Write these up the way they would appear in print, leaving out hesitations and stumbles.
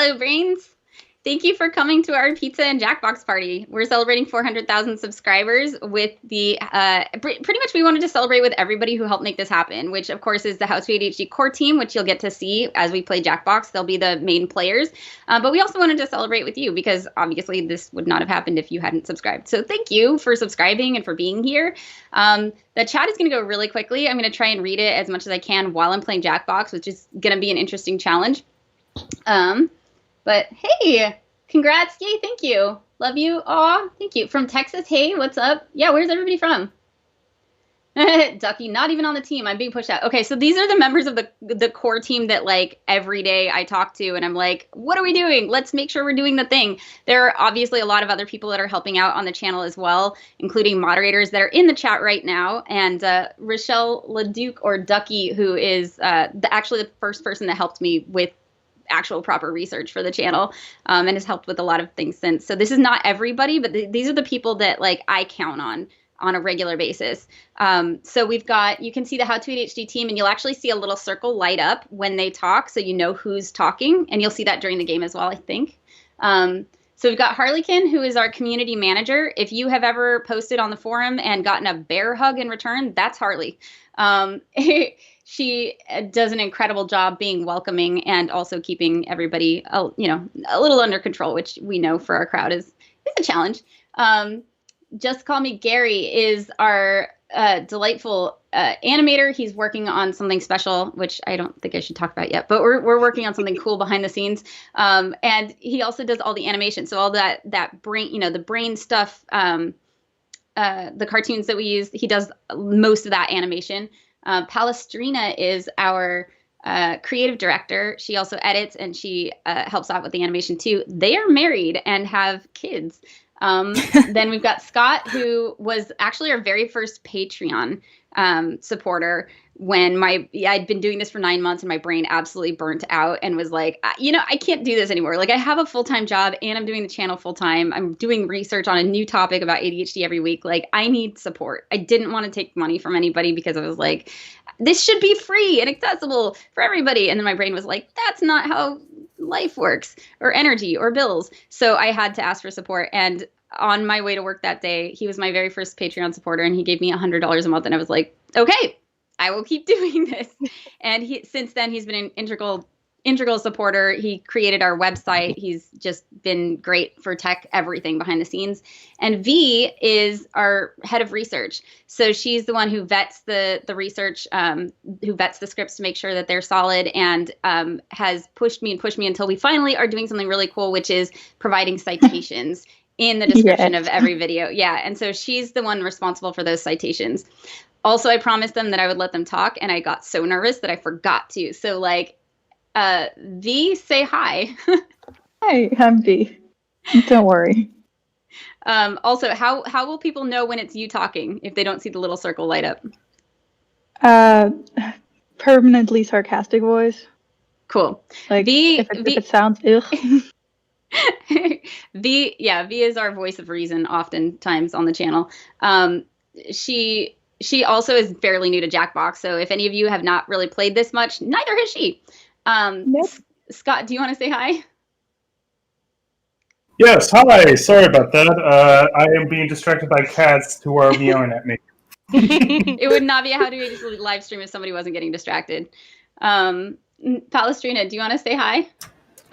Hello, Brains. Thank you for coming to our pizza and Jackbox party. We're celebrating 400,000 subscribers with the, pretty much we wanted to celebrate with everybody who helped make this happen, which of course is the House of ADHD core team, which you'll get to see as we play Jackbox. They'll be the main players. But we also wanted to celebrate with you because obviously this would not have happened if you hadn't subscribed. So thank you for subscribing and for being here. The chat is going to go really quickly. I'm going to try and read it as much as I can while I'm playing Jackbox, which is going to be an interesting challenge. But hey, congrats. Yay, thank you. Love you. Aw, thank you. From Texas, hey, what's up? Yeah, where's everybody from? Ducky, not even on the team. I'm being pushed out. Okay, so these are the members of the core team that like every day I talk to and I'm like, what are we doing? Let's make sure we're doing the thing. There are obviously a lot of other people that are helping out on the channel as well, including moderators that are in the chat right now. And Rochelle LeDuc or Ducky, who is actually the first person that helped me with actual proper research for the channel and has helped with a lot of things since. So this is not everybody, but these are the people that like I count on a regular basis. So we've got, you can see the How to ADHD team and you'll actually see a little circle light up when they talk. So you know who's talking and you'll see that during the game as well, I think. So we've got Harlequin, who is our community manager. If you have ever posted on the forum and gotten a bear hug in return, that's Harley. She does an incredible job being welcoming and also keeping everybody, you know, a little under control, which we know for our crowd is a challenge. Just Call Me Gary is our delightful animator. He's working on something special, which I don't think I should talk about yet, but we're working on something cool behind the scenes. And he also does all the animation. So all that brain, you know, the brain stuff, the cartoons that we use, he does most of that animation. Palestrina is our creative director. She also edits and she helps out with the animation too. They are married and have kids. Then we've got Scott, who was actually our very first Patreon supporter when I'd been doing this for 9 months and my brain absolutely burnt out and was like, you know, I can't do this anymore. Like I have a full-time job and I'm doing the channel full-time. I'm doing research on a new topic about ADHD every week. Like I need support. I didn't want to take money from anybody because I was like, this should be free and accessible for everybody. And then my brain was like, that's not how life works or energy or bills. So I had to ask for support. And on my way to work that day, he was my very first Patreon supporter and he gave me $100 a month. And I was like, okay, I will keep doing this. And since then he's been an integral supporter. He created our website. He's just been great for tech, everything behind the scenes. And V is our head of research. So she's the one who vets the research, who vets the scripts to make sure that they're solid and has pushed me until we finally are doing something really cool, which is providing citations in the description of every video. Yeah. And so she's the one responsible for those citations. Also, I promised them that I would let them talk and I got so nervous that I forgot to. So like, V, say hi. Hi, I'm V. Don't worry. Also, how will people know when it's you talking if they don't see the little circle light up? Permanently sarcastic voice. Cool. Like if it sounds ugh. V is our voice of reason oftentimes on the channel. She also is fairly new to Jackbox, so if any of you have not really played this much, neither has she. Nope. Scott, do you want to say hi? Yes, hi. Sorry about that. I am being distracted by cats who are meowing at me. It would not be a How to ADHD live stream if somebody wasn't getting distracted. Palestrina, do you want to say hi?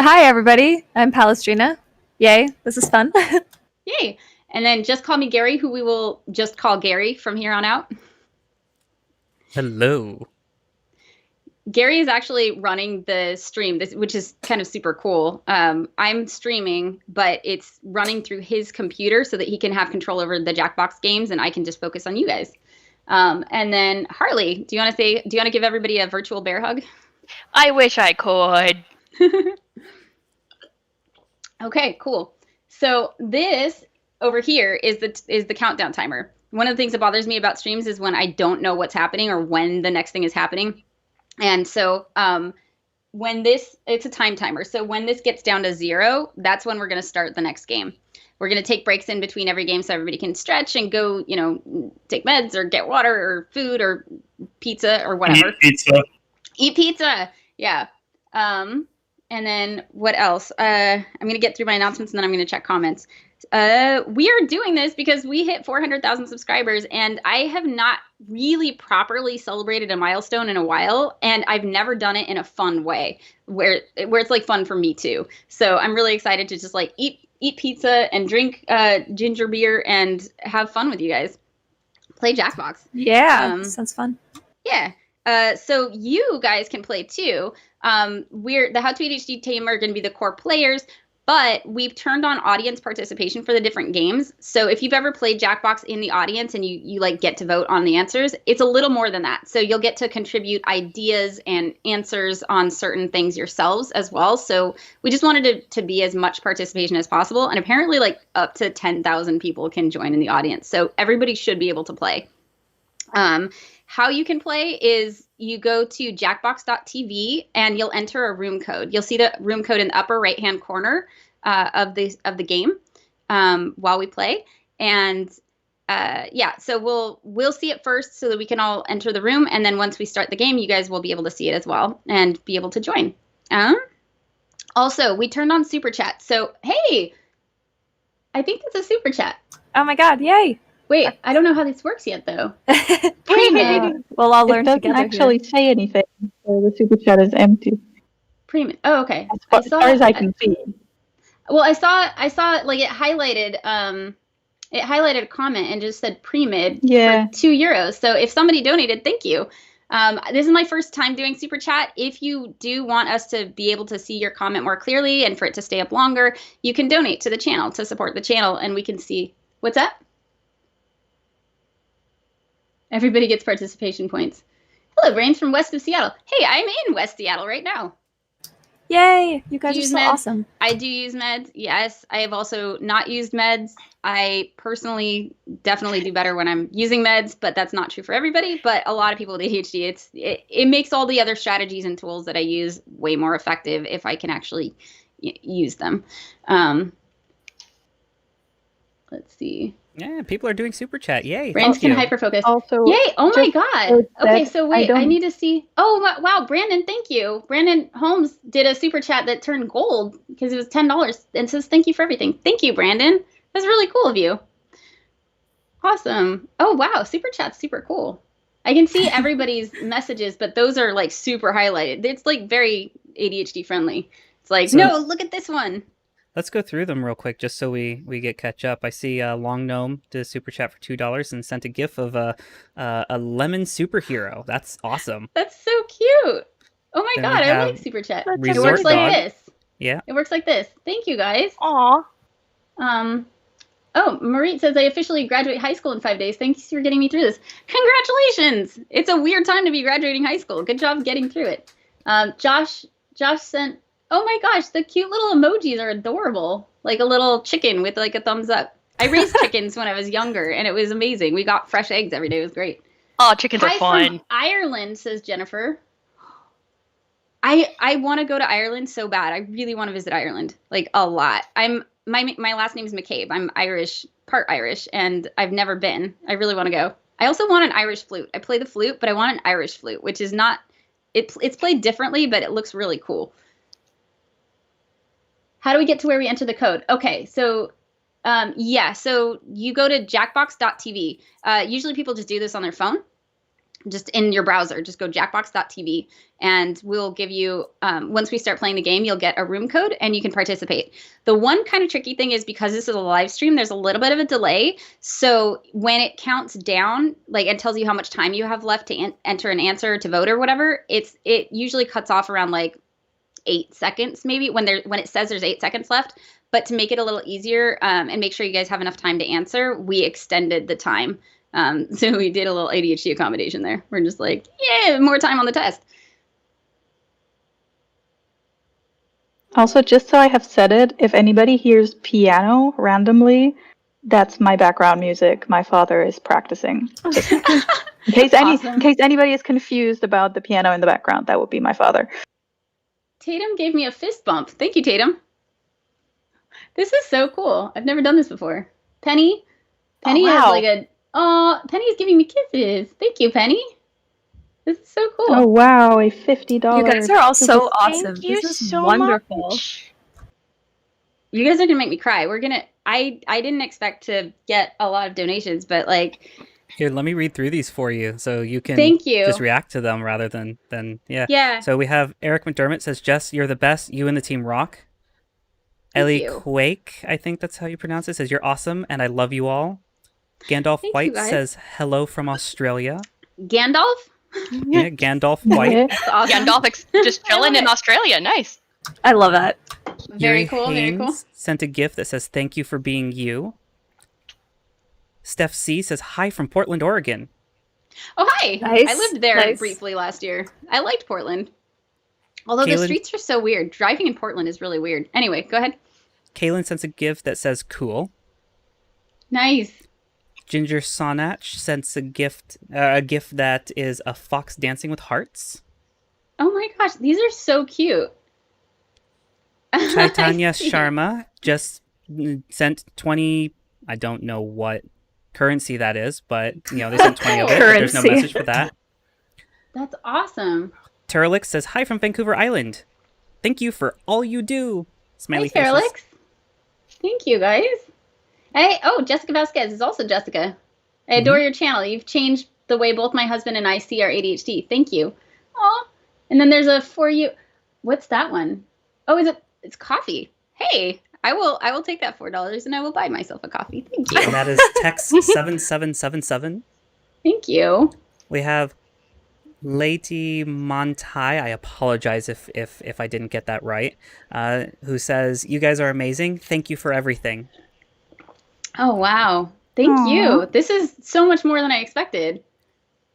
Hi, everybody. I'm Palestrina. Yay, this is fun. Yay. And then Just Call Me Gary, who we will just call Gary from here on out. Hello. Gary is actually running the stream, which is kind of super cool. I'm streaming, but it's running through his computer so that he can have control over the Jackbox games and I can just focus on you guys. And then Harley, do you want to give everybody a virtual bear hug? I wish I could. Okay, cool. So this over here is the countdown timer. One of the things that bothers me about streams is when I don't know what's happening or when the next thing is happening. And so when it's a time timer. So when this gets down to 0, that's when we're going to start the next game. We're going to take breaks in between every game so everybody can stretch and go, you know, take meds or get water or food or pizza or whatever. Eat pizza. Eat pizza. Yeah. And then what else? I'm going to get through my announcements and then I'm going to check comments. We are doing this because we hit 400,000 subscribers and I have not really properly celebrated a milestone in a while. And I've never done it in a fun way where it's like fun for me too. So I'm really excited to just like eat pizza and drink ginger beer and have fun with you guys. Play Jackbox. Yeah, sounds fun. Yeah. So you guys can play too. We're the How to ADHD team are going to be the core players, but we've turned on audience participation for the different games. So if you've ever played Jackbox in the audience and you like get to vote on the answers, it's a little more than that. So you'll get to contribute ideas and answers on certain things yourselves as well. So we just wanted to be as much participation as possible. And apparently like up to 10,000 people can join in the audience. So everybody should be able to play. How you can play is you go to jackbox.tv and you'll enter a room code. You'll see the room code in the upper right-hand corner of the game while we play. And yeah, so we'll see it first so that we can all enter the room. And then once we start the game, you guys will be able to see it as well and be able to join. Also, we turned on Super Chat. So, hey, I think it's a Super Chat. Oh my God, yay. Wait, I don't know how this works yet, though. Pre-mid. We'll all learn It doesn't together actually say anything, so the super chat is empty. Pre-mid. Oh, okay. As far as I can see. Well, I saw like it highlighted a comment and just said pre-mid Yeah. for €2. So if somebody donated, thank you. This is my first time doing Super Chat. If you do want us to be able to see your comment more clearly and for it to stay up longer, you can donate to the channel to support the channel and we can see what's up. Everybody gets participation points. Hello, Brains from west of Seattle. Hey, I'm in West Seattle right now. Yay, you guys are so meds? awesome. I do use meds. Yes, I have also not used meds. I personally definitely do better when I'm using meds, but that's not true for everybody. But a lot of people with ADHD, it makes all the other strategies and tools that I use way more effective if I can actually use them. Let's see. Yeah, people are doing super chat. Yay! Brains Thank can you. hyperfocus. Also, Yay! Oh my God. Okay, so wait, I don't- need to see. Oh wow, Brandon, thank you. Brandon Holmes did a super chat that turned gold because it was $10 and says thank you for everything. Thank you, Brandon. That's really cool of you. Awesome. Oh wow, super chat's super cool. I can see everybody's messages, but those are like super highlighted. It's like very ADHD friendly. It's like, So- no, look at this one. Let's go through them real quick just so we get catch up. I see Long Gnome did a super chat for $2 and sent a gif of a lemon superhero. That's awesome. That's so cute. Oh my Then God, we I like have super chat. It Resort works like Dog. this. Yeah. It works like this. Thank you guys. Aw. Oh, Marie says I officially graduate high school in 5 days. Thanks for getting me through this. Congratulations! It's a weird time to be graduating high school. Good job getting through it. Josh sent. Oh my gosh, the cute little emojis are adorable. Like a little chicken with like a thumbs up. I raised chickens when I was younger, and it was amazing. We got fresh eggs every day. It was great. Oh, chickens are Hi fun. from Ireland, says Jennifer. I want to go to Ireland so bad. I really want to visit Ireland, like a lot. My last name is McCabe. I'm Irish, part Irish, and I've never been. I really want to go. I also want an Irish flute. I play the flute, but I want an Irish flute, which is not. It's played differently, but it looks really cool. How do we get to where we enter the code? Okay, so yeah, so you go to jackbox.tv. Usually people just do this on their phone, just in your browser. Just go jackbox.tv, and we'll give you, once we start playing the game, you'll get a room code, and you can participate. The one kind of tricky thing is because this is a live stream, there's a little bit of a delay. So when it counts down, like it tells you how much time you have left to enter an answer, to vote or whatever, it usually cuts off around like 8 seconds maybe when it says there's 8 seconds left. But to make it a little easier and make sure you guys have enough time to answer, we extended the time. So we did a little ADHD accommodation there. We're just like, yeah, more time on the test. Also, just so I have said it, if anybody hears piano randomly, that's my background music. My father is practicing. In case anybody is confused about the piano in the background, that would be my father. Tatum gave me a fist bump. Thank you, Tatum. This is so cool. I've never done this before. Penny has like Penny's giving me kisses. Thank you, Penny. This is so cool. Oh wow, a $50. You guys are all so super- awesome. Thank you This is so wonderful. much. You guys are gonna make me cry. I didn't expect to get a lot of donations, but like, Here, let me read through these for you so you can thank you. just react to them rather than yeah. Yeah. So we have Eric McDermott says, Jess, you're the best. You and the team rock. Ellie you. Quake, I think that's how you pronounce it, says, you're awesome and I love you all. Gandalf Thank you, White guys. says, hello from Australia. Gandalf? Yeah, Gandalf White. Yeah. That's awesome. Gandalf just chilling in Australia. Nice. I love that. Very Yuri cool, very cool. Haynes sent a gift that says, thank you for being you. Steph C says, hi from Portland, Oregon. Oh, hi. Nice, I lived there nice. briefly last year. I liked Portland. Although the Kaylin- streets are so weird. Driving in Portland is really weird. Anyway, go ahead. Kaylin sends a gift that says, cool. Nice. Ginger Sonach sends a gift that is a fox dancing with hearts. Oh my gosh, these are so cute. Chaitanya I see. Sharma just sent 20, I don't know what currency that is, but they sent 20 of it, but there's no Currency. message for that. That's awesome. Turlix says, hi from Vancouver Island. Thank you for all you do. Smiley Hi, faces. Fairlix. Thank you, guys. Hey, oh, Jessica Vasquez is also Jessica. I adore your channel. You've changed the way both my husband and I see our ADHD. Thank you. Aw. And then there's a for you. What's that one? Oh, it's coffee. Hey, I will take that $4 and I will buy myself a coffee. Thank And you. that is text 7777. Thank you. We have Lady Montai, I apologize if I didn't get that right, who says, you guys are amazing. Thank you for everything. Oh, wow. Thank Aw. you. This is so much more than I expected.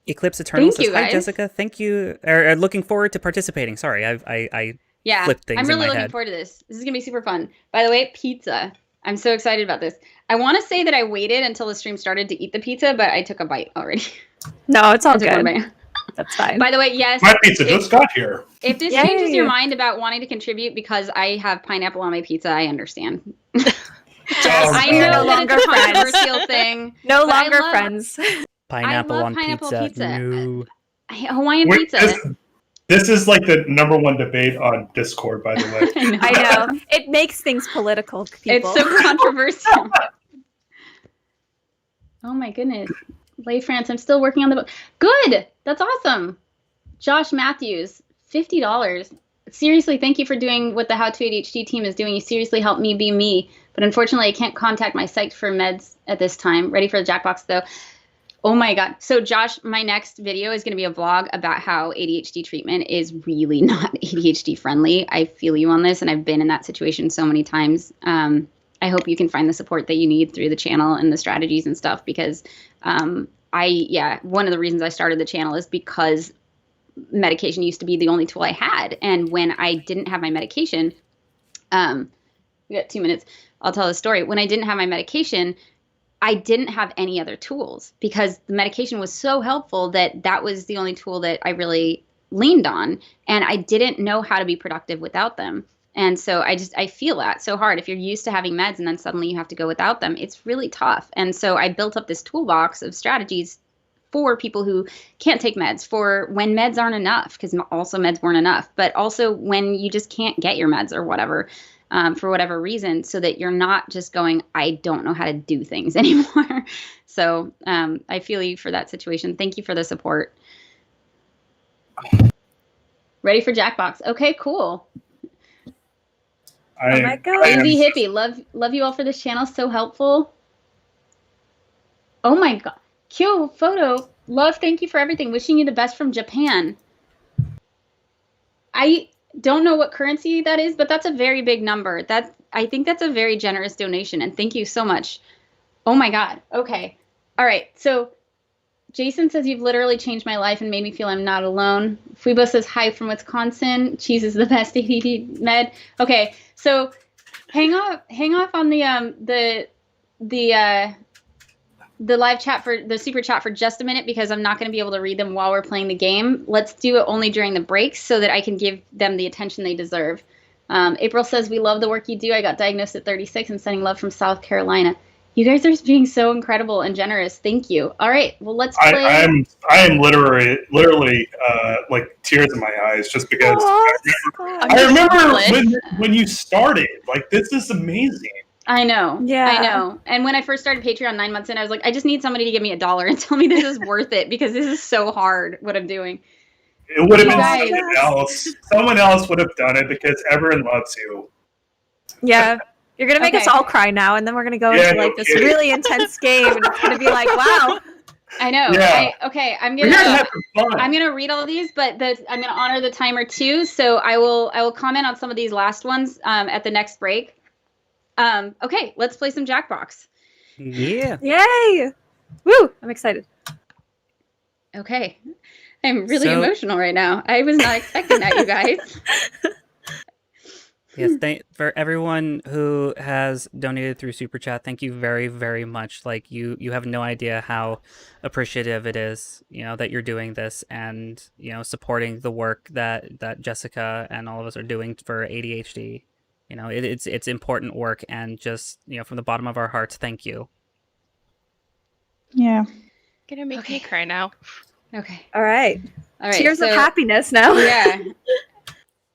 Eclipse Eternal Thank says, you, hi guys. Jessica, thank you, or looking forward to participating. Sorry, I Yeah, flip things I'm in really my looking head. forward to this. This is going to be super fun. By the way, pizza. I'm so excited about this. I want to say that I waited until the stream started to eat the pizza, but I took a bite already. No, it's all I took one good. bite. That's fine. By the way, yes, My pizza just got here. if this Yay. changes your mind about wanting to contribute because I have pineapple on my pizza, I understand. I no. know No that longer it's a friends. controversial thing. No but I longer love- friends. Pineapple love on pineapple pizza. No. Hawaiian Wait, pizza. this is like the #1 debate on Discord, by the way. I I know. It makes things political, people. It's so controversial. Oh my goodness. Lay France, I'm still working on the book. Good. That's awesome. Josh Matthews, $50. Seriously, thank you for doing what the How to ADHD team is doing. You seriously helped me be me. But unfortunately, I can't contact my psych for meds at this time. Ready for the Jackbox, though. Oh my God. So Josh, my next video is going to be a vlog about how ADHD treatment is really not ADHD friendly. I feel you on this, and I've been in that situation so many times. I hope you can find the support that you need through the channel and the strategies and stuff, because one of the reasons I started the channel is because medication used to be the only tool I had. And when I didn't have my medication, we got 2 minutes. I'll tell the story. When I didn't have my medication, I didn't have any other tools because the medication was so helpful that was the only tool that I really leaned on. And I didn't know how to be productive without them. And so I feel that so hard. If you're used to having meds and then suddenly you have to go without them, it's really tough. And so I built up this toolbox of strategies for people who can't take meds, for when meds aren't enough, because also meds weren't enough, but also when you just can't get your meds or whatever, for whatever reason, so that you're not just going, I don't know how to do things anymore. So I feel you for that situation. Thank you for the support. Ready for Jackbox. Okay, cool. Oh my God. Andy Hippie, love you all for this channel. So helpful. Oh my God. Kyo photo. Love, thank you for everything. Wishing you the best from Japan. I don't know what currency that is, but that's a very big number. I think that's a very generous donation, and thank you so much. Oh my God. Okay. All right. So Jason says, you've literally changed my life and made me feel I'm not alone. Fubo says, hi from Wisconsin. Cheese is the best ADD med. Okay. So hang off on the live chat for the super chat for just a minute, because I'm not going to be able to read them while we're playing the game. Let's do it only during the breaks so that I can give them the attention they deserve. April says, we love the work you do. I got diagnosed at 36 and sending love from South Carolina. You guys are being so incredible and generous. Thank you. All right. Well, let's play. I am literally like tears in my eyes just because I remember when you started. Like, this is amazing. I know. Yeah. I know. And when I first started Patreon 9 months in, I was like, I just need somebody to give me $1 and tell me this is worth it because this is so hard what I'm doing. It would have been someone else. Someone else would have done it because everyone loves you. Yeah. You're going to make us all cry now, and then we're going to go into like this really intense game, and it's going to be like, wow. I know. Yeah. I'm gonna read all of these, but I'm gonna honor the timer too. So I will comment on some of these last ones at the next break. Okay, let's play some Jackbox. Yeah. Yay! Woo! I'm excited. Okay, I'm really emotional right now. I was not expecting that, you guys. Yes, for everyone who has donated through Super Chat, thank you very, very much. Like, you have no idea how appreciative it is, that you're doing this and, supporting the work that Jessica and all of us are doing for ADHD. It's important work, and just, from the bottom of our hearts, thank you. Yeah. Gonna make me cry now. Okay. All right. Tears of happiness now. Yeah.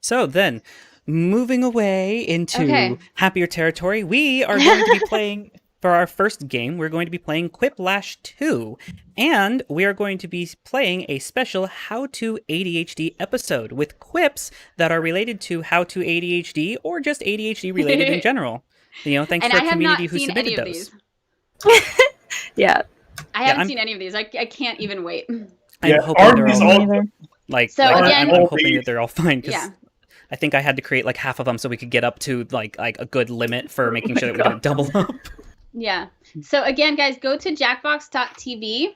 So then, moving away into happier territory, we are going to be playing, for our first game, we're going to be playing Quiplash 2, and we are going to be playing a special How to ADHD episode with quips that are related to How to ADHD or just ADHD related in general. Thanks and to our community who submitted those. Yeah. I haven't seen any of these. I can't even wait. I'm hoping they're all again, I'm hoping that they're all fine. Yeah. I think I had to create like half of them so we could get up to like a good limit for making sure that we didn't double up. Yeah. So again, guys, go to jackbox.tv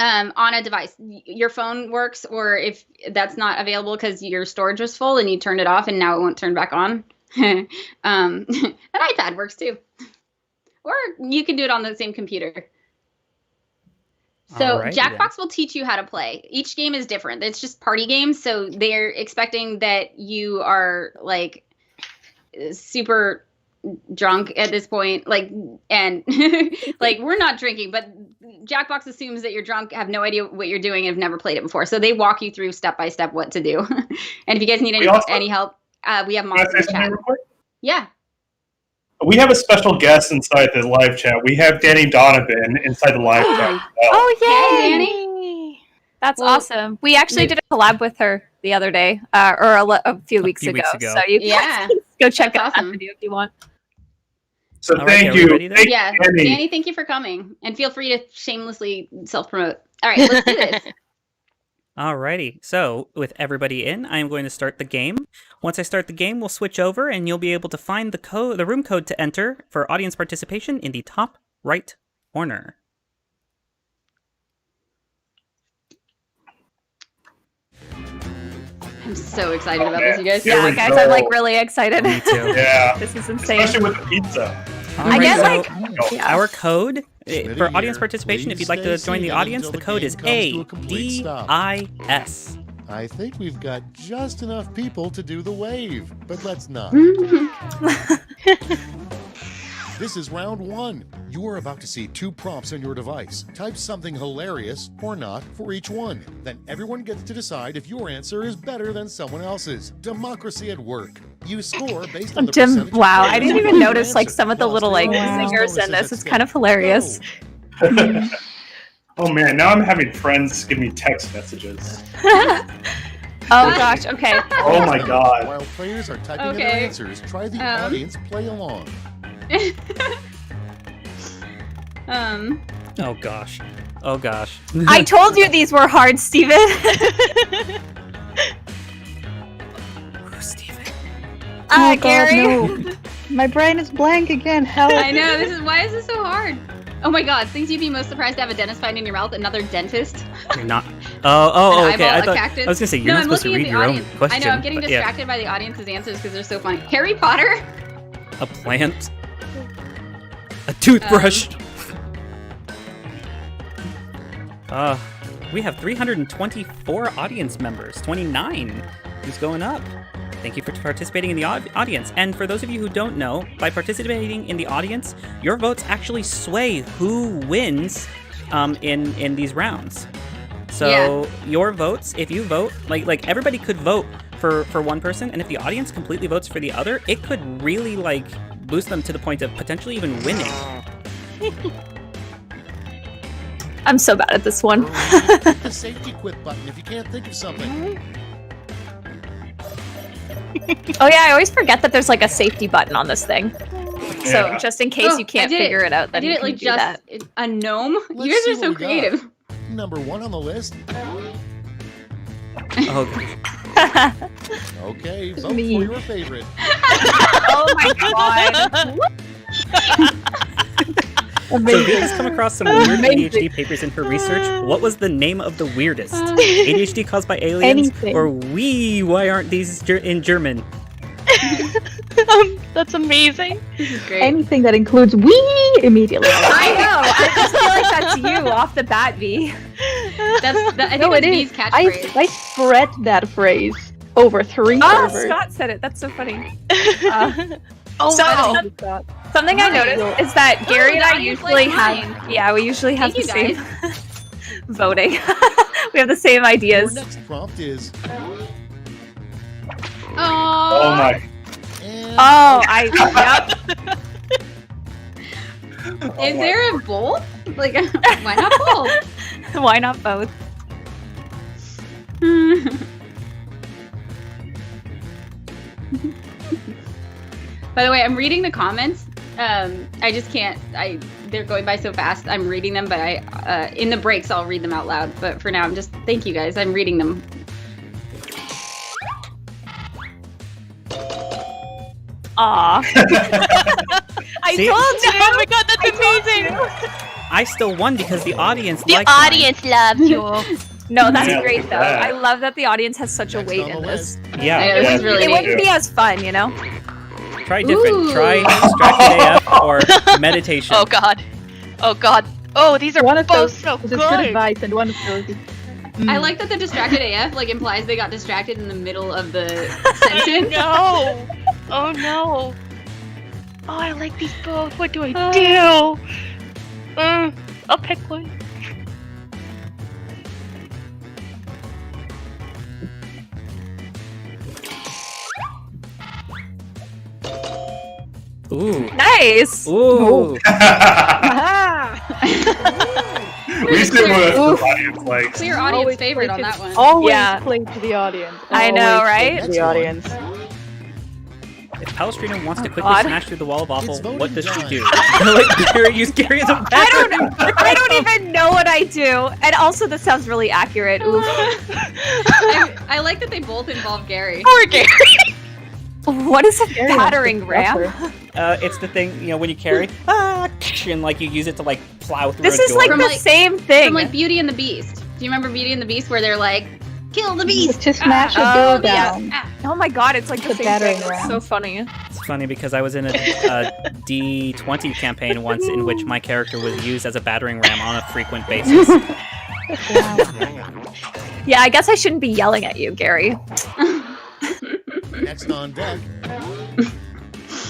on a device. Your phone works, or if that's not available because your storage was full and you turned it off and now it won't turn back on. An iPad works too. Or you can do it on the same computer. So Jackbox will teach you how to play. Each game is different. It's just party games, so they're expecting that you are like super drunk at this point, and like we're not drinking, but Jackbox assumes that you're drunk, have no idea what you're doing, and have never played it before. So they walk you through step by step what to do. And if you guys need any help, we have monsters chat. Yeah. We have a special guest inside the live chat. We have Danny Donovan inside the live chat. Oh, yay! Hey, Danny. That's awesome. We actually did a collab with her the other day, or a few weeks ago. So you can go check out that video if you want. So thank you. Danny, thank you for coming. And feel free to shamelessly self-promote. All right, let's do this. Alrighty, so with everybody in, I am going to start the game. Once I start the game, we'll switch over and you'll be able to find the room code to enter for audience participation in the top right corner. I'm so excited about this, you guys. Yeah, guys, I'm like really excited. Me too. Yeah. This is insane. Especially with the pizza. I guess our code for audience participation, if you'd like to join the audience, the code is ADIS. I think we've got just enough people to do the wave, but let's not. This is round one. You are about to see 2 prompts on your device. Type something hilarious or not for each one. Then everyone gets to decide if your answer is better than someone else's. Democracy at work. You score based on the percentage. Wow, I didn't even notice like some of the little like singers in this. It's kind of hilarious. Oh man, now I'm having friends give me text messages. Oh gosh, okay. Oh my god. While players are typing in their answers, try the audience play along. Oh gosh. Oh gosh. I told you these were hard, Steven. Steven. Oh Gary. God, no. My brain is blank again. Help. I know, why is this so hard? Oh my god, things you'd be most surprised to have a dentist find in your mouth, another dentist. You're not. Oh, okay. Eyeball, I was gonna say you're not supposed to read your own question. I know, I'm getting distracted by the audience's answers because they're so funny. Harry Potter? A plant? A toothbrush? We have 324 audience members. 29. Who's going up? Thank you for participating in the audience. And for those of you who don't know, by participating in the audience, your votes actually sway who wins in these rounds. So your votes, if you vote, like everybody could vote for one person, and if the audience completely votes for the other, it could really like boost them to the point of potentially even winning. I'm so bad at this one. Hit the safety quit button if you can't think of something. Oh yeah, I always forget that there's like a safety button on this thing. So just in case you can't figure it out, then you can do that. A gnome? You guys are so creative. Number 1 on the list. Okay. Okay, vote for your favorite. Oh my god. So V has come across some weird ADHD papers in her research. What was the name of the weirdest? ADHD caused by aliens? Or why aren't these in German? That's amazing. This is great. Anything that includes "wee" immediately. I know. I just feel like that's you off the bat, V. I think that's V's catchphrase. I spread that phrase over 3 servers. Scott said it. That's so funny. Something I noticed is that Gary and I usually we usually have the same voting. We have the same ideas. Your next prompt is. Oh my. Is there a both? Like, why not both? Why not both? By the way, I'm reading the comments. I just can't. They're going by so fast. I'm reading them, but in the breaks I'll read them out loud. But for now, I'm just thank you guys. I'm reading them. Aw. I told you. Oh my god, that's amazing. I still won because the audience loves you. No, that's great though. I love that the audience has such a weight in this. Yeah, this is really it wouldn't be as fun, you know? Try different. Ooh. Try Distracted AF or meditation. Oh god. Oh god. Oh, these are one of both those, so good. Good advice, and one of those. I like that the Distracted AF like implies they got distracted in the middle of the sentence. No. Oh no. Oh, I like these both. What do I do? I'll pick one. Ooh. Nice. Ooh. We still want the audience likes. Clear audience favorite on that one. Always play to the audience. I know, right? To the audience. If Palestrina wants to quickly smash through the wall of awful, what does she do? Like, use Gary as a background. I don't even know what I do. And also, this sounds really accurate. Oof. I like that they both involve Gary. Poor Gary. What is a battering ram? It's the thing, you know, when you carry, and like you use it to like plow through. This is like the same thing. From like Beauty and the Beast. Do you remember Beauty and the Beast where they're like, kill the beast? To smash a door down. Oh my god, it's like the same thing. It's so funny. It's funny because I was in a D20 campaign once in which my character was used as a battering ram on a frequent basis. Yeah, I guess I shouldn't be yelling at you, Gary. Next on deck.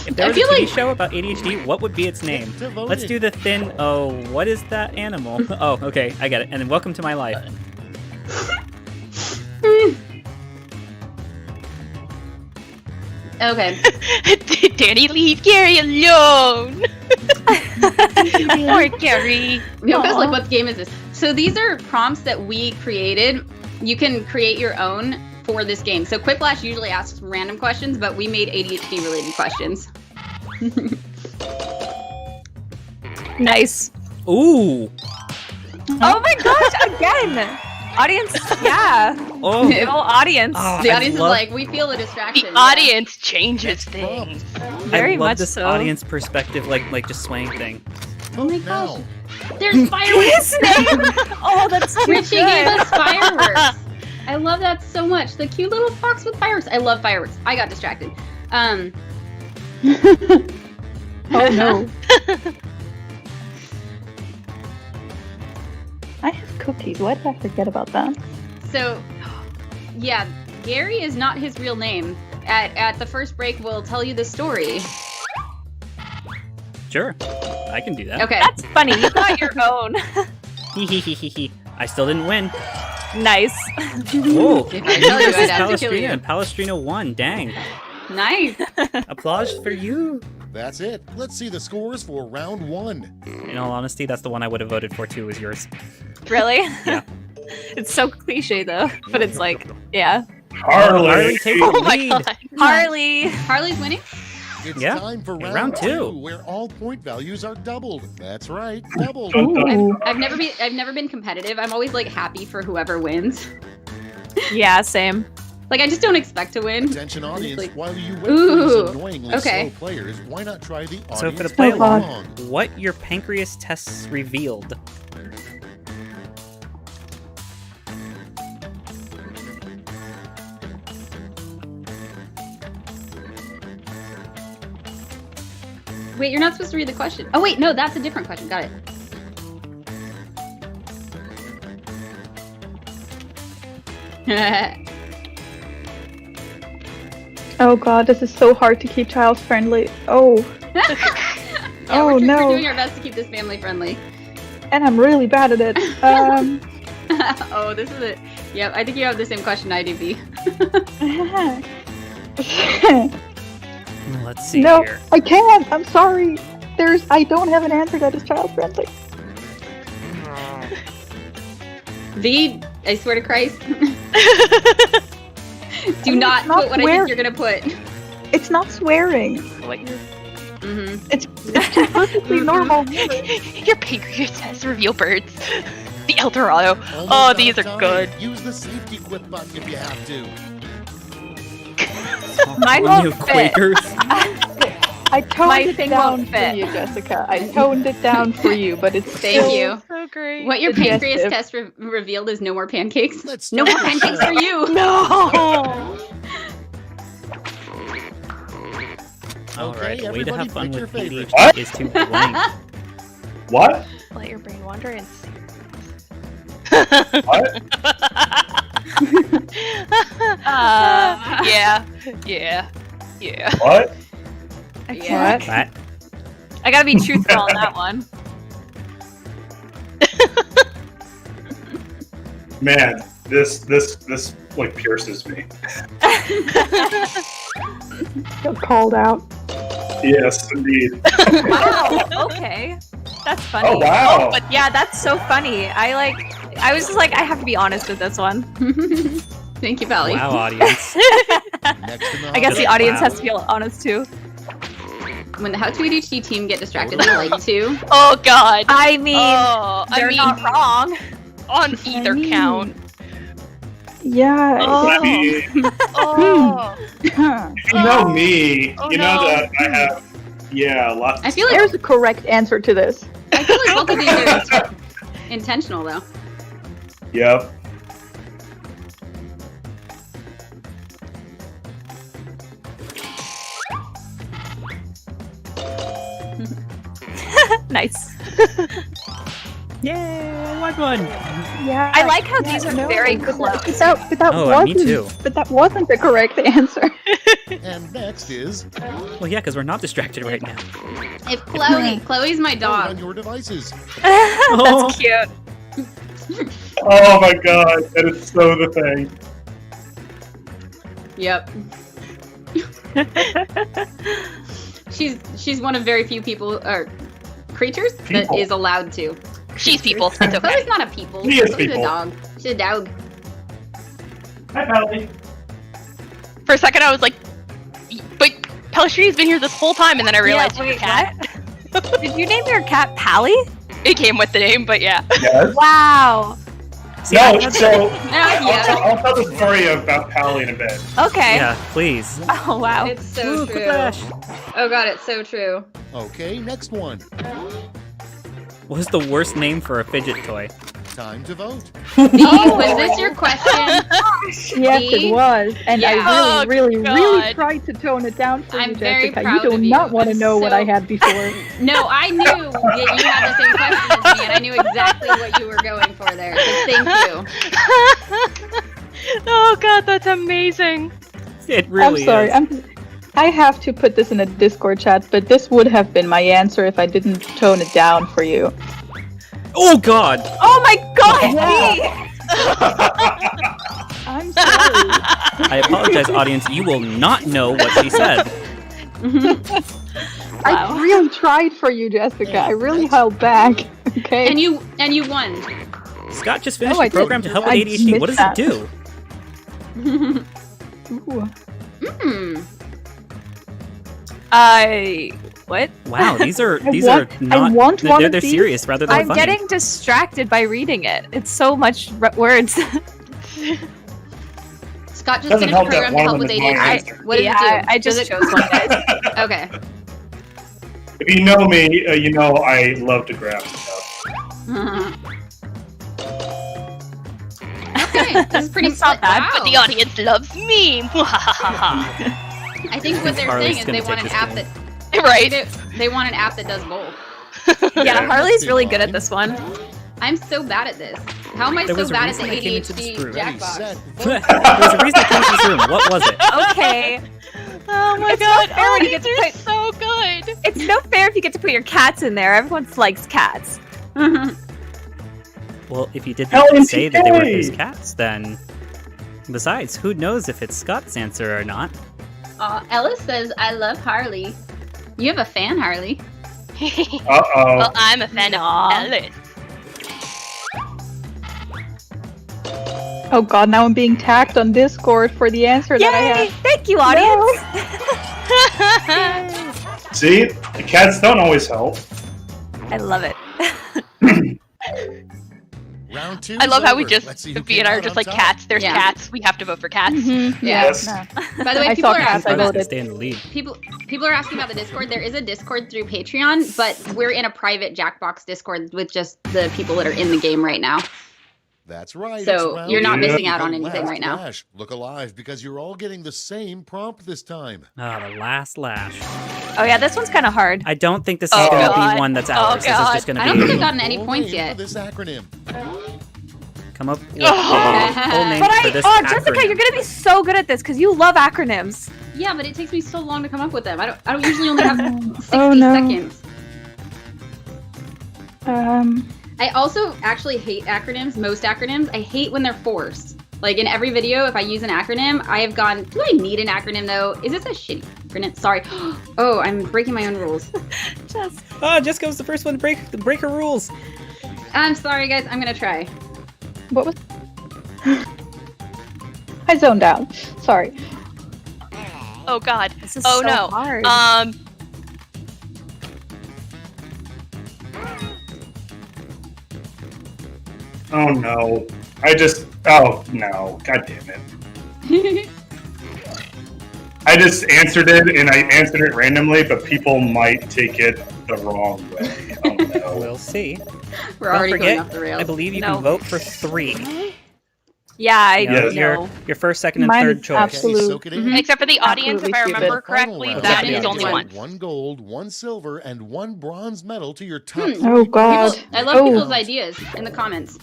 If there was a TV show about ADHD, what would be its name? Let's do the thin. Oh, what is that animal? Oh, okay, I get it. And then welcome to my life. Okay. Danny, leave Gary alone. Poor Gary. Yoko's like, what game is this? So these are prompts that we created. You can create your own for this game. So Quiplash usually asks random questions, but we made ADHD related questions. Nice. Ooh. Oh my gosh, again. Audience, yeah. Oh. Little audience. Oh, the audience is like, we feel the distraction. The audience changes things. Very I love much this so. audience perspective, like just swaying thing. Oh my gosh. There's fireworks. His name. Oh, that's too Richie gave us fireworks. I love that so much. The cute little fox with fireworks. I love fireworks. I got distracted. Oh no. I have cookies. Why did I forget about that? So, yeah, Gary is not his real name. at the first break, we'll tell you the story. Sure, I can do that. Okay. That's funny. You got your own. I still didn't win. Nice. Oh, If I tell you, I'd have to kill Palestrina, you. and Palestrina won. Dang. Nice. Applause for you. That's it. Let's see the scores for round 1. In all honesty, that's the one I would have voted for too, was yours. Really? Yeah. It's so cliche though, but it's like, yeah. Harley. take the Oh my lead. god. Harley. Harley's winning? It's Yeah. time for Yeah, round round 2. 2, where all point values are doubled. That's right, doubled. Ooh. I've never been competitive. I'm always like happy for whoever wins. Yeah, same. Like I just don't expect to win. Attention audience, like, while you wait for ooh, these annoyingly okay. slow players, why not try the audience So for the play play along. along, what your pancreas tests revealed? Wait, you're not supposed to read the question. Oh wait, no, that's a different question. Got it. Oh god, this is so hard to keep child friendly. Oh, Yeah, Oh, we're no. doing our best to keep this family friendly. and I'm really bad at it. Oh, this is it. Yep, I think you have the same question I do, B. Let's see No, here. I can't. I'm sorry. I don't have an answer that is child friendly. V, I swear to Christ. Do not not put what I swear- think you're gonna put. It's not swearing. What your It's perfectly normal. your pancreas has reveal birds. The El Dorado. Almost Oh, out these of are time. good. Use the safety quip button if you have to. Mine You won't fit. Quakers. I toned My it thing down won't for fit. you, Jessica. I toned it down for you, but it's Thank still- you. So great. What your pancreas Suggestive. test revealed is no more pancakes. Let's No more start the pancakes show. for you. No. Alright, Okay, a way to have everybody fun pick with your favorite. What? ADHD is to blank. What? Let your brain wander and see. What? Yeah. What? Yeah. That. I gotta be truthful on that one. Man, this like pierces me. Got called out. Yes, indeed. Wow. Okay. That's funny. Oh wow. But yeah, that's so funny. I was just like, I have to be honest with this one. Thank you, Pally. Wow, audience. Next in I guess the Wow. audience has to be honest too. When the How to ADHD team get distracted, they like to. Oh god. I mean, they're I mean, not wrong. on either mean- count. Yeah. I mean, Oh. if you know me, Oh, you know no. that I have, lots. I feel like There's a correct answer to this. I feel like both of these are intentional, though. Yep. Nice. Yay, I won one. Yeah. I like how these are very but close. that Oh, me wasn't. too. But that wasn't the correct answer. And next is Well, yeah, because we're not distracted right now. If Chloe's my vote dog. on your devices. That's cute. Oh my god, that is so the thing. Yep. She's one of very few people or creatures that People. is allowed to. She's people. It's okay. Chloe's not a people. She is Chloe's people. a dog. She's a dog. Hi, Pally. For a second, I was like, but Palestrina's been here this whole time, and then I realized Yeah, it's wait, a cat. Did you name your cat Pally? It came with the name, but yeah. Yes. Wow. No, so Yeah. I'll tell the story about Pally in a bit. Okay. Yeah, please. Oh wow. It's so Ooh, true. Quiplash. Oh god, it's so true. Okay, next one. What was the worst name for a fidget toy? Time to vote. Was this your question? Yes, See? it was, and Yeah. I really God. tried to tone it down for I'm you, very Jessica. proud You do of you. not want to I'm know what so- I had before. No, I knew that you had the same question as me, and I knew exactly what you were going for there. So thank you. Oh god, that's amazing. It really I'm sorry. is. I have to put this in a Discord chat, but this would have been my answer if I didn't tone it down for you. Oh God! Oh my God! I'm sorry. I apologize, audience. You will not know what she said. I really tried for you, Jessica. I really held back. Okay. And you won. Scott just finished I a program did. to help with I ADHD. What does missed it do? Ooh. What? Wow, these are I not. want one They're of these. serious rather than I'm funny. getting distracted by reading it. It's so much words. Scott just Doesn't finished a help that program to one help of with them is my ADHD. answer. What does it do? I just chose one, guys. Okay. If you know me, you know I love to grab stuff. Okay, this is pretty It's not bad, wow. But the audience loves me. I think what they're Harley's saying is gonna they want take an this app game. that Right. they want an app that does both. Yeah, Harley's really good at this one. I'm so bad at this. How am I There so was a bad at the reason I came into this ADHD room. Jackbox? There was a reason I came to this room. What was it? Okay. Oh my It's god, not fair when you get these to are put- so good. It's no fair if you get to put your cats in there. Everyone likes cats. Well, if you didn't LMTK. say that they were his cats, then... Besides, who knows if it's Scott's answer or not? Ellis says, I love Harley. You have a fan, Harley. Uh-oh. Well, I'm a fan Aw. of Ellis. Oh God, now I'm being tagged on Discord for the answer that I Yay! have. Thank you, audience. See? The cats don't always help. I love it. Round two. I love is how we over. just, Let's see who Sophia came and I are out just on like top. cats. There's Yeah. cats. We have to vote for cats. Yes. By the way, I people saw are cats, asking. I Trying to voted. stay in the lead. People are asking about the Discord. There is a Discord through Patreon, but we're in a private Jackbox Discord with just the people that are in the game right now. That's right. So it's round you're not two. missing out on The anything last right now. lash. Look alive because you're all getting the same prompt this time. Ah, the last lash. Oh yeah, this one's kind of hard. I don't think this is Oh, going to God. be one that's Oh, ours. This is God. just going I to don't think be... I've gotten any Full points name yet. for this acronym. Come up with Oh. the full name But for this Jessica, acronym. you're gonna be so good at this because you love acronyms. Yeah, but it takes me so long to come up with them. I don't usually only have 60 Oh, no. seconds. Um, I also actually hate acronyms, most acronyms. I hate when they're forced. Like in every video, if I use an acronym, I have gone, do I need an acronym though? Is this a shitty acronym? Sorry. Oh, I'm breaking my own rules. Jessica was the first one to break her rules. I'm sorry, guys. I'm going to try. what was? I zoned out. Sorry. Oh god. This is Oh so no. hard. Oh no. Oh no. God damn it. I just answered it and I answered it randomly, but people might take it the wrong way. Oh no. We'll see. We're already Don't going forget, off the rails. I believe you No. can vote for 3. yeah, I Yes. know. Your first, second, and Mine third is choice. absolute. Soak it in. Except for the audience, if I Absolutely remember stupid. correctly, Final that round. Yeah, is only yeah. one. 1 gold, 1 silver, and 1 bronze medal to your top. Oh God. I love Oh. people's ideas in the comments.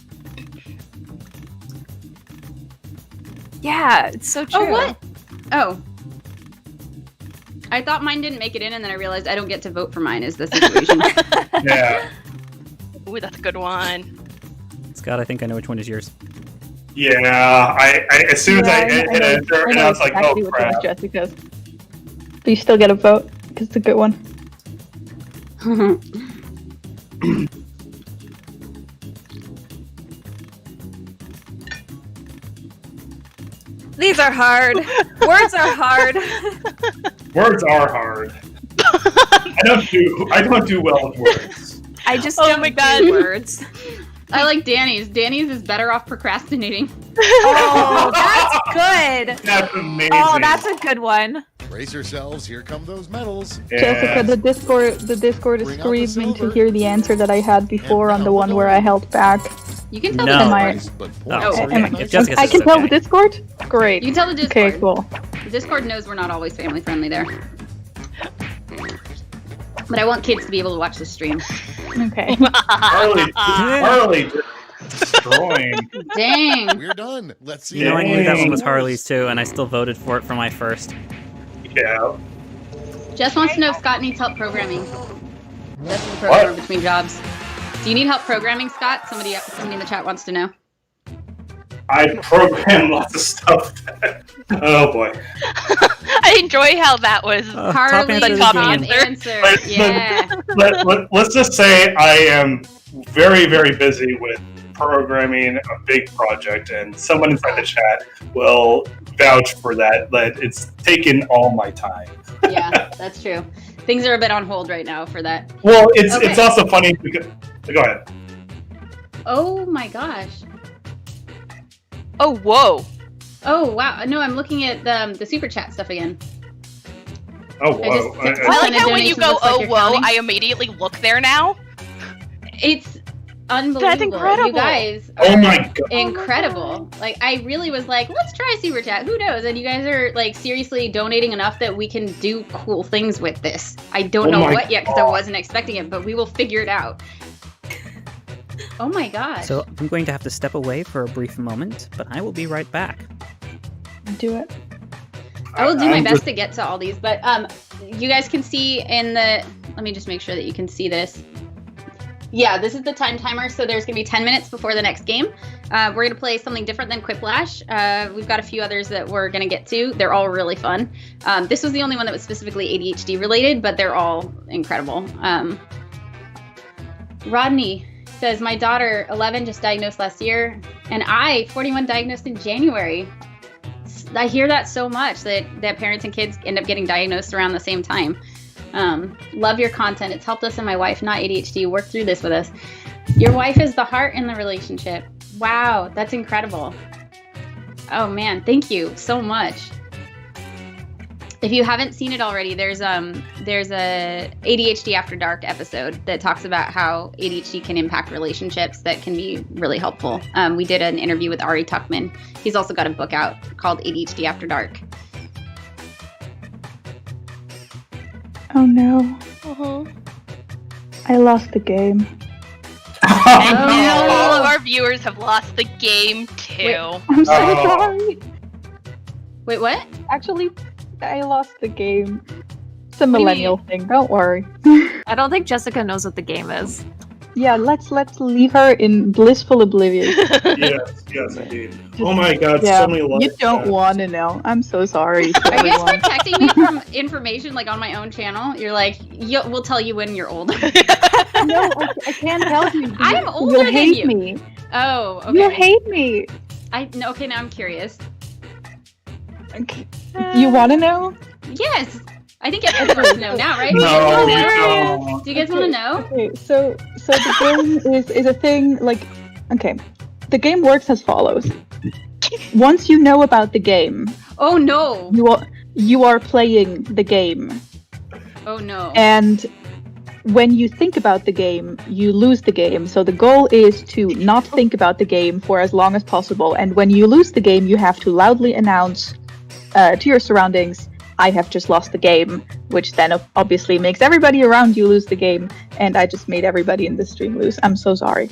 Yeah, it's so true. Oh, what? Oh. I thought mine didn't make it in, and then I realized I don't get to vote for mine, is the situation. Yeah. Ooh, that's a good one. Scott, I think I know which one is yours. Yeah. I as soon as I hit enter, and I was like, oh exactly what crap. Jessica's. But you still get a vote because it's a good one. These are hard. Words are hard. Words are hard. I don't do well with words. I just Oh don't my do God. words. I like Danny's. Danny's is better off procrastinating. Oh, that's good. That's amazing. Oh, that's a good one. Brace yourselves, here come those medals. Yeah. Jessica, the Discord is Bring out the screaming to silver. hear the answer that I had before on the one where I held back. You can tell No. the Am I- Discord. But Oh, points okay. are Am I- nice. If Jessica I says can it's tell okay. the Discord? Great. You can tell the Discord. Okay, cool. Discord knows we're not always family friendly there. But I want kids to be able to watch the stream. Okay. Harley, Destroying. Dang. We're done. Let's see. You know, I knew that one was Dang. Harley's too, and I still voted for it for my first. Yeah. Jess wants to know if Scott needs help programming. Jess is a programmer between jobs. Do you need help programming, Scott? Somebody in the chat wants to know. I program lots of stuff. Oh boy. I enjoy how that was. Harley's top answer. Yeah. Let's just say I am very, very busy with programming a big project, and someone inside the chat will vouch for that. That it's taken all my time. Yeah, that's true. Things are a bit on hold right now for that. Well, it's also funny because. Go ahead. Oh my gosh. Oh, whoa. Oh wow. No, I'm looking at the super chat stuff again. Oh whoa! I like how when you go, oh, whoa, I immediately look there now. It's unbelievable. That's incredible. You guys Oh are my God. incredible. Like, I really was like, let's try super chat. Who knows? And you guys are like seriously donating enough that we can do cool things with this. I don't know what yet because I wasn't expecting it, but we will figure it out. Oh my gosh. So I'm going to have to step away for a brief moment, but I will be right back. Do it. I will do my best to get to all these, but you guys can see in the. Let me just make sure that you can see this. Yeah, this is the time timer, so there's going to be 10 minutes before the next game. We're going to play something different than Quiplash. We've got a few others that we're going to get to. They're all really fun. This was the only one that was specifically ADHD related, but they're all incredible. Rodney says, my daughter, 11, just diagnosed last year, and I, 41, diagnosed in January. I hear that so much, that parents and kids end up getting diagnosed around the same time. Love your content. It's helped us and my wife, not ADHD, work through this with us. Your wife is the heart in the relationship. Wow, that's incredible. Oh man, thank you so much. If you haven't seen it already, there's a ADHD After Dark episode that talks about how ADHD can impact relationships that can be really helpful. We did an interview with Ari Tuckman. He's also got a book out called ADHD After Dark. Oh no. I lost the game. And now all of our viewers have lost the game too. I'm so sorry. Wait, what? Actually, I lost the game. It's a millennial thing, don't worry. I don't think Jessica knows what the game is. Yeah, let's leave her in blissful oblivion. Yes, indeed. Oh my God, Yeah, so many love you don't chats. want to know. I'm so sorry. To Are you guys everyone. protecting me from information like on my own channel? You're like, we'll tell you when you're older. No, I can't tell you. I'm older You'll than hate you. me. Oh, okay. You'll hate me. Okay, now I'm curious. You want to know? Yes. I think everyone wants to know now, right? No, Do you guys you wanna know? don't. Do you guys want to know? Okay, so the game is a thing like, okay, the game works as follows. Once you know about the game, Oh no. you are playing the game, Oh no. and when you think about the game, you lose the game. So the goal is to not think about the game for as long as possible. And when you lose the game, you have to loudly announce to your surroundings, I have just lost the game, which then obviously makes everybody around you lose the game. And I just made everybody in this stream lose. I'm so sorry.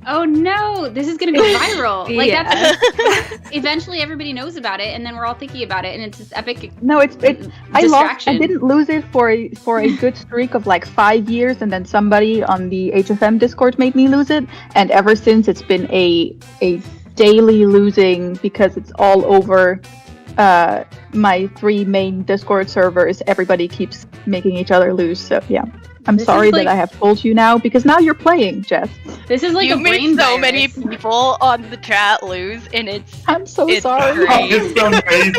Oh no, this is gonna go viral. Like Yeah. that's eventually everybody knows about it, and then we're all thinking about it, and it's this epic. No, it's I lost. distraction. I didn't lose it for a good streak of like 5 years, and then somebody on the HFM Discord made me lose it, and ever since it's been a daily losing because it's all over my 3 main Discord servers. Everybody keeps making each other lose. So yeah, I'm This sorry is like- that I have told you now because now you're playing, Jess. This is like You a brain made so virus. many people on the chat lose, and it's I'm so It's sorry. great. It's amazing.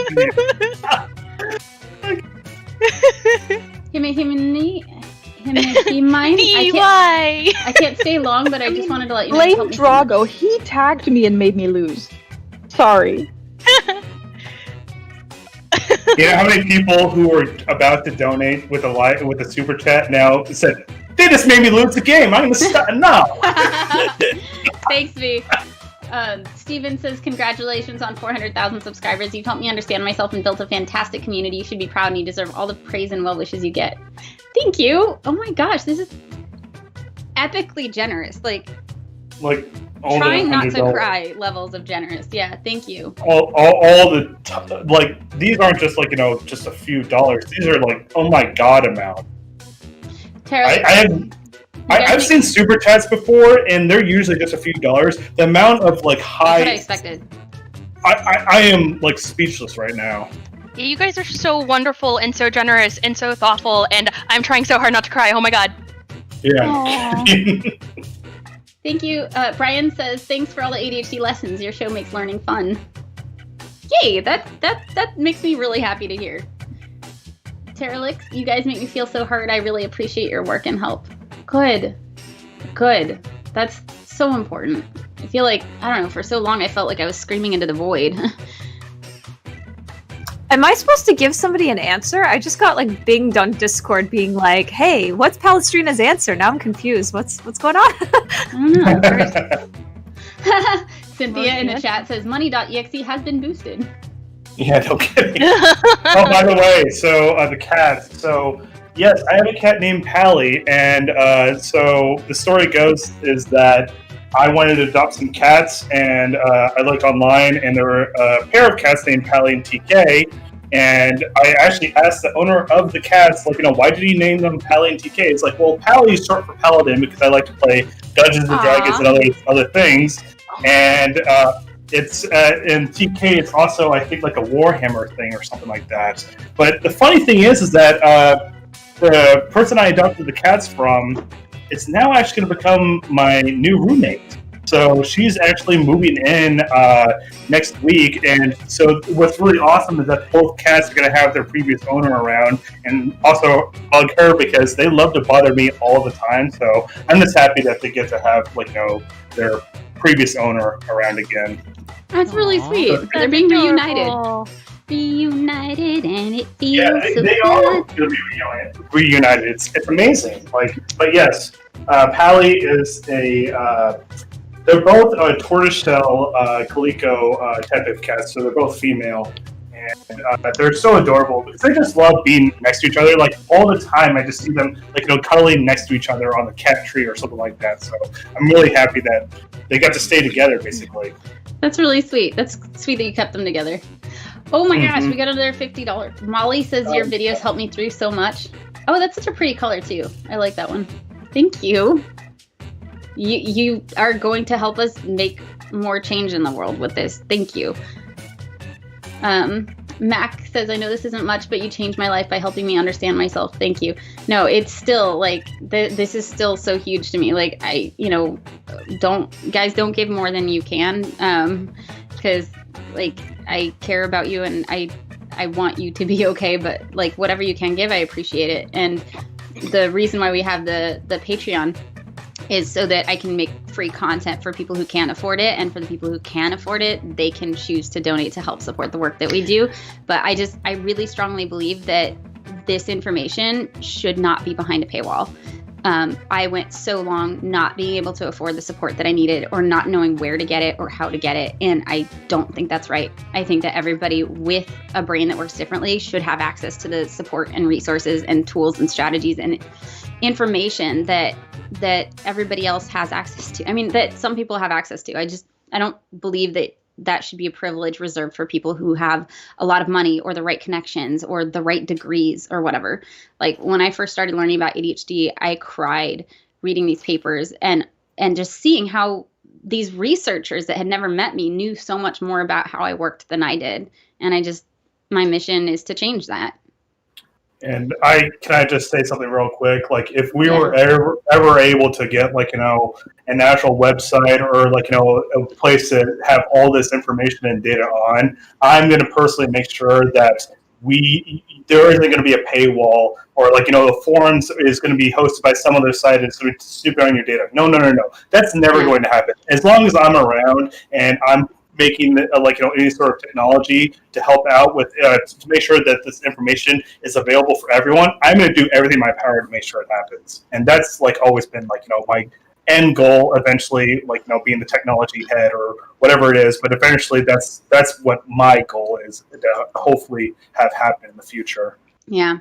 He mine. why? I can't stay long, but I just wanted to let you know. Blame Drago. He tagged me and made me lose. Sorry. You know how many people who were about to donate with a super chat now said, they just made me lose the game. I'm gonna stop. No. Thanks, V. Steven says, congratulations on 400,000 subscribers. You've helped me understand myself and built a fantastic community. You should be proud and you deserve all the praise and well wishes you get. Thank you. Oh my gosh, this is epically generous. Like, trying not to cry levels of generous. Yeah, thank you. These aren't just like, just a few dollars. These are like, oh my god amount. I've seen super chats before, and they're usually just a few dollars. The amount of like high. That's what I expected. I am like speechless right now. Yeah, you guys are so wonderful and so generous and so thoughtful, and I'm trying so hard not to cry. Oh my god. Yeah. Thank you. Brian says, thanks for all the ADHD lessons. Your show makes learning fun. Yay, that makes me really happy to hear. Terralix, you guys make me feel so hard. I really appreciate your work and help. Good. That's so important. I feel like, I don't know, for so long I felt like I was screaming into the void. Am I supposed to give somebody an answer? I just got like binged on Discord being like, hey, what's Palestrina's answer? Now I'm confused. What's going on? I don't know. Cynthia in the chat says money.exe has been boosted. Yeah, no kidding. Oh, by the way, so the cats. So, yes, I have a cat named Pally, and so the story goes is that I wanted to adopt some cats, and I looked online, and there were a pair of cats named Pally and TK, and I actually asked the owner of the cats, like, why did he name them Pally and TK? It's like, well, Pally is short for Paladin because I like to play Dungeons and Dragons and other things, and it's in TK. It's also, I think, like a Warhammer thing or something like that. But the funny thing is that the person I adopted the cats from, it's now actually going to become my new roommate. So she's actually moving in next week, and so what's really awesome is that both cats are going to have their previous owner around, and also bug her because they love to bother me all the time. So I'm just happy that they get to have their previous owner around again. That's really sweet. They're being reunited. Reunited, and it feels so they good. are going to be reunited. It's amazing. But yes, Pally is they're both a tortoiseshell calico type of cats, so they're both female, and they're so adorable because they just love being next to each other. Like all the time, I just see them cuddling next to each other on the cat tree or something like that. So I'm really happy that they got to stay together, basically. That's really sweet. That's sweet that you kept them together. Oh my gosh, we got another $50. Molly says your videos help me through so much. Oh, that's such a pretty color too. I like that one. Thank you. You are going to help us make more change in the world with this. Thank you. Mac says, I know this isn't much, but you changed my life by helping me understand myself. Thank you. No, it's still this is still so huge to me. Like don't give more than you can. Because I care about you and I want you to be okay, but whatever you can give, I appreciate it. And the reason why we have the Patreon is so that I can make free content for people who can't afford it, and for the people who can afford it, they can choose to donate to help support the work that we do. But I really strongly believe that this information should not be behind a paywall. I went so long not being able to afford the support that I needed, or not knowing where to get it or how to get it, and I don't think that's right. I think that everybody with a brain that works differently should have access to the support and resources and tools and strategies and information that everybody else has access to. I mean, that some people have access to. I don't believe that should be a privilege reserved for people who have a lot of money or the right connections or the right degrees or whatever. Like when I first started learning about ADHD, I cried reading these papers and just seeing how these researchers that had never met me knew so much more about how I worked than I did. And my mission is to change that. And can I just say something real quick? Like, if we were ever able to get an actual website or a place to have all this information and data on, I'm going to personally make sure that there isn't going to be a paywall or the forums is going to be hosted by some other site and so it's stupid on your data. No. That's never going to happen. As long as I'm around and I'm making any sort of technology to help out with to make sure that this information is available for everyone, I'm going to do everything in my power to make sure it happens. And that's always been my end goal eventually, being the technology head or whatever it is. But eventually that's what my goal is to hopefully have happen in the future. Yeah.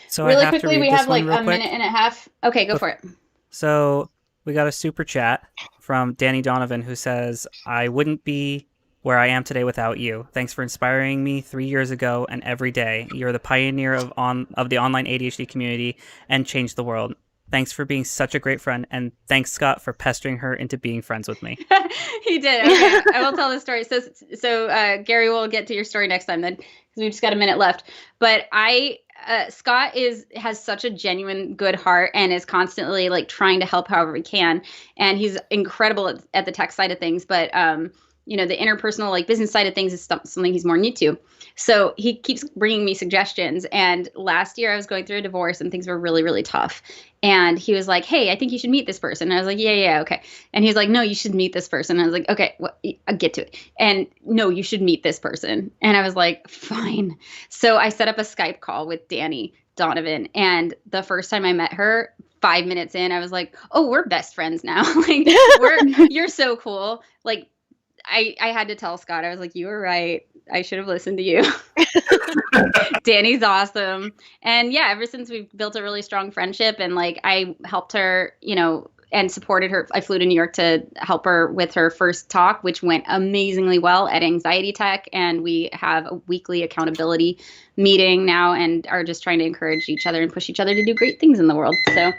So really quickly, we have a minute and a half. Okay, go for it. So We got a super chat from Danny Donovan who says, I wouldn't be where I am today without you. Thanks for inspiring me 3 years ago and every day. You're the pioneer of the online ADHD community and changed the world. Thanks for being such a great friend, and thanks, Scott, for pestering her into being friends with me. He did. Okay, I will tell the story. So Gary, will get to your story next time then, because we've just got a minute left. But Scott has such a genuine good heart and is constantly like trying to help however he can, and he's incredible at the tech side of things. But the interpersonal, like business side of things is something he's more new to. So he keeps bringing me suggestions. And last year I was going through a divorce and things were really, really tough. And he was like, hey, I think you should meet this person. And I was like, yeah, okay. And he's like, no, you should meet this person. And I was like, okay, well, I'll get to it. And no, you should meet this person. And I was like, fine. So I set up a Skype call with Danny Donovan. And the first time I met her, 5 minutes in, I was like, oh, we're best friends now. Like, you're so cool. Like, I had to tell Scott, I was like, you were right. I should have listened to you. Danny's awesome. And yeah, ever since we've built a really strong friendship, and like I helped her, and supported her. I flew to New York to help her with her first talk, which went amazingly well at Anxiety Tech. And we have a weekly accountability meeting now and are just trying to encourage each other and push each other to do great things in the world. So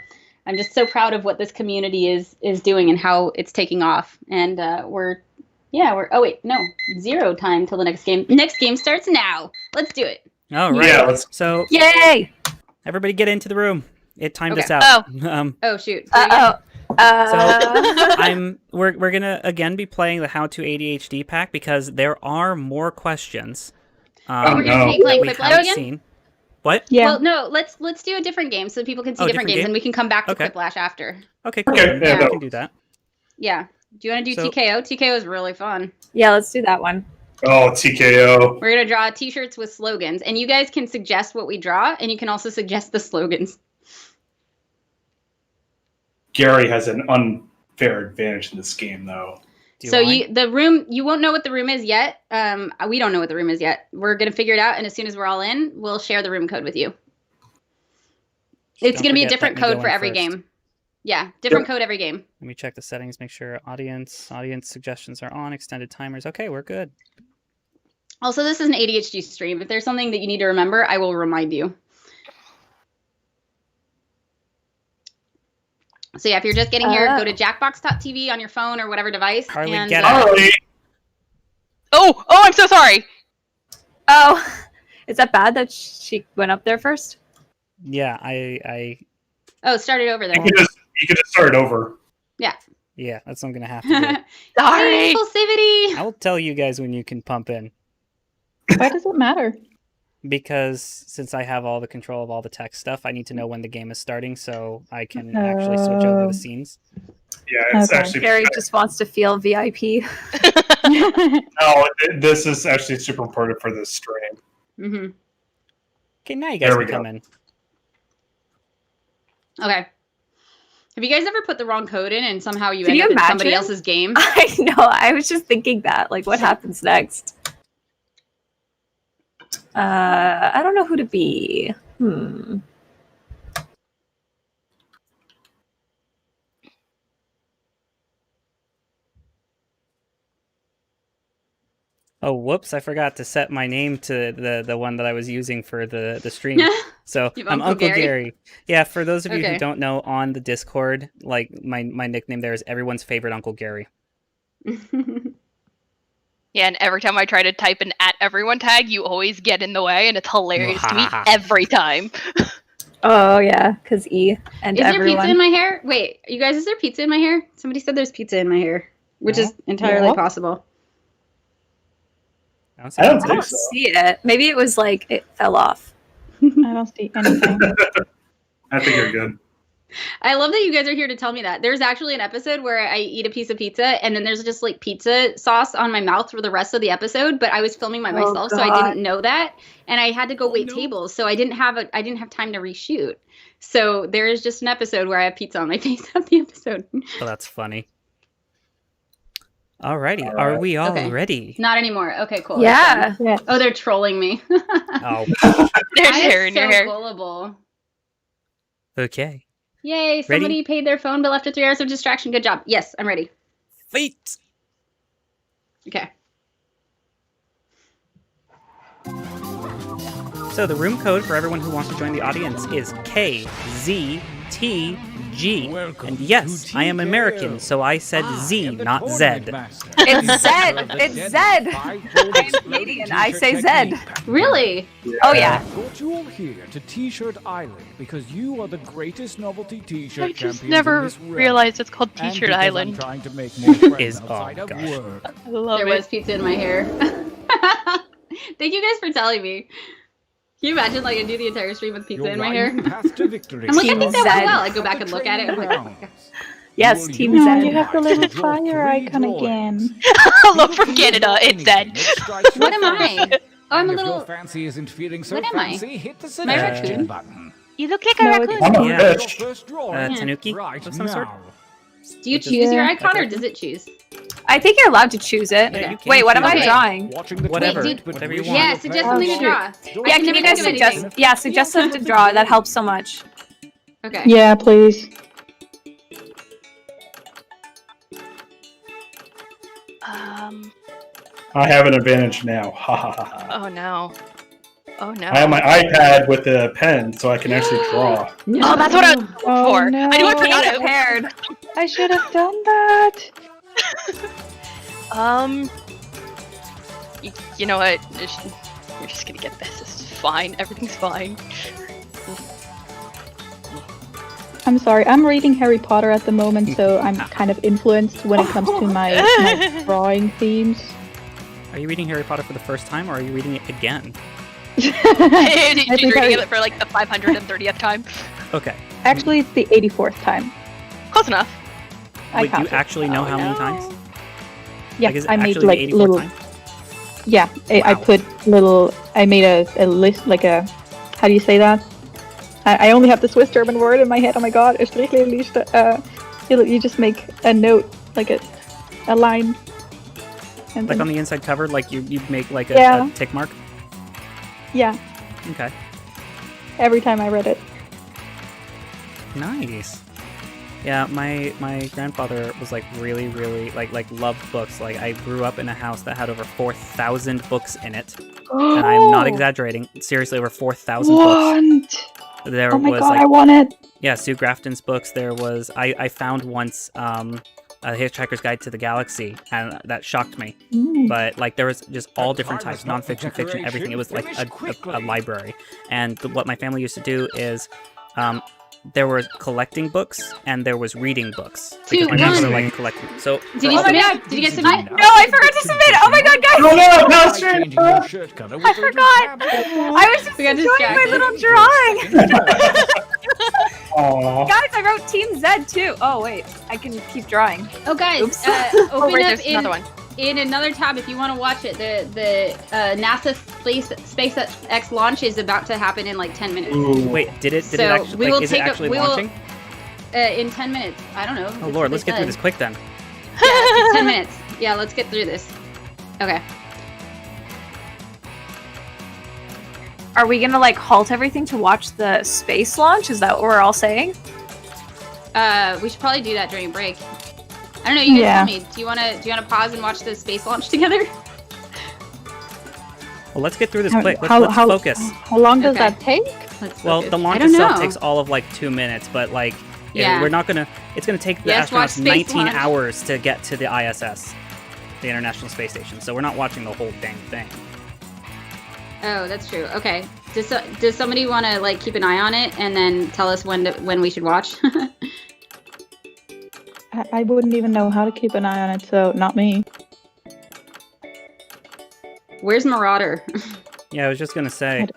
I'm just so proud of what this community is doing and how it's taking off. And zero time till the next game. Next game starts now. Let's do it. All right. Yeah, So, yay! Everybody get into the room. It timed us out. Oh shoot. So we're gonna again be playing the How to ADHD pack because there are more questions. We're gonna be playing Quiplash again. Seen. What? Yeah. Well, no. Let's do a different game so people can see different games, and we can come back to Quiplash after. Okay, cool. Okay, Yeah, we can do that. Yeah. Do you want to do TKO? TKO is really fun. Yeah, let's do that one. Oh, TKO. We're going to draw t-shirts with slogans, and you guys can suggest what we draw, and you can also suggest the slogans. Gary has an unfair advantage in this game, though. You won't know what the room is yet. We don't know what the room is yet. We're going to figure it out, and as soon as we're all in, we'll share the room code with you. It's going to be a different code for every game. Yeah, different code every game. Let me check the settings, make sure audience suggestions are on, extended timers. Okay, we're good. Also, this is an ADHD stream. If there's something that you need to remember, I will remind you. So yeah, if you're just getting here, go to jackbox.tv on your phone or whatever device. Harley, and, get it. Oh, I'm so sorry. Oh, is that bad that she went up there first? Yeah, I Oh, start it over there. You can just start it over. Yeah. Yeah, that's what I'm gonna have to do. Sorry. Impulsivity. I will tell you guys when you can pump in. Why does it matter? Because since I have all the control of all the tech stuff, I need to know when the game is starting so I can actually switch over the scenes. Yeah, it's actually... Gary just wants to feel VIP. No, this is actually super important for this stream. Mm-hmm. Okay, now you guys can come in. Okay. Have you guys ever put the wrong code in and somehow you end up in somebody else's game? I know. I was just thinking that. Like, what happens next? I don't know who to be. Oh, whoops, I forgot to set my name to the one that I was using for the stream. So I'm Uncle Gary. Yeah, for those of you who don't know, on the Discord, like my nickname there is everyone's favorite Uncle Gary. Yeah, and every time I try to type an @everyone tag, you always get in the way, and it's hilarious to me every time. Oh, yeah, because E and is everyone. Is there pizza in my hair? Wait, you guys, is there pizza in my hair? Somebody said there's pizza in my hair, which is entirely possible. I don't see it. Maybe it was like it fell off. I don't see anything. I think you're good. I love that you guys are here to tell me that. There's actually an episode where I eat a piece of pizza and then there's just like pizza sauce on my mouth for the rest of the episode, but I was filming by myself, so I didn't know that, and I had to go wait tables, so I didn't have time to reshoot. So there is just an episode where I have pizza on my face of the episode. Oh, that's funny. Alrighty, are we all ready? Not anymore. Okay, cool. Yeah. Oh, they're trolling me. Oh. There's hair in your hair. Gullible. Okay. Yay, somebody paid their phone bill after 3 hours of distraction. Good job. Yes, I'm ready. Fight! Okay. So the room code for everyone who wants to join the audience is KZTG. And yes, I am American, so I said Z, not Z. It's Zed. It's Zed. I'm Canadian. I say Zed. Really? Yeah. Oh yeah. Brought you all here to T-Shirt Island because you are the greatest novelty T-shirt I just champions never in this realm. realized it's called And T-Shirt because Island. I'm trying to make more friends Oh, outside of gosh. work. I love There it. was pizza in my hair. Thank you guys for telling me. Can you imagine, like, I do the entire stream with pizza Your in my hair? winding path to victory. I'm like, I think that Zed. went well. I go back and look at it. I'm like, oh my gosh. Yes, You Team will No, use you Zed. have the little Draw fire three icon drawings. again. Hello from Canada, it's Zed. What am I? Oh, I'm a And if your little... fancy isn't feeling so What am I? fancy, hit the Am I a suggestion raccoon? button. You look like a No, raccoon. I'm a Yeah. fish. Your first drawing Tanuki right of some sort? now. Do you Which choose is- your Yeah. icon, or does it choose? I think you're allowed to choose it. Yeah, you can Wait, what am choose I it. drawing? Watching the Whatever. tournament, but Whatever you wishing want. Yeah, your suggest fans something to shoot. draw. don't Yeah, I can you never guys think of suggest? anything. Yeah, suggest something to draw. That helps so much. Okay. Yeah, please. I have an advantage now. Ha ha ha ha. Oh no. Oh no. I have my iPad with a pen, so I can actually draw. Oh, that's what I was looking Oh, for. no. I knew I put Not it. prepared. I should have done that. You know what? We're just gonna get this. It's fine. Everything's fine. I'm sorry. I'm reading Harry Potter at the moment, so I'm kind of influenced when it comes to my drawing themes. Are you reading Harry Potter for the first time, or are you reading it again? She's think reading I- it for like the 530th time. Okay. Actually, it's the 84th time. Close enough. I Wait, do you counted. actually know how many no. times? Yeah, Like, is it I made actually like the 84th little. time? Yeah, I Wow. put little. I made a list, like a. How do you say that? I only have the Swiss German word in my head. Oh my god, Strichliste. You just make a note, like a line. And Like then, on the inside cover, like you make like Yeah. a tick mark? yeah, Okay. every time I read it. Nice. Yeah, my grandfather was like really like loved books. Like I grew up in a house that had over 4,000 books in it. And I'm not exaggerating. Seriously, over 4,000 books. Want? There Oh my was god, like I want it. yeah, Sue Grafton's books. There was I found once a Hitchhiker's Guide to the Galaxy, and that shocked me. Mm. But like there was just all different card was types, not the nonfiction, fiction, everything. It was like decoration. a Finish quickly. library. And what my family used to do is there were collecting books and there was reading books. Because my grandfather one. liked collecting. So Did you Oh my submit? god. Did you guys submit? No, I forgot to submit. Oh my god, guys! Oh no, Mouse Changing your shirt color with I those forgot. tabs. I was just We got enjoying my distracted. little drawing. Aww. Guys, I wrote Team Z too. Oh wait, I can keep drawing. Oh, guys, Oops. open Oh, wait, up there's another one. in another tab if you want to watch it. The NASA SpaceX launch is about to happen in like 10 minutes. Ooh. wait, did it So, actually we like, will is it take a- actually we will- launching? In 10 minutes. I don't know. Oh That's lord, what let's they get through said. this quick then. Yeah, it's 10 minutes. Yeah, let's get through this. Okay. Are we gonna like halt everything to watch the space launch? Is that what we're all saying? We should probably do that during break. I don't know. You guys Yeah. tell me. Do you wanna pause and watch the space launch together? Well, let's get through this How- quick. how- Let's how- focus. How long does Okay. that take? Let's Well, focus. the launch I don't itself know. takes all of like 2 minutes, but like Yeah. we're not gonna. It's gonna take the Yes, watch astronauts space 19 launch. hours to get to the ISS, the International Space Station. So we're not watching the whole dang thing. Oh, that's true. Okay. Does somebody want to like keep an eye on it and then tell us when we should watch? I wouldn't even know how to keep an eye on it, so not me. Where's Marauder? Yeah, I was just gonna say,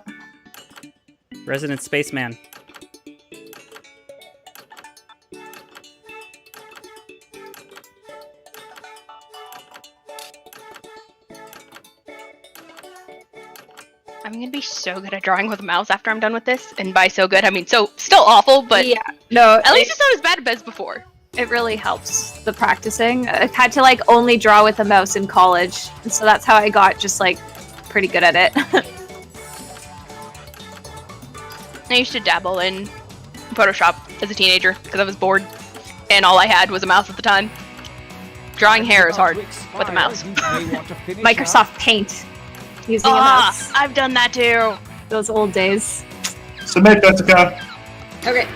Resident Spaceman. I'm gonna be so good at drawing with a mouse after I'm done with this. And by so good, I mean so still awful, but yeah, no. at least it's not as bad as before. It really helps the practicing. I've had to like only draw with a mouse in college, and so that's how I got just like pretty good at it. I used to dabble in Photoshop as a teenager because I was bored, and all I had was a mouse at the time. Drawing hair is hard with a mouse. Microsoft Paint. Using a mouse. I've done that too. Those old days. Submit, Jessica. Okay,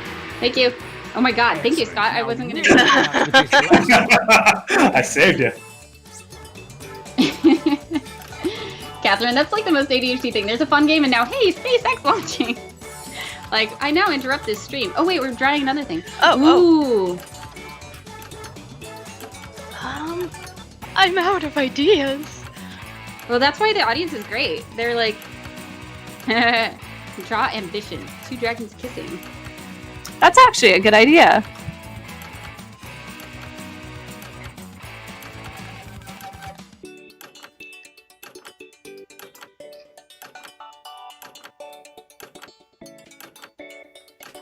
thank you. Oh my god, thank you, Scott. I wasn't gonna do that. I saved you. Catherine, that's like the most ADHD thing. There's a fun game and now, hey, SpaceX launching. Like, I now interrupt this stream. Oh wait, we're drawing another thing. Ooh. I'm out of ideas. Well, that's why the audience is great. They're like, draw ambition. 2 dragons kissing. That's actually a good idea.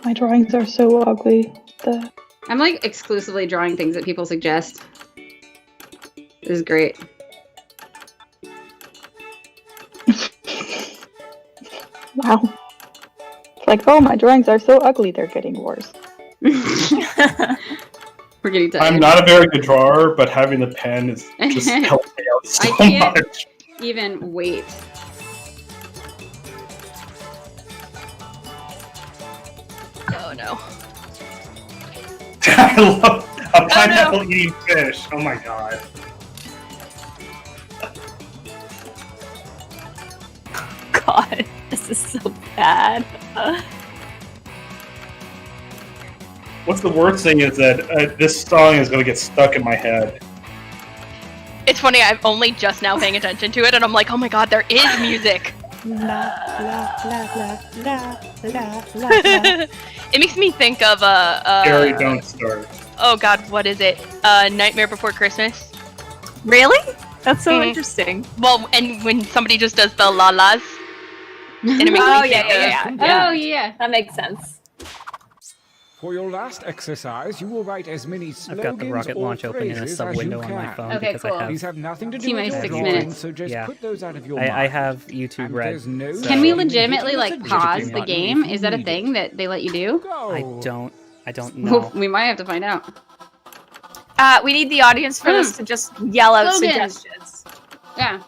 My drawings are so ugly. I'm like exclusively drawing things that people suggest. This is great. Wow. It's like, oh, my drawings are so ugly, they're getting worse. We're getting tired. I'm not a very good drawer, but having the pen is just helping me out so I can't much. even wait. Oh no. I love a pineapple eating fish. Oh my god. God, this is so bad. What's the worst thing is that this song is going to get stuck in my head. It's funny, I'm only just now paying attention to it, and I'm like, oh my god, there is music! It makes me think of Gary, don't start. Oh god, what is it? Nightmare Before Christmas. Really? That's so interesting. Well, and when somebody just does the la-las, and it makes me think Oh yeah. That makes sense. For your last exercise, you will write as many slogans I've got the rocket launch open in a sub window on my phone Okay, because cool. I have. These have nothing to do T-minus with 6 your minutes. so just put those out of your I mind. have YouTube And Red. there's no so- Can we sound. legitimately like Just pause keep the it game? on. Is that a thing that they let you do? Go. I don't know. We might have to find out. We need the audience for this to just yell out Slogans. suggestions. Yeah.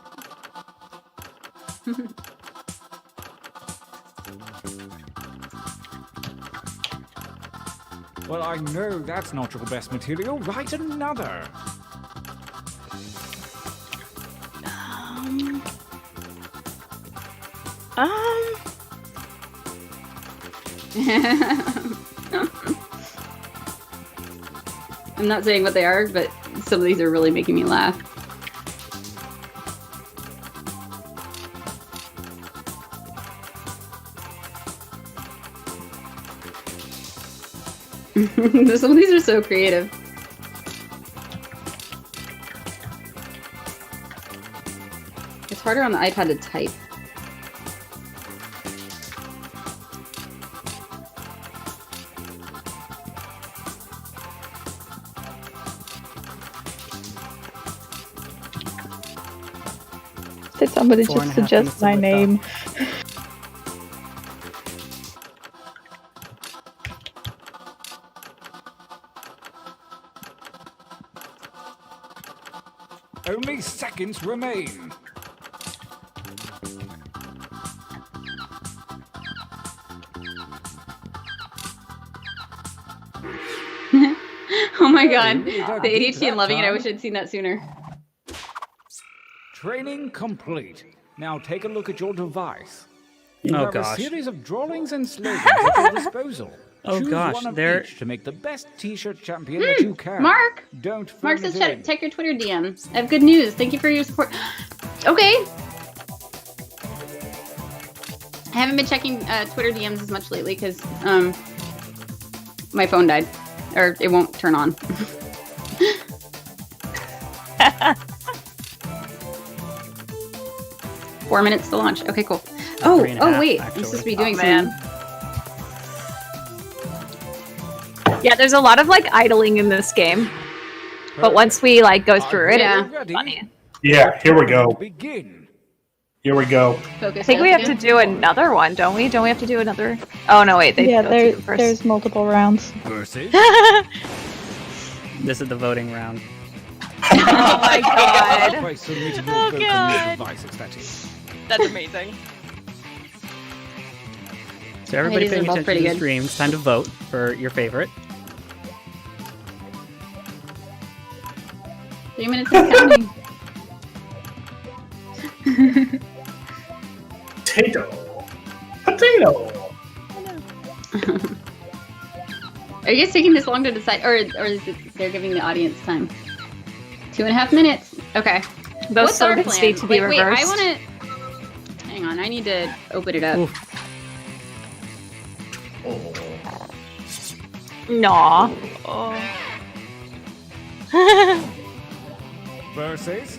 Well, I know that's not your best material. Write another. I'm not saying what they are, but some of these are really making me laugh. Some of these are so creative. It's harder on the iPad to type. Did somebody 4.5 just suggest minutes my of the name? Only seconds remain. Oh my god. The ADHD and loving it. I wish I'd seen that sooner. Training complete. Now take a look at your device. Oh, You have gosh. a series of drawings and slogans at your disposal. Oh, Choose gosh, one of they're- each to make the best T-shirt champion that you can. Mark! Don't Mark phone says it in. check your Twitter DMs. I have good news. Thank you for your support. Okay. I haven't been checking Twitter DMs as much lately because my phone died. Or it won't turn on. Four minutes to launch. Okay, cool. Oh, 3.5, wait. actually. I'm supposed to be doing man. some. Yeah, there's a lot of like idling in this game. But once we like go through it, Yeah. it's funny. Yeah, here we go. Begin. Here we go. Focus. I think we have to do another one, don't we? Don't we have to do another? Oh no, wait. There's multiple rounds. Versus. This is the voting round. Oh my god. By submitting your Oh, vote God. devices, that is. That's amazing. So everybody these are paying both attention pretty to the good. stream. It's time to vote for your favorite. 3 minutes and counting. Potato. Are you guys taking this long to decide, or is it they're giving the audience time? 2.5 minutes. Okay. Those What's our circuits plan? need to be Wait, reversed. I want to. Hang on, I need to open it up. Oof. Nah. Oh. Versus.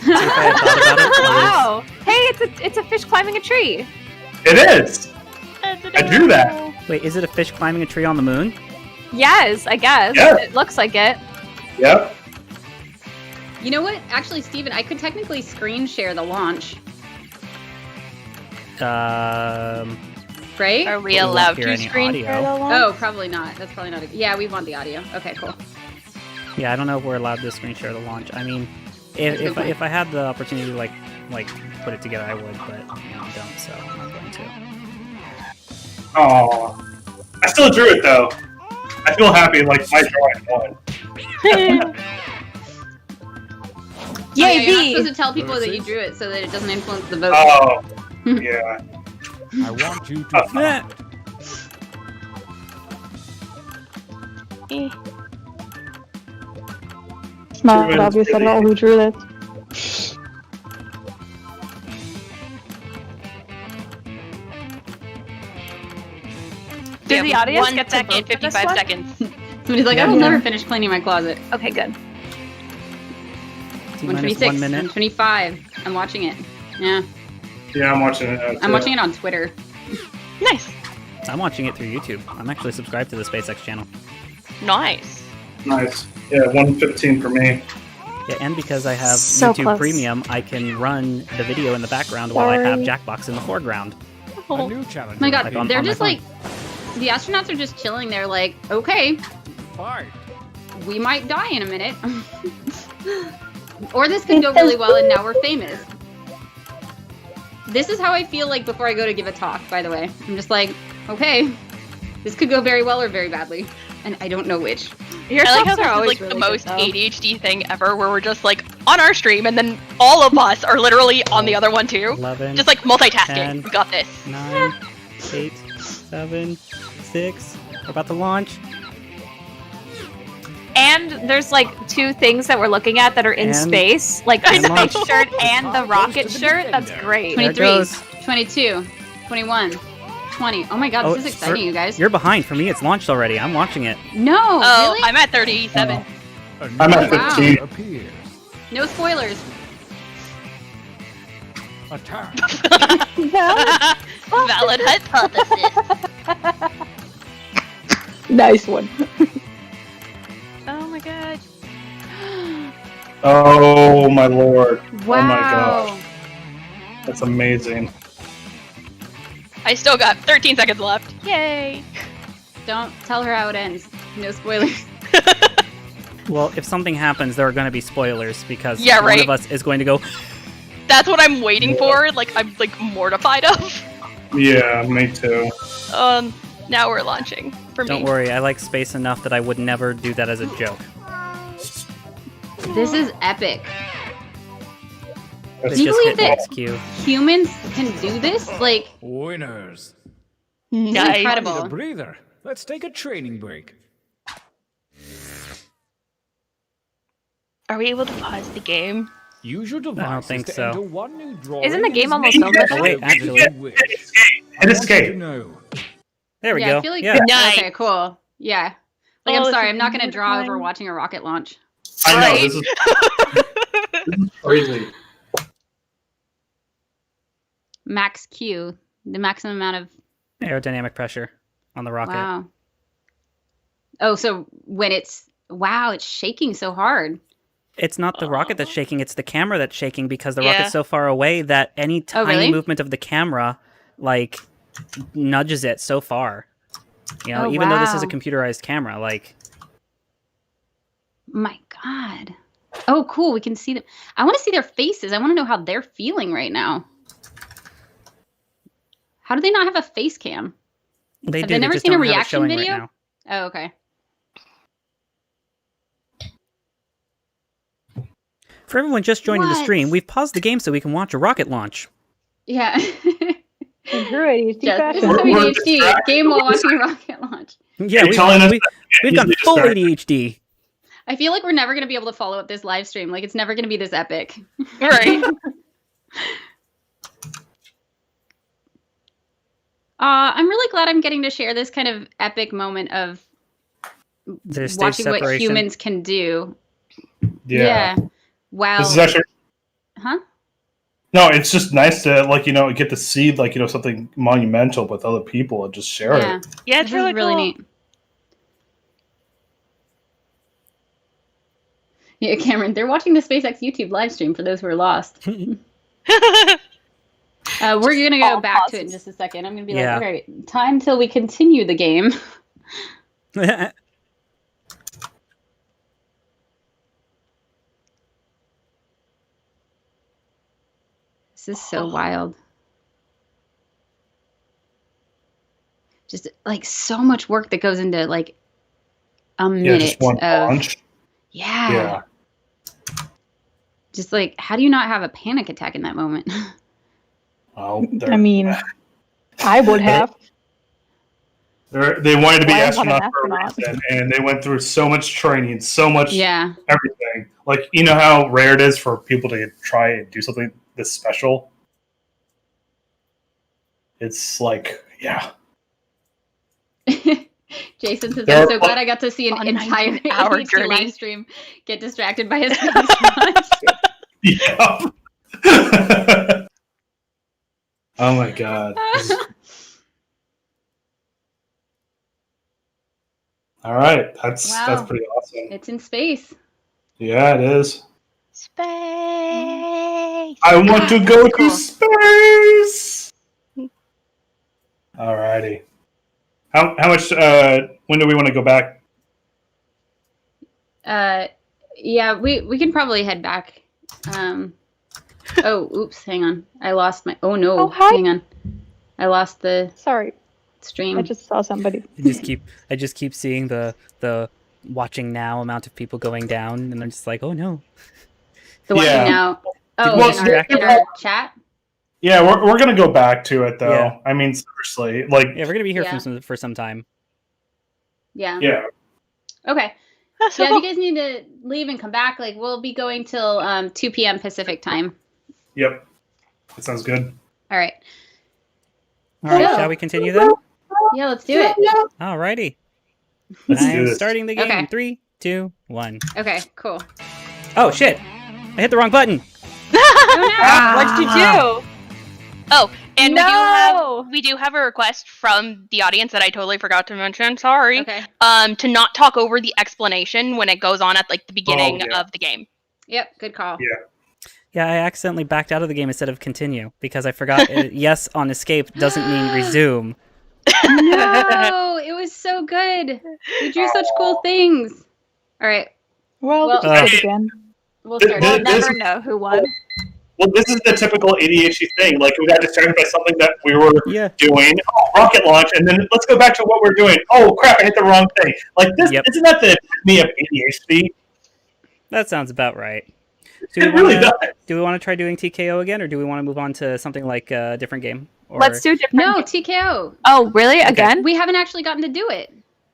See if I had thought about it. Wow. Hey, it's a fish climbing a tree. It is. I drew that. Wait, is it a fish climbing a tree on the moon? Yes, I guess. Yeah. It looks like it. Yep. You know what? Actually, Steven, I could technically screen share the launch, right? Are we We won't allowed hear to any screen audio. share the launch? Oh, probably not. That's probably not. Yeah, we want the audio. Okay, cool. Yeah, I don't know if we're allowed to screen share the launch. I mean, That's a good if point. I had the opportunity to like put it together, I would, but I don't, so I'm not going to. Oh, I still drew it though. I feel happy, like my drawing won. Oh, yeah, Yay, you're not V! supposed to tell people that you drew it so that it doesn't influence the vote. Oh, yeah. I want you to. Yeah. It's not obvious at all who drew that. Did the audience get to 1 second, vote for this 55 one? seconds. Somebody's like, I will never finish cleaning my closet. Okay, good. 1:26, 126, 1 minute. 125. I'm watching it. Yeah, Yeah, I'm watching it. I'm watching it on Twitter. Nice. I'm watching it through YouTube. I'm actually subscribed to the SpaceX channel. Nice. Nice. Yeah, 115 for me. Yeah, and because I have So YouTube close. Premium, I can run the video in the background while I have Jackbox in the foreground. A new challenge. Oh my god, Like on they're my just phone. like, the astronauts are just chilling. They're like, okay, Fight. we might die in a minute. Or this could go really well and now we're famous. This is how I feel like before I go to give a talk, by the way. I'm just like, okay, this could go very well or very badly. And I don't know which. Your I like how subs are this is always like the really most good, though. ADHD thing ever, where we're just like on our stream, and then all of us are literally on the other one too. 11, Just like multitasking. 10. We got this. 9, 8, 7, 6. We're about to launch. And there's like two things that we're looking at that are in And- space, like the and launch. space shirt and the rocket shirt. That's great. There it 23, goes. 22, 21, 20. Oh my god, Oh, this is exciting, you guys. You're behind. For me, it's launched already. I'm watching it. No, Oh, really? I'm at 37. A new I'm at Wow. 15. appears. No spoilers. Attack. Valid hypothesis. Nice one. Oh my god. Oh my lord. Wow. Oh my gosh. That's amazing. I still got 13 seconds left. Yay. Don't tell her how it ends. No spoilers. Well, if something happens, there are going to be spoilers because Yeah, one right. of us is going to go. That's what I'm waiting for. Like, I'm like mortified of. Yeah, me too. Now we're launching for Don't me. worry, I like space enough that I would never do that as a joke. This is epic. That's It's Can you just believe hit that- XQ. Humans can do this? Like, Winners. this is Nice. I need a incredible. breather. Let's take a training break. Are we able to pause the game? Use your device think to so. enter one new drawing. Isn't the and game as almost many over? as Oh, wait, you actually. wish. Hit I want you escape. to know. There we yeah, go. I feel like yeah. Nice. Okay, cool. Yeah. Like, Oh, I'm this sorry, is I'm not gonna draw over beautiful. watching a rocket launch. I know, Right? this is crazy. Max Q, the maximum amount of Aerodynamic pressure on the rocket. wow. Oh, so when it's wow, it's shaking so hard. It's not the rocket that's shaking, it's the camera that's shaking because the rocket's so far away that any tiny movement of the camera, like, nudges it so far. You know, even though this is a computerized camera, like... My God. Oh, cool. We can see them. I want to see their faces. I want to know how they're feeling right now. How do they not have a face cam? Have they never seen a reaction video? Right, oh, okay. For everyone just joining the stream, we've paused the game so we can watch a rocket launch. Yeah. In true ADHD fashion. ADHD. Game while watching a rocket launch. Yeah, we've gone full ADHD. I feel like we're never going to be able to follow up this live stream. Like, it's never going to be this epic. Right. I'm really glad I'm getting to share this kind of epic moment of watching what humans can do. Yeah. Wow. This is actually... Huh? No, it's just nice to, like, you know, get to see, like, you know, something monumental with other people and just share it. Yeah, it's really cool. Neat. Yeah, Cameron, they're watching the SpaceX YouTube live stream for those who are lost. We're going to go back to it in just a second. I'm going to be like, all right, time till we continue the game. This is so wild. Just like so much work that goes into like a minute just one of launch. Yeah. Just like, how do you not have a panic attack in that moment? Oh, I mean, I would have. They wanted to be astronauts for a reason, and they went through so much training, so much everything. Like, you know how rare it is for people to try and do something this special? It's like, yeah. Jason says, I'm so glad I got to see an entire hour journey live stream get distracted by his face. Yeah. Oh my God. All right, that's pretty awesome. It's in space. Yeah, it is. Space. I want to go to space. Alrighty. How much? When do we want to go back? Yeah, we can probably head back. Oh, oops, hang on. I lost my. Oh no, hang on. I lost the. Sorry. Stream. I just saw somebody. I just keep seeing the watching now amount of people going down, and I'm just like, oh no. The watching now. Oh, in our chat. Yeah, we're gonna go back to it though. Yeah. I mean, seriously, like we're gonna be here for some time. Yeah. Yeah. Okay. If you guys need to leave and come back, like we'll be going till 2 p.m. Pacific time. Yep. That sounds good. All right. All right. Shall we continue then? Yeah, let's do it. Alrighty. I'm starting the game in 3, 2, 1. Okay, cool. Oh shit! I hit the wrong button. What'd you do? Oh, and we do have a request from the audience that I totally forgot to mention. Sorry. Okay. To not talk over the explanation when it goes on at like the beginning of the game. Yep, good call. Yeah, I accidentally backed out of the game instead of continue because I forgot yes on escape doesn't mean resume. No, it was so good. We drew such cool things. All right. Well, again. We'll start. We'll never know who won. Well, this is the typical ADHD thing. Like, we got distracted by something that we were doing. Oh, rocket launch, and then let's go back to what we're doing. Oh, crap, I hit the wrong thing. Like, this isn't that the epitome of ADHD? That sounds about right. Do we want to try doing TKO again, or do we want to move on to something like a different game? Or... Let's do a different No, TKO. Oh, really? Again? We haven't actually gotten to do it.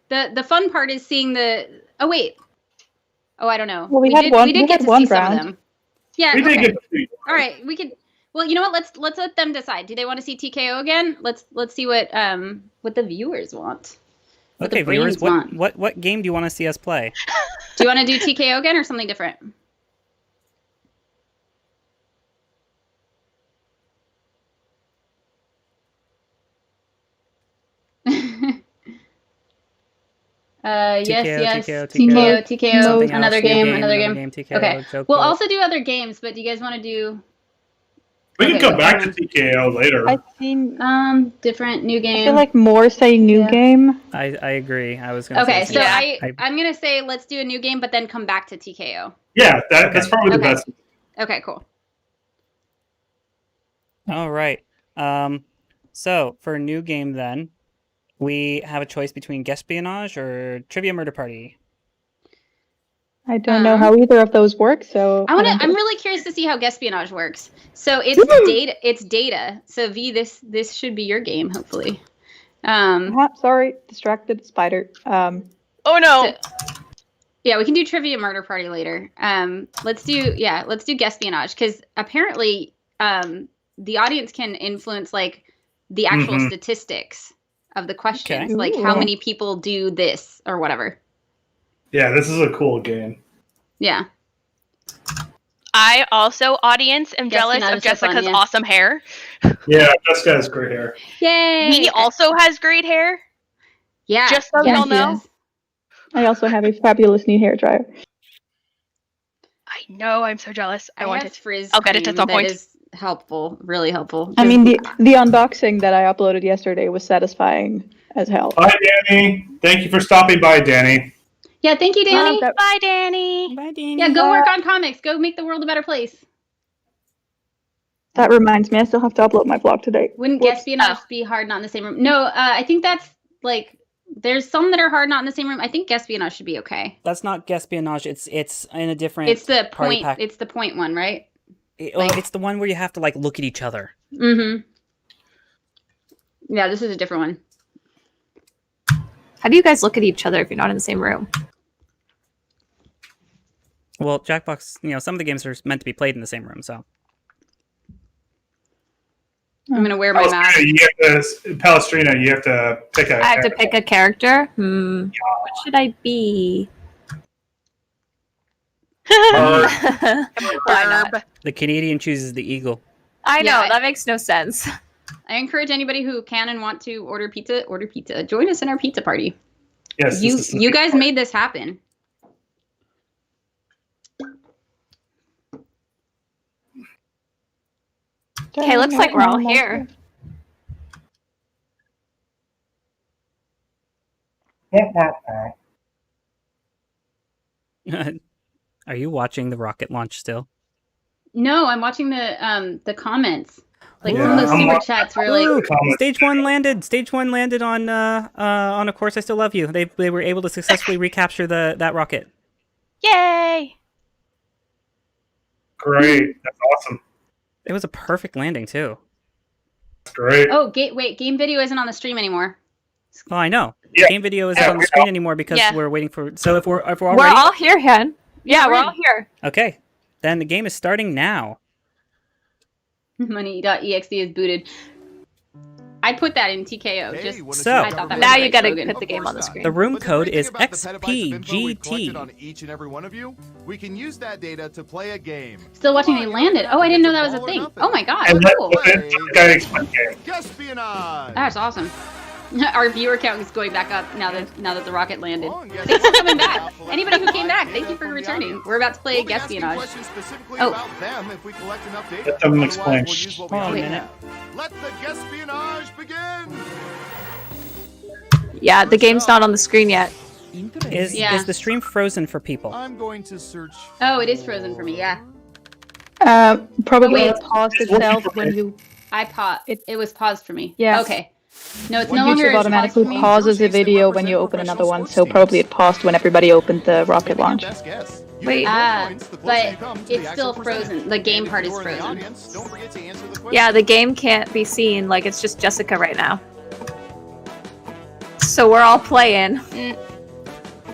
The fun part is seeing the... Oh, wait. Oh, I don't know. Well, we did get to see some of them. Yeah, we did get to see. All right, we could... Well, you know what? Let's let them decide. Do they want to see TKO again? Let's see what the viewers want. Okay, viewers, what game do you want to see us play? Do you want to do TKO again or something different? Yes. TKO. TKO. Another game. TKO, Okay. joke We'll boat. also do other games, but do you guys want to do? We can come back to TKO later. I've seen different new game. I feel like more say new game. I agree. I was gonna Okay, say so yeah. I'm gonna say let's do a new game, but then come back to TKO. Yeah, that's probably the best. Okay, cool. All right. So for a new game, then we have a choice between Guesspionage or Trivia Murder Party. I don't know how either of those work, so I'm really curious to see how Guesspionage works. So it's data. It's data. So V, this should be your game, hopefully. Sorry, distracted spider. Oh no. Yeah, we can do Trivia Murder Party later. Let's do Guesspionage because apparently the audience can influence like the actual statistics of the questions, like how many people do this or whatever. Yeah, this is a cool game. Yeah. I also, audience, am jealous of Jessica's awesome hair. Yeah, Jessica has great hair. Yay! He also has great hair. Yeah. Just so y'all know. I also have a fabulous new hair dryer. I know, I'm so jealous. I want it. Frizz I'll get it at some point. That is helpful, really helpful. I mean, the unboxing that I uploaded yesterday was satisfying as hell. Bye, Danny. Thank you for stopping by, Danny. Yeah, thank you, Danny. Bye, Danny. Bye, Danny. Yeah, go work on comics. Go make the world a better place. That reminds me, I still have to upload my vlog today. Wouldn't Guesspionage be hard not in the same room? No, I think that's like there's some that are hard not in the same room. I think Guesspionage should be okay. That's not Guesspionage. It's in a different. It's the point. It's the point one, right? It's the one where you have to like look at each other. Mm-hmm. Yeah, this is a different one. How do you guys look at each other if you're not in the same room? Well, Jackbox, some of the games are meant to be played in the same room, so. I'm gonna wear my mask. Palestrina, you have to pick a. I have to pick a character. What should I be? Why not? The Canadian chooses the eagle. I know, that makes no sense. I encourage anybody who can and want to order pizza. Join us in our pizza party. Yes, you guys made this happen. Okay, looks like we're all here. Are you watching the rocket launch still? No, I'm watching the comments. Like some of those super chats were like Stage one landed on Of Course I Still Love You. They were able to successfully recapture that rocket. Yay! Great. That's awesome. It was a perfect landing too. Great. Oh, game video isn't on the stream anymore. Oh, I know. Yeah. Game video isn't on the screen anymore because we're waiting for. So if we're all ready. We're all here, Hen. Yeah, we're all here. Okay, then the game is starting now. Money.exe is booted. I put that in TKO. So I thought that now was you gotta slogan. put the game on the screen. The room code is XPGT. XPGT. Each and every one of you, we can use that data to play a game. Still watching they landed. Oh, I didn't know that was a thing. Oh my god, cool. Guesspionage. That's awesome. Our viewer count is going back up now that the rocket landed. Thanks for coming back. Anybody who came back, thank you for returning. We're about to play Guesspionage. Let them explain. Hold on a minute. Let the Guesspionage begin. Yeah, the game's not on the screen yet. Is the stream frozen for people? I'm going to search. Oh, it is frozen for me. Yeah. Probably Wait. paused itself when you. It was paused for me. Yeah. Okay. No, it's no longer YouTube automatically pauses the video when you open another one, so probably it paused when everybody opened the rocket launch. Wait. But it's still frozen. The game part is frozen. Yeah, the game can't be seen. Like, it's just Jessica right now. So we're all playing.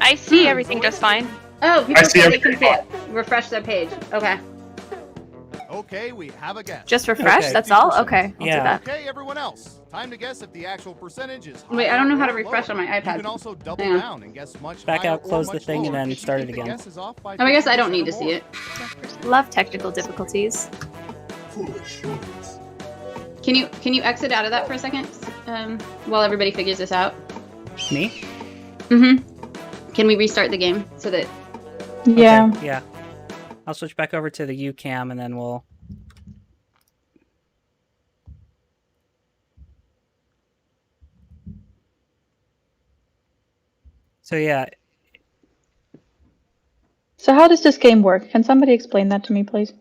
I see everything just fine. Oh, people say they can see it. Refresh their page. Okay. Okay, we have a guess. Just refresh? Okay. That's all? Okay, I'll do Yeah. that. Okay, everyone else. Time to guess if the actual percentage is. Wait, I don't know how to higher or refresh on lower. my iPad. You can also double Hang on. down and guess much Back higher out, or close the much thing, and lower then if you start it think the again. guess is off by Oh, I guess I don't 50% need to or see more. it. Love technical difficulties. Can you exit out of that for a second? While everybody figures this out. Me? Mm-hmm. Can we restart the game so that? Yeah. Okay, yeah. I'll switch back over to the UCam and then we'll. So yeah. So how does this game work? Can somebody explain that to me, please?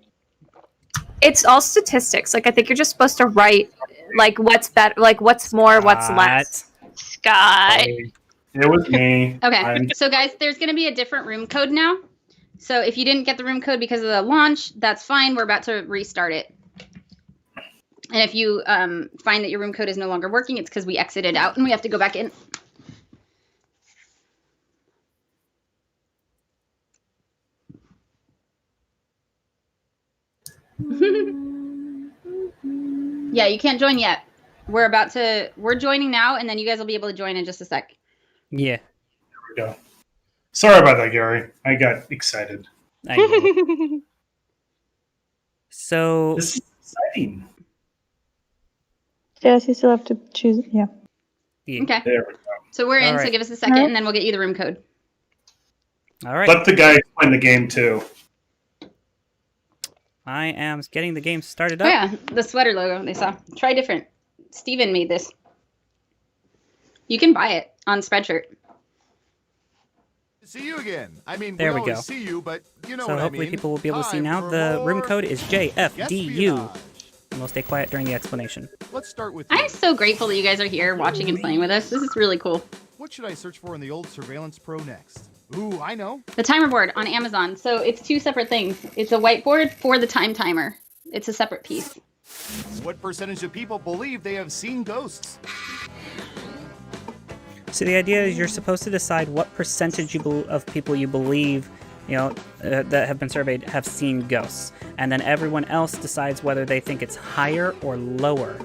It's all statistics. Like I think you're just supposed to write like what's better, like what's more, what's less. Scott. It was me. Okay, so guys, there's going to be a different room code now. So if you didn't get the room code because of the launch, that's fine. We're about to restart it. And if you find that your room code is no longer working, it's because we exited out and we have to go back in. Yeah, you can't join yet. We're joining now, and then you guys will be able to join in just a sec. Yeah. There we go. Sorry about that, Gary. I got excited. I know. So This is exciting. Yes, you still have to choose. Yeah. Okay. There we go. So we're in, All so right. give us a second, and then we'll get you the room code. All right. Let the guy explain the game too. I am getting the game started Oh up. yeah, the sweater logo they saw. Try different. Steven made this. You can buy it on Spreadshirt. See you again. I mean, There we always go. see you, but you know So what hopefully I mean. people will be able to see Time now. for The room more code is JFDU. Guesspionage. And we'll stay quiet during the explanation. Let's start with I'm so grateful that you guys are here watching and playing with us. This is really cool. What should I search for in the old Surveillance Pro next? Ooh, I know. The timer board on Amazon. So it's two separate things. It's a whiteboard for the time timer. It's a separate piece. What percentage of people believe they have seen ghosts? So the idea is you're supposed to decide what percentage of people you believe, that have been surveyed have seen ghosts, and then everyone else decides whether they think it's higher or lower.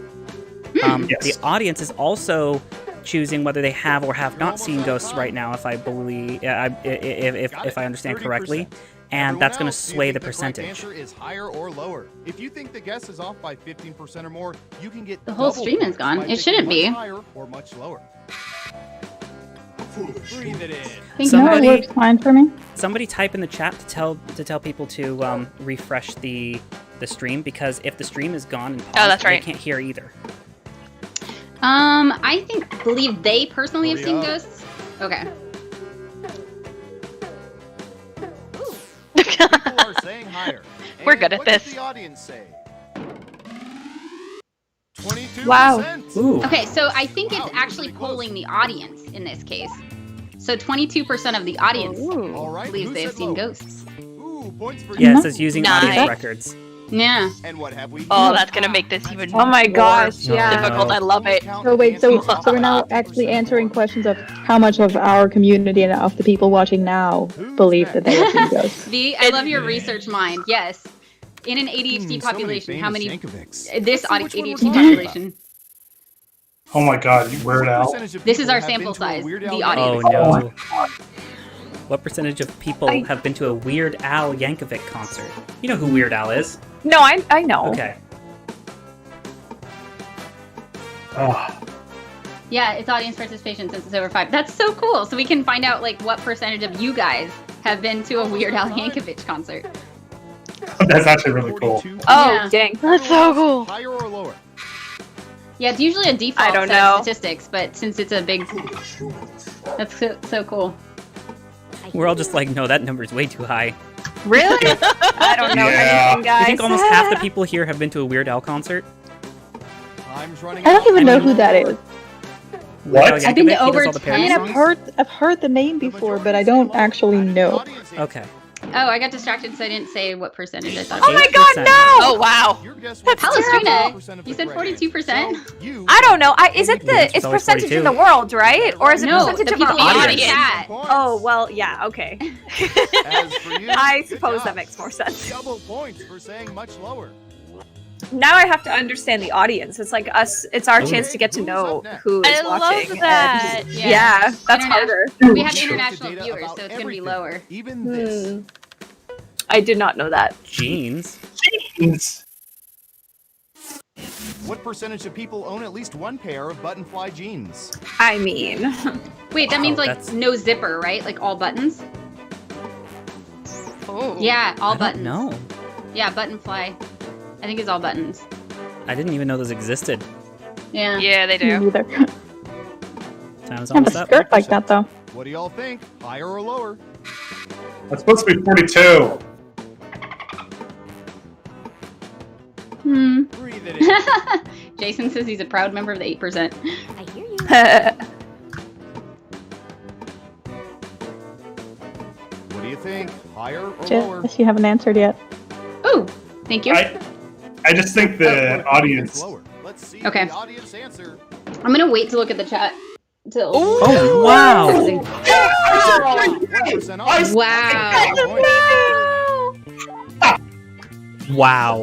Yes. The audience is also choosing whether they have or have not seen ghosts right now, if I believe, if I understand correctly, and that's going to sway the percentage. The answer is higher or lower. If you think the guess is off by 15% or more, you can get The whole double stream is points gone. by It picking shouldn't much be. higher or much lower. Breathe it in. Think no, it works fine for me. Somebody type in the chat to tell people to refresh the stream, because if the stream is gone and paused, that's right. they can't hear either. I believe they personally have Hurry seen up. ghosts. Okay. People are saying higher. We're And good at what does this. the audience say? 22%. Wow. Ooh. Okay, so I think it's Wow, actually pretty close. polling the audience in this case. So 22% of the audience All right, believes who they have said seen low? ghosts. Ooh, points for Yeah, you. it says using Nice. audience records. Yeah. And what have we? Oh, that's gonna make this even Oh my gosh, No, yeah. difficult. I love it. So wait, so we're now actually answering questions of how much of our community and of the people watching now believe that they have seen ghosts. V, I love your research mind. Yes. In an ADHD population, how many this Which one ADHD we're talking population? Oh my God, you Weird Al. This is our sample size, the audience. Oh no. What percentage of people have been to a Weird Al Yankovic concert? You know who Weird Al is. No, I know. Okay. Oh, Yeah, it's audience participation since it's over 5. That's so cool. So we can find out what percentage of you guys have been to a Weird Al Yankovic concert. that's actually really cool. Oh, Yeah. dang. That's so cool. Higher or lower? Yeah, it's usually a default I don't set know. of statistics, but since it's a big, that's so cool. We're all just like, no, that number's way too high. Really? I don't know Yeah. anything, guys. I think almost half the people here have been to a Weird Al concert. Time's running I don't even know I mean- who that is. What? Weird Al I've been to Yankovic, he does over all the 10. I parody mean, songs? I've heard the name before, but I don't actually know. Okay. Oh, I got distracted, so I didn't say what percentage I thought. Oh my 8%. god, no! Oh wow. Your guess That's was terrible. 42% of You the said credit. 42%? So you I don't know. Is it Yeah, it's it's always percentage 42. of the world, right? Or is it No, percentage the of our people in the audience? chat. Oh, well, yeah, okay. As for you, I good suppose job. that makes more sense. Double points for saying much lower. Now I have to understand the audience. It's like us. It's our Ooh. chance to get to Who's know up next? who is I love watching. and- that. Yeah, that's harder. We have Show the international data viewers, about so it's going to be everything, lower. Even this. I did not know that. Jeans. Jeans. What percentage of people own at least one pair of button-fly jeans? I mean... Wait, that means like no zipper, right? Like all buttons? Oh. Yeah, all buttons. No. Yeah, button fly. I think it's all buttons. I didn't even know those existed. Yeah. Yeah, they do. Neither. Time's I have almost a up. skirt like that though. What do y'all think? Higher or lower? That's supposed to be 42. Breathe it in. Jason says he's a proud member of the 8%. I hear you. What do you think? Higher or lower? Jess, you haven't answered yet. Ooh, thank you. I just think the audience. Lower. Let's see Okay. the audience answer. I'm gonna wait to look at the chat. Till... Oh, wow. Wow.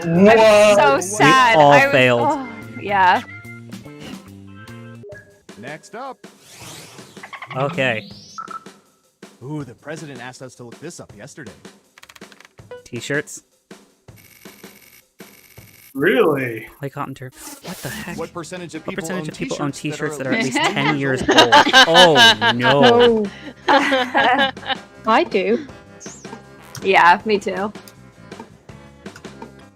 Wow. So sad. We all I was- failed. oh, yeah. Next up. Okay. Ooh, the president asked us to look this up yesterday. T-shirts. Really? Like cotton turf. What the heck? What percentage of What people percentage own of people own t-shirts T-shirts that are at least least 10 years old? Oh, no. I do. Yeah, me too.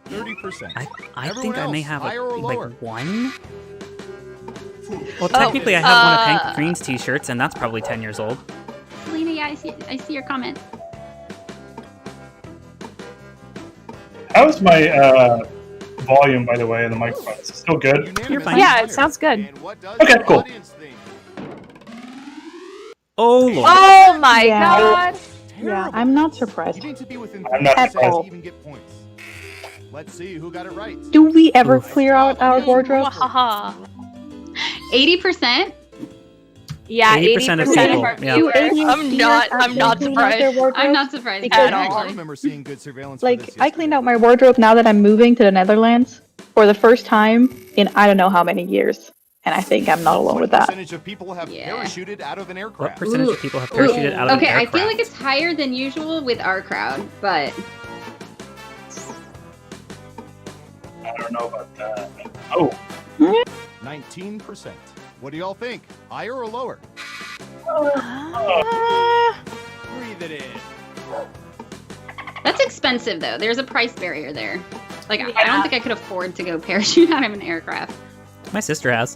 30%. I Everyone think I may else, have higher or lower? like one. Well, technically, I have one of Hank Green's T-shirts, and that's probably 10 years old. Lena, yeah, I see your comment. How's my volume, by the way, in the microphone? Is it still good? You're fine. Yeah, it sounds good. And what does Okay, the cool. audience think? Oh, Lord. Oh my Yeah. god! Yeah, I'm not surprised. You need to be within I'm not 30% surprised. to even get points. Let's see who got it right. Do we ever clear out our wardrobe? Haha. 80%? Yeah, 80% of 80% people. of Yeah. Do ADHDers I'm not actually clean out their surprised. wardrobe? I'm not surprised Because- at I all. remember seeing good surveillance. for Like, this I cleaned yesterday. out my wardrobe now that I'm moving to the Netherlands for the first time in I don't know how many years. And I think I'm not alone What with that. percentage of people have Yeah. parachuted out of an What aircraft? percentage of people have parachuted out of Okay, an I aircraft? feel like it's higher than usual with our crowd, but I don't know about that. Oh, 19%. What do y'all think? Higher or lower? Breathe it in. that's expensive though. There's a price barrier there. Like, I don't think I could afford to go parachute out of an aircraft. My sister has.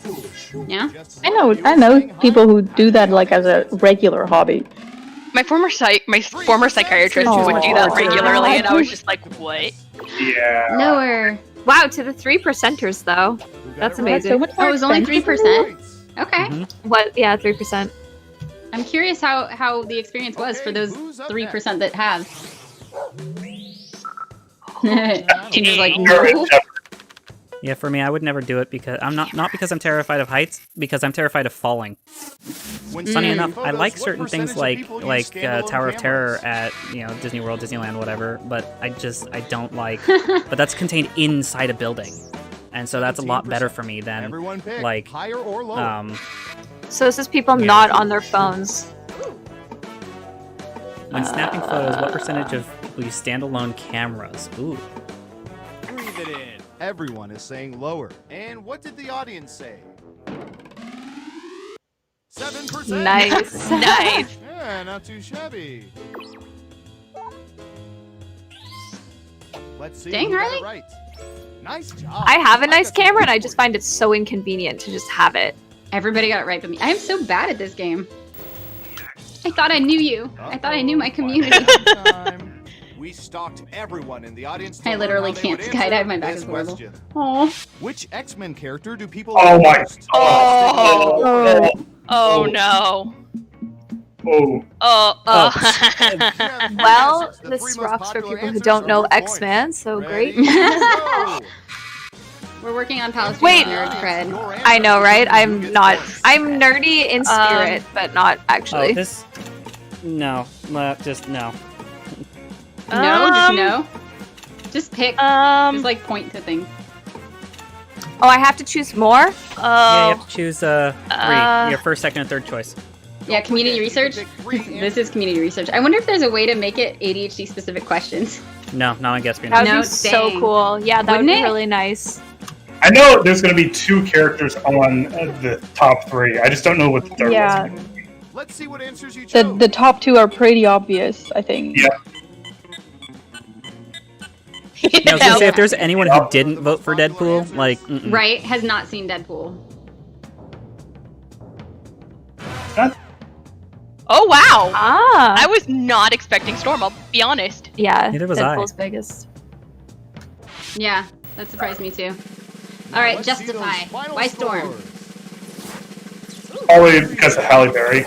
Yeah? I know people who do that like as a regular hobby. My former psychiatrist Oh, would do that God. regularly, and I was just like, what? yeah. Lower. Wow, to the 3%ers though. That's amazing. So much Oh, more it was only expensive. 3%? Okay. Mhm. What? Yeah, 3%. I'm curious how the experience was for those who's up 3% that have. next? Tinder's like, You're no. in jeopardy. Yeah, for me, I would never do it because I'm not because I'm terrified of heights, because I'm terrified of falling. When Funny seeing enough, I photos, like what certain things percentage of like people use standalone Tower of Terror cameras? at Disney World, Disneyland, whatever. But I don't like. But that's contained inside a building, and so that's a lot better for me than Everyone pick like higher or lower. So this is people Yeah. not on their phones. when snapping photos. What percentage of people use standalone cameras? Ooh, Breathe it in. Everyone is saying lower. And what did the audience say? 7%. Nice. Nice. Yeah, not too shabby. Let's see. Dang, who got Harley. it right. Nice job. I have a nice got that camera, and I right. just find it so inconvenient to just have it. Everybody got it right but me. I am so bad at this game. I thought I knew you. I thought I knew my community. Time. We stalked everyone in the audience. to I learn literally how they can't would skydive. answer My back this is horrible. question. Aw. Which X-Men character do people Oh like my most? Oh. Oh Oh. no. Oh. Oh. Well, The this three most rocks for popular people who answers don't are know worth points. X-Men, so Ready? great. Go. We're working on Palestine Wait. nerd cred. Your answer I know, right? I'm gets not. points. I'm nerdy in spirit, but not actually. oh, this. No, just no. No, just no. Just pick. Just like point to things. Oh, I have to choose more? Yeah, you have Oh. to choose three. Your first, second, and third choice. Yeah, community forget, research. you can pick three This is community research. I wonder if there's a way to make it ADHD specific questions. No, not on That Guesspionage. would No, be so dang. cool. Yeah, that Wouldn't would be it? really nice. I know there's going to be 2 characters on the top 3. I just don't know what the third Yeah. one's going to be. Let's see what answers you chose. The top 2 are pretty obvious, I think. Yeah. I was gonna say, if there's anyone who didn't vote for Deadpool, like, right, has not seen Deadpool. Oh wow! Ah. I was not expecting Storm. I'll be honest. Yeah. Neither was Deadpool's I. biggest. Yeah, that surprised me too. All right, Let's see justify. those final Why Storm? scores. Probably because of Halle Berry.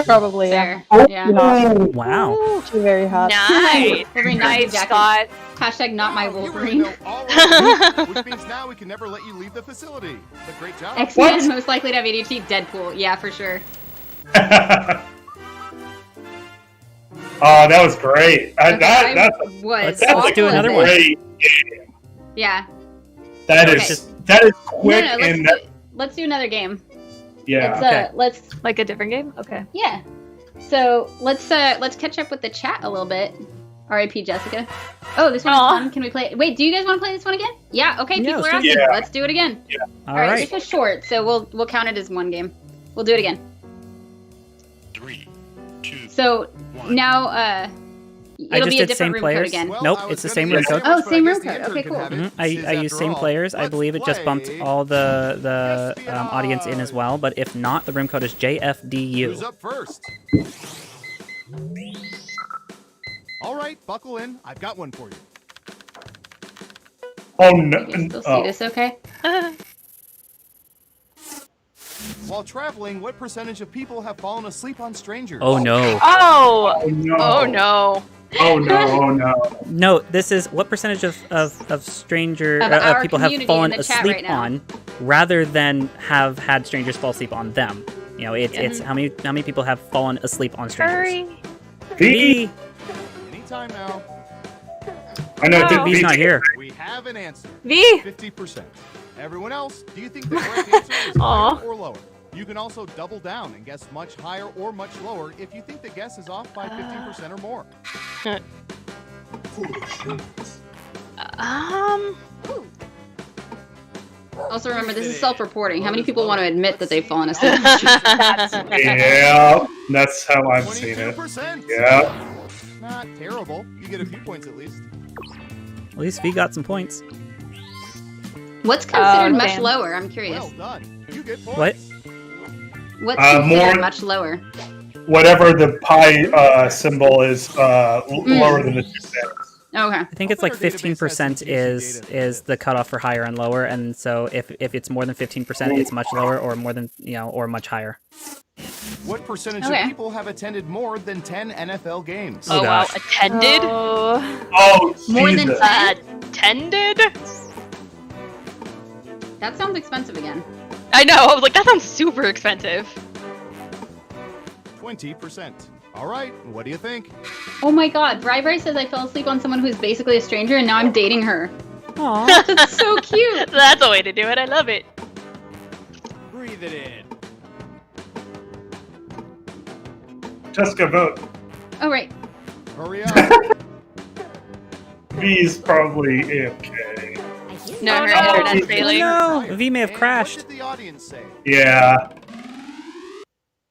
Probably, yeah. Fair. Yeah. Wow. She's very hot. Nice. Wolverine Nice, jacket. Scott. Hashtag not my Wow, you Wolverine. really know all about it, which means now we can never let you leave the facility. But great job. X-Men most likely to have ADHD. Deadpool. Yeah, for sure. Oh, that was great. Okay, That's Let's do another a one. great game. Yeah. That Okay. is quick No, and let's do another game. yeah. Let's Like a different game? Okay. yeah. So let's catch up with the chat a little bit. R.I.P. Jessica. Oh, this one's fun. Can we play? Wait, do you guys want to play this one again? Yeah. Okay. Yeah, People let's are do asking. it. Yeah. Let's do it again. All All right. right. This was short, so we'll count it as one game. We'll do it again. 3, 2, So 1. now I it'll just be a did same different room players. code again. Nope, it's the same room code. Oh, same room code. Okay, cool. I use same players. I believe it just bumped all the audience in as well. But if not, the room code is Who's JFDU. up first? All right, buckle in. I've got one for you. Oh no. You can still see this, okay? While traveling, what percentage of people have fallen asleep on strangers? Oh no. Oh. Oh no. Oh no. Oh no. Oh no. No, this is what percentage of stranger Of our people have community fallen in the chat asleep right now. on, rather than have had strangers fall asleep on them. You know, it's how many people have fallen asleep on strangers. Hurry. V. Anytime now. I know. No. V's not here. We have an answer. V. 50%. Everyone else, do you think the correct answer is Aw. higher or lower? You can also double down and guess much higher or much lower if you think the guess is off by 15% or more. Also remember, this is self-reporting. How many people want to admit that they've fallen asleep? Yeah, that's how I've seen it. 22%. Yeah. Not terrible. You get a few points at least. At least V got some points. What's considered much damn. lower? I'm curious. Well done. You get points. What? What's considered more- much lower? Whatever the pi symbol is lower than the 2 cents. Okay. I think it's like 15% is the cutoff for higher and lower, and so if it's more than 15%, it's much lower, or more than or much higher. What percentage Okay. of people have attended more than 10 NFL games? Oh, Oh wow. gosh. Attended. Oh. Oh, More than Jesus. 10? Attended. That sounds expensive again. I know. I was like, that sounds super expensive. 20%. All right. What do you think? Oh my god, Bri says I fell asleep on someone who's basically a stranger and now I'm dating her. Aww. That's so cute. That's a way to do it. I love it. Breathe it in. Jessica, vote. Oh, right. Hurry up. V's probably okay. No, Oh, her no. internet's failing. No, V may have And crashed. What did the audience say? Yeah.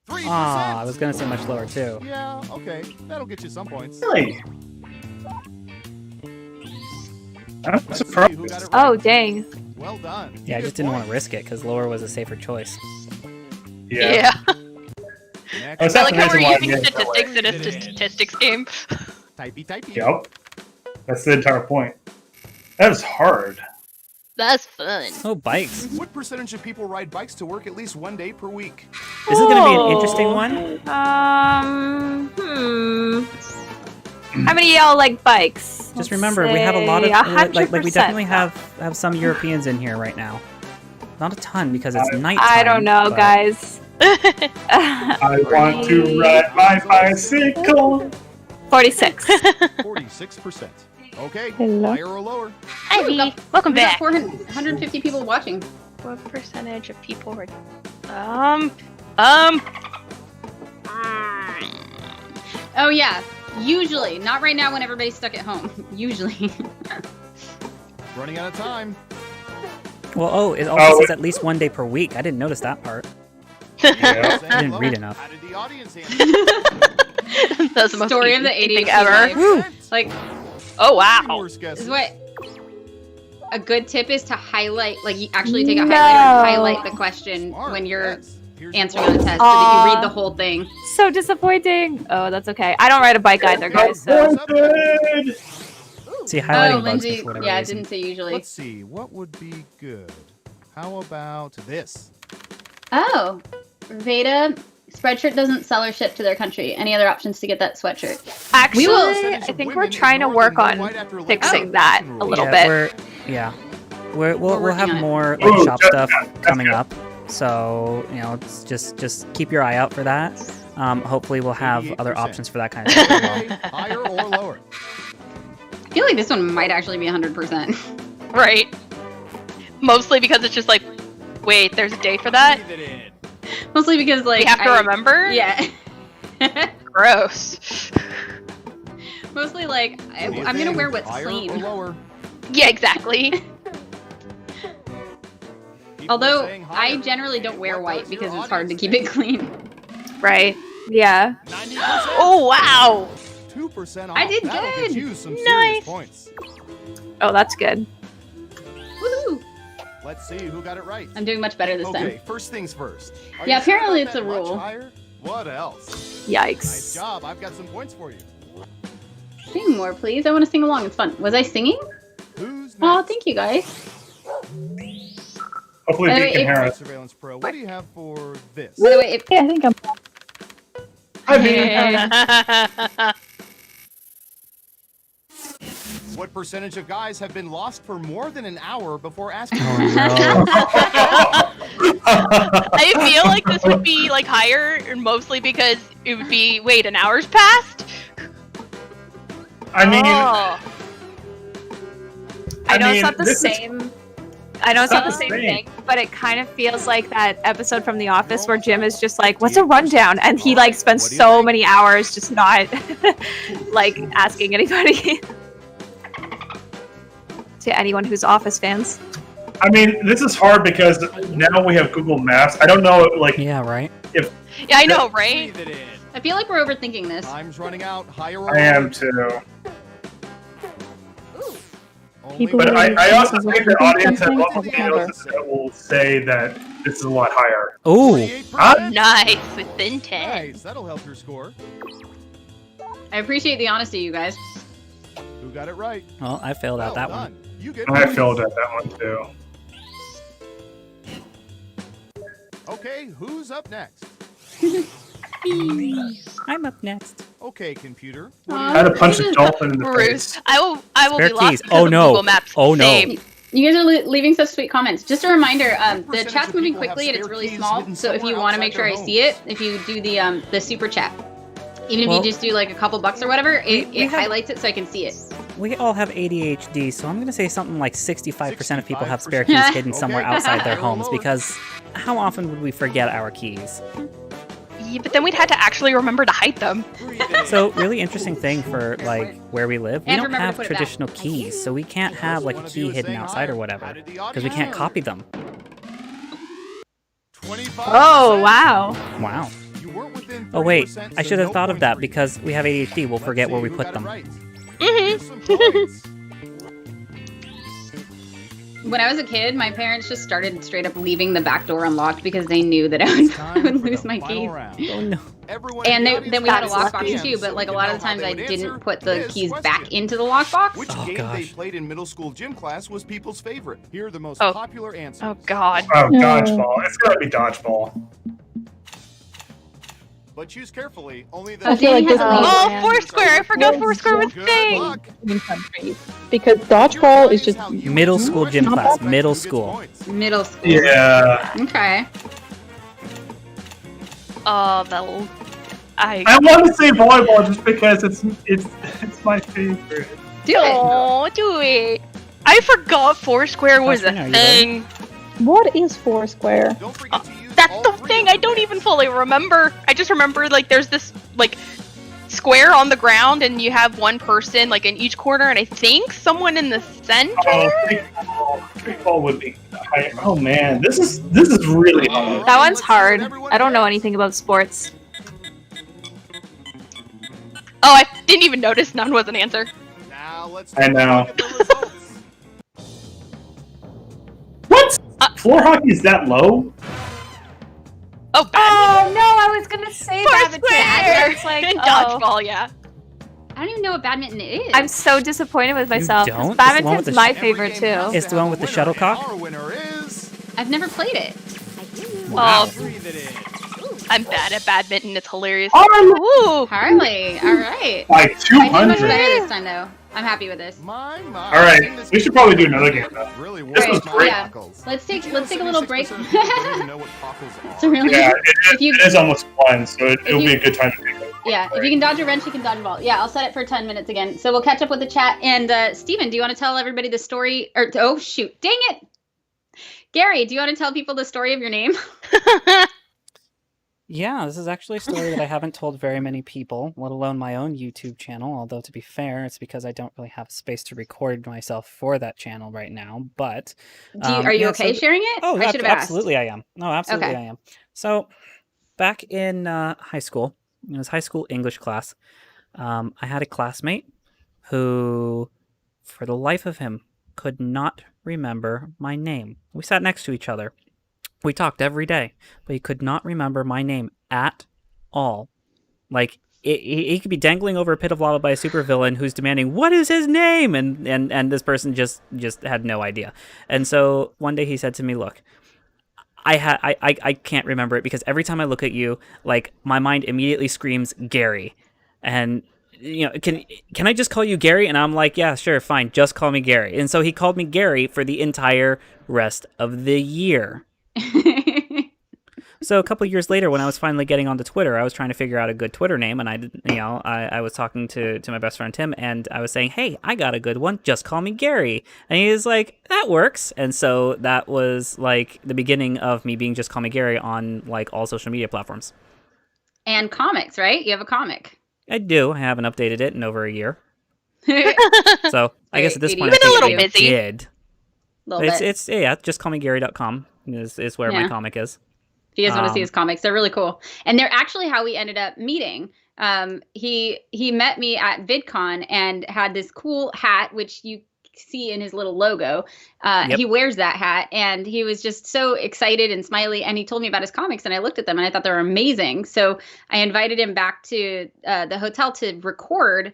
3%. Aw, I was gonna say much lower too. Yeah, okay. That'll get you some points. Really? I'm Let's see who surprised. got it right. Oh, dang. Well done. Yeah, I just didn't want to risk it because lower was a safer choice. Yeah. Next. I like how we're Reason why using I'm getting statistics in a statistics game. Typey. Yep. That's the entire point. That was hard. That's fun. Oh, bikes. What percentage of people ride bikes to work at least one day per week? This is gonna be an interesting one. How many of y'all like bikes? Just remember, we have a lot of like we 100%. definitely have some Europeans in here right now. Not a ton because it's nighttime. I don't know, but- guys. I want to ride my bicycle. 46. 46%. Okay. Hello. Higher or lower? Hi, welcome We got back. 450 people watching. What percentage of people were? Oh yeah, usually. Not right now when everybody's stuck at home. Usually. Running out of time. Well, it also says at least 1 day per week. I didn't notice that part. Yeah. I didn't read enough. That's the most Story of the thing 80s ever. Like, oh wow. this is what a good tip is to highlight. Like, you actually take a highlighter and highlight the question when you're answering on the test, so that you read the whole thing. So disappointing. Oh, that's okay. I don't write a bike either, guys. So. See, highlighting bugs Lindsay, for whatever yeah, I reason. didn't say usually. Let's see, what would be good? How about this? Oh, Veda, Spreadshirt doesn't sell or ship to their country. Any other options to get that sweatshirt? Actually, I think we're trying to work on fixing that a little bit. We'll have more like shop stuff coming up. So it's just keep your eye out for that. Hopefully, we'll have other options for that kind of stuff as well. Higher or lower? I feel like this one might actually be 100%. Right. Mostly because it's just like, wait, there's a day for that? Mostly because, like, we have to remember? Yeah. Gross. Mostly, like, I'm gonna wear what's clean. Yeah, exactly. Although, I generally don't wear white because it's hard to keep it clean. Right. Yeah. Oh, wow. 2% off. I did That'll get good. you some serious Nice. points. Oh, that's good. Woohoo! Let's see who got it right. I'm doing much better this Okay, time. first things first. Are Yeah, you sure apparently about it's a that much rule. higher? What else? Yikes. Nice job. I've got some points for you. Sing more, please. I want to sing along. It's fun. Was I singing? Who's next? Oh, thank you, guys. Hopefully, By the we way, can hear us. Surveillance Pro. What do you have for this? By the way, if, Yeah, I think I'm. What percentage of guys have been lost for more than an hour before asking? I feel like this would be like higher, mostly because it would be, wait, an hour's passed? I mean, I know it's not the this is- same. I know it's not the same thing, but it kind of feels like that episode from The Office where Jim is just like, "What's a rundown?" and he like spends so many hours just not like asking anybody. To anyone who's Office fans. I mean, this is hard because now we have Google Maps. I don't know, like, Yeah, right. Yeah, I know, right? I feel like we're overthinking this. Time's running out. Higher or I am lower? too. People But really I also think think the audience have something also has never. that will say that this is a lot higher. Ooh. 48%. Nice, within 10. Nice. That'll help your score. I appreciate the honesty, you guys. Who got it right? Well, I failed out that one. Done. You get I points. failed at that one too. Okay, who's up next? I'm up next. Okay, computer. I had to punch a dolphin in the Bruce, face. I will Spare be lost keys. because Oh, of no. Google Maps. Oh, no. Same. You guys are leaving such sweet comments. Just a reminder, the Percentage chat's of moving people have quickly and it's spare really keys small. hidden So if you somewhere want to make outside sure their I see it, if you do the super chat, even if Well, you just do like a couple bucks or whatever, it we have- highlights it so I can see it. We all have ADHD, so I'm going to say something like 65% of people have spare 65%. keys hidden somewhere Okay. outside their Lower, homes lower. because how often would we forget our keys? Yeah, but then we'd have to actually remember to hide them. So, really interesting thing for like where we live, we And don't remember to have put it back. traditional keys, so we can't have like a key hidden outside or whatever because we can't copy them. 25%. Oh wow. Wow. You weren't within Oh wait, 30%, I so should have no thought of points that for you. because we have ADHD. We'll Let's forget see where we who put got it them. right. Mhm. Here's some points. When I was a kid, my parents just started straight up leaving the back door unlocked because they knew that I would, It's I time would for lose the my final keys. round. Oh no. Everyone And in the then audience we had a has lockbox hands, too, so but like a we lot know of the how times they I would didn't answer put the this keys question. back into the lockbox. Which Oh, game they gosh. played in middle school gym class was people's favorite? Here are the most Oh. popular answers. Oh god. Oh, No. dodgeball. It's gotta be dodgeball. But choose carefully. Only the I feel like this is Oh, Foursquare! I forgot Foursquare was a Good thing! luck. in countries because dodgeball is just Middle school gym class. Middle school. Middle school. Yeah. Okay. Oh, that'll... I want to say volleyball just because it's my favorite. Do it. Oh, do it! I forgot Foursquare was a Austin, are you thing. what is Foursquare? Don't forget to use That's all the three thing. of I don't these. even fully remember. I just remember like there's this like square on the ground, and you have one person like in each corner, and I think someone in the center. Kickball would be. Oh man, this is really hard. That one's hard. I don't know anything about sports. Oh, I didn't even notice none was an answer. Now let's I know. look at the results. What? Floor hockey is that low? Oh, Oh no, I was gonna say badminton. Foursquare! It's like And oh. dodgeball, yeah. I don't even know what badminton is. I'm so disappointed with myself. don't? It's the one Badminton's with the my sh- favorite too. It's the one with the shuttlecock? Our winner is. I've never played it. Oh, Breathe it in. I'm bad at badminton. It's hilarious. Oh, Ooh. Harley, all right. by I did much 200. better this time, though. I'm happy with this. My. All right, we should probably do another game though. Really This was Right, great. yeah. Let's take a little break. know what pockles So really, Yeah, if you it is almost one, so it'll you- be a good time to take it. yeah, if you can dodge a wrench, you can dodge a ball. Yeah, I'll set it for 10 minutes again. So we'll catch up with the chat. And Steven, do you want to tell everybody the story? Or oh shoot, dang it, Gary, do you want to tell people the story of your name? Yeah, this is actually a story that I haven't told very many people, let alone my own YouTube channel. Although, to be fair, it's because I don't really have space to record myself for that channel right now. But Are you yeah, okay so- sharing it? Oh, I should have asked. absolutely, I am. No, absolutely, Okay. I am. So, back in high school, it was high school English class. I had a classmate who, for the life of him, could not remember my name. We sat next to each other. We talked every day, but he could not remember my name at all. Like, he could be dangling over a pit of lava by a supervillain who's demanding, what is his name? And this person just had no idea. And so one day he said to me, look, I can't remember it because every time I look at you, like, my mind immediately screams Gary. And, you know, can I just call you Gary? And I'm like, yeah, sure, fine, just call me Gary. And so he called me Gary for the entire rest of the year. So a couple of years later, when I was finally getting onto Twitter, I was trying to figure out a good Twitter name, and I was talking to my best friend Tim, and I was saying, hey, I got a good one, just call me Gary. And he was like, that works. And so that was like the beginning of me being just call me Gary on like all social media platforms. And comics, right? You have a comic. I do. I haven't updated it in over a year. So I guess at this point, You've been a little I busy. did. Little bit. It's yeah, just callmegary.com is where my Yeah. comic is. If you guys want to see his comics, they're really cool. And they're actually how we ended up meeting. He met me at VidCon and had this cool hat, which you see in his little logo. Yep. He wears that hat, and he was just so excited and smiley. And he told me about his comics, and I looked at them, and I thought they were amazing. So I invited him back to the hotel to record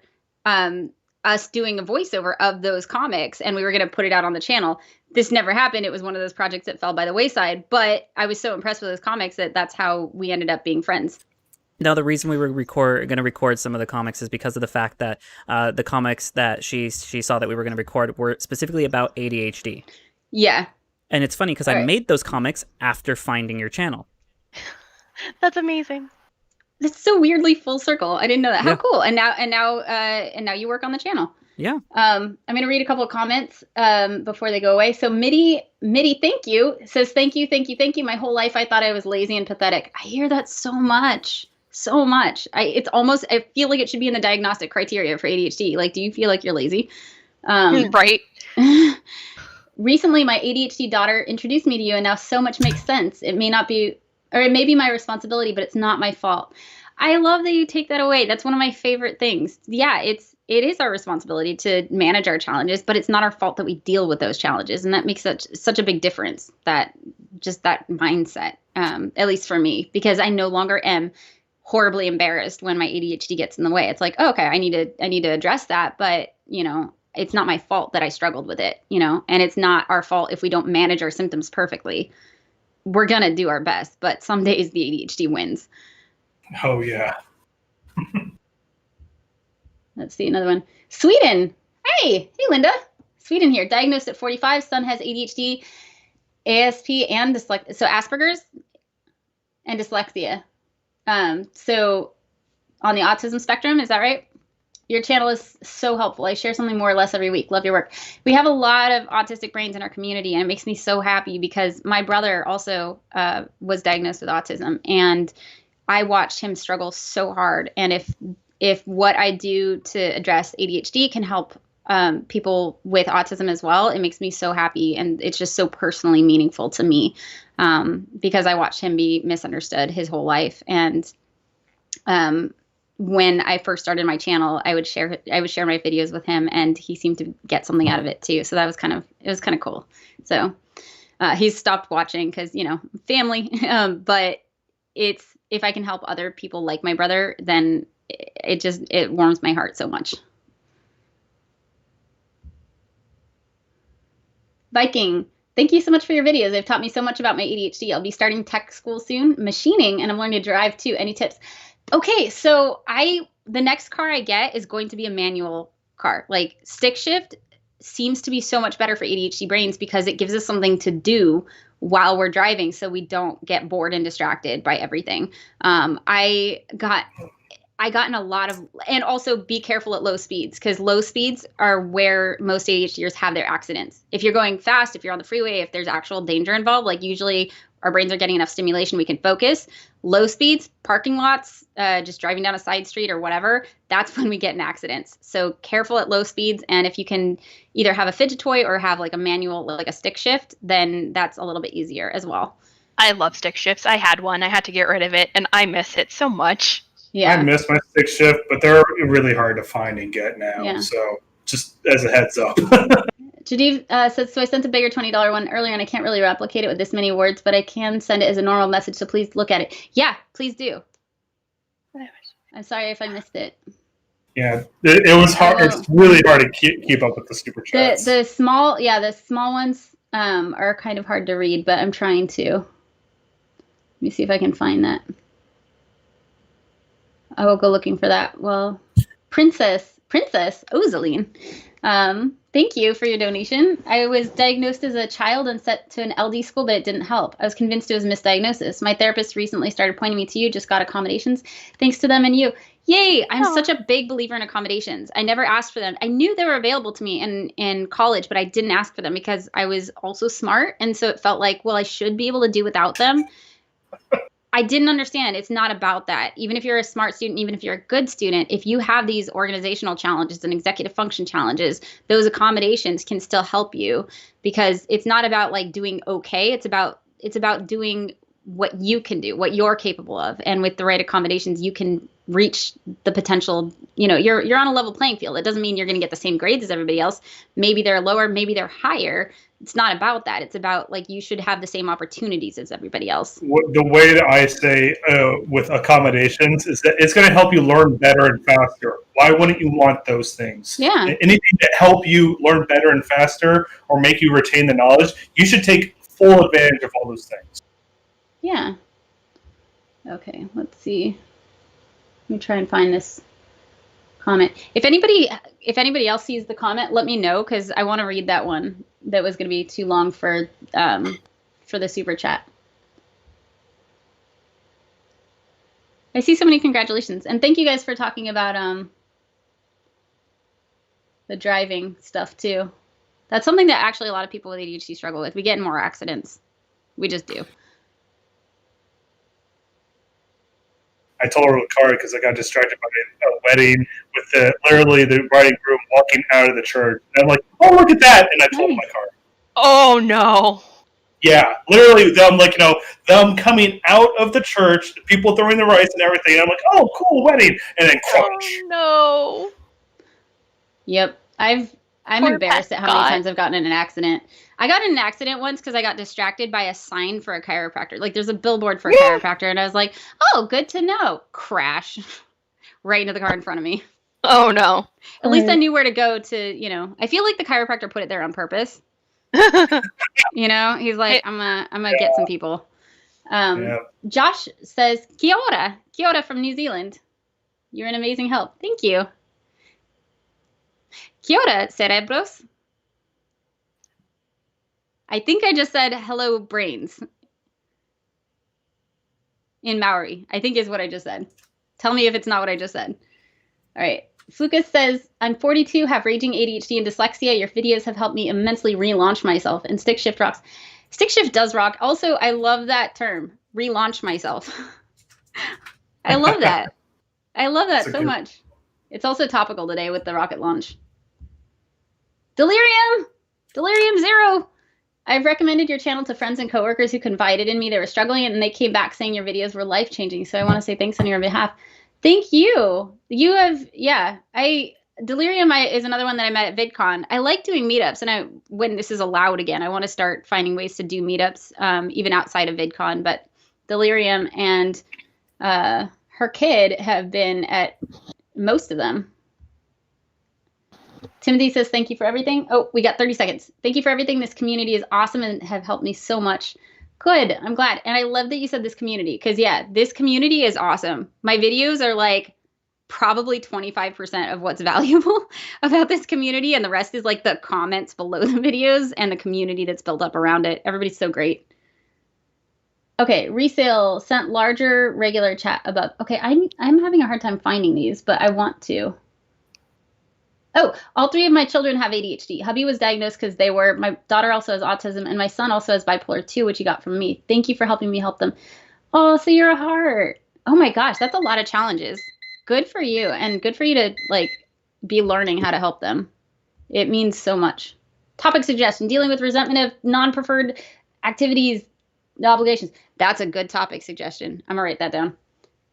us doing a voiceover of those comics, and we were going to put it out on the channel. This never happened. It was one of those projects that fell by the wayside, but I was so impressed with his comics that that's how we ended up being friends. Now, the reason we were going to record some of the comics is because of the fact that the comics that she saw that we were going to record were specifically about ADHD. Yeah. And it's funny because I made those comics after finding your channel. That's amazing. That's so weirdly full circle. I didn't know that. How Yeah. cool. And now you work on the channel. Yeah. I'm going to read a couple of comments before they go away. So Mitty, thank you. Says, thank you. My whole life I thought I was lazy and pathetic. I hear that so much. So much. I feel like it should be in the diagnostic criteria for ADHD. Like, do you feel like you're lazy? Right. Recently, my ADHD daughter introduced me to you, and now so much makes sense. It may be my responsibility, but it's not my fault. I love that you take that away. That's one of my favorite things. Yeah, it is our responsibility to manage our challenges, but it's not our fault that we deal with those challenges. And that makes such a big difference, that mindset, at least for me, because I no longer am horribly embarrassed when my ADHD gets in the way. It's like, oh, okay, I need to address that, but it's not my fault that I struggled with it, and it's not our fault if we don't manage our symptoms perfectly. We're going to do our best, but some days the ADHD wins. Oh, yeah. Let's see another one. Sweden. Hey, Linda. Sweden here. Diagnosed at 45. Son has ADHD, ASP, and dyslexia. So Asperger's and dyslexia. So on the autism spectrum, is that right? Your channel is so helpful. I share something more or less every week. Love your work. We have a lot of autistic brains in our community, and it makes me so happy because my brother also was diagnosed with autism, and I watched him struggle so hard. And if if what I do to address ADHD can help people with autism as well, it makes me so happy. And it's just so personally meaningful to me because I watched him be misunderstood his whole life. And when I first started my channel, I would share my videos with him, and he seemed to get something out of it too. So that was kind of cool. So he's stopped watching because, family. But if I can help other people like my brother, then it warms my heart so much. Viking, thank you so much for your videos. They've taught me so much about my ADHD. I'll be starting tech school soon, machining, and I'm learning to drive too. Any tips? Okay, so the next car I get is going to be a manual car. Like stick shift seems to be so much better for ADHD brains because it gives us something to do while we're driving so we don't get bored and distracted by everything. I got in a lot of, and also be careful at low speeds because low speeds are where most ADHDers have their accidents. If you're going fast, if you're on the freeway, if there's actual danger involved, like usually our brains are getting enough stimulation, we can focus. Low speeds, parking lots, just driving down a side street or whatever, that's when we get in accidents. So careful at low speeds. And if you can either have a fidget toy or have like a manual, like a stick shift, then that's a little bit easier as well. I love stick shifts. I had one. I had to get rid of it, and I miss it so much. Yeah. I miss my stick shift, but they're really hard to find and get now. Yeah. So just as a heads up. Jadeve says, so I sent a bigger $20 one earlier, and I can't really replicate it with this many words, but I can send it as a normal message, so please look at it. Yeah, please do. I'm sorry if I missed it. Yeah, it was hard. It's really hard to keep up with the super chats. The small ones are kind of hard to read, but I'm trying to. Let me see if I can find that. I will go looking for that. Well, Princess Ozaline. Thank you for your donation. I was diagnosed as a child and sent to an LD school, but it didn't help. I was convinced it was misdiagnosis. My therapist recently started pointing me to you, just got accommodations. Thanks to them and you. Yay! I'm such a big believer in accommodations. I never asked for them. I knew they were available to me in college, but I didn't ask for them because I was also smart. And so it felt like, well, I should be able to do without them. I didn't understand. It's not about that. Even if you're a smart student, even if you're a good student, if you have these organizational challenges and executive function challenges, those accommodations can still help you because it's not about like doing okay. It's about doing what you can do, what you're capable of. And with the right accommodations, you can reach the potential, you're on a level playing field. It doesn't mean you're going to get the same grades as everybody else. Maybe they're lower, maybe they're higher. It's not about that. It's about like you should have the same opportunities as everybody else. The way that I say with accommodations is that it's going to help you learn better and faster. Why wouldn't you want those things? Yeah. Anything that help you learn better and faster or make you retain the knowledge, you should take full advantage of all those things. Yeah. Okay, let's see. Let me try and find this comment. If anybody else sees the comment, let me know because I want to read that one. That was going to be too long for the super chat. I see so many congratulations, and thank you guys for talking about the driving stuff too. That's something that actually a lot of people with ADHD struggle with. We get in more accidents. We just do. I told her the car because I got distracted by a wedding with literally the bride and groom walking out of the church. And I'm like, oh, look at that. And I told my car. Oh, no. Yeah, literally them coming out of the church, people throwing the rice and everything. And I'm like, oh, cool wedding. And then crunch. Oh, no. Yep. I'm embarrassed at how many times I've gotten in an accident. I got in an accident once because I got distracted by a sign for a chiropractor. Like there's a billboard for a chiropractor and I was like, oh, good to know. Crash right into the car in front of me. Oh, no. At least I knew where to go to, I feel like the chiropractor put it there on purpose. He's like, I'm gonna get some people. Josh says, Kia ora from New Zealand. You're an amazing help. Thank you. Kia ora, cerebros. I think I just said hello, brains. In Maori, I think is what I just said. Tell me if it's not what I just said. All right. Flukas says, I'm 42, have raging ADHD and dyslexia. Your videos have helped me immensely relaunch myself, and Stick Shift rocks. Stick Shift does rock. Also, I love that term, relaunch myself. I love that. I love that so much. It's also topical today with the rocket launch. Delirium 0. I've recommended your channel to friends and coworkers who confided in me they were struggling, and they came back saying your videos were life-changing. So I want to say thanks on your behalf. Thank you. You have, Delirium is another one that I met at VidCon. I like doing meetups, and when this is allowed again, I want to start finding ways to do meetups, even outside of VidCon. But Delirium and her kid have been at most of them. Timothy says, thank you for everything. Oh, we got 30 seconds. Thank you for everything. This community is awesome and have helped me so much. Good. I'm glad. And I love that you said this community because, this community is awesome. My videos are like probably 25% of what's valuable about this community. And the rest is like the comments below the videos and the community that's built up around it. Everybody's so great. Okay. Resale sent larger regular chat above. Okay. I'm having a hard time finding these, but I want to. Oh, all 3 of my children have ADHD. Hubby was diagnosed because my daughter also has autism, and my son also has bipolar 2, which he got from me. Thank you for helping me help them. Oh, so you're a heart. Oh my gosh, that's a lot of challenges. Good for you, and good for you to be learning how to help them. It means so much. Topic suggestion, dealing with resentment of non-preferred activities, obligations. That's a good topic suggestion. I'm gonna write that down.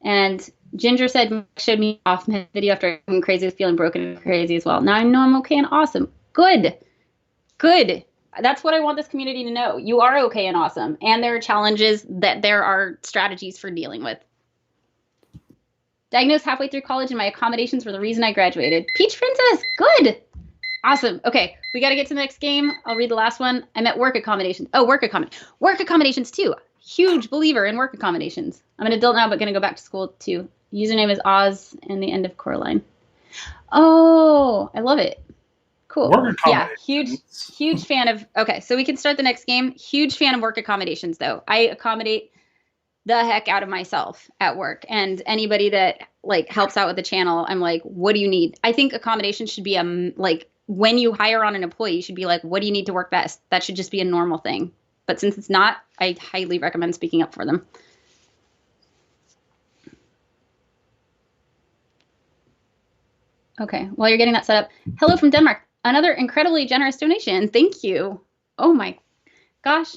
And Ginger said, showed me off my video after I'm crazy with feeling broken and crazy as well. Now I know I'm okay and awesome. Good. That's what I want this community to know. You are okay and awesome. And there are challenges that there are strategies for dealing with. Diagnosed halfway through college and my accommodations were the reason I graduated. Peach Princess, good. Awesome. Okay, we got to get to the next game. I'll read the last one. I meant work accommodations. Oh, work accommodations too. Huge believer in work accommodations. I'm an adult now, but going to go back to school too. Username is Oz and the end of Coraline. Oh, I love it. Cool. Yeah, huge fan of. Okay, so we can start the next game. Huge fan of work accommodations, though. I accommodate the heck out of myself at work, and anybody that helps out with the channel, I'm like, what do you need? I think accommodations should be when you hire on an employee, you should be like, what do you need to work best? That should just be a normal thing. But since it's not, I highly recommend speaking up for them. Okay, while you're getting that set up, hello from Denmark. Another incredibly generous donation. Thank you. Oh my gosh.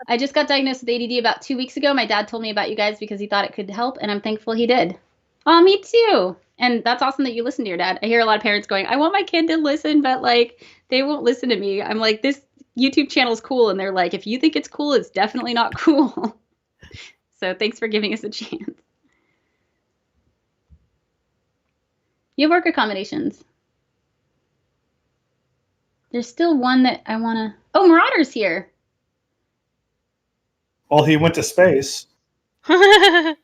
I just got diagnosed with ADD about 2 weeks ago. My dad told me about you guys because he thought it could help, and I'm thankful he did. Oh, me too. And that's awesome that you listen to your dad. I hear a lot of parents going, I want my kid to listen, but they won't listen to me. I'm like, this YouTube channel is cool. And they're like, if you think it's cool, it's definitely not cool. So thanks for giving us a chance. You have work accommodations. There's still one that I want to... Oh, Marauder's here. Well, he went to space. Somebody's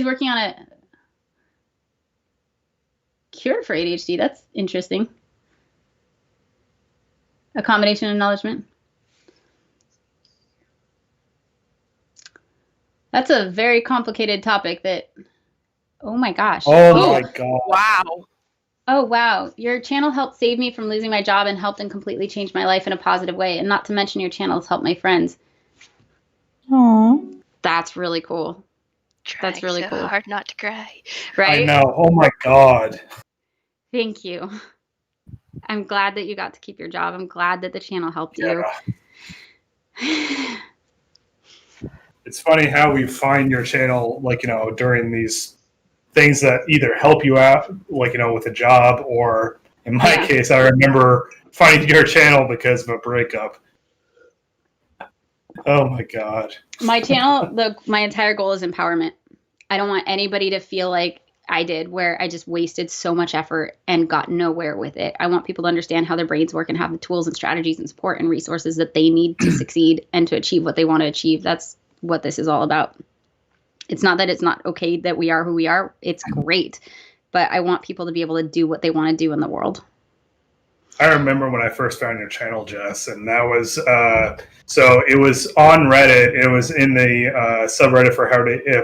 working on a cure for ADHD. That's interesting. Accommodation acknowledgement. That's a very complicated topic that... Oh my gosh. Oh my god. Wow. Oh, wow. Your channel helped save me from losing my job and helped and completely change my life in a positive way. And not to mention your channel has helped my friends. Aww. That's really cool. That's really cool. Hard not to cry. Right? I know. Oh my god. Thank you. I'm glad that you got to keep your job. I'm glad that the channel helped you. It's funny how we find your channel, during these things that either help you out, with a job, or in my case, I remember finding your channel because of a breakup. Oh my god. My channel, my entire goal is empowerment. I don't want anybody to feel like I did, where I just wasted so much effort and got nowhere with it. I want people to understand how their brains work and have the tools and strategies and support and resources that they need to succeed and to achieve what they want to achieve. That's what this is all about. It's not that it's not okay that we are who we are. It's great. But I want people to be able to do what they want to do in the world. I remember when I first found your channel, Jess, and that was, so it was on Reddit. It was in the subreddit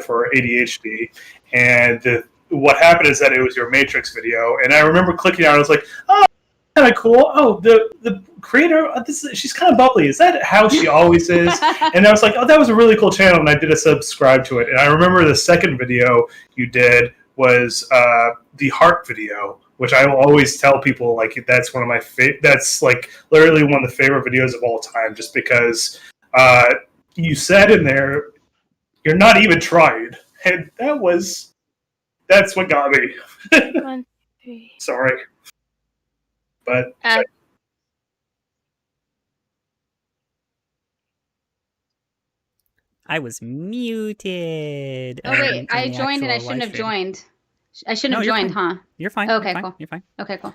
for ADHD. And what happened is that it was your Matrix video. And I remember clicking on it. I was like, oh, kind of cool. Oh, the creator, she's kind of bubbly. Is that how she always is? And I was like, oh, that was a really cool channel. And I did a subscribe to it. And I remember the second video you did was the heart video, which I will always tell people like that's one of my that's like literally one of the favorite videos of all time, just because you said in there you're not even trying, and that's what got me. 1, 3. Sorry, but. I was muted. Oh wait, I joined and I shouldn't have joined. I shouldn't have joined, huh? You're fine. Okay, you're fine. cool. You're fine. Okay, cool.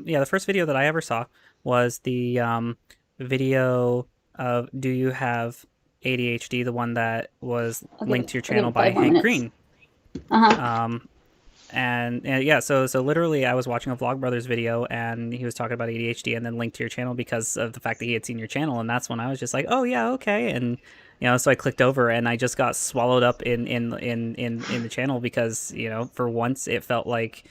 Yeah, the first video that I ever saw was the video of "Do You Have ADHD?" The one that was linked to your channel by Hank Green. And yeah, so literally, I was watching a Vlogbrothers video, and he was talking about ADHD, and then linked to your channel because of the fact that he had seen your channel, and that's when I was just like, oh yeah, okay, and so I clicked over, and I just got swallowed up in the channel because for once it felt like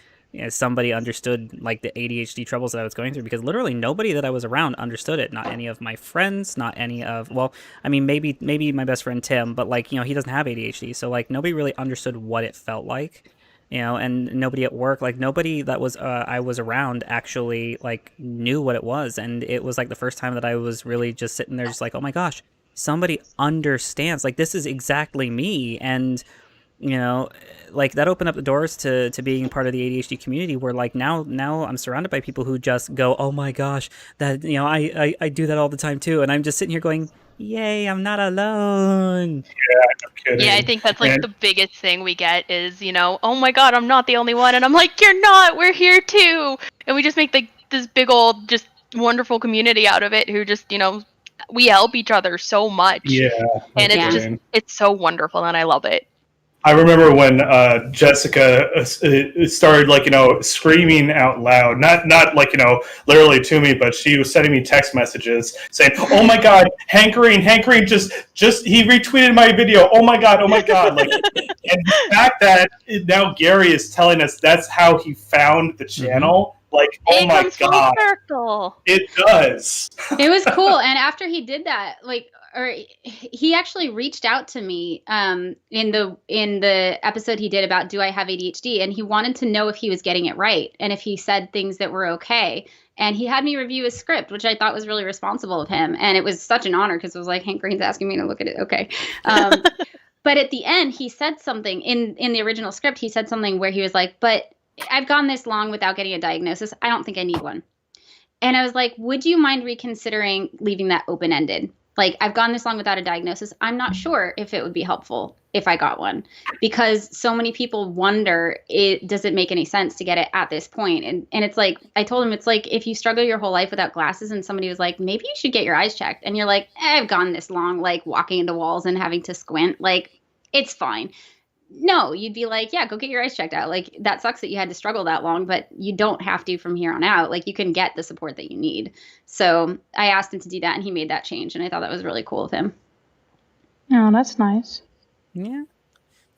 somebody understood like the ADHD troubles that I was going through, because literally nobody that I was around understood it. Not any of my friends, not any of, well, I mean maybe my best friend Tim, but like he doesn't have ADHD, so like nobody really understood what it felt like. And nobody at work, like nobody that was I was around actually like knew what it was, and it was like the first time that I was really just sitting there just like, oh my gosh, somebody understands, like this is exactly me. And like that opened up the doors to being part of the ADHD community, where like now I'm surrounded by people who just go, oh my gosh, that I do that all the time too, and I'm just sitting here going, yay, I'm not alone. Yeah, no kidding. Yeah, I think that's like the biggest thing we get is, oh my god, I'm not the only one. And I'm like, you're not, we're here too. And we just make this big old, just wonderful community out of it who just, we help each other so much. Yeah. And it's so wonderful, and I love it. I remember when Jessica started, like, screaming out loud, not like, literally to me, but she was sending me text messages saying, oh my God, Hank Green just he retweeted my video. Oh my God. Like, and the fact that now Gary is telling us that's how he found the channel. Like, oh my God. It does. It was cool. And after he did that, he actually reached out to me in the episode he did about do I have ADHD, and he wanted to know if he was getting it right and if he said things that were okay. And he had me review his script, which I thought was really responsible of him. And it was such an honor because it was like, Hank Green's asking me to look at it. Okay. But at the end, he said something in the original script. He said something where he was like, but I've gone this long without getting a diagnosis. I don't think I need one. And I was like, would you mind reconsidering leaving that open-ended? Like, I've gone this long without a diagnosis. I'm not sure if it would be helpful if I got one, because so many people wonder, does it make any sense to get it at this point? And it's like, I told him, it's like if you struggle your whole life without glasses and somebody was like, maybe you should get your eyes checked. And you're like, I've gone this long, like walking into walls and having to squint. Like, it's fine. No, you'd be like, yeah, go get your eyes checked out. Like, that sucks that you had to struggle that long, but you don't have to from here on out. Like, you can get the support that you need. So I asked him to do that, and he made that change, and I thought that was really cool of him. Oh, that's nice. Yeah.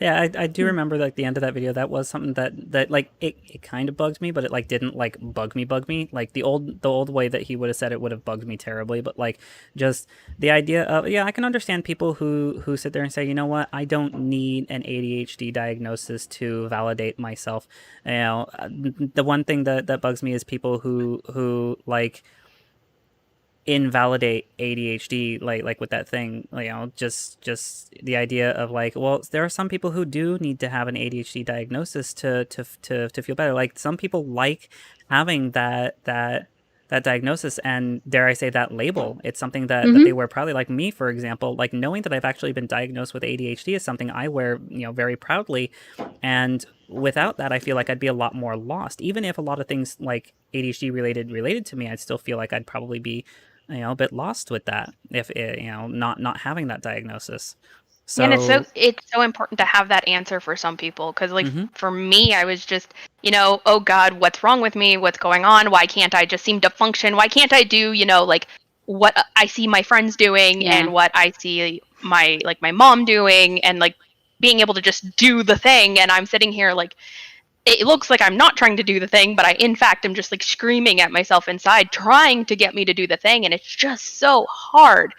Yeah, I do remember like the end of that video. That was something that like it kind of bugged me, but it like didn't like bug me. Like the old way that he would have said it would have bugged me terribly. But like just the idea of, yeah, I can understand people who sit there and say, you know what, I don't need an ADHD diagnosis to validate myself. The one thing that bugs me is people who like invalidate ADHD, like with that thing, just the idea of like, well, there are some people who do need to have an ADHD diagnosis to feel better. Like, some people like having that diagnosis, and dare I say that label. It's something that they wear proudly. Like me, for example, like knowing that I've actually been diagnosed with ADHD is something I wear, very proudly. And without that, I feel like I'd be a lot more lost. Even if a lot of things like ADHD related to me, I'd still feel like I'd probably be a bit lost with that if not having that diagnosis. So, and it's so important to have that answer for some people, because like for me, I was just oh God, what's wrong with me? What's going on? Why can't I just seem to function? Why can't I do like what I see my friends doing and what I see my mom doing, and like being able to just do the thing, and I'm sitting here like, it looks like I'm not trying to do the thing, but I, in fact, am just like screaming at myself inside, trying to get me to do the thing. And it's just so hard.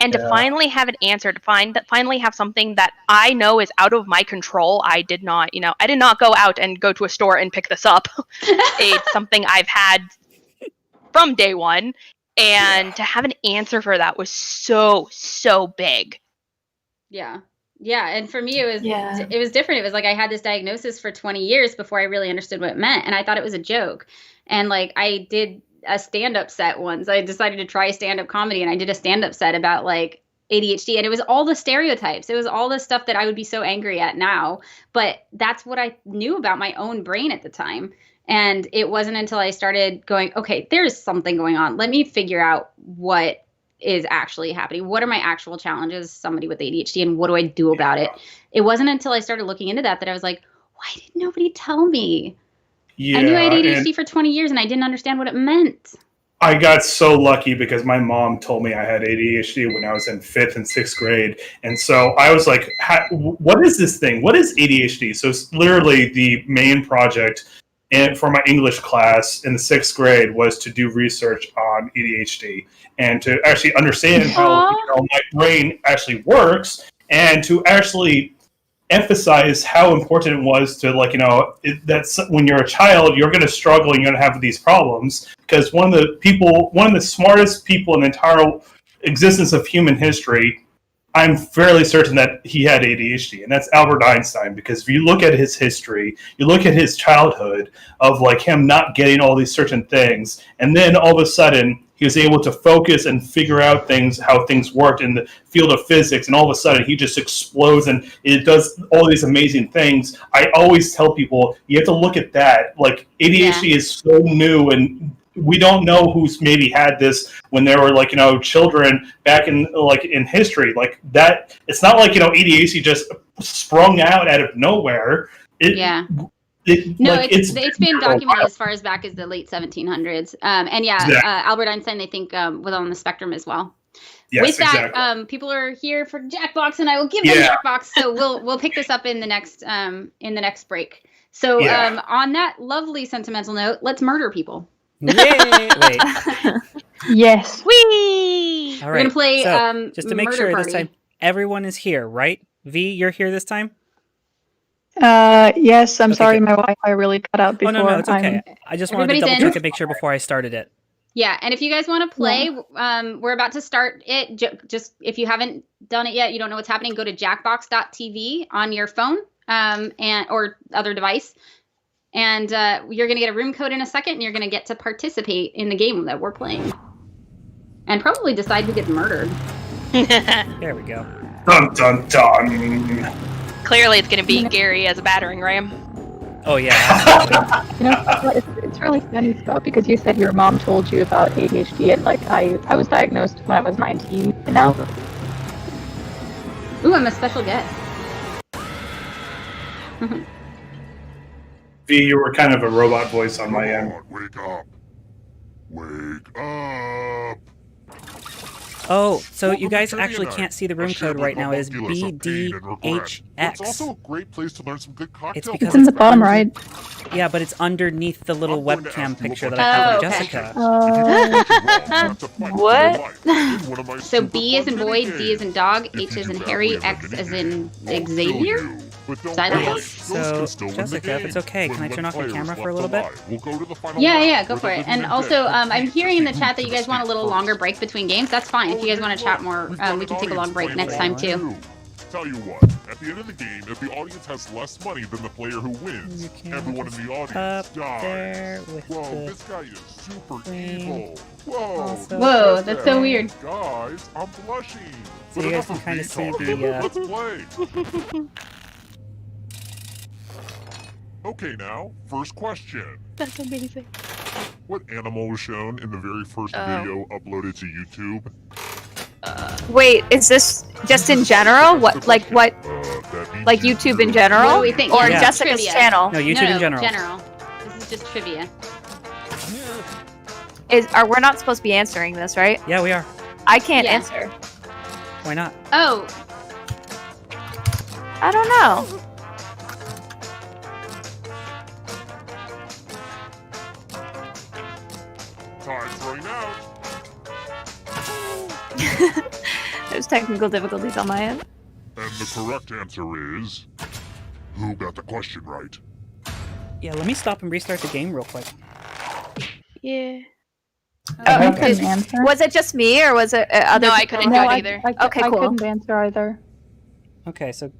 And to finally have an answer, to finally have something that I know is out of my control. I did not go out and go to a store and pick this up. It's something I've had from day one. And to have an answer for that was so big. Yeah. Yeah, and for me it was different. It was like I had this diagnosis for 20 years before I really understood what it meant, and I thought it was a joke. And like I did a stand-up set once. I decided to try stand-up comedy, and I did a stand-up set about like ADHD, and it was all the stereotypes. It was all the stuff that I would be so angry at now, but that's what I knew about my own brain at the time. And it wasn't until I started going, okay, there's something going on. Let me figure out what is actually happening. What are my actual challenges as somebody with ADHD, and what do I do about it? It wasn't until I started looking into that I was like, why did nobody tell me? Yeah, I knew I had ADHD for 20 years and I didn't understand what it meant. I got so lucky because my mom told me I had ADHD when I was in 5th and 6th grade. And so I was like, what is this thing? What is ADHD? So it's literally the main project for my English class in the 6th grade was to do research on ADHD and to actually understand how my brain actually works, and to actually emphasize how important it was to, like, that's when you're a child, you're going to struggle and you're going to have these problems, because one of the smartest people in the entire existence of human history, I'm fairly certain that he had ADHD, and that's Albert Einstein. Because if you look at his history, you look at his childhood of like him not getting all these certain things, and then all of a sudden he was able to focus and figure out how things worked in the field of physics, and all of a sudden he just explodes and it does all these amazing things. I always tell people, you have to look at that. Like, ADHD is so new, and we don't know who's maybe had this when they were children back in history. Like that, it's not like ADHD just sprung out of nowhere. It's been documented as far as back as the late 1700s. Albert Einstein, they think, was on the spectrum as well. Yes, with that, exactly. People are here for Jackbox, and I will give them Jackbox. So we'll pick this up in the next break. So on that lovely sentimental note, let's murder people. Yay! Wait. Yes. Whee! All right. We're gonna play. Just to make Murder sure Party. this time everyone is here, right? V, you're here this time. Yes. I'm sorry, good. my Wi-Fi really cut out before. No, it's okay. I just wanted to Everybody's double in? check and make sure before I started it. Yeah, and if you guys want to play, we're about to start it. Just if you haven't done it yet, you don't know what's happening, go to jackbox.tv on your phone or other device. And you're going to get a room code in a second, and you're going to get to participate in the game that we're playing. And probably decide who gets murdered. There we go. Dun, dun, dun. Clearly it's going to be Gary as a battering ram. Oh, yeah. It's really funny, Scott, because you said your mom told you about ADHD, and I was diagnosed when I was 19, and now... Ooh, I'm a special guest. V, you were kind of a robot voice on my end. Wake up. Wake up. Oh, so you guys actually can't see the room code right now. It is BDHX. It's also a great place to learn some good cocktail. It's because It's in the bottom right. Yeah, but it's underneath the little webcam picture that I have of Jessica. What? So B is in boy, D is in dog, H is in Harry, X is in Xavier? So, Jessica, if it's okay, can I turn off your camera for a little bit? Yeah, go for it. And also, I'm hearing in the chat that you guys want a little longer break between games. That's fine. If you guys want to chat more, we can take a long break next time, too. Tell you what, at the end of the game, if the audience has less money than the player who wins, everyone in the audience dies. Whoa, this guy is super evil. Whoa, that's so weird. Guys, I'm blushing. So you guys can kind of see the... Let's play. Okay, now, first question. That's amazing. What animal was shown in the very first video uploaded to YouTube? Wait, is this just in general? What, like YouTube in general? What do we think? Or Yeah. Jessica's Trivia. channel? No, YouTube in general. This is just trivia. We're not supposed to be answering this, right? Yeah, we are. I can't Yeah. answer. Why not? Oh, I don't know. Time's running out. There's technical difficulties on my end. And the correct answer is... Who got the question right? Yeah, let me stop and restart the game real quick. Yeah. I couldn't answer. Was it just me, or was it other? No, I couldn't do it either. Okay, cool. I couldn't answer either. Okay, so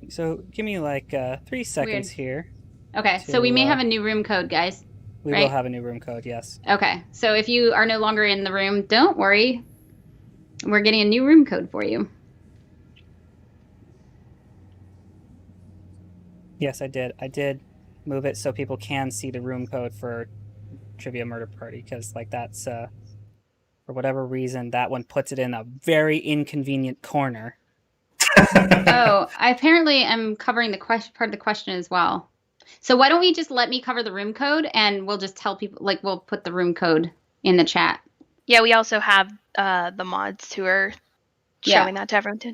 give me like 3 seconds here. Okay, so we may have a new room code, guys. We will have a new room code, yes. Okay, so if you are no longer in the room, don't worry. We're getting a new room code for you. Yes, I did. I did move it so people can see the room code for Trivia Murder Party, because like that's for whatever reason that one puts it in a very inconvenient corner. Oh, I apparently am covering the part of the question as well. So why don't we just let me cover the room code, and we'll just tell people, like, we'll put the room code in the chat. Yeah, we also have the mods who are showing that to everyone too.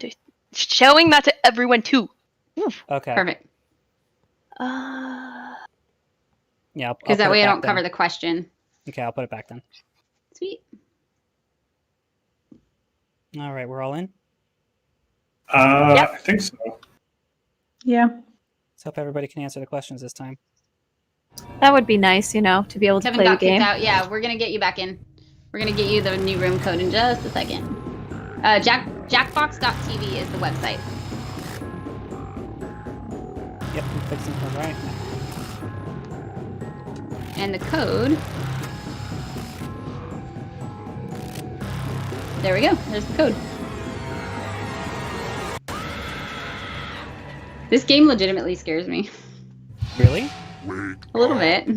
Showing that to everyone too. Okay. Perfect. Yeah, because that way I don't cover the question. Okay, I'll put it back then. Sweet. All right, we're all in? I think so. Yeah. Let's hope everybody can answer the questions this time. That would be nice, to be able to Kevin play the got kicked game. out. Yeah, we're gonna get you back in. We're gonna get you the new room code in just a second. Jackbox.tv is the website. Yep, I'm fixing it right now. And the code. There we go. There's the code. This game legitimately scares me. Really? A little bit.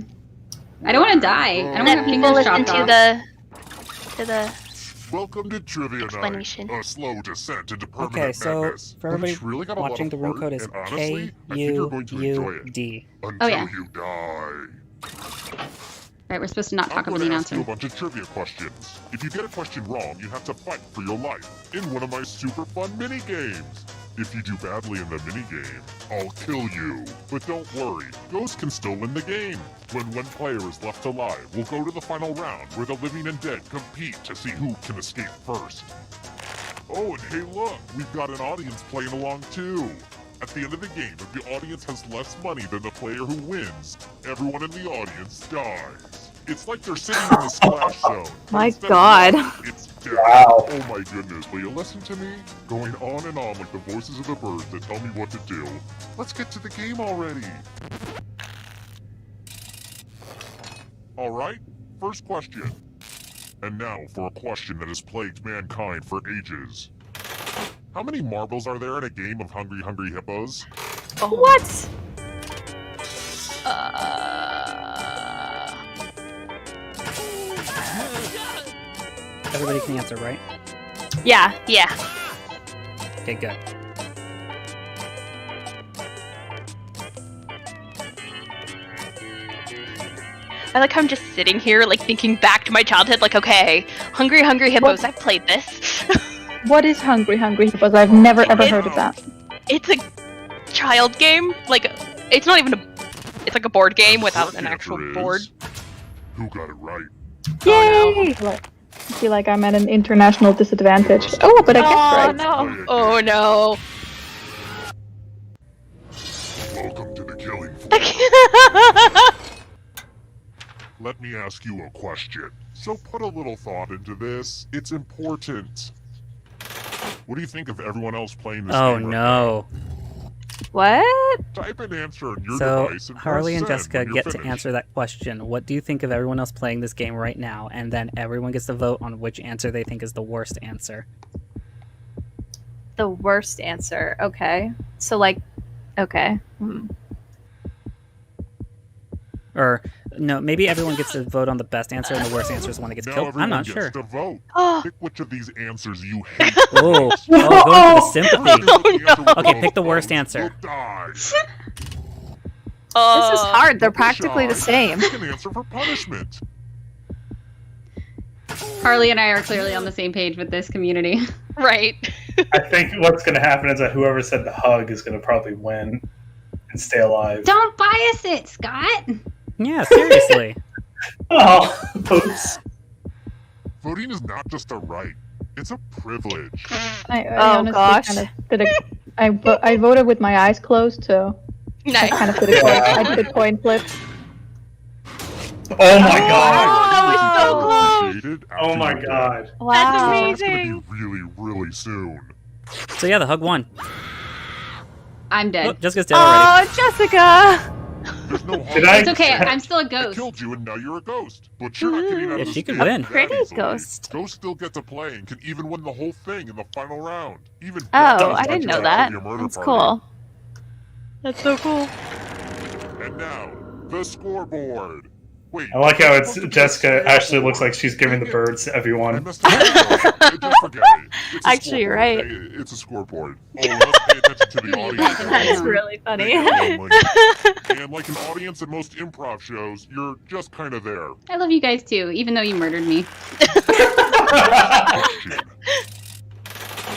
I don't want to die. I don't want to people fingers listen chopped off. to the Welcome to Trivia explanation. Night, a slow descent into permanent Okay, so madness. for everybody really got a lot watching, of the room heart, code is and honestly, I think you're going to enjoy it. KUUD. Until you die. Right, we're supposed to not talk I'm over the going to ask you announcer. a bunch of trivia questions. If you get a question wrong, you have to fight for your life in one of my super fun mini games. If you do badly in the minigame, I'll kill you. But don't worry, ghosts can still win the game. When one player is left alive, we'll go to the final round where the living and dead compete to see who can escape first. Oh, and hey look, we've got an audience playing along too. At the end of the game, if the audience has less money than the player who wins, everyone in the audience dies. It's like they're sitting in the splash zone. My God. It's death. Wow. Oh my goodness, will you listen to me? Going on and on like the voices of the birds that tell me what to do. Let's get to the game already. Alright, first question. And now for a question that has plagued mankind for ages. How many marbles are there in a game of Hungry Hungry Hippos? What? Everybody can answer, right? Yeah. Okay, good. I like how I'm just sitting here, like, thinking back to my childhood, like, okay, Hungry Hungry Hippos, I've played this. What is Hungry Hungry Hippos? I've never ever heard of that. It's a child game, like, it's not even it's like a board game without an actual board. Who got it right? Yay! I feel like I'm at an international disadvantage. Oh, but I guessed right. No. Oh no. Welcome to the killing floor. Let me ask you a question. So put a little thought into this. It's important. What do you think of everyone else playing this Oh game right no. What? Type an answer on your So device and Harley press and send Jessica when you're get to finished. answer that question. What do you think of everyone else playing this game right now? And then everyone gets to vote on which answer they think is the worst answer. The worst answer. Okay. So, like, okay. Or, no, maybe everyone gets to vote on the best answer and the worst answer is the one that gets Now killed. I'm everyone not gets sure. to vote. Pick which of these answers you hate. Oh, going for the sympathy. Oh, Okay, pick the worst answer. Die. This is hard. They're practically the same. You can answer for punishment. Harley and I are clearly on the same page with this community. Right. I think what's going to happen is that whoever said the hug is going to probably win and stay alive. Don't bias it, Scott! Yeah, seriously. Oh, oops. Voting is not just a right. It's a privilege. I honestly gosh. kind of did I voted with my eyes closed, so I Nice. kind of did a coin, I did a coin flip. Oh my god! That was so close. Appreciated Oh after my you god! Wow. That's It's amazing. gonna be really, really soon. So yeah, the hug won. I'm Oh, dead. Jessica's dead already. Oh, Jessica! There's no Did I? It's okay. I'm still a I ghost. killed you and now you're a ghost. But you're not getting out Yeah, of she this could game win. that Pretty easily. ghost. Ghosts still get to play and can even win the whole thing in the final round. Even Oh, Jackbox I didn't got know that. your murder That's party. cool. That's so cool. And now, the scoreboard. Wait. I like how I'm it's supposed to be Jessica a actually looks scoreboard. like she's giving the birds to I everyone. messed up. Just forget it. It's a Actually, you're scoreboard, right. okay? It's a scoreboard. Oh, let's pay attention to the audience. That's really funny. And like an audience at most improv shows, you're just kind of there. I love you guys too, even though you murdered me. Question.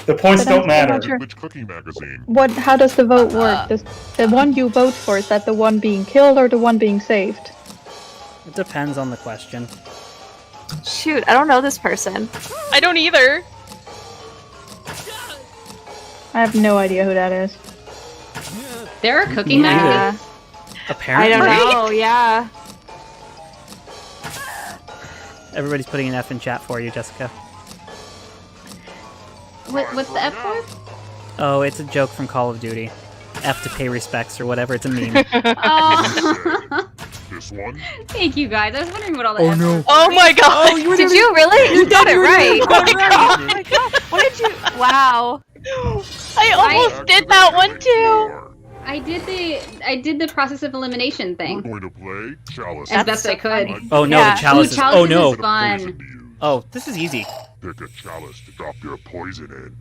The points But I'm don't matter. still not Which cooking magazine? How does the vote work? Does the one you vote for, is that the one being killed or the one being saved? It depends on the question. Shoot, I don't know this person. I don't either. I have no idea who that is. There are cooking Me neither. magazines. I Apparently, don't know, yeah. everybody's putting an F in chat for you, Jessica. What's the F for? Oh, it's a joke from Call of Duty. F to pay respects or whatever. It's a meme. Oh, This one? thank you guys. I was wondering what all the F was. Oh my god. Did you really? You got it right. Oh my god. What did you? Wow. I almost did that one too. I did the process of elimination We're thing going to play Chalice. as best I could. Oh no, Yeah. the chalices. Ooh, chalices Oh no. is fun. Oh, this is easy. Pick a chalice to drop your poison in.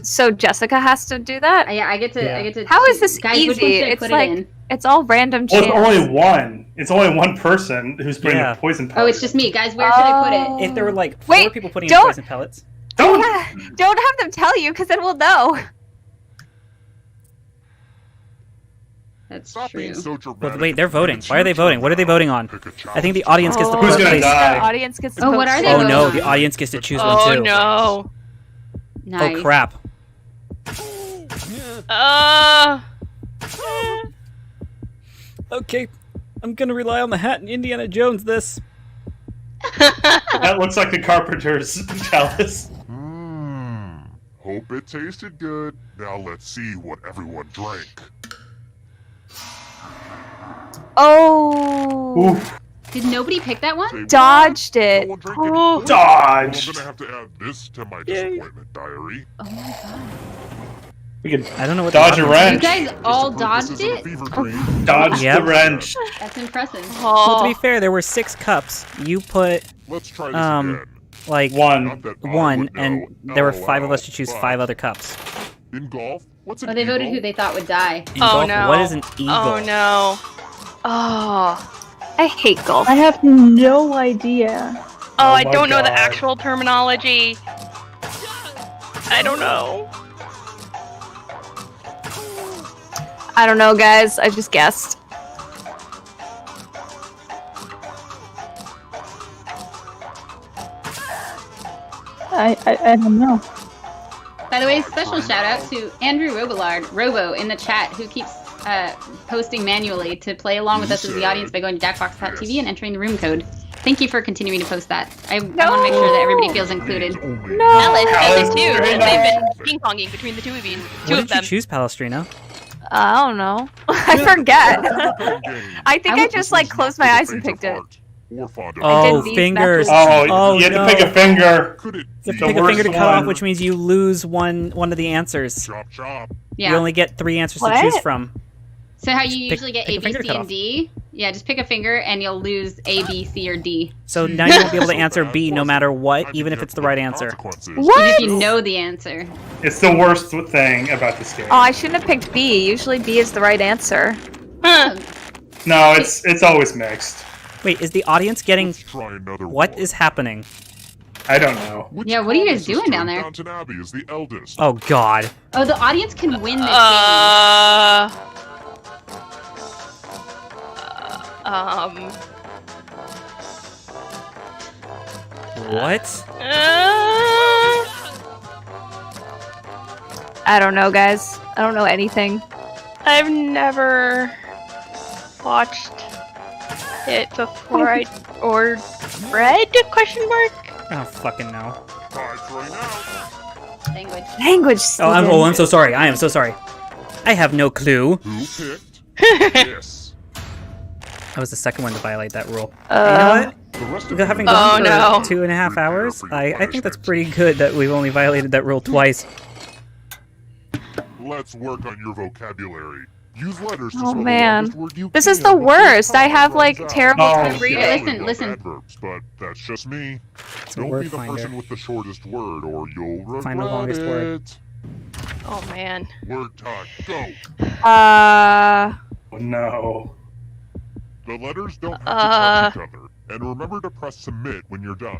So Jessica has to do that? I get to. Yeah. I get to. How is choose. this Guys, which one easy? should I It's put like it in? it's all random Well, chance. it's only one. It's only one person who's putting Yeah. the poison powder. Oh, it's just me, guys. Where should I put Oh. it? If there were like 4 Wait, people putting in don't- poison pellets. Don't. Yeah, don't have them tell you, because then we'll know. That's Stop true. being so dramatic. But wait, they're voting. Why are they voting? What are they voting on? Pick a I think the chalice. audience gets to Who's vote. gonna please. die? The audience gets to Oh, vote what are they Oh voting no, on? the audience gets to choose one Oh too. no. Nice. Oh crap. Okay, I'm gonna rely on the hat and Indiana Jones this. That looks like the Carpenter's chalice. Hope it tasted good. Now let's see what everyone drank. Oh, Oof. Did nobody pick that one? Say what? dodged No it. one drank Oh. any poison. Dodged. I'm gonna have to add this to my disappointment diary. Oh my god. We could I don't know what dodge the a You wrench. guys all Just to prove this dodged isn't a it? fever dream. Dodge Yep. the wrench. That's impressive. Well, to be fair, there were 6 cups. You put Let's try this Um, again. like One. Not that I 1, would know. and there were 5 of LOL, us to choose but 5 other cups. In golf, what's an Oh, they voted eagle? who they thought would die. In Oh, golf, no. what is an eagle? Oh no. Oh, I hate golf. I have no idea. Oh, I my don't know the God. actual terminology. I don't know. I don't know, guys. I just guessed. I don't know. By the way, special shout out to Andrew Robo in the chat, who keeps posting manually to play along with us as the audience by going to jackbox.tv and entering the room code. Thank you for continuing to post that. I want to make sure that everybody feels included. Alice does it too. Very They've nice. been ping-ponging between the two of you. What Two did of them. you choose, Palestrino? I don't know. I forget. I think I would- just like closed my eyes and picked it. Oh, these fingers. methods. Oh, you had to pick a finger. Could it You be have to pick a worst finger to cut off, one. which means you lose one of the answers. chop chop? Yeah. You only get 3 answers What? to choose from. So how you Pick- usually get pick a A, B, finger to C, cut and off. D? Yeah, just pick a finger and you'll lose A, B, C, or D. So now you won't be able to answer B no matter what, even if it's the right answer. Even if you know the answer. It's the worst thing about this game. Oh, I shouldn't have picked B. Usually B is the right answer. No, it's always mixed. Wait, is the audience getting... Let's try another What one. is happening? I don't know. Which Yeah, what are you guys sister doing down in there? Downton Abbey is the eldest. Oh god. Oh, the audience can win this What? I don't know, guys. I don't know anything. I've never watched it before or read ? I don't fucking know. Language. Language. I'm so sorry. I am so sorry. I have no clue. Who picked this? I was the second one to violate that rule. Uh, you know what? The rest of Having you gone no. for 2.5 hours, I think that's pretty good that we've only violated that rule twice. Let's work on your vocabulary. Use letters to Oh, spell man. the longest word you This is can the before worst. I time have, like, runs out. terrible Oh, time reading. yeah. Listen, listen. Adverbs, but that's just me. It's a Don't word be the finder. person with the shortest word, or you'll regret Find the longest word. it. Oh man. Word time, go. Oh, no. The letters don't have to touch each other, and remember to press submit when you're done.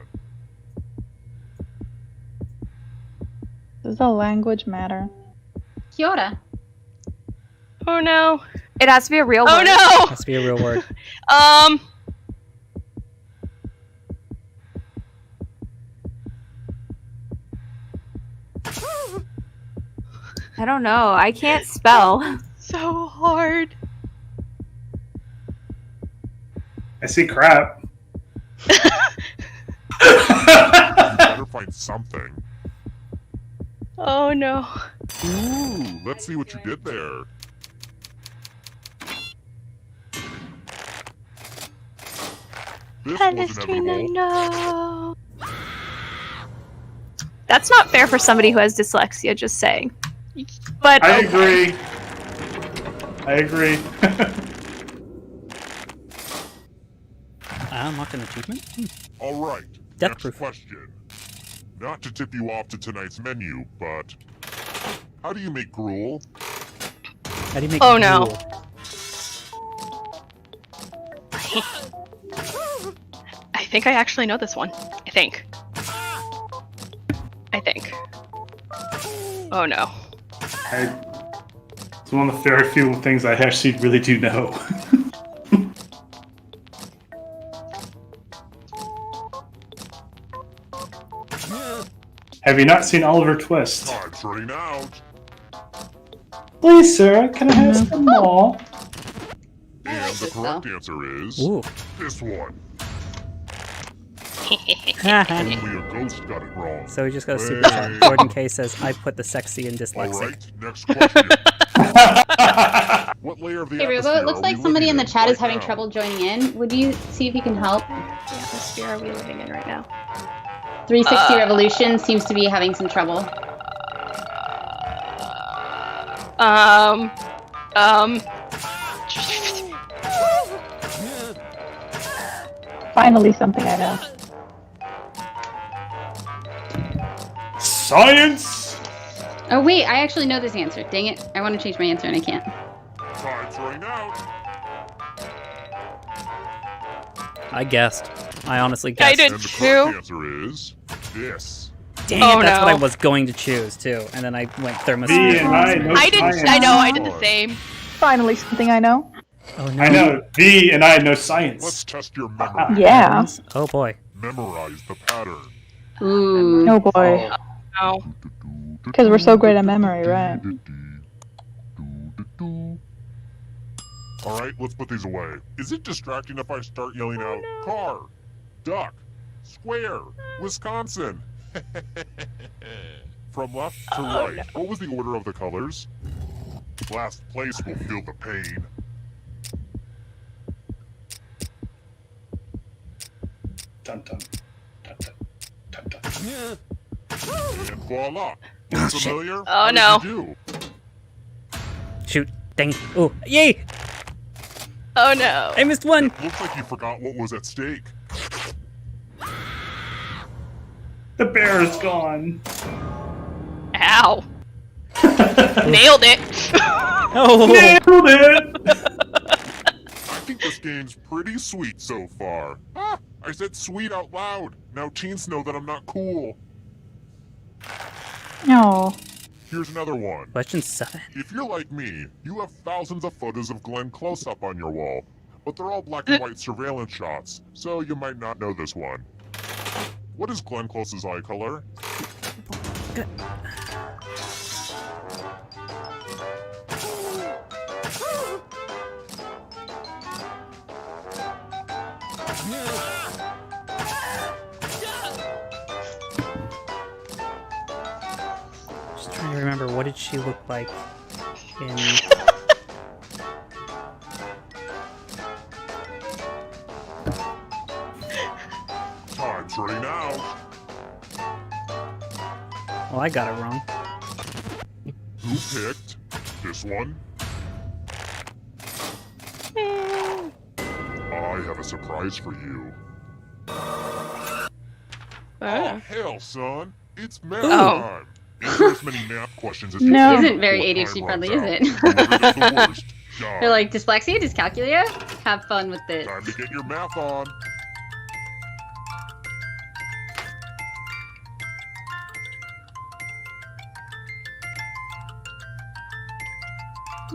Does the language matter? Kyoto. Oh no. It has to be a real word. Oh no. Has to be a real word. I don't know. I can't spell. So hard. I see crap. You better find something. Oh no. Ooh, let's see what you did there. This was inevitable. No. That's not fair for somebody who has dyslexia, just saying. But I okay. agree. I agree. I unlocked an achievement? All right. Death Next proof. question. Not to tip you off to tonight's menu, but how do you make gruel? How do you make Oh, no. gruel? I think I actually know this one. I think. Oh no. It's one of the very few things I actually really do know. Have you not seen Oliver Twist? Time's running out. Please, sir, can I have some more? And the correct answer is Ooh. this one. Haha. Only a ghost got it wrong. So we just got a super chat. Gordon K says, I put the sexy in All dyslexic. right, next question. What layer of the Hey, atmosphere Rubo, it looks are like we somebody in living the chat is right having now? trouble joining in. Would you see if you can help? What atmosphere are we living in right now? 360 Revolution seems to be having some trouble. Finally, something I know. Science! Oh wait, I actually know this answer. Dang it. I want to change my answer and I can't. Time's running out. I guessed. I honestly I guessed. did And the too. correct answer is this. Dang Oh, it, that's no. what I was going to choose too. And then I went V thermostat. and I know I did. science. I know. I did the same. Finally, something I know. Oh no. I know. V and I know Let's science. test your memory. Yeah. Oh boy. Memorize the pattern. Ooh. Oh boy. Oh. Because we're so great at memory, right? Alright, let's put these away. Is it distracting if I start yelling out, car, duck, square, Wisconsin? From left to right, what was the order of the colors? Last place will feel the pain. Dun, dun, dun, dun, dun, dun. And voila. Oh, shit. Familiar? Oh, How did no. you do? Shoot. Dang. Oh, yay! Oh no. I missed one. Looks like you forgot what was at stake. The bear is gone. Ow. Nailed it. Oh. Nailed it! I think this game's pretty sweet so far. Ah, I said sweet out loud. Now teens know that I'm not cool. No. Here's another one. Question 7. If you're like me, you have thousands of photos of Glenn close-up on your wall, but they're all black and white surveillance shots, so you might not know this one. What is Glenn Close's eye color? Just trying to remember, what did she look like in... Time's running out. Well, I got it wrong. Who picked this one? I have a surprise for you. Oh, hell, son. It's math time. Answer as many math questions as you No. can. Isn't very ADHD friendly, is it? They're like, dyslexia, dyscalculia? Have fun with this. Time to get your math on.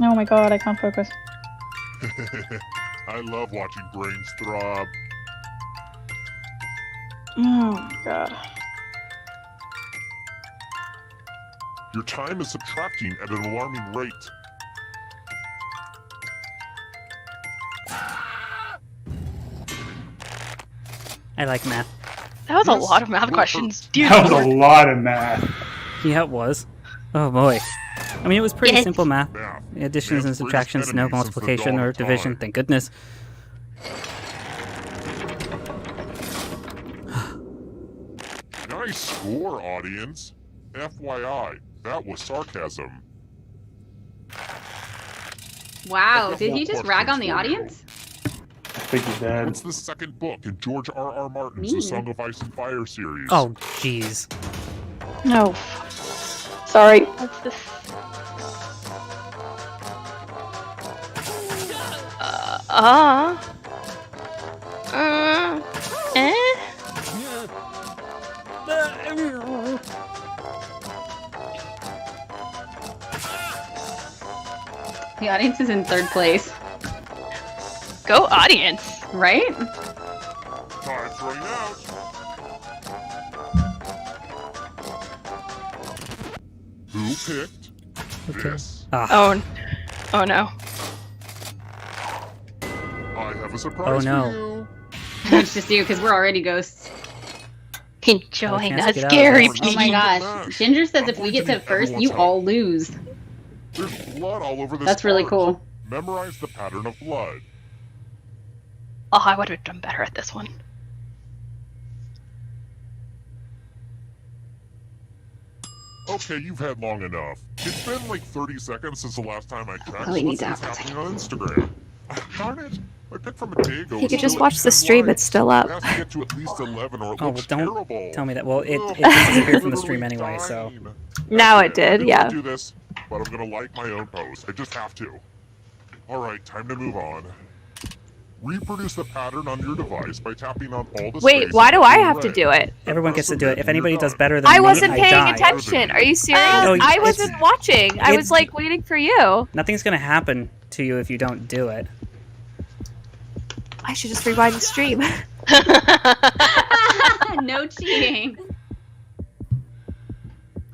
Oh my god, I can't focus. I love watching brains throb. Oh my god. Your time is subtracting at an alarming rate. I like math. That was a lot of math questions, dude. That was a lot of math. Yeah, it was. Oh boy. I mean, it was pretty Yes. simple math. Math. Additions and Man's subtractions, greatest no enemy since the multiplication dawn or of division. time. Thank goodness. Nice score, audience. FYI, that was sarcasm. Wow, got did more he just rag on the questions for you. audience? I think he's dead. What's the second book in George R.R. Martin's Me. The Song of Ice and Fire series? Oh, jeez. No. Sorry. What's this? Eh? The audience is in third place, Go audience. right? Time's running out. Who picked this? Ah, Oh no. I have a surprise Oh, no. for you. It's just you, because we're already ghosts. Enjoying chance that to get out of scary this. Oh my peek. gosh. Ginger says if we get to first, you all lose. There's blood all over this That's really card. cool. Memorize the pattern of blood. Oh, I would have done better at this one. Okay, you've had long enough. It's been like 30 seconds since the last time I checked. Really What's needs been out. happening on Instagram? Darn it! I picked from a day ago. You It's could just still at watch the 10 stream, likes. it's still up. It has to get to at least 11 or it Oh, looks well, don't terrible. tell me that. Well, it Ugh, disappeared from the I'm stream literally anyway, so... dying. Now Okay, it did, I didn't yeah. want to do this, but I'm gonna like my own post. I just have to. Alright, time to move on. Reproduce the pattern on your device by tapping on all the Wait, spaces why do I in have to red. do it? Everyone gets to do it. If You're anybody done. does better than me, I wasn't paying die. attention. Are you serious? No, I it's- wasn't watching. I was like waiting for you. Nothing's gonna happen to you if you don't do it. I should just rewind the stream. No cheating.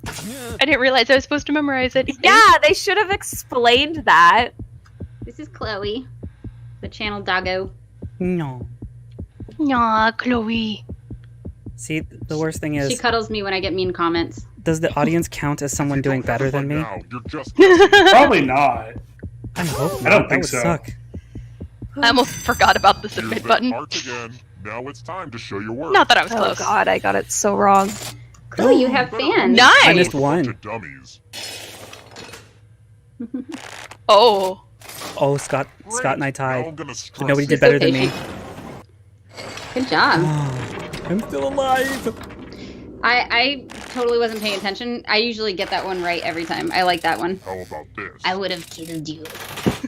I didn't realize I was supposed to memorize it. Yeah, they should have explained that. This is Chloe, the channel doggo. No. Aw, Chloe. See, the worst thing She is, cuddles me when I get mean comments. does the audience count as someone doing better than me? Now, you're just Probably not. I hope not. I don't That think would so. suck. I almost forgot about the Here's submit that button. part again. Now it's time to show your work. Not that I was Oh close. god, I got it so wrong. Chloe, you have fans. I missed Nice! one. To dummies. Oh. Oh, Scott and I Now tied. I'm gonna But stress nobody it. did better than me. Good job. I'm still alive. I totally wasn't paying attention. I usually get that one right every time. I like that one. How about this? I would have killed you.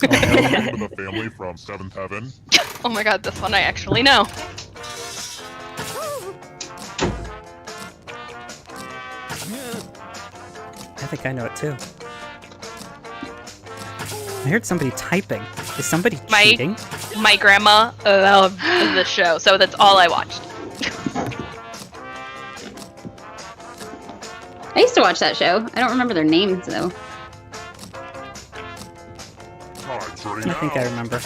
Welcome to the family from Seventh Heaven. Oh my god, this one I actually know. I think I know it too. I heard somebody typing. Is somebody cheating? My grandma loved the show, so that's all I watched. I used to watch that show. I don't remember their names though. I think I remember.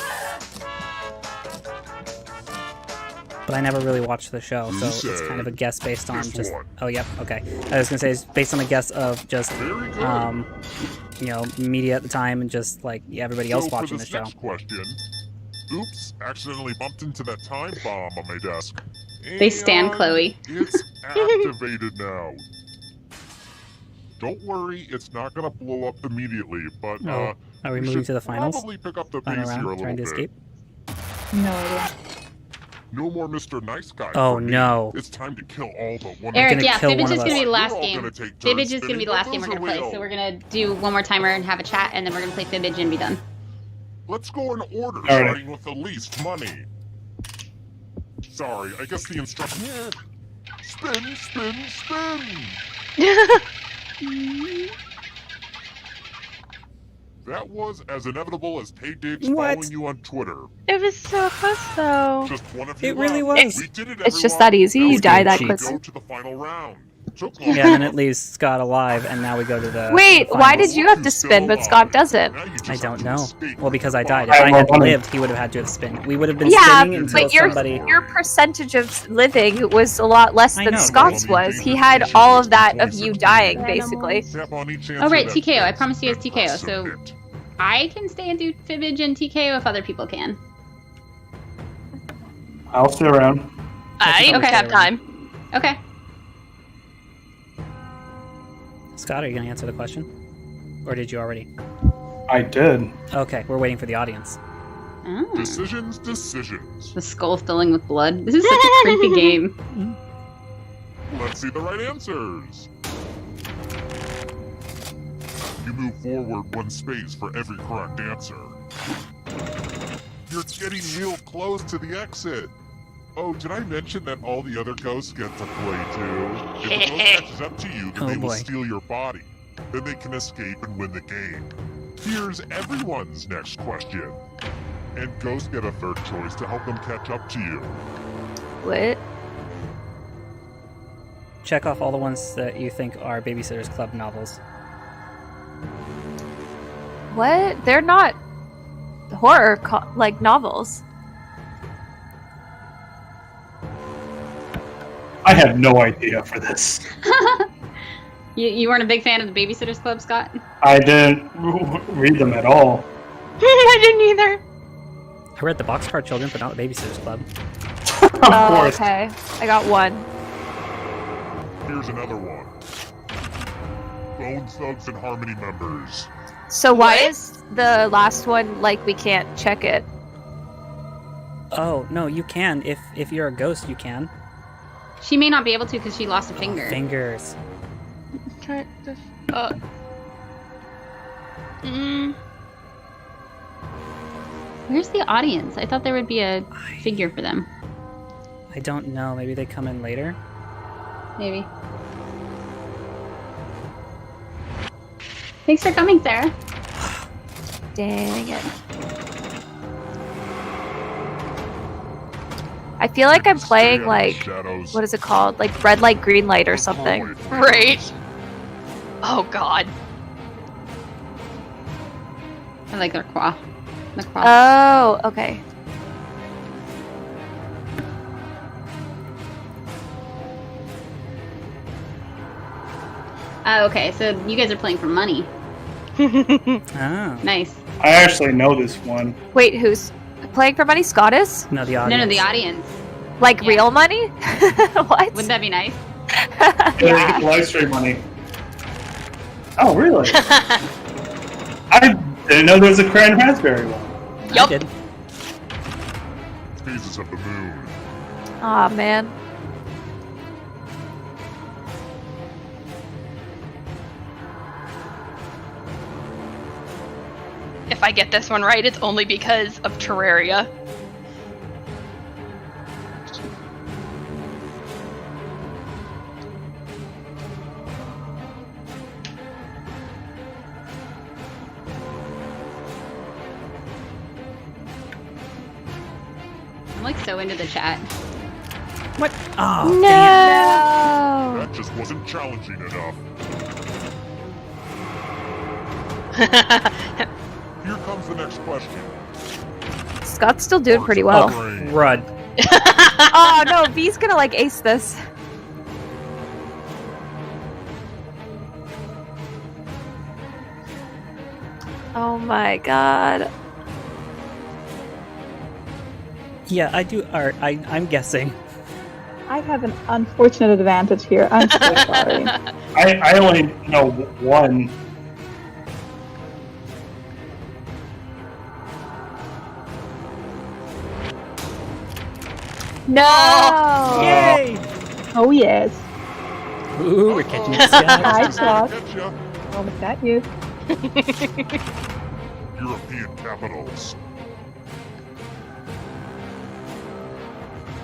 But I never really watched the show, so it's kind of a guess based on just... Oh, yep, okay. I was gonna say, it's based on a guess of just, you know, media at the time and just, like, everybody else watching the show. Next question. Oops, accidentally bumped into that time bomb on my desk. They stand Chloe. It's activated now. Don't worry, it's not gonna blow up immediately, but, Are we moving to the finals? Probably pick up the Final pace here a round, trying to little bit. escape? No idea. No more Mr. Nice Guy. Oh, for me. no. It's time to kill all but one. Eric, gonna yeah, kill Fibbage one is of going to be the us. last We're all game. gonna take turns Fibbage is going to be spinning the last the game we're going to play. wheel. So we're going to do one more timer and have a chat, and then we're going to play Fibbage and be done. Let's go in order, right. starting with the least money. Sorry, I guess the instruction... Spin, spin, spin! That was as inevitable as Tay Diggs What? following you on Twitter. It was so close though. Just one of you It really left. was. We did it, It's just everyone. that easy? Now You we die can that go quickly? to the final round. Took Yeah, and then it leaves Scott alive, and now we go to the Wait, the why finals. did you have to spin, but Scott doesn't? I don't know. Well, because I died. If I had lived, he would have had to have spin. We would have been Yeah, spinning until but your somebody... percentage of living was a lot less I than know. Scott's was. He had all of that of you dying, basically. Tap on each Oh, answer right, that TKO. I fits promised you and guys TKO, press so submit. I can stay and do Fibbage and TKO if other people can. I'll stay around. I Okay. have time. Okay. Scott, are you going to answer the question? Or did you already? I did. Okay, we're waiting for the audience. Oh. Decisions. The skull filling with blood. This is such a creepy game. Let's see the right answers. You move forward one space for every correct answer. You're getting real close to the exit. Oh, did I mention that all the other ghosts get to play too? If a ghost catches up to you, then Oh, they will boy. steal your body. Then they can escape and win the game. Here's everyone's next question. And ghosts get a third choice to help them catch up to you. What? Check off all the ones that you think are Babysitter's Club novels. What? They're not horror like novels. I had no idea for this. You weren't a big fan of the Babysitter's Club, Scott? I didn't read them at all. I didn't either. I read the Boxcar Children, but not the Babysitter's Club. Of course. Okay. I got one. Here's another one. Bone Thugs and Harmony members. So why is the last one like we can't check it? Oh, no, you can. If you're a ghost, you can. She may not be able to because she lost a finger. Fingers. Where's the audience? I thought there would be a figure for them. I don't know. Maybe they come in later? Maybe. Thanks for coming, Sarah. Dang it. I feel like I'm playing like, what is it called? Like red light, green light or something. Right. Oh god. I like their qua. The qua. Oh, okay. Okay, so you guys are playing for money. Oh. Nice. I actually know this one. Wait, who's playing for money? Scott is? No, the audience. No, the audience. Like real money? What? Wouldn't that be nice? Yeah, they get the live stream money. Oh, really? I didn't know there was a cran raspberry one. I did. Phases of the moon. Aw, man. If I get this one right, it's only because of Terraria. I'm like so into the chat. What? Oh, No! That just just wasn't challenging enough. Here comes the next question. Scott's still doing pretty well. Rud. Oh no, V's gonna like ace this. Oh my god. Yeah, I do art. I'm guessing. I have an unfortunate advantage here. I'm so sorry. I only know one. No! Yay! Oh yes. Ooh, we're catching it, Scott. Hi, Josh. Almost got you. European capitals.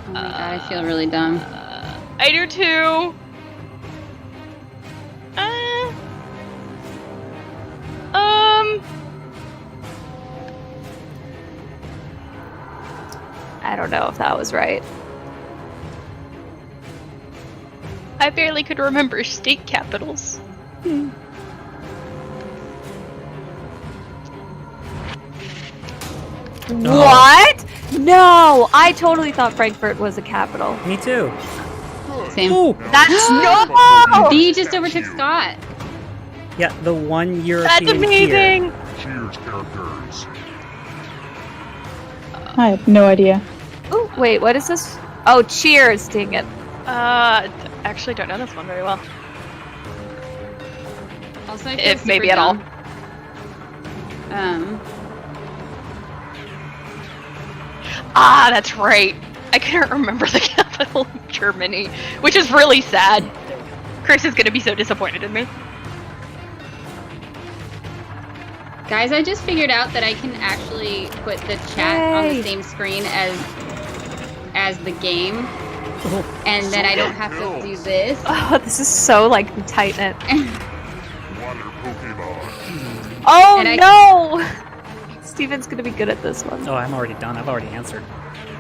Oh my god, I feel really dumb. I do too. I don't know if that was right. I barely could remember state capitals. What? No! I totally thought Frankfurt was a capital. Me too. Same. Ooh. That's no! B just overtook Scott. Yeah, the one European. That's amazing! Cheers, characters. I have no idea. Ooh, wait, what is this? Oh, cheers! Dang it. Actually don't know this one very well. Also, I feel If super maybe at all. dumb. That's right. I couldn't remember the capital of Germany, which is really sad. Chris is gonna be so disappointed in me. Guys, I just figured out that I can actually put the chat on the same screen as the game, and then I don't have to do this. Oh, this is so like tight knit. Water Pokemon. Oh And no! Steven's gonna be good at this one. Oh, I'm already done. I've already answered.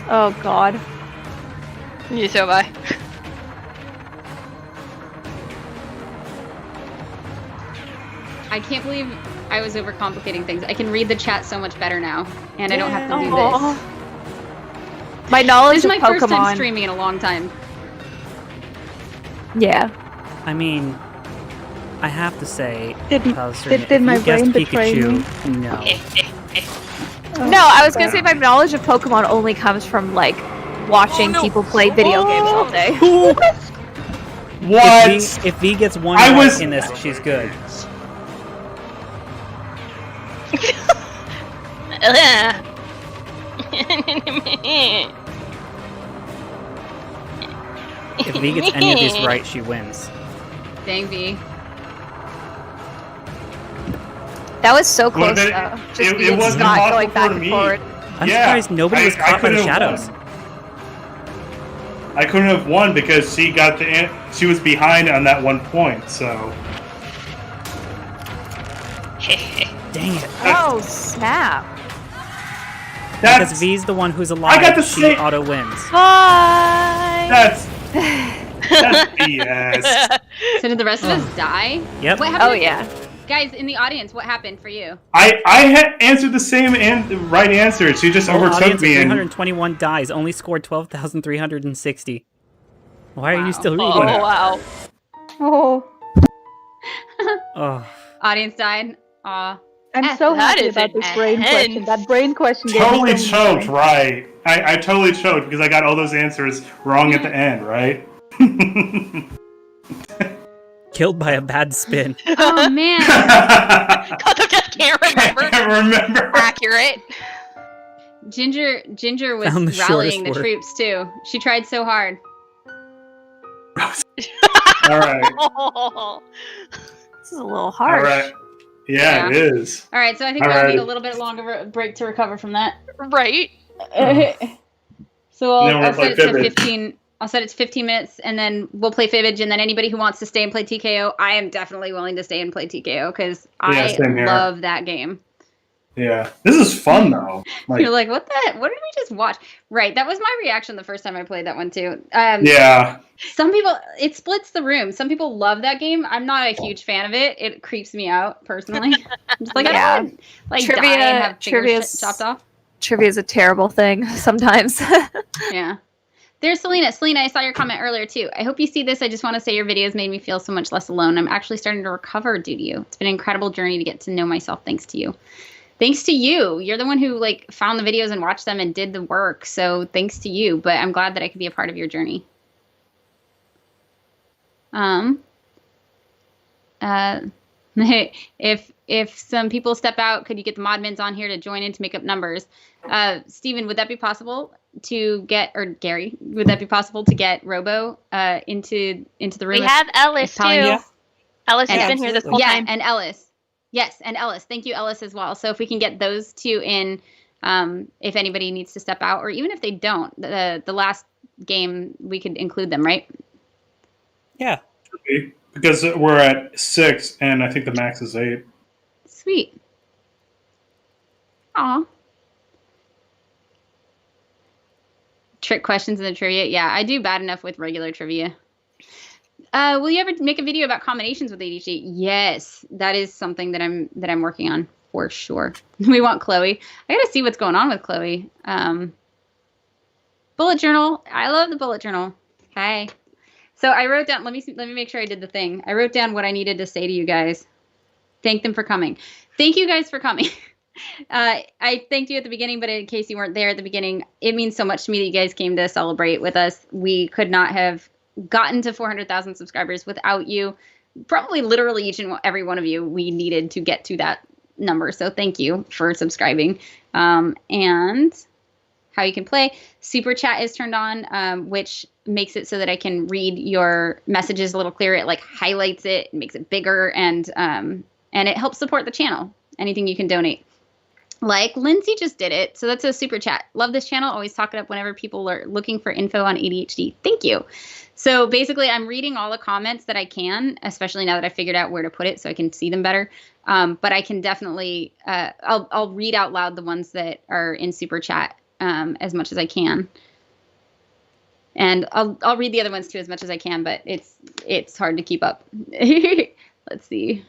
Oh god. Yeah, so have I. I can't believe I was overcomplicating things. I can read the chat so much better now, and I don't have to do Aw. this. My knowledge This is of my first time Pokemon. streaming in a long time. Yeah. I mean, I have to say, Did Palistrina, my if you brain guessed betray me? Pikachu, no. No, I was gonna say my knowledge of Pokemon only comes from like watching people play video games all day. What? If V gets one I right was- in this, she's good. If V gets any of these right, she wins. Dang V. That was so close Well, though. Just it me and wasn't Scott going possible back for and me. forward. I'm Yeah, surprised nobody was I caught by the couldn't have shadows. won. I couldn't have won because she got she was behind on that 1 point. So Dang it. Oh snap! Because that's V's the one who's alive, I got to she say- auto wins. Bye. that's BS. So did the rest of us die? Yep. What happened? Oh yeah. Guys, in the audience, what happened for you? I had answered the same right answer. She just overtook Audience of me. And 321 dies, only scored 12,360. Why are you still reading? Oh wow. Oh, Oh. Audience died. Aw. I'm so that happy is about this brain intense. question. That brain question gave totally me so much choked, right? I totally choked because I got all those answers wrong at the end, right? Killed by a bad spin. Oh man. God, I just can't remember. I remember. Accurate. Ginger was Found the rallying shortest the word. troops too. She tried so hard. All right. This is a little All harsh. right. Yeah, it is. All right, so I think All we'll right. need a little bit longer of a break to recover from that. Right. So Then we'll I'll play set it to Fibbage. 15. I'll set it to 15 minutes, and then we'll play Fibbage. And then anybody who wants to stay and play TKO, I am definitely willing to stay and play TKO because I same here. love that game. Yeah, this is fun though. You're like, what did we just watch? Right, that was my reaction the first time I played that one too. Yeah. Some people, it splits the room. Some people love that game. I'm not a huge fan of it. It creeps me out personally. I'm just like, I don't want to like die and have fingers chopped off. Trivia is a terrible thing sometimes. Yeah. There's Selena. Selena, I saw your comment earlier too. I hope you see this. I just want to say your videos made me feel so much less alone. I'm actually starting to recover due to you. It's been an incredible journey to get to know myself thanks to you. Thanks to you. You're the one who like found the videos and watched them and did the work. So thanks to you. But I'm glad that I could be a part of your journey. If some people step out, could you get the modmins on here to join in to make up numbers? Steven, would that be possible to get, or Gary, would that be possible to get Robo into the room? We have Ellis too. Yeah. Ellis has been here this whole time. And Ellis. Yes, and Ellis. Thank you, Ellis, as well. So if we can get those two in, if anybody needs to step out, or even if they don't, the last game, we could include them, right? Yeah. Because we're at 6, and I think the max is 8. Sweet. Aw. Trick questions in the trivia. Yeah, I do bad enough with regular trivia. Will you ever make a video about combinations with ADHD? Yes, that is something that I'm working on for sure. We want Chloe. I gotta see what's going on with Chloe. Bullet journal. I love the bullet journal. Okay. So I wrote down. Let me make sure I did the thing. I wrote down what I needed to say to you guys. Thank them for coming. Thank you guys for coming. I thanked you at the beginning, but in case you weren't there at the beginning, it means so much to me that you guys came to celebrate with us. We could not have gotten to 400,000 subscribers without you. Probably literally each and every one of you we needed to get to that number. So thank you for subscribing. And how you can play. Super chat is turned on, which makes it so that I can read your messages a little clearer. It like highlights it, makes it bigger, and it helps support the channel. Anything you can donate. Like Lindsay just did it. So that's a super chat. Love this channel. Always talk it up whenever people are looking for info on ADHD. Thank you. So basically, I'm reading all the comments that I can, especially now that I figured out where to put it so I can see them better. But I can definitely, I'll read out loud the ones that are in super chat as much as I can. And I'll read the other ones too as much as I can, but it's hard to keep up. Let's see.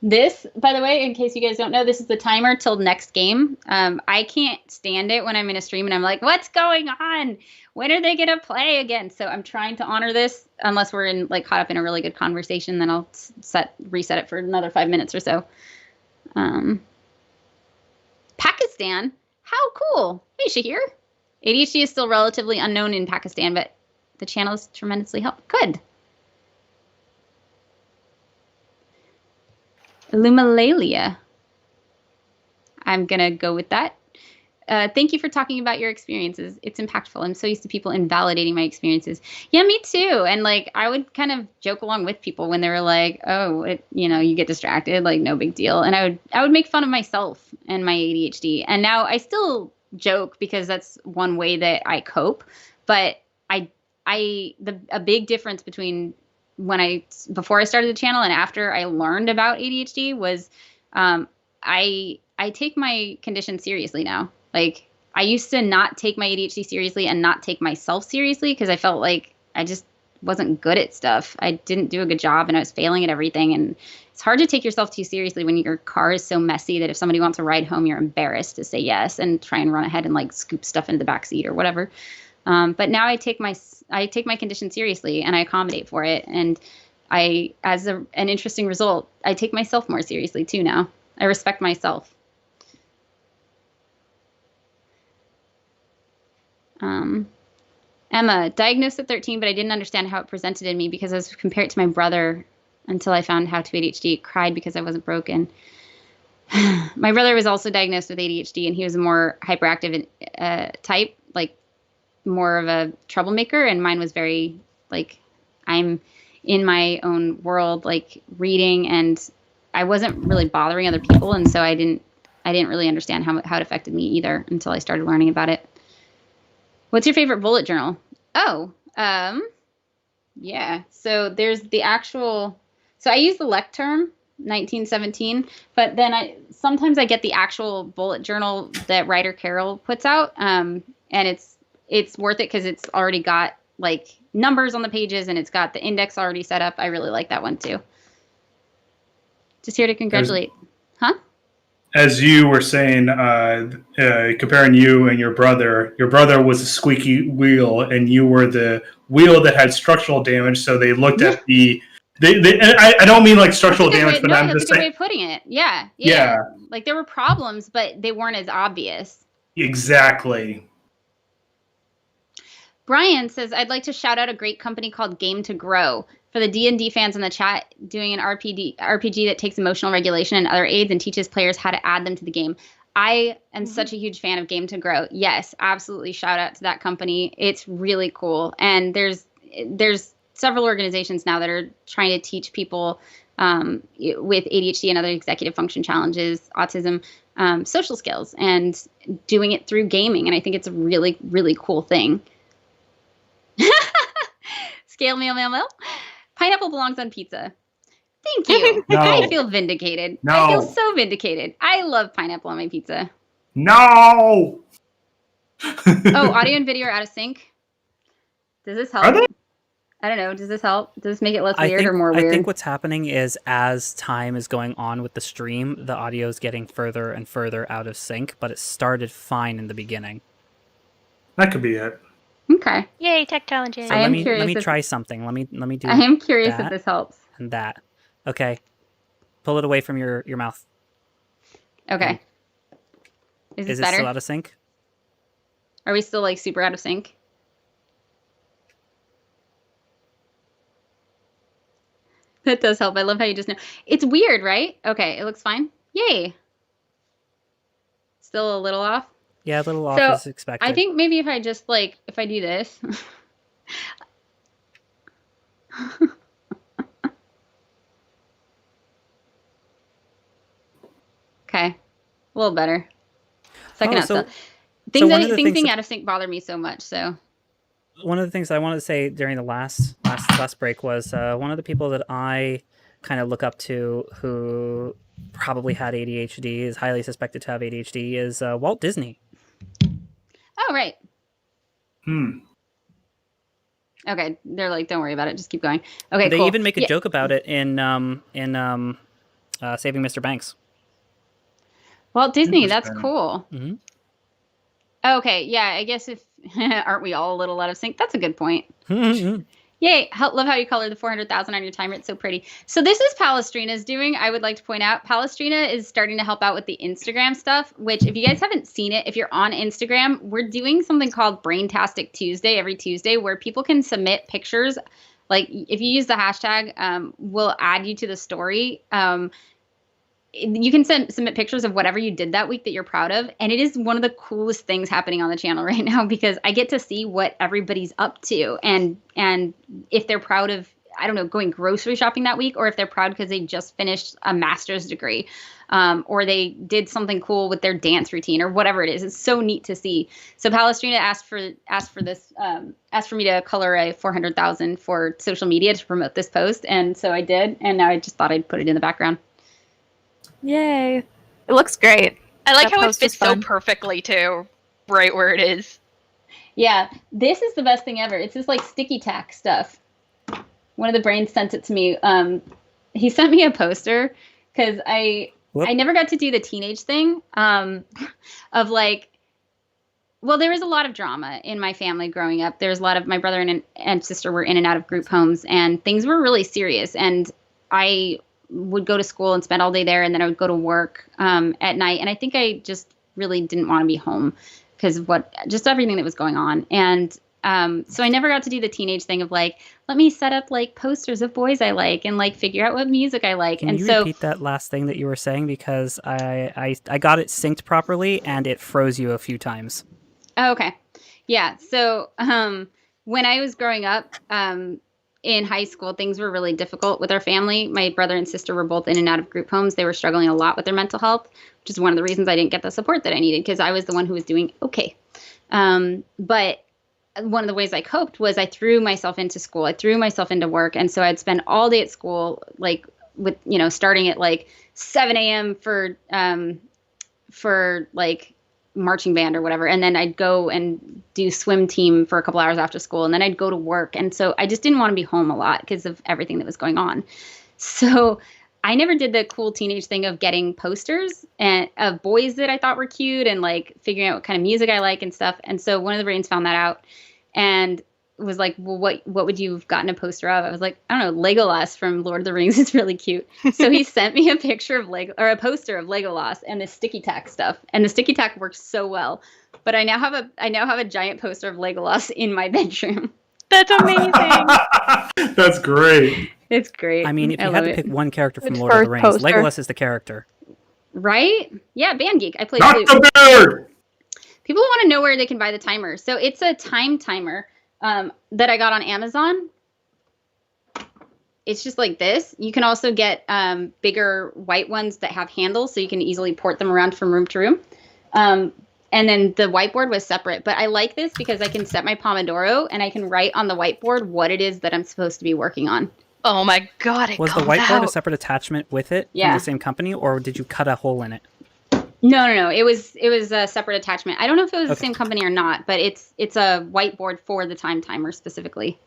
This, by the way, in case you guys don't know, this is the timer till next game. I can't stand it when I'm in a stream and I'm like, what's going on? When are they going to play again? So I'm trying to honor this unless we're in like caught up in a really good conversation. Then I'll reset it for another 5 minutes or so. Pakistan. How cool. Hey, Shahir. ADHD is still relatively unknown in Pakistan, but the channel is tremendously helpful. Good. Illumalalia. I'm going to go with that. Thank you for talking about your experiences. It's impactful. I'm so used to people invalidating my experiences. Yeah, me too. And like, I would kind of joke along with people when they were like, oh, you get distracted, like no big deal. And I would make fun of myself and my ADHD. And now I still joke because that's one way that I cope. But a big difference between before I started the channel and after I learned about ADHD was I take my condition seriously now. Like I used to not take my ADHD seriously and not take myself seriously because I felt like I just wasn't good at stuff. I didn't do a good job and I was failing at everything. And it's hard to take yourself too seriously when your car is so messy that if somebody wants a ride home, you're embarrassed to say yes and try and run ahead and like scoop stuff into the back seat or whatever. But now I take my condition seriously and I accommodate for it. And as an interesting result, I take myself more seriously too now. I respect myself. Emma, diagnosed at 13, but I didn't understand how it presented in me because I was compared to my brother until I found how to ADHD. Cried because I wasn't broken. My brother was also diagnosed with ADHD, and he was a more hyperactive type, like more of a troublemaker, and mine was very like I'm in my own world, like reading, and I wasn't really bothering other people, and so I didn't really understand how it affected me either until I started learning about it. What's your favorite bullet journal? Oh, yeah. So there's the actual. So I use the Lecterm 1917, but then sometimes I get the actual bullet journal that writer Carol puts out, and it's worth it because it's already got like numbers on the pages and it's got the index already set up. I really like that one too. Just here to congratulate. As you were saying, comparing you and your brother was a squeaky wheel, and you were the wheel that had structural damage. So they looked at the. I don't mean like structural damage, but I'm just saying. That's a good way of putting it. Yeah. Like there were problems, but they weren't as obvious. Exactly. Brian says, I'd like to shout out a great company called Game to Grow. For the D&D fans in the chat, doing an RPG that takes emotional regulation and other aids and teaches players how to add them to the game. I am such a huge fan of Game to Grow. Yes, absolutely. Shout out to that company. It's really cool. And there's several organizations now that are trying to teach people with ADHD and other executive function challenges, autism, social skills, and doing it through gaming. And I think it's a really, really cool thing. Scale meal. Pineapple belongs on pizza. Thank you. No. I feel vindicated. No. I feel so vindicated. I love pineapple on my pizza. No. Oh, audio and video are out of sync. Does this help? Are they? I don't know. Does this help? Does this make it less weird or more weird? I think what's happening is as time is going on with the stream, the audio is getting further and further out of sync, but it started fine in the beginning. That could be it. Okay. Yay, tech challenges. So let me try something. Let me do. I am curious if this helps. And that. Okay. Pull it away from your mouth. Okay. Is this it better? Still out of sync? Are we still like super out of sync? That does help. I love how you just know. It's weird, right? Okay, it looks fine. Yay. Still a little off? Yeah, a little off as expected. I think maybe if I just if I do this. Okay. A little better. Second out. Things being out of sync bother me so much, so. One of the things I wanted to say during the last break was one of the people that I kind of look up to who probably had ADHD, is highly suspected to have ADHD, is Walt Disney. Oh, right. Okay, they're like, don't worry about it, just keep going. Okay, They cool. even make a joke about it in Saving Mr. Banks. Walt Disney, that's cool. Mm-hmm. Okay, yeah, I guess if aren't we all a little out of sync? That's a good point. Yay, love how you colored the 400,000 on your timer. It's so pretty. So this is Palestrina's doing. I would like to point out, Palestrina is starting to help out with the Instagram stuff, which if you guys haven't seen it, if you're on Instagram, we're doing something called Braintastic Tuesday every Tuesday where people can submit pictures. Like if you use the hashtag, we'll add you to the story. You can submit pictures of whatever you did that week that you're proud of. And it is one of the coolest things happening on the channel right now because I get to see what everybody's up to and if they're proud of, I don't know, going grocery shopping that week, or if they're proud because they just finished a master's degree, or they did something cool with their dance routine or whatever it is. It's so neat to see. So Palestrina asked for me to color a 400,000 for social media to promote this post. And so I did. And now I just thought I'd put it in the background. Yay. It looks great. I like how it fits so perfectly too, right where it is. Yeah, this is the best thing ever. It's this like sticky tack stuff. One of the brains sent it to me. He sent me a poster because I never got to do the teenage thing of like, well, there was a lot of drama in my family growing up. There was a lot of, my brother and sister were in and out of group homes and things were really serious. And I would go to school and spend all day there, and then I would go to work at night. And I think I just really didn't want to be home because of just everything that was going on. And so I never got to do the teenage thing of like, let me set up like posters of boys I like and like figure out what music I like. Can you repeat that last thing that you were saying, because I got it synced properly and it froze you a few times. Oh, okay. Yeah. So when I was growing up, in high school, things were really difficult with our family. My brother and sister were both in and out of group homes. They were struggling a lot with their mental health, which is one of the reasons I didn't get the support that I needed because I was the one who was doing okay. But one of the ways I coped was I threw myself into school. I threw myself into work. And so I'd spend all day at school, like with, you know, starting at like 7 a.m. for like marching band or whatever. And then I'd go and do swim team for a couple hours after school. And then I'd go to work. And so I just didn't want to be home a lot because of everything that was going on. So I never did the cool teenage thing of getting posters and of boys that I thought were cute and like figuring out what kind of music I like and stuff. And so one of the brains found that out and was like, well, what would you have gotten a poster of? I was like, I don't know, Legolas from Lord of the Rings is really cute. So he sent me a picture of a poster of Legolas and the sticky tack stuff. And the sticky tack works so well. But I now have a giant poster of Legolas in my bedroom. That's amazing. That's great. It's great. I mean, if you had to pick one character from Which Lord of the first Rings, poster? Legolas is the character. Right? Yeah, Band Geek. I played Not flute. the beard! People want to know where they can buy the timer. So it's a time timer that I got on Amazon. It's just like this. You can also get bigger white ones that have handles so you can easily port them around from room to room. And then the whiteboard was separate. But I like this because I can set my Pomodoro and I can write on the whiteboard what it is that I'm supposed to be working on. Oh my god, it Was the comes whiteboard out. a separate attachment with it Yeah. from the same company, or did you cut a hole in it? No. It was a separate attachment. I don't know if it was the Okay. same company or not, but it's a whiteboard for the time timer specifically.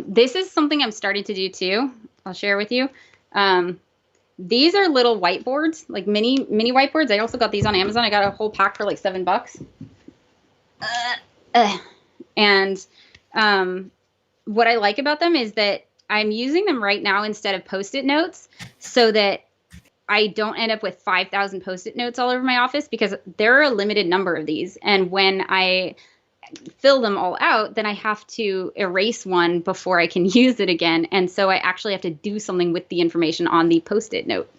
This is something I'm starting to do too. I'll share with you. These are little whiteboards, like mini whiteboards. I also got these on Amazon. I got a whole pack for like $7. And what I like about them is that I'm using them right now instead of Post-it notes so that I don't end up with 5,000 Post-it notes all over my office because there are a limited number of these. And when I fill them all out, then I have to erase one before I can use it again. And so I actually have to do something with the information on the Post-it note.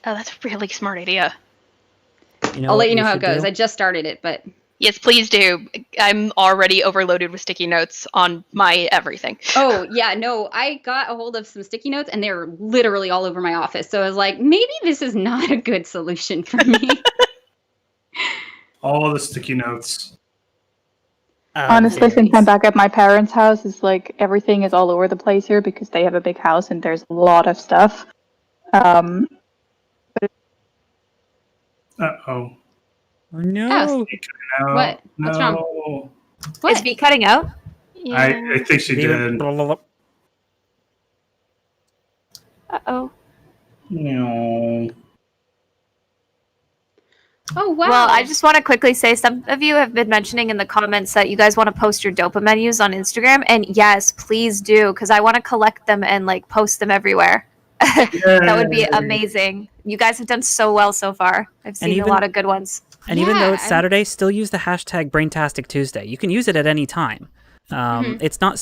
Oh, that's a really smart idea. You know I'll what let you we know how it should goes. do? I just started it, but Yes, please do. I'm already overloaded with sticky notes on my everything. oh yeah, no, I got a hold of some sticky notes and they're literally all over my office. So I was like, maybe this is not a good solution for me. All the sticky notes. Honestly, since I'm back at my parents' house, it's like everything is all over the place here because they have a big house and there's a lot of stuff. Uh-oh. Oh, no. No, What? What's wrong? no. What? Is V cutting out? I think she did. Uh-oh. No. Oh wow. Well, I just want to quickly say some of you have been mentioning in the comments that you guys want to post your Dopa menus on Instagram, and yes, please do, because I want to collect them and like post them everywhere. That would be amazing. You guys have done so well so far. I've seen a lot of good ones. And even though it's Saturday, still use the hashtag Braintastic Tuesday. You can use it at any time. It's not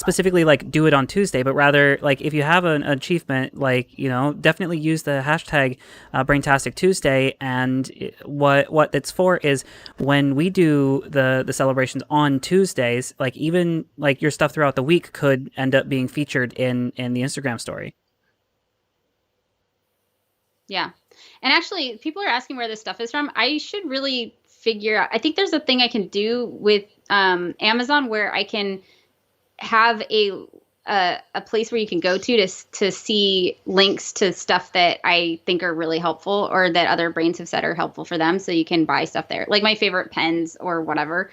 specifically like do it on Tuesday, but rather like if you have an achievement, like, you know, definitely use the hashtag Braintastic Tuesday. And what it's for is when we do the celebrations on Tuesdays, like even like your stuff throughout the week could end up being featured in the Instagram story. Yeah. And actually, people are asking where this stuff is from. I should really figure out. I think there's a thing I can do with Amazon where I can have a place where you can go to see links to stuff that I think are really helpful or that other brains have said are helpful for them. So you can buy stuff there, like my favorite pens or whatever,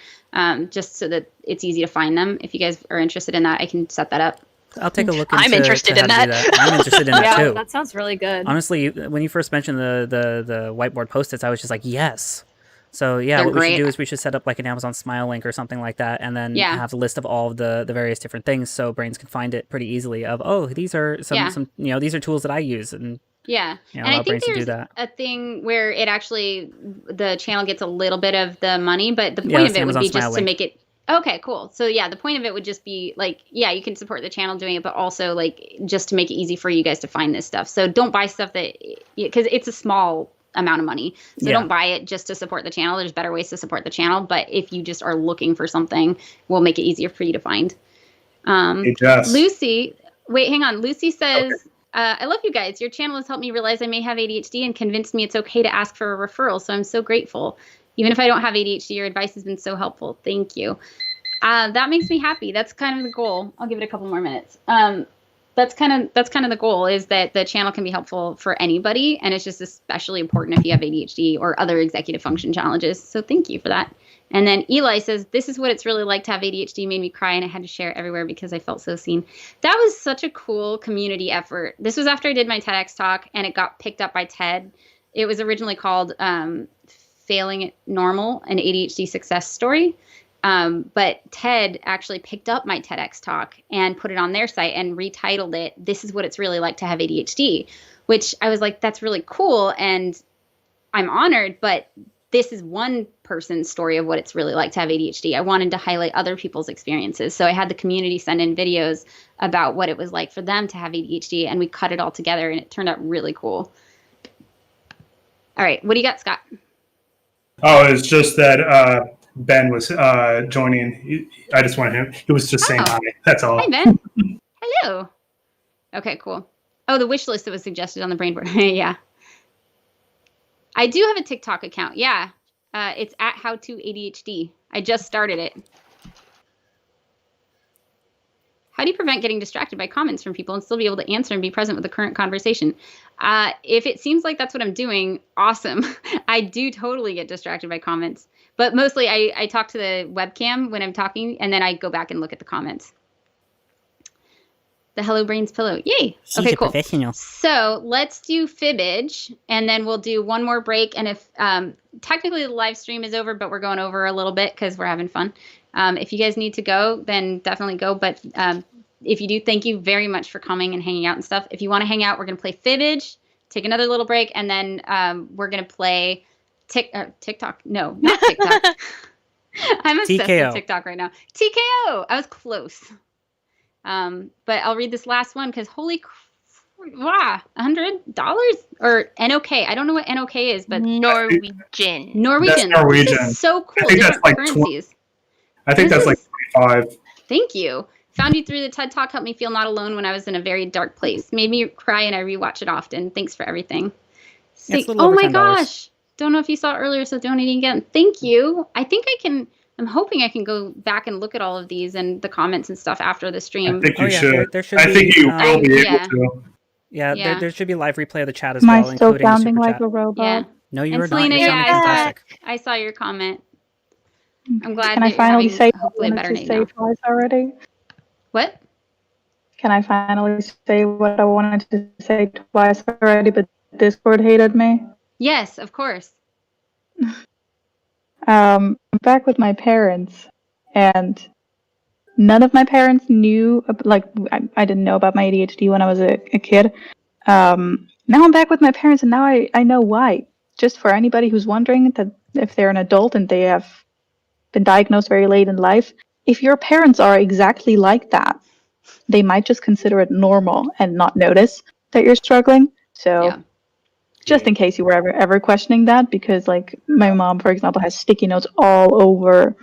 just so that it's easy to find them. If you guys are interested in that, I can set that up. I'll take a look. I'm interested in that. I'm interested in that too. That sounds really good. Honestly, when you first mentioned the whiteboard post-its, I was just like, yes. So yeah, They're what we great. should do is we should set up like an Amazon Smile link or something like that, and then have a list of all of the various different things, so brains can find it pretty easily. Of these are some you know, these are tools that I use, and yeah, you know, and I allow think brains to do there's that. a thing where it actually the channel gets a little bit of the money, but the point that's of the it would Amazon be Smile just to link. make it. Okay, cool. So yeah, the point of it would just be like, yeah, you can support the channel doing it, but also like just to make it easy for you guys to find this stuff. So don't buy stuff that, because it's a small amount of money. So don't buy it just to support the channel. There's better ways to support the channel. But if you just are looking for something, we'll make it easier for you to find. Hey, Jess. Lucy, wait, hang on. Lucy says, I love you guys. Your channel has helped me realize I may have ADHD and convinced me it's okay to ask for a referral. So I'm so grateful. Even if I don't have ADHD, your advice has been so helpful. Thank you. That makes me happy. That's kind of the goal. I'll give it a couple more minutes. that's kind of the goal, is that the channel can be helpful for anybody, and it's just especially important if you have ADHD or other executive function challenges. So thank you for that. And then Eli says, this is what it's really like to have ADHD, made me cry, and I had to share it everywhere because I felt so seen. That was such a cool community effort. This was after I did my TEDx talk, and it got picked up by TED. It was originally called Failing at Normal, an ADHD Success Story. But TED actually picked up my TEDx talk and put it on their site and retitled it, This is what it's really like to have ADHD, which I was like, that's really cool. And I'm honored, but this is one person's story of what it's really like to have ADHD. I wanted to highlight other people's experiences. So I had the community send in videos about what it was like for them to have ADHD, and we cut it all together, and it turned out really cool. All right. What do you got, Scott? Oh, it's just that Ben was joining. I just wanted him. He was just saying hi. That's all. Hi, Ben. Hello. Okay, cool. Oh, the wish list that was suggested on the brain board. Yeah. I do have a TikTok account. Yeah. It's at How to ADHD. I just started it. How do you prevent getting distracted by comments from people and still be able to answer and be present with the current conversation? If it seems like that's what I'm doing, awesome. I do totally get distracted by comments. But mostly I talk to the webcam when I'm talking, and then I go back and look at the comments. The Hello Brains pillow. Yay. She's okay, a cool. professional. So let's do Fibbage, and then we'll do one more break. And if technically the live stream is over, but we're going over a little bit because we're having fun. If you guys need to go, then definitely go. But if you do, thank you very much for coming and hanging out and stuff. If you want to hang out, we're going to play Fibbage, take another little break, and then we're going to play TikTok. No, not TikTok. I'm obsessed TKO. with TikTok right now. TKO. I was close. But I'll read this last one because holy wow, $100 or NOK. I don't know what NOK is, but Norwegian. Norwegian. That's Norwegian. This is so cool. I think Different that's like currencies. I think that's like 25. Thank you. Found you through the TED Talk. Helped me feel not alone when I was in a very dark place. Made me cry, and I rewatch it often. Thanks for everything. Oh my gosh. Don't know if you saw it earlier, so donating again. Thank you. I think I can. I'm hoping I can go back and look at all of these and the comments and stuff after the stream. I think you should. There should I think you will be yeah. able to. Yeah, there should be live replay of the chat as Am well, I still including the sounding super like chat. a robot? Yeah. No, you And are Selena, not. You're sounding fantastic. I saw your comment. I'm glad Can I that finally you're say having what hopefully I a better wanted to night say now. twice already? What? Can I finally say what I wanted to say twice already, but Discord hated me? Yes, of course. I'm back with my parents, and none of my parents knew, like, I didn't know about my ADHD when I was a kid. Now I'm back with my parents, and now I know why. Just for anybody who's wondering that if they're an adult and they have been diagnosed very late in life, if your parents are exactly like that, they might just consider it normal and not notice that you're struggling. So just in case you were ever questioning that, because like my mom, for example, has sticky notes all over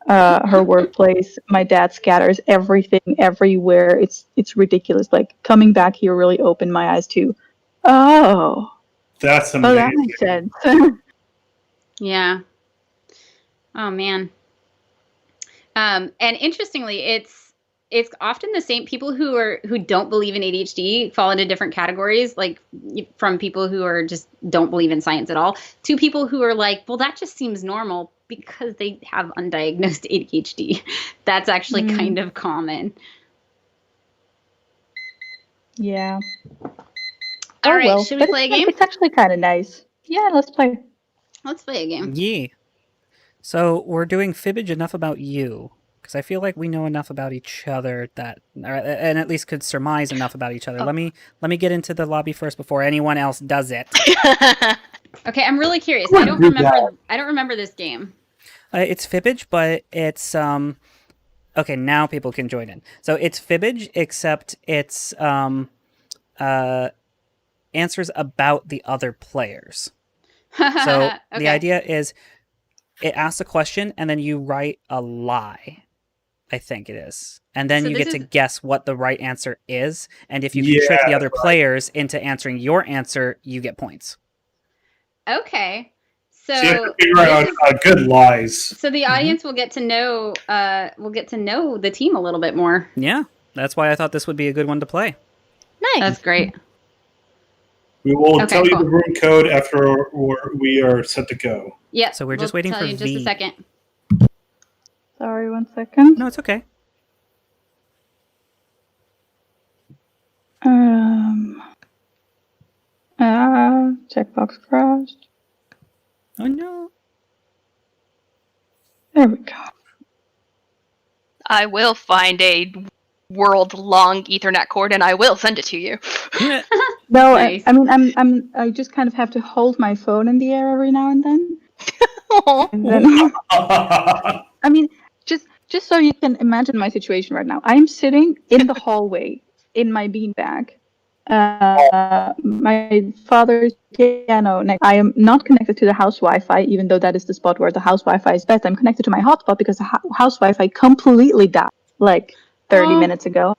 her workplace. My dad scatters everything everywhere. It's ridiculous. Like coming back here really opened my eyes to, that's amazing. Oh, that makes sense. Yeah. Oh man. And interestingly, it's often the same people who don't believe in ADHD fall into different categories, like from people who are just don't believe in science at all to people who are like, well, that just seems normal because they have undiagnosed ADHD. That's actually kind of common. Yeah. All right, should we play a game? It's actually kind of nice. Yeah, let's play. Let's play a game. Yeah. So we're doing Fibbage enough about you, because I feel like we know enough about each other and at least could surmise enough about each other. Let me get into the lobby first before anyone else does it. Okay, I'm really curious. I don't remember this game. It's Fibbage, but it's okay, now people can join in. So it's Fibbage, except it's answers about the other players. So the idea is it asks a question and then you write a lie. I think it is. And then you get to guess what the right answer is. And if you can trick the other players into answering your answer, you get points. Okay. So you have to figure out good lies. So the audience will get to know the team a little bit more. Yeah. That's why I thought this would be a good one to play. Nice. That's great. We will Okay, tell you cool. the room code after we are set to go. Yep. So we're just waiting tell for you in just a V. second. Sorry, 1 second. No, it's okay. Jackbox crashed. Oh no. There we go. I will find a world-long Ethernet cord and I will send it to you. No, Nice. I mean, I just kind of have to hold my phone in the air every now and then. And then, I mean, just so you can imagine my situation right now. I'm sitting in the hallway in my beanbag. My father's piano. I am not connected to the house Wi-Fi, even though that is the spot where the house Wi-Fi is best. I'm connected to my hotspot because the house Wi-Fi completely died like 30 minutes ago.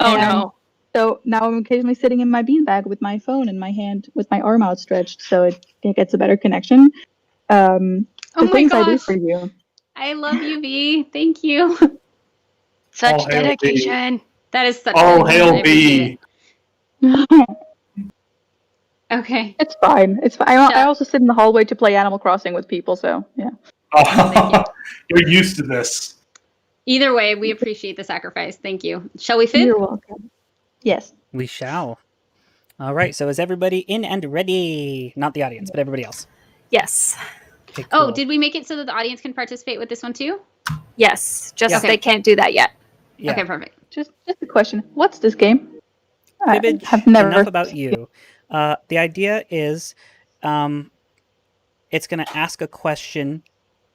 Oh And no. So now I'm occasionally sitting in my beanbag with my phone in my hand, with my arm outstretched, so it gets a better connection. The Oh my things I do gosh. for you. I love you, V. Thank you. Such All hail dedication. That is such All dedication. I hail appreciate B. it. Okay. It's fine. It's fine. I also sit in the hallway to play Animal Crossing with people, so yeah. You're used to this. Either way, we appreciate the sacrifice. Thank you. Shall we fit? You're welcome. Yes. We shall. All right. So is everybody in and ready? Not the audience, but everybody else. Yes. Okay, Oh, cool. did we make it so that the audience can participate with this one too? Yes. Just Okay. they can't do that yet. Yeah. Okay, perfect. Just a question. What's this game? Fibbage, I have never. enough about you. The idea is it's going to ask a question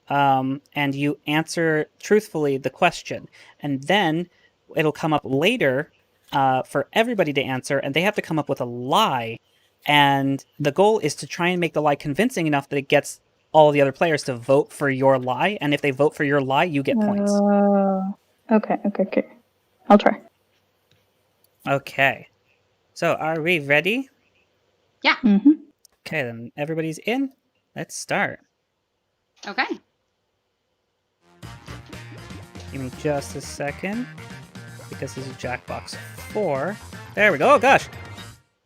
and you answer truthfully the question. And then it'll come up later for everybody to answer, and they have to come up with a lie. And the goal is to try and make the lie convincing enough that it gets all the other players to vote for your lie. And if they vote for your lie, you get points. Okay. I'll try. Okay. So are we ready? Yeah. Mm-hmm. Okay, then everybody's in. Let's start. Okay. Give me just a second, because this is Jackbox 4. There we go. Oh, gosh.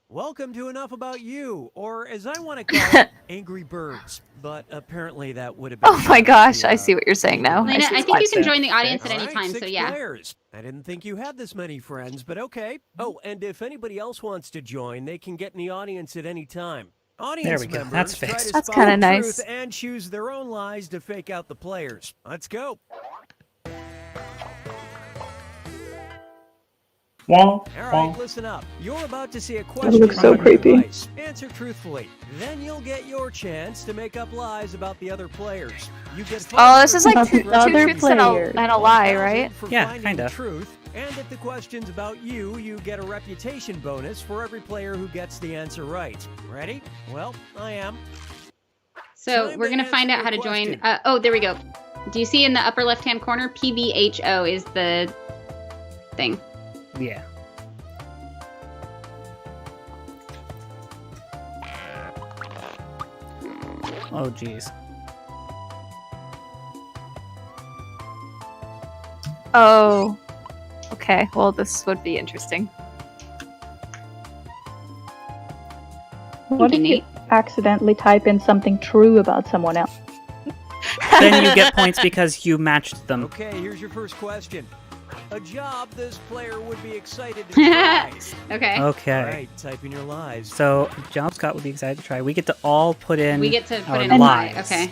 Welcome to Enough About You, or as I want to call it, Angry Birds. But apparently that would have been... Oh my gosh, I see what you're saying now. Lena, I think you can join the audience at All any right, time, 6 so yeah. players. I didn't think you had this many friends, but okay. Oh, and if anybody else wants to join, they can get in the audience at any time. Audience There we go. members That's try fixed. to That's spot kinda the nice. truth and choose their own lies to fake out the players. Let's go. All right, listen up. You're about to see a question. looks so from your creepy. device. Answer truthfully. Then you'll get your chance to make up lies about the other players. You get Oh, this is like About two the other truths and players. a lie, right? for Yeah, finding kinda. the truth. And if the question's about you, you get a reputation bonus for every player who gets the answer right. Ready? Well, I am. So Time we're to going to find answer out how to your join. question. Oh, there we go. Do you see in the upper left-hand corner, PBHO is the thing. Yeah. Oh, geez. Oh. Okay, well, this would be interesting. What if you accidentally type in something true about someone else? Then you get points because you matched them. Okay, here's your first question. A job this player would be excited to try. Okay. Okay. All right, type in your lies. So, Job Scott would be excited to try. We get to all put in We get to put our in a lie. lies. Okay.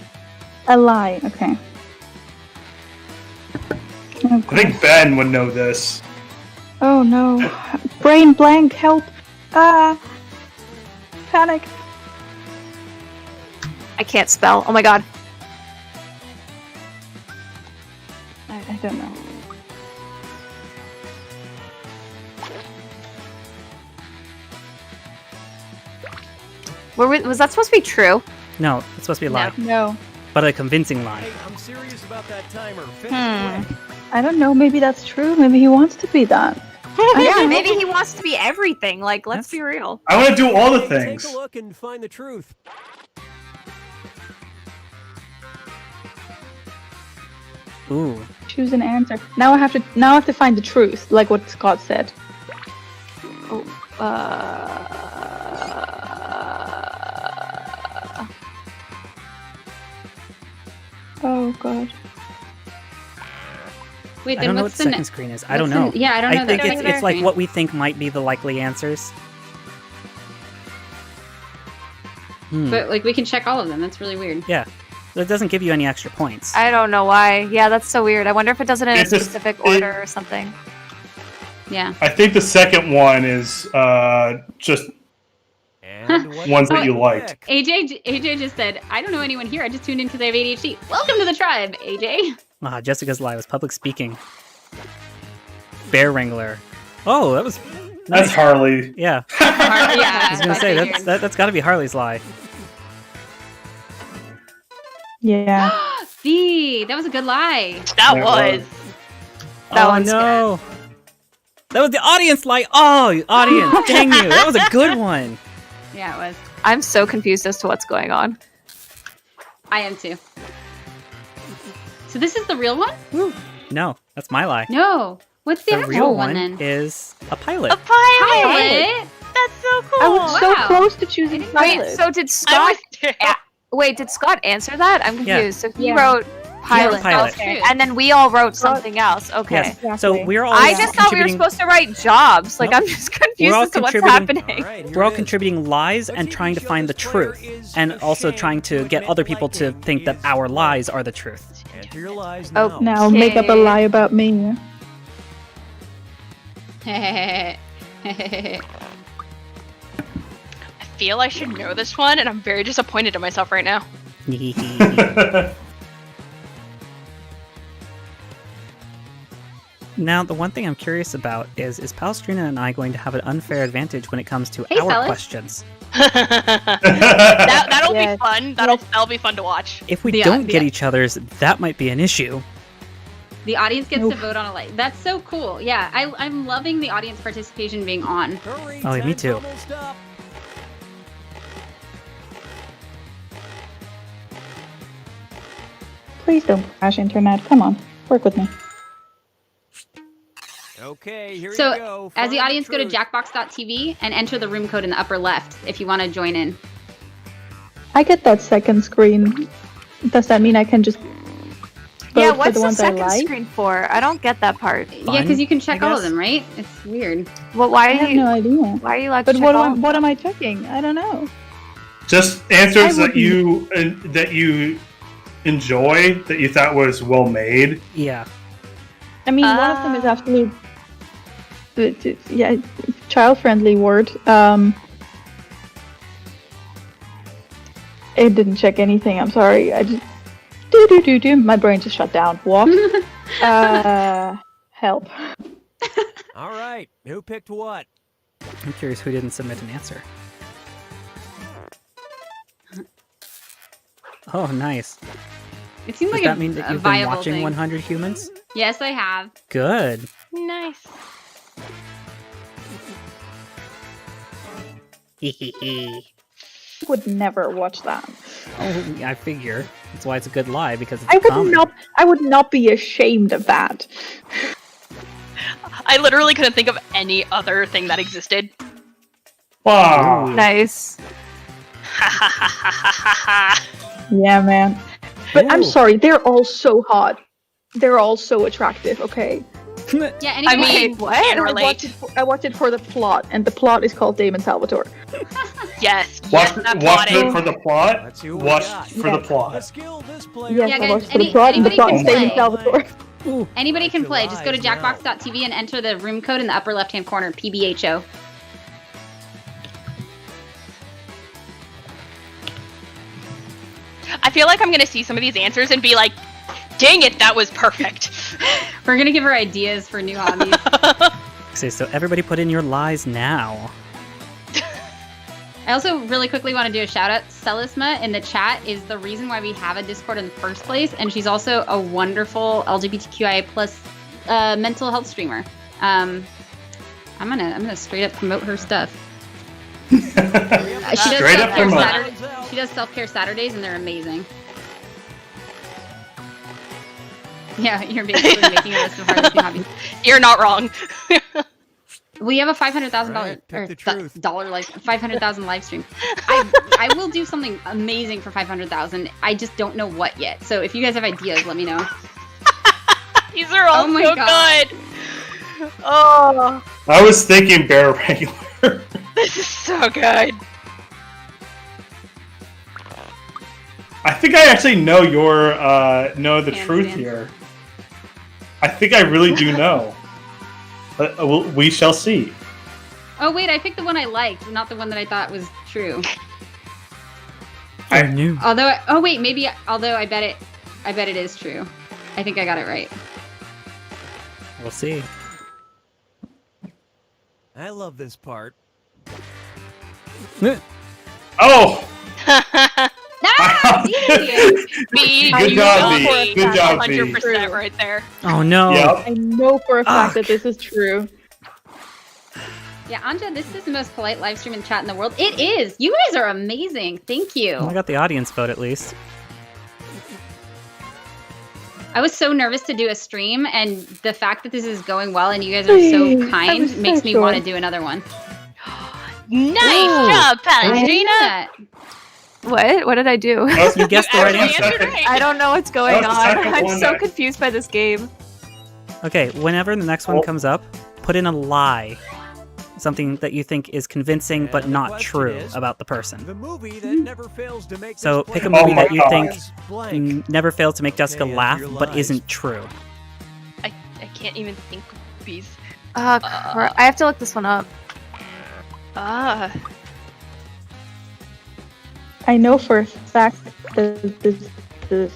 A lie. Okay. I think Ben would know this. Oh no. Brain blank. Help. Panic. I can't spell. Oh my god. I don't know. Was that supposed to be true? No, it's supposed to be a lie. No. But a convincing lie. Hey, I'm serious about that timer. Finish quick. I don't know. Maybe that's true. Maybe he wants to be that. Yeah, maybe he wants to be everything. Like, let's be real. I want to do all the Okay, things. Take a look and find the truth. Ooh. Choose an answer. Now I have to find the truth, like what Scott said. Oh god. Wait, I then don't know what what's the the second screen is. I don't know. Yeah, I don't know. I think that it's second like screen. what we think might be the likely answers. But like we can check all of them. That's really weird. Yeah. It doesn't give you any extra points. I don't know why. Yeah, that's so weird. I wonder if it does it in a It's just- specific order or something. Yeah. I think the second one is just ones that you liked. AJ just said, I don't know anyone here. I just tuned in because I have ADHD. Welcome to the tribe, AJ. Jessica's lie was public speaking. Bear Wrangler. Oh, that was That's nice. Harley. Yeah. Yeah. I was gonna say that's got to be Harley's lie. Yeah. See, that was a good lie. That That was. That Oh one's no. That was the audience lie. Oh, audience! Dang you! That was a good one. Yeah, it was. I'm so confused as to what's going on. I am too. So this is the real one? No, that's my lie. No. What's the, The actual real one one then? is a pilot. A pilot. Pilot? That's so cool. I was so wow. close to choosing Wait, pilot. so did I Scott? was too. Wait, did Scott answer that? I'm Yeah. confused. So he Yeah. wrote pilot. pilot. Okay. And then we all wrote something else. Okay. Yes. So Exactly. we're all I just thought we were contributing- supposed to write jobs. Like Nope. I'm just confused We're all as to what's contributing- happening. We're all contributing lies and trying to find the truth, and also trying to get other people to think that our lies are the truth. Enter your lies Oh, now. Now make up a Okay. lie about me. I feel I should know this one, and I'm very disappointed in myself right now. Now, the one thing I'm curious about is Palestrina and I going to have an unfair advantage when it comes to Hey, our fellas. questions? That'll Yes. be fun. That'll be fun to watch. If we The- don't get the- each other's, that might be an issue. The audience gets Nope. to vote on a light. That's so cool. Yeah, I'm loving the audience participation being on. Hurry, Oh, me 10's too. almost up. Please don't crash internet. Come on, work with me. Okay, here So, you go. as Find the audience, go to truth. jackbox.tv and enter the room code in the upper left if you want to join in. I get that second screen. Does that mean I can just vote Yeah, for what's the the ones I second like? screen for? I don't get that part. Yeah, because you can check I all of guess. them, right? It's weird. Well, why I are have you? no idea. Why are you allowed to But check what all? am, what am I checking? I don't know. Just answers I that you enjoy, that you thought was well made. Yeah. I mean, one of them is absolute, yeah, child-friendly word. It didn't check anything. I'm sorry. I just do. My brain just shut down. What? Help. All right, who picked what? I'm curious who didn't submit an answer. Oh, nice. It seems Does like that mean that a you've been viable watching thing. 100 Humans? Yes, I have. Good. Nice. Would never watch that. Oh, I figure. That's why it's a good lie, because it's I would common. not. I would not be ashamed of that. I literally couldn't think of any other thing that existed. Wow. Nice. Yeah, man. But I'm Ooh. sorry. They're all so hot. They're all so attractive. Okay. Yeah, I mean, what? can I relate. watched it for the plot, and the plot is called Damon Salvatore. Yes. Watch, Yes, that watch plotting. it for the plot. Let's see what we Watch got. for the The plot. skill this player Yes, Yeah, I guys, watched for the any- plot, and the anybody plot is can Damon play. Salvatore. Anybody can Watch play. your Just go to lies now. jackbox.tv and enter the room code in the upper left-hand corner, PBHO. I feel like I'm gonna see some of these answers and be like, dang it, that was perfect. We're gonna give her ideas for new hobbies. Okay, so everybody put in your lies now. I also really quickly want to do a shout out. Celisma in the chat is the reason why we have a Discord in the first place, and she's also a wonderful LGBTQIA plus mental health streamer. I'm gonna straight up promote her stuff. She does Straight up self-care promote. Saturdays. She does self-care Saturdays, and they're amazing. Yeah, you're basically making a list of hardest new hobbies. You're not wrong. We have a $500,000 $500,000 live stream. I will do something amazing for 500,000. I just don't know what yet. So if you guys have ideas, let me know. These are all so good. Oh. I was thinking Bear Regular. This is so good. I think I actually know the truth here. I think I really do know. But we shall see. Oh wait, I picked the one I liked, not the one that I thought was true. I knew. Although, although I bet it is true. I think I got it right. We'll see. I love this part. Oh! Good job, B. Good job, B. 100% right there. Oh no! Yep. I know for a fact that this is true. Yeah, Anja, this is the most polite live stream and chat in the world. It is. You guys are amazing. Thank you. I got the audience vote at least. I was so nervous to do a stream, and the fact that this is going well and you guys are so kind makes me want to do another one. Nice job, Palestrina! What did I do? You guessed the right answer. I don't know what's going on. I'm so confused by this game. Okay, whenever the next one comes up, put in a lie. Something that you think is convincing but not true about the person. The movie that never fails to make So pick a movie that you think never fails to make Jessica laugh but isn't true. I can't even think of these. I have to look this one up. I know for a fact that this is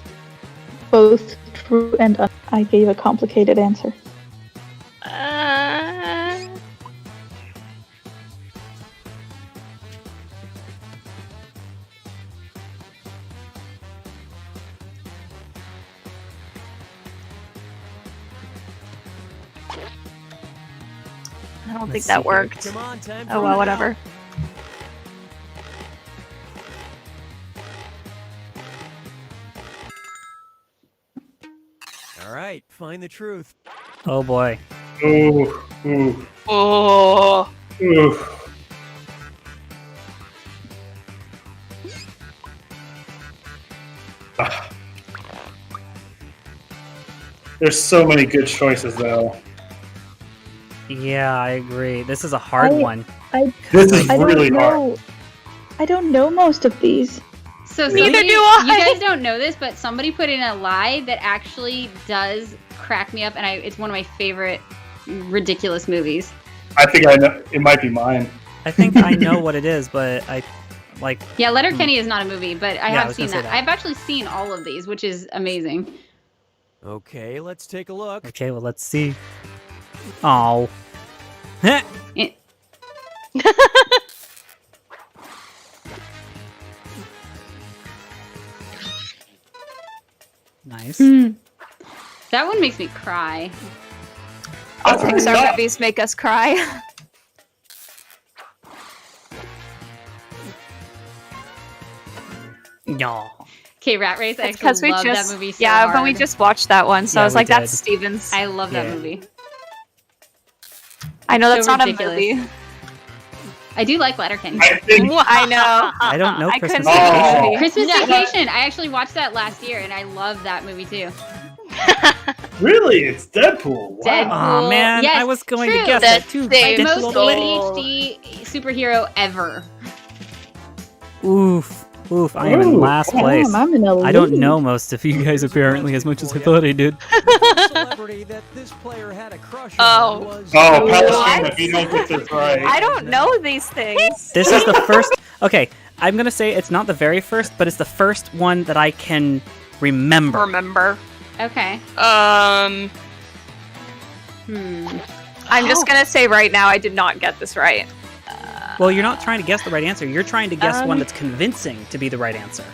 both true and I gave a complicated answer. I don't think that worked. Oh well, whatever. All right, find the truth. Oh boy. Ooh. Oh. Ooh. There's so many good choices, though. Yeah, I agree. This is a hard one. This is really hard. I don't know most of these. So neither do I. You guys don't know this, but somebody put in a lie that actually does crack me up, and it's one of my favorite ridiculous movies. I think I know. It might be mine. I think I know what it is, but I like. Yeah, Letterkenny is not a movie, but I have seen that. that. I've actually seen all of these, which is amazing. Okay, let's take a look. Okay, well, let's see. Oh. Nice. That one makes me cry. All Pixar movies make us cry. No. Okay, Rat Race. I actually love that movie so yeah, hard. but we just watched that one, so I was like, that's Steven's. I love that movie. I know that's So not ridiculous. a movie. I do like Letterkenny. I know. I don't know Christmas couldn't Vacation. Christmas Vacation. I actually watched that last year, and I love that movie too. Really? It's Deadpool. Wow. Deadpool. Oh man, Yes, I was going true. to guess that too. My Deadpool most away. ADHD superhero ever. Oof. I am in last place. I'm in the I don't lead. know most of you guys apparently as much as I thought I did. Celebrity that this player had a crush Oh. on was... Palestine, if you know this is right. I don't know these things. This is the first. Okay, I'm gonna say it's not the very first, but it's the first one that I can remember. Okay. I'm just gonna say right now, I did not get this right. Well, you're not trying to guess the right answer. You're trying to guess one that's convincing to be the right answer.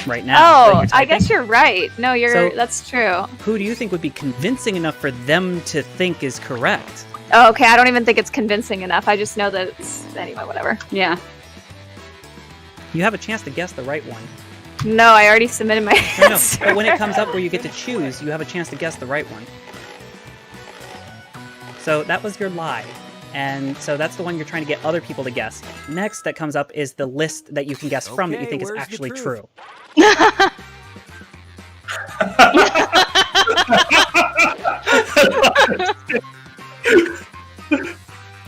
Right now. Oh, I guess you're right. No, that's true. Who do you think would be convincing enough for them to think is correct? Oh, okay, I don't even think it's convincing enough. I just know that it's... Anyway, whatever. Yeah. You have a chance to guess the right one. No, I already submitted my No, answer. but when it comes up where you get to choose, you have a chance to guess the right one. So that was your lie. And so that's the one you're trying to get other people to guess. Next that comes up is the list that you can guess from that you think is actually true.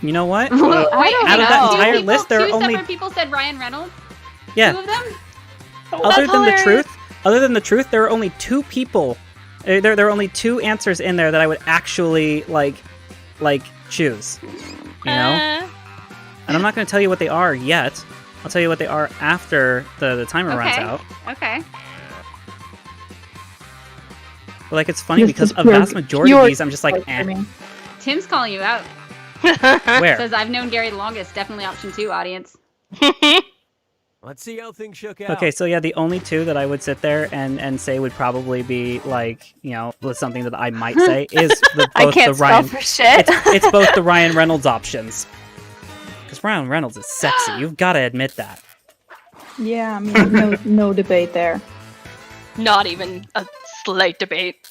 You know what? Well, out of that entire list, there are only... separate people said Ryan Reynolds? Yeah. 2 of them? Other than the truth, there are only 2 people. There are only 2 answers in there that I would actually like choose. You know? And I'm not going to tell you what they are yet. I'll tell you what they are after the timer runs out. Okay. But like, it's funny because a vast majority of these, I'm just like, eh. Tim's calling you out. Where? Says I've known Gary the longest. Definitely option 2, audience. Let's see how things shook out. Okay, so yeah, the only 2 that I would sit there and say would probably be like, you know, with something that I might say is both I can't the Ryan. spell for shit. It's both the Ryan Reynolds options. Because Ryan Reynolds is sexy. You've got to admit that. Yeah, I mean, no debate there. Not even a slight debate.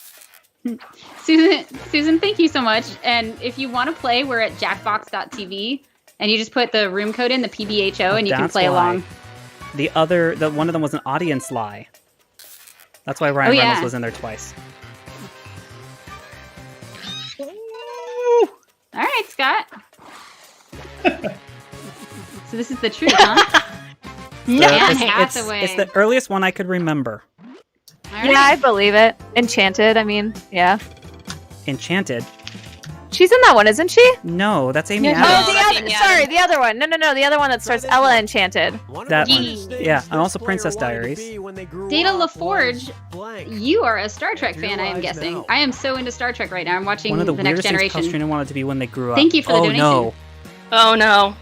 Susan, thank you so much. And if you want to play, we're at jackbox.tv, and you just put the room code in, the PBHO, and you can play along. The one of them was an audience lie. That's why Ryan Reynolds was in there twice. All right, Scott. So this is the truth, huh? It's the earliest one I could remember. Right. Yeah, I believe it. Enchanted, I mean, yeah. Enchanted? She's in that one, isn't she? No, that's Amy Oh, Adams. sorry, the other one. No, the other one that starts Ella Enchanted. That one. Yeah, and also Princess Diaries. Data LaForge, you are a Star Trek fan, I am guessing. I am so into Star Trek right now. I'm watching One of the Next weirdest things Generation. Custrina wanted to be when they grew up. Thank you for the donation. No. Oh no.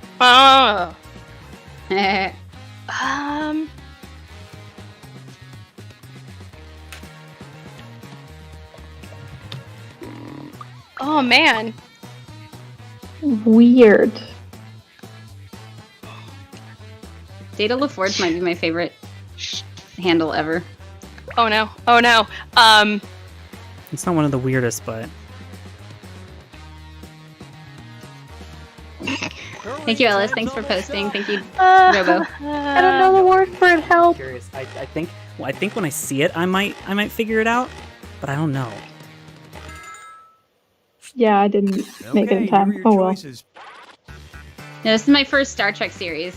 Oh man. Weird. Data LaForge might be my favorite handle ever. Oh no. Oh no. It's not one of the weirdest, but... Thank you, Ellis. Thanks for posting. Thank you, Robo. I don't know the word for it. Help. Curious. I think when I see it, I might figure it out, but I don't know. Yeah, I didn't make it in time. Oh well. No, this is my first Star Trek series.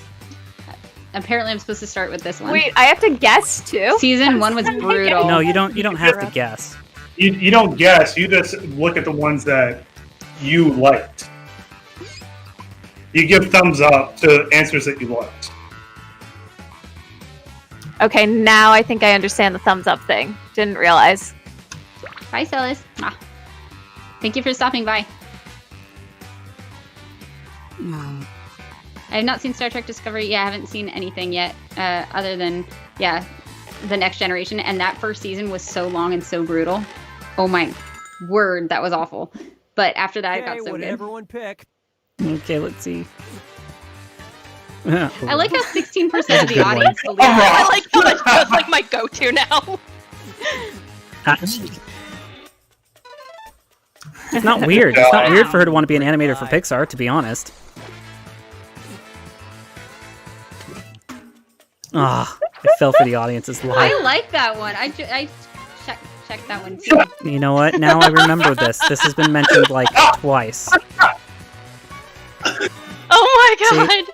Apparently, I'm supposed to start with this one. Wait, I have to guess too? Season 1 was brutal. No, you don't have to guess. You don't guess. You just look at the ones that you liked. You give thumbs up to answers that you liked. Okay, now I think I understand the thumbs up thing. Didn't realize. Bye, Celis. Thank you for stopping by. I have not seen Star Trek Discovery. Yeah, I haven't seen anything yet, other than, The Next Generation. And that first season was so long and so brutal. Oh my word, that was awful. But after that, it got so good. Everyone pick. Okay, let's see. I like how 16% of the audience believe I like how that's like my go-to now. It's not weird. It's not weird for her to want to be an animator for Pixar, to be honest. Ah, I fell for the audience's lie. I like that one. I checked that one too. You know what? Now I remember this. This has been mentioned like twice. Oh my god! See?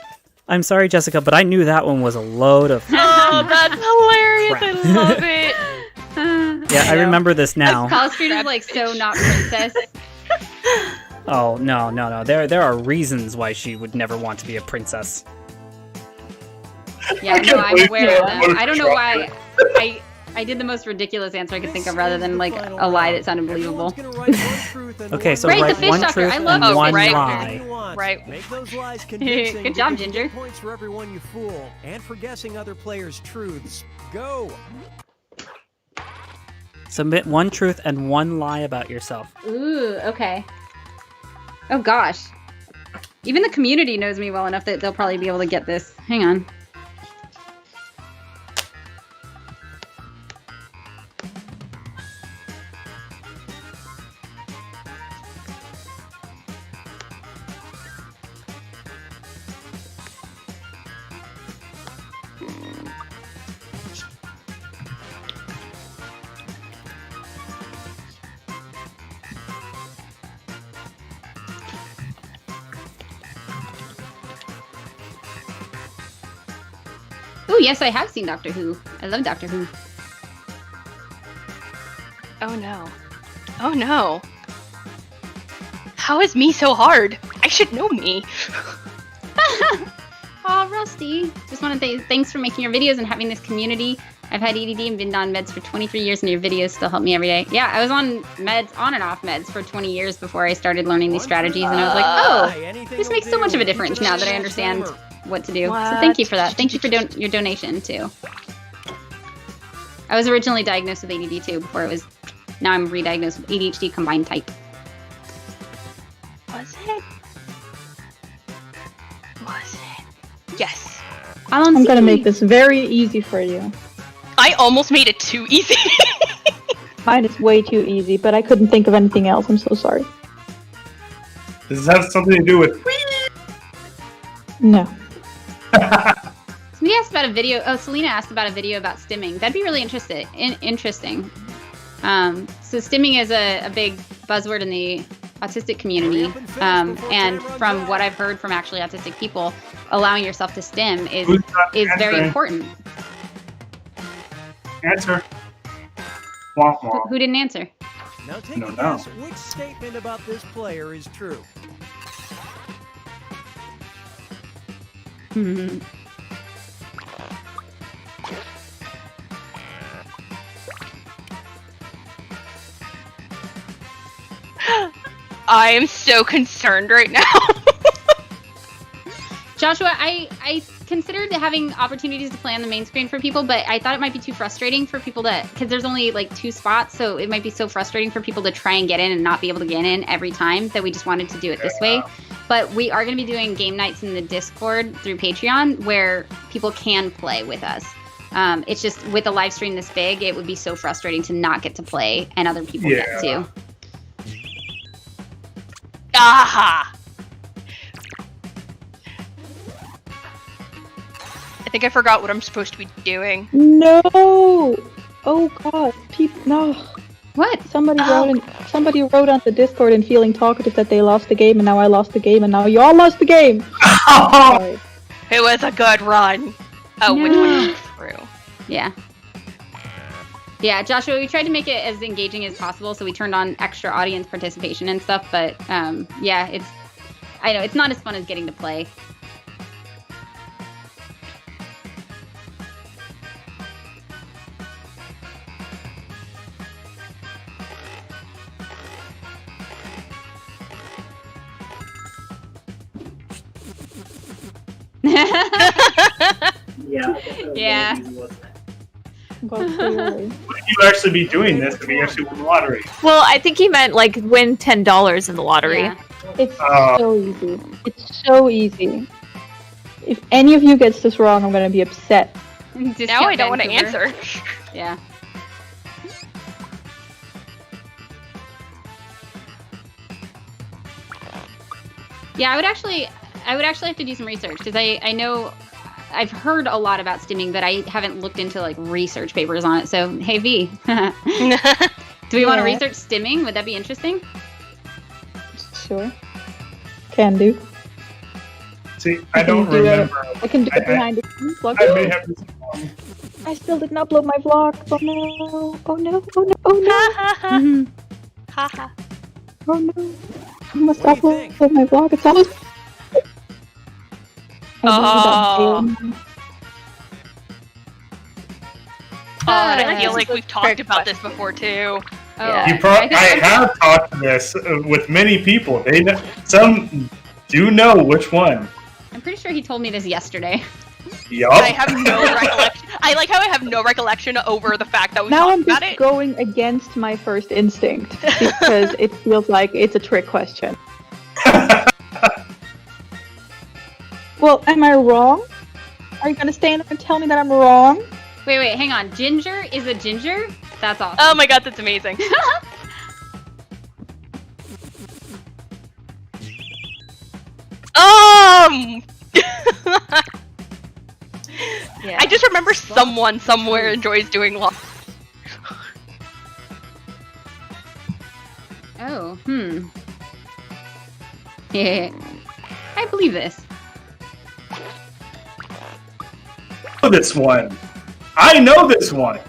I'm sorry, Jessica, but I knew that one was a load of. Oh, that's hilarious! Crap. I love it. Yeah, I remember this now. College Street like so not princess. Oh no! There are reasons why she would never want to be a princess. Yeah, no, I'm aware of them. I don't know why I did the most ridiculous answer I could think of rather than like a lie that sounded believable. Okay, so right, write the fish one doctor. truth I love and one right. lie. Right. Make those lies convincing. Good job, You get Ginger. Points for everyone you fool, and for guessing other players' truths. Go. Submit one truth and one lie about yourself. Ooh, okay. Oh gosh. Even the community knows me well enough that they'll probably be able to get this. Hang on. Oh, yes, I have seen Doctor Who. I love Doctor Who. Oh no. Oh no. How is me so hard? I should know me. Aw, Rusty. Just want to say thanks for making your videos and having this community. I've had EDD and been on meds for 23 years, and your videos still help me every day. Yeah, I was on meds, on and off meds for 20 years before I started learning these strategies, and I was like, oh, this makes so much of a difference now that I understand what to do. So thank you for that. Thank you for your donation, too. I was originally diagnosed with ADD, too, before it was... Now I'm re-diagnosed with ADHD combined type. Was it? Was it? Yes. I'm gonna make this very easy for you. I almost made it too easy. Mine is way too easy, but I couldn't think of anything else. I'm so sorry. Does this have something to do with... No. Somebody asked about a video. Oh, Selena asked about a video about stimming. That'd be really interesting. So stimming is a big buzzword in the autistic community, and from what I've heard from actually autistic people, allowing yourself to stim is very important. Answer. Wah, wah. Who didn't answer? Now take a guess which statement about this player is true. I am so concerned right now. Joshua, I considered having opportunities to play on the main screen for people, but I thought it might be too frustrating for people to, because there's only like 2 spots, so it might be so frustrating for people to try and get in and not be able to get in every time that we just wanted to do it this way. But we are going to be doing game nights in the Discord through Patreon where people can play with us. It's just with a live stream this big, it would be so frustrating to not get to play and other people get to. Aha! I think I forgot what I'm supposed to be doing. No! Oh god, people, no. What? Somebody wrote on the Discord and feeling talkative that they lost the game, and now I lost the game, and now you all lost the game! Sorry. It was a good run. Oh, No. which one is true? Yeah. Yeah, Joshua, we tried to make it as engaging as possible, so we turned on extra audience participation and stuff, but yeah, I know, it's not as fun as getting to play. Yeah. But clearly. Would you actually be doing this if you actually won the lottery? Well, I think he meant like win $10 in the lottery. Yeah. It's so easy. It's so easy. If any of you gets this wrong, I'm gonna be upset. Now I don't want to answer. Yeah. Yeah, I would actually have to do some research because I know I've heard a lot about stimming, but I haven't looked into like research papers on it. So hey V, do we want to research stimming? Would that be interesting? Sure. Can do. See, I don't remember. I can do it behind the scenes vlog. I may have this wrong. I still didn't upload my vlog. Oh no! Oh no! Oh no! Oh no! Haha. Oh no! I must upload my vlog. It's almost. I feel like we've talked about this before too. Oh, I have talked to this with many people. Some do know which one. I'm pretty sure he told me this yesterday. Yup. I have no recollection. I like how I have no recollection over the fact that we Now talked I'm about just it. going against my first instinct because it feels like it's a trick question. Well, am I wrong? Are you gonna stand up and tell me that I'm wrong? Wait, hang on. Ginger is a ginger? That's awesome. Oh my god, that's amazing. Yeah. I just remember someone somewhere enjoys doing law. Oh, Yeah. I believe this. this one. I know this one.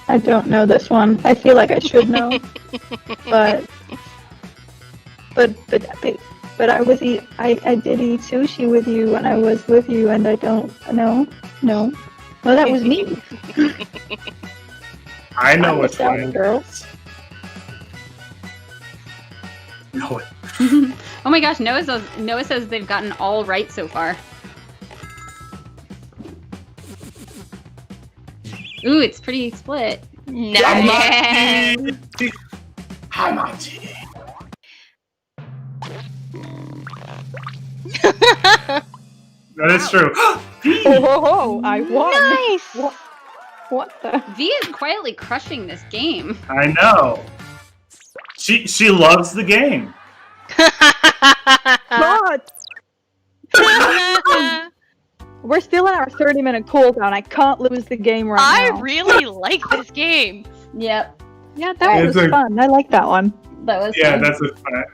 I don't know this one. I feel like I should know. but I did eat sushi with you when I was with you, and I don't know. No. Well, that was me. I know which one. Girl. Know it. Oh my gosh, Noah says they've gotten all right so far. Ooh, it's pretty split. Nice. I'm not cheating. That is true. Oh, I won. Nice. What the? V is quietly crushing this game. I know. She loves the game. God. We're still in our 30-minute cooldown. I can't lose the game now. I really like this game. Yep. Yeah, that was fun. I like that one. That was Yeah, fun.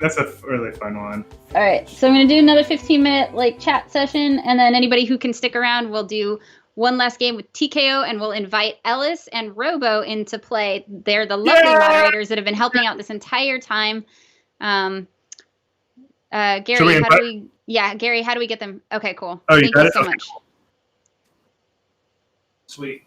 that's a really fun one. All right, so I'm gonna do another 15-minute chat session, and then anybody who can stick around, we'll do one last game with TKO, and we'll invite Ellis and Robo into play. They're the lovely moderators that have been helping out this entire time. Gary, how do we? Yeah, Gary, how do we get them? Okay, cool. Oh, Thank you so much. Sweet.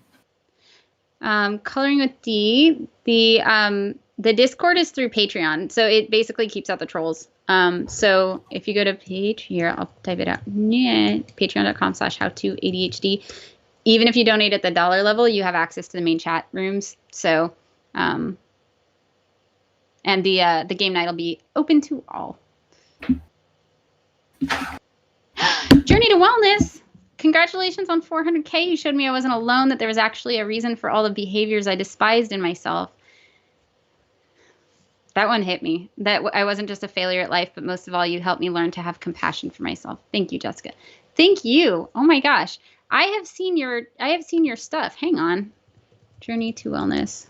Coloring with D. The Discord is through Patreon, so it basically keeps out the trolls. So if you go to here, I'll type it out. Yeah, patreon.com/howtoadhd. Even if you donate at the $1 level, you have access to the main chat rooms. So, and the game night will be open to all. Journey to Wellness. Congratulations on 400K. You showed me I wasn't alone, that there was actually a reason for all the behaviors I despised in myself. That one hit me. That I wasn't just a failure at life, but most of all, you helped me learn to have compassion for myself. Thank you, Jessica. Thank you. Oh my gosh. I have seen your stuff. Hang on. Journey to Wellness.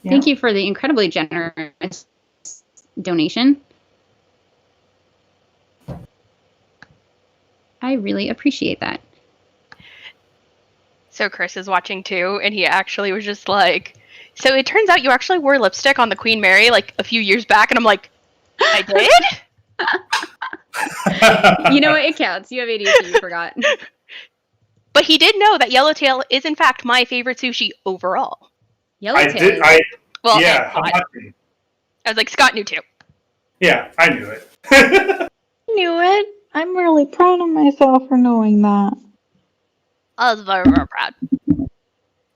Yeah. Thank you for the incredibly generous donation. I really appreciate that. So Chris is watching too, and he actually was just like, so it turns out you actually wore lipstick on the Queen Mary like a few years back, and I'm like, I did? You know what? It counts. You have ADHD, you forgot. But he did know that Yellowtail is in fact my favorite sushi overall. Yellowtail? I was like, Scott knew too. Yeah, I knew it. Knew it. I'm really proud of myself for knowing that. I was very, very proud.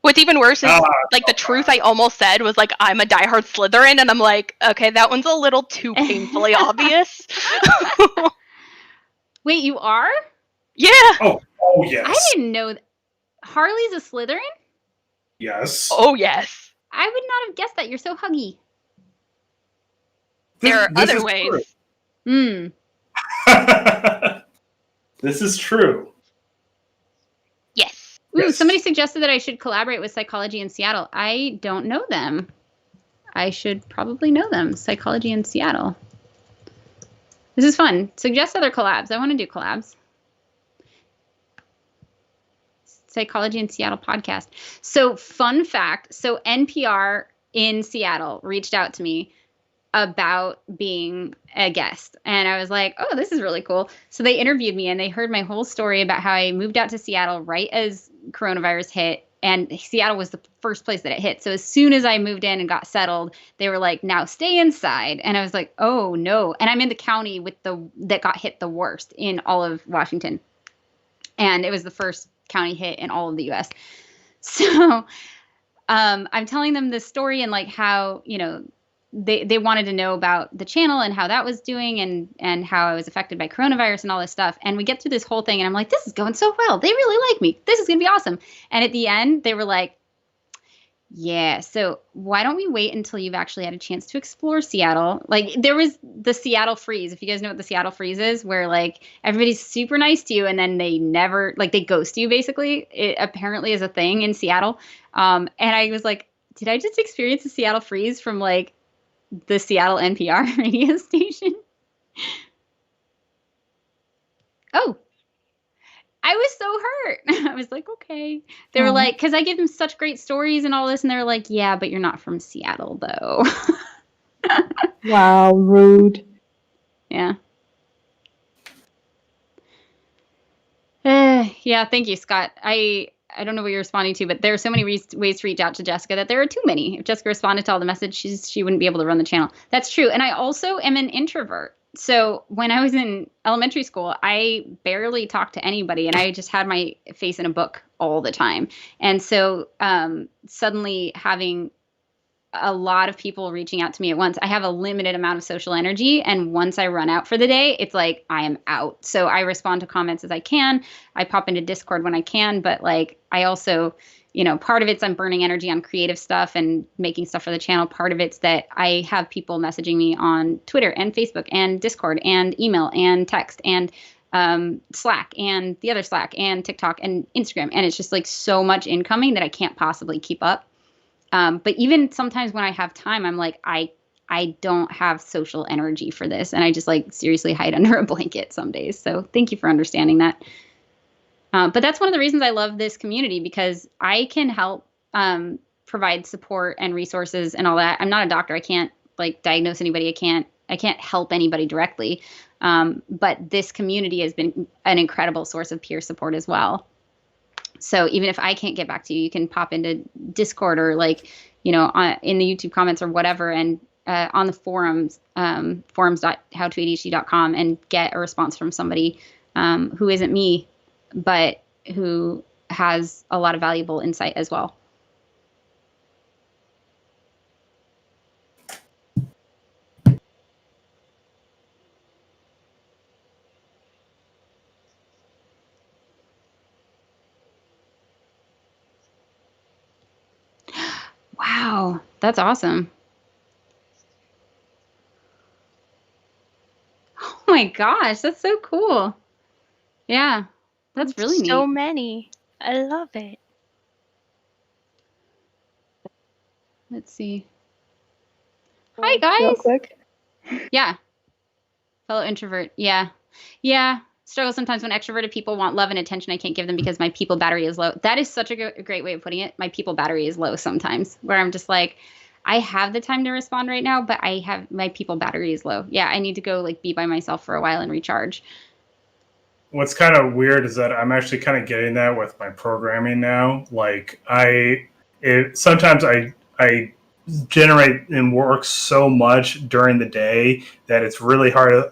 What's even worse is, the truth I almost said was, I'm a diehard Slytherin, and I'm like, okay, that one's a little too painfully obvious. Wait, you are? Yeah! Oh, yes. I didn't know Harley's a Slytherin? Yes. Oh, yes. I would not have guessed that. You're so huggy. There are other ways. This is true. Yes. Ooh, somebody suggested that I should collaborate with Psychology in Seattle. I don't know them. I should probably know them. Psychology in Seattle. This is fun. Suggest other collabs. I want to do collabs. Psychology in Seattle podcast. So, fun fact. So, NPR in Seattle reached out to me about being a guest, and I was like, oh, this is really cool. So they interviewed me, and they heard my whole story about how I moved out to Seattle right as coronavirus hit, and Seattle was the first place that it hit. So as soon as I moved in and got settled, they were like, now stay inside. And I was like, oh no. And I'm in the county that got hit the worst in all of Washington, and it was the first county hit in all of the US. So I'm telling them this story, and how, they wanted to know about the channel and how that was doing, and how I was affected by coronavirus and all this stuff. And we get through this whole thing, and I'm like, this is going so well. They really like me. This is going to be awesome. And at the end, they were like, yeah, so why don't we wait until you've actually had a chance to explore Seattle? There was the Seattle freeze. If you guys know what the Seattle freeze is, where everybody's super nice to you, and then they never, they ghost you, basically. It apparently is a thing in Seattle. And I was like, did I just experience the Seattle freeze from the Seattle NPR radio station? Oh, I was so hurt. I was like, okay. They were like, because I give them such great stories and all this, and they're like, yeah, but you're not from Seattle, though. Wow, rude. Yeah. Yeah, thank you, Scott. I don't know what you're responding to, but there are so many ways to reach out to Jessica that there are too many. If Jessica responded to all the messages, she wouldn't be able to run the channel. That's true. And I also am an introvert. So when I was in elementary school, I barely talked to anybody, and I just had my face in a book all the time. And so suddenly having a lot of people reaching out to me at once, I have a limited amount of social energy. And once I run out for the day, it's like I am out. So I respond to comments as I can. I pop into Discord when I can. But like I also, you know, part of it's I'm burning energy on creative stuff and making stuff for the channel. Part of it's that I have people messaging me on Twitter and Facebook and Discord and email and text and Slack and the other Slack and TikTok and Instagram. And it's just like so much incoming that I can't possibly keep up. But even sometimes when I have time, I'm like, I don't have social energy for this. And I just like seriously hide under a blanket some days. So thank you for understanding that. But that's one of the reasons I love this community, because I can help provide support and resources and all that. I'm not a doctor. I can't like diagnose anybody. I can't help anybody directly. But this community has been an incredible source of peer support as well. So even if I can't get back to you, you can pop into Discord or like, you know, in the YouTube comments or whatever, and on the forums, forums.howtoadhd.com, and get a response from somebody who isn't me, but who has a lot of valuable insight as well. Wow, that's awesome. Oh my gosh, that's so cool. Yeah, that's really neat. So many. I love it. Let's see. Hi, guys. Real quick. Yeah. Fellow introvert. Yeah. Yeah. Struggle sometimes when extroverted people want love and attention I can't give them because my people battery is low. That is such a great way of putting it. My people battery is low sometimes, where I'm just like, I have the time to respond right now, but my people battery is low. Yeah, I need to go like be by myself for a while and recharge. What's kind of weird is that I'm actually kind of getting that with my programming now. Like sometimes I generate and work so much during the day that it's really hard.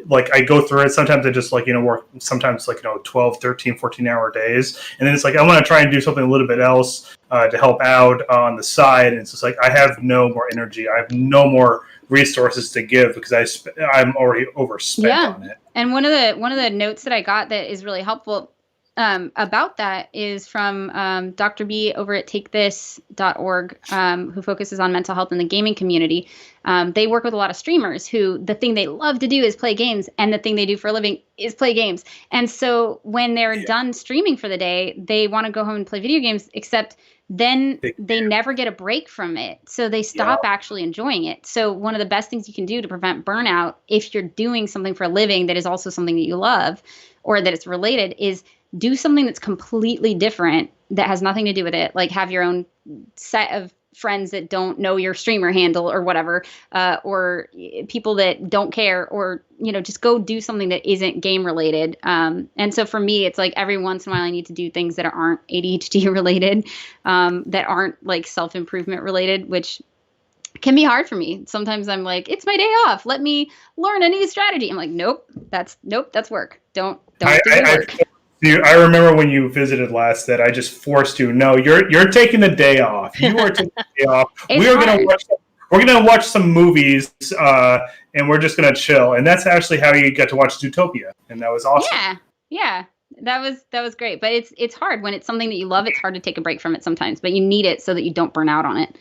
Like I go through it. Sometimes I just like, you know, work sometimes like, you know, 12, 13, 14-hour days. And then it's like, I want to try and do something a little bit else to help out on the side. And it's just like, I have no more energy. I have no more resources to give because I'm already overspent on it. And one of the notes that I got that is really helpful about that is from Dr. B over at takethis.org, who focuses on mental health in the gaming community. They work with a lot of streamers who the thing they love to do is play games, and the thing they do for a living is play games. And so when they're done streaming for the day, they want to go home and play video games, except then they never get a break from it. So they stop actually enjoying it. So one of the best things you can do to prevent burnout, if you're doing something for a living that is also something that you love or that it's related, is do something that's completely different that has nothing to do with it. Like have your own set of friends that don't know your streamer handle or whatever, or people that don't care, or, you know, just go do something that isn't game related. And so for me, it's like every once in a while I need to do things that aren't ADHD related, that aren't like self-improvement related, which can be hard for me. Sometimes I'm like, it's my day off. Let me learn a new strategy. I'm like, nope, that's work. Don't do work. I remember when you visited last that I just forced you. No, you're taking the day off. You are taking the day off. We're gonna watch some movies, and we're just gonna chill. And that's actually how you got to watch Zootopia, and that was awesome. Yeah, that was great. But it's hard when it's something that you love. It's hard to take a break from it sometimes, but you need it so that you don't burn out on it.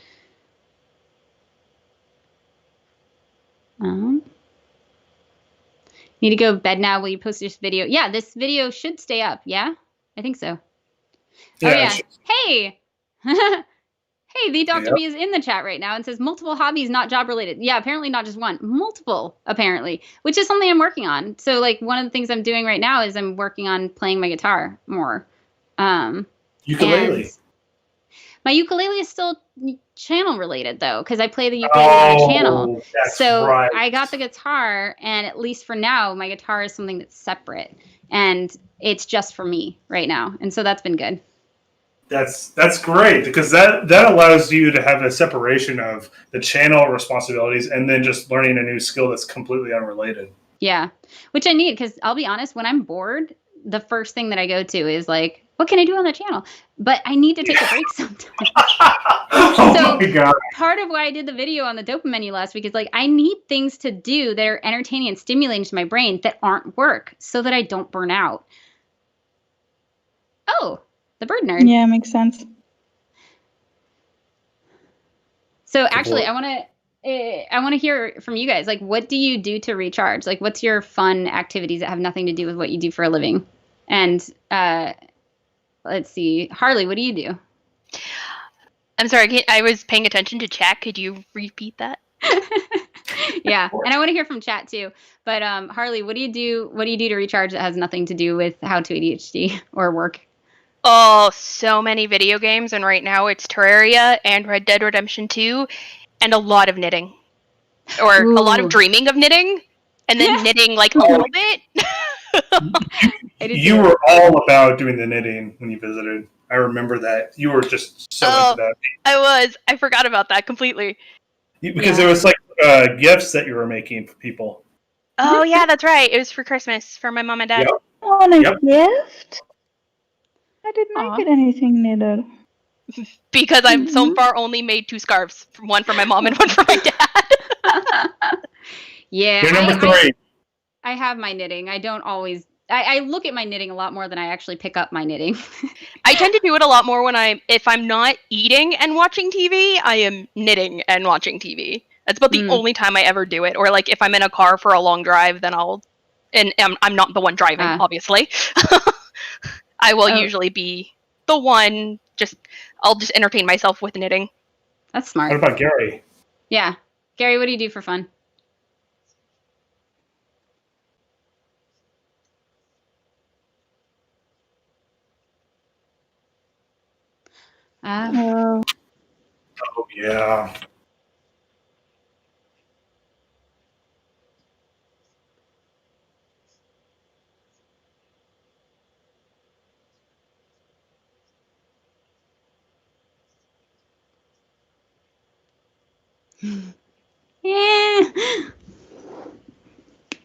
Need to go to bed now. Will you post this video? Yeah, this video should stay up. Yeah, I think so. Yeah, Hey, hey, the Dr. B is in the chat right now and says multiple hobbies, not job related. Yeah, apparently not just one, multiple apparently, which is something I'm working on. So like one of the things I'm doing right now is I'm working on playing my guitar more. Ukulele. My ukulele is still channel related though, because I play the ukulele on a channel. So right. I got the guitar, and at least for now, my guitar is something that's separate, and it's just for me right now, and so that's been good. That's great, because that allows you to have a separation of the channel responsibilities and then just learning a new skill that's completely unrelated. Yeah, which I need, because I'll be honest, when I'm bored, the first thing that I go to is like, what can I do on the channel? But I need to take a break sometimes. Oh my God. Part of why I did the video on the dopamine menu last week is like, I need things to do that are entertaining and stimulating to my brain that aren't work, so that I don't burn out. Oh, the bird nerd. Yeah, makes sense. So actually, I want to hear from you guys. Like, what do you do to recharge? Like, what's your fun activities that have nothing to do with what you do for a living? And let's see, Harley, what do you do? I'm sorry, I was paying attention to chat. Could you repeat that? Yeah, and I want to hear from chat too. But Harley, what do you do? What do you do to recharge that has nothing to do with how to ADHD or work? Oh, so many video games, and right now it's Terraria and Red Dead Redemption 2, and a lot of knitting. Or a lot of dreaming of knitting, and then knitting like a little bit. You were all about doing the knitting when you visited. I remember that. You were just so into that. I was. I forgot about that completely. Because there was like gifts that you were making for people. Oh, yeah, that's right. It was for Christmas for my mom and dad. Yep. On a gift? I did not get anything knitted. Because I've so far only made 2 scarves. One for my mom and one for my dad. Yeah. You're number 3. I have my knitting. I don't always... I look at my knitting a lot more than I actually pick up my knitting. I tend to do it a lot more if I'm not eating and watching TV, I am knitting and watching TV. That's about the only time I ever do it. Or like if I'm in a car for a long drive, then I'm not the one driving, obviously. I will usually be the one, I'll just entertain myself with knitting. That's smart. What about Gary? Yeah. Gary, what do you do for fun? Oh, yeah. Yeah.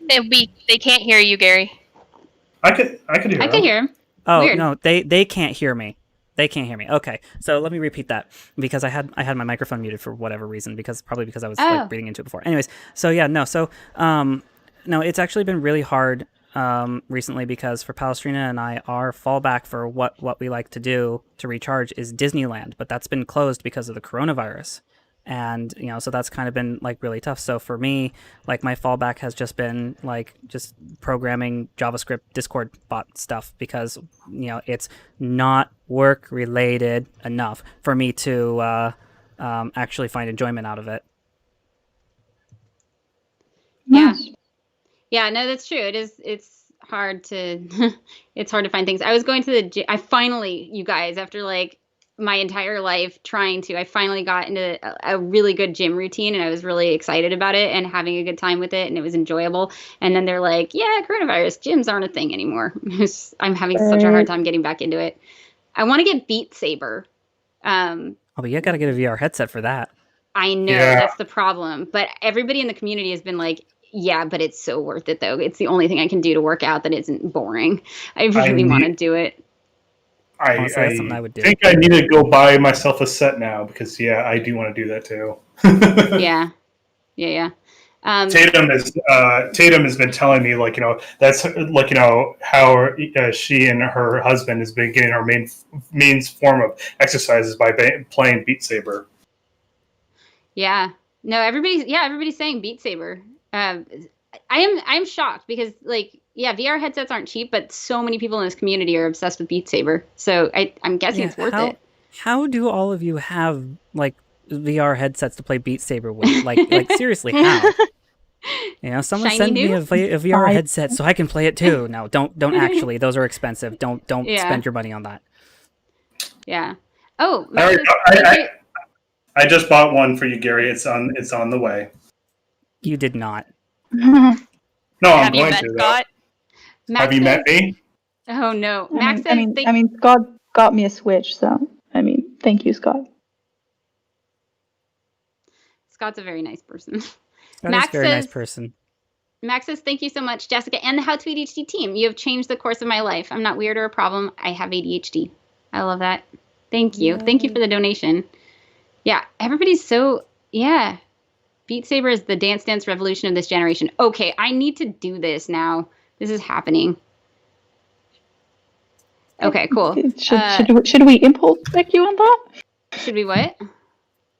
They can't hear you, Gary. I could hear I could hear him. Oh, Weird. no, they can't hear me. They can't hear me. Okay, so let me repeat that, because I had my microphone muted for whatever reason, probably because I was like breathing into it before. Anyways, so yeah, no, it's actually been really hard recently, because for Palestrina and I, our fallback for what we like to do to recharge is Disneyland, but that's been closed because of the coronavirus. And, so that's kind of been like really tough. So for me, like my fallback has just been like just programming JavaScript Discord bot stuff, because, it's not work related enough for me to actually find enjoyment out of it. Yeah. Yeah, no, that's true. It's hard to, it's hard to find things. I was going to the gym. I finally, you guys, after like my entire life I finally got into a really good gym routine, and I was really excited about it and having a good time with it, and it was enjoyable. And then they're like, yeah, coronavirus, gyms aren't a thing anymore. I'm having such a hard time getting back into it. I want to get Beat Saber. But you got to get a VR headset for that. I know, that's the problem. But everybody in the community has been like, yeah, but it's so worth it, though. It's the only thing I can do to work out that isn't boring. I really want to do it. Honestly, that's something I would do. I think I need to go buy myself a set now, because I do want to do that too. Yeah. Tatum has been telling me, like, that's like, how she and her husband has been getting our main form of exercises by playing Beat Saber. Yeah. No, everybody's saying Beat Saber. I'm shocked, because like, yeah, VR headsets aren't cheap, but so many people in this community are obsessed with Beat Saber. So I'm guessing it's worth it. How do all of you have like VR headsets to play Beat Saber with? Like seriously, how? You know, someone Shiny send me new? a VR headset so I can play it too. No, don't actually. Those are expensive. Don't Yeah. spend your money on that. Yeah. Oh, I just bought one for you, Gary. It's on the way. You did not. No, I'm Have you going met to. Scott? Have you met me? Oh no, Max says. I mean, Scott got me a Switch, so thank you, Scott. Scott's a very nice person. Max is a very nice person. Max says, thank you so much, Jessica, and the How to ADHD team. You have changed the course of my life. I'm not weird or a problem. I have ADHD. I love that. Thank you. Yay. Thank you for the donation. Yeah, everybody's so, yeah. Beat Saber is the Dance Dance revolution of this generation. Okay, I need to do this now. This is happening. Okay, cool. Should we impulse check you on that? Should we what?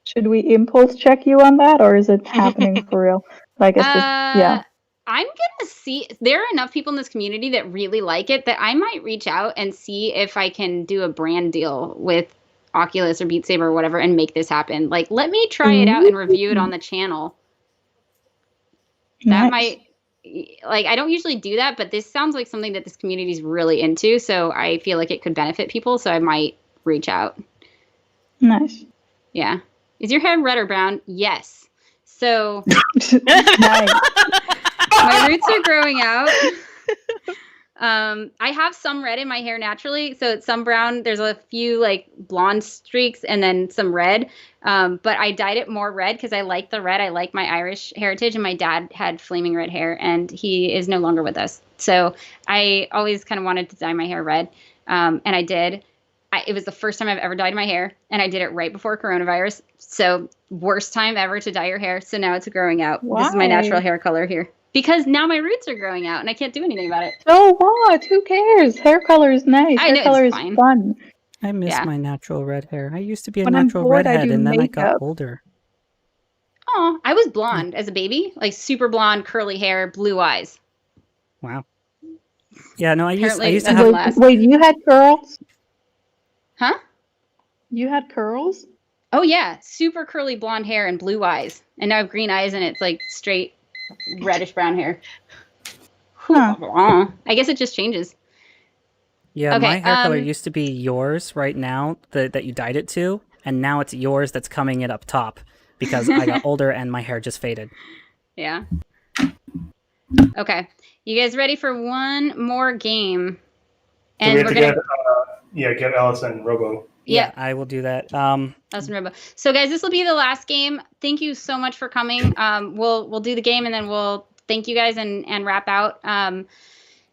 Should we impulse check you on that, or is it happening for real? Like, it's just, yeah. I'm gonna see. There are enough people in this community that really like it that I might reach out and see if I can do a brand deal with Oculus or Beat Saber or whatever and make this happen. Like, let me try it out and review it on the channel. That might, like, I don't usually do that, but this sounds like something that this community is really into. So I feel like it could benefit people. So I might reach out. Nice. Yeah. Is your hair red or brown? Yes. So Nice. my roots are growing out. I have some red in my hair naturally, so it's some brown. There's a few like blonde streaks and then some red. But I dyed it more red because I like the red. I like my Irish heritage, and my dad had flaming red hair, and he is no longer with us. So I always kind of wanted to dye my hair red, and I did. It was the first time I've ever dyed my hair, and I did it right before coronavirus. So worst time ever to dye your hair. So now it's growing out. Why? This is my natural hair color here. Because now my roots are growing out, and I can't do anything about it. So what? Who cares? Hair color is nice. I know, Hair color it's is fine. fun. I miss my natural red hair. I used to be a When I'm natural bored, I redhead, do and then I got makeup. older. Oh, I was blonde as a baby, like super blonde, curly hair, blue eyes. Wow. Yeah, no, I used Apparently to that have. last. Wait, you had curls? Huh? You had curls? Oh yeah, super curly blonde hair and blue eyes, and now I have green eyes, and it's like straight reddish brown hair. Huh. I guess it just changes. Yeah, Okay, my hair color used to be yours right now, that you dyed it to, and now it's yours that's coming in up top because I got older and my hair just faded. Yeah. Okay, you guys ready for one more game? So we have to get Alice and Robo. Yeah, I will do that. Allison Robo. So guys, this will be the last game. Thank you so much for coming. We'll do the game, and then we'll thank you guys and wrap out.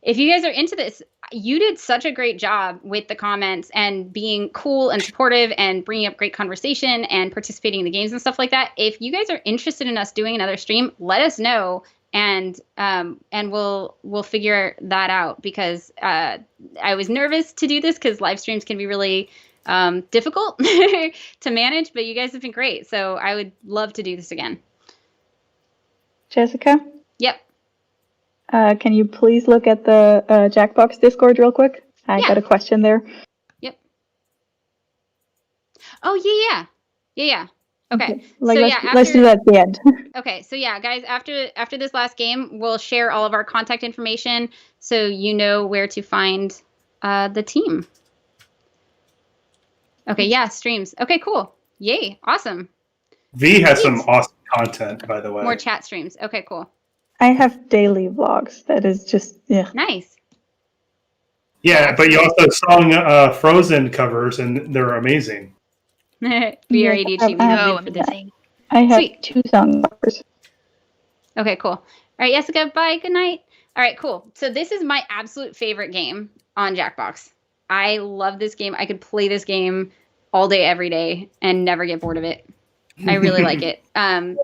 If you guys are into this, you did such a great job with the comments and being cool and supportive and bringing up great conversation and participating in the games and stuff like that. If you guys are interested in us doing another stream, let us know, and we'll figure that out, because I was nervous to do this because live streams can be really difficult to manage, but you guys have been great, so I would love to do this again. Jessica? Yep. Can you please look at the Jackbox Discord real quick? I got a question there. Yep. Oh yeah. Okay. Let's do that at the end. Okay, so yeah, guys, after this last game, we'll share all of our contact information so you know where to find the team. Okay, yeah, streams. Okay, cool. Yay, awesome. V has some awesome content, by the way. More chat streams. Okay, cool. I have daily vlogs. That is just, yeah. Nice. Yeah, but you also sung Frozen covers, and they're amazing. We are ADHD. We live for this. I have Sweet. 2 song covers. Okay, cool. All right, Jessica, bye. Good night. All right, cool. So this is my absolute favorite game on Jackbox. I love this game. I could play this game all day, every day, and never get bored of it. I really like it. TKO.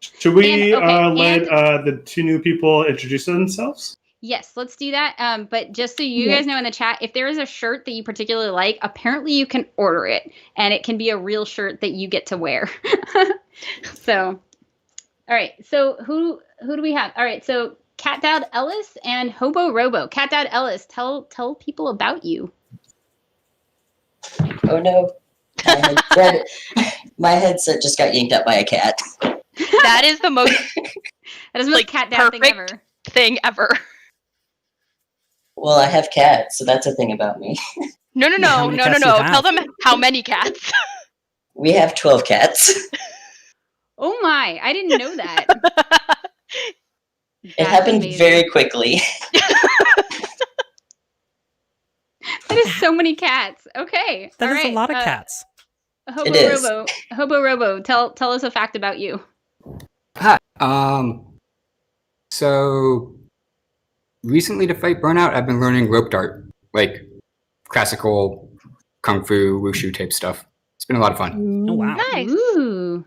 Should we let the 2 new people introduce themselves? Yes, let's do that. But just so you guys know in the chat, if there is a shirt that you particularly like, apparently you can order it, and it can be a real shirt that you get to wear. So, all right. So who do we have? All right. So Cat Dad Ellis and Hobo Robo. Cat Dad Ellis, tell people about you. Oh no. My headset just got yanked up by a cat. That is the most that is the most cat dad thing ever. Well, I have cats, so that's a thing about me. No. Tell them how many cats. We have 12 cats. Oh my, I didn't know that. It happened very quickly. That is so many cats. Okay. That is a lot of cats. Hobo Robo, tell us a fact about you. Hi. So recently to fight burnout, I've been learning rope dart, like classical kung fu wushu type stuff. It's been a lot of fun. Oh wow. Nice. Ooh.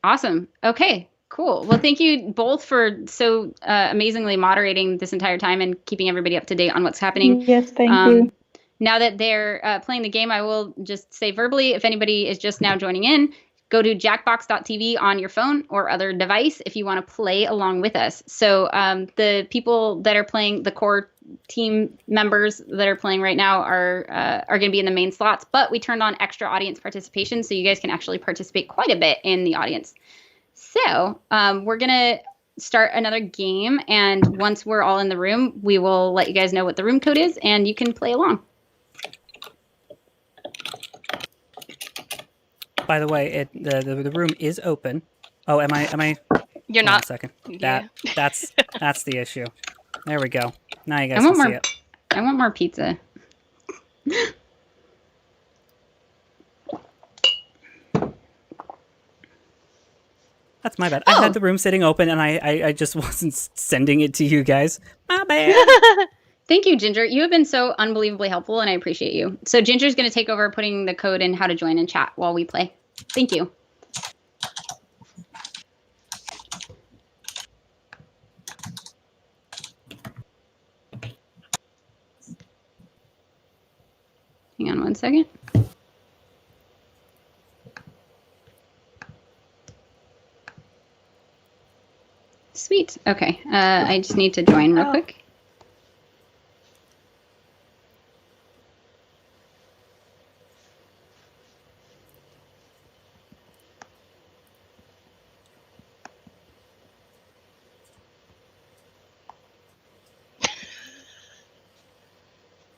Awesome. Okay. Cool. Well, thank you both for so amazingly moderating this entire time and keeping everybody up to date on what's happening. Yes, thank you. Now that they're playing the game, I will just say verbally, if anybody is just now joining in, go to jackbox.tv on your phone or other device if you want to play along with us. So the people that are playing, the core team members that are playing right now are going to be in the main slots, but we turned on extra audience participation, so you guys can actually participate quite a bit in the audience. So we're going to start another game, and once we're all in the room, we will let you guys know what the room code is, and you can play along. By the way, the room is open. Oh, am I? You're Hold not. on a second. Yeah. That's the issue. There we go. Now you guys can see it. I want more pizza. That's my bad. I had the room sitting open, and I just wasn't sending it to you guys. My bad. Thank you, Ginger. You have been so unbelievably helpful, and I appreciate you. So Ginger's going to take over putting the code in how to join and chat while we play. Thank you. Hang on one second. Sweet. Okay. I just need to join real quick.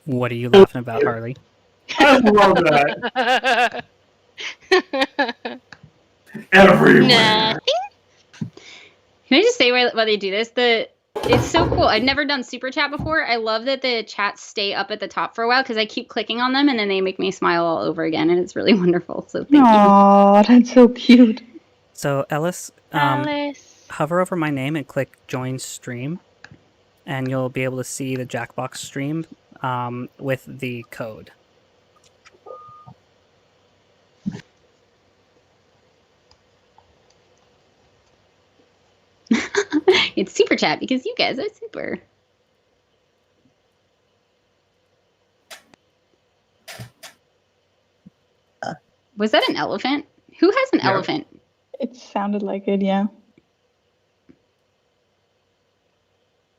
What are you laughing about, Harley? I love that. Everywhere. Can I just say why they do this? It's so cool. I've never done super chat before. I love that the chats stay up at the top for a while because I keep clicking on them and then they make me smile all over again, and it's really wonderful. So thank you. Aww, that's so cute. So Ellis, hover over my name and click join stream, and you'll be able to see the Jackbox stream with the code. It's super chat because you guys are super. Was that an elephant? Who has an elephant? It sounded like it, yeah.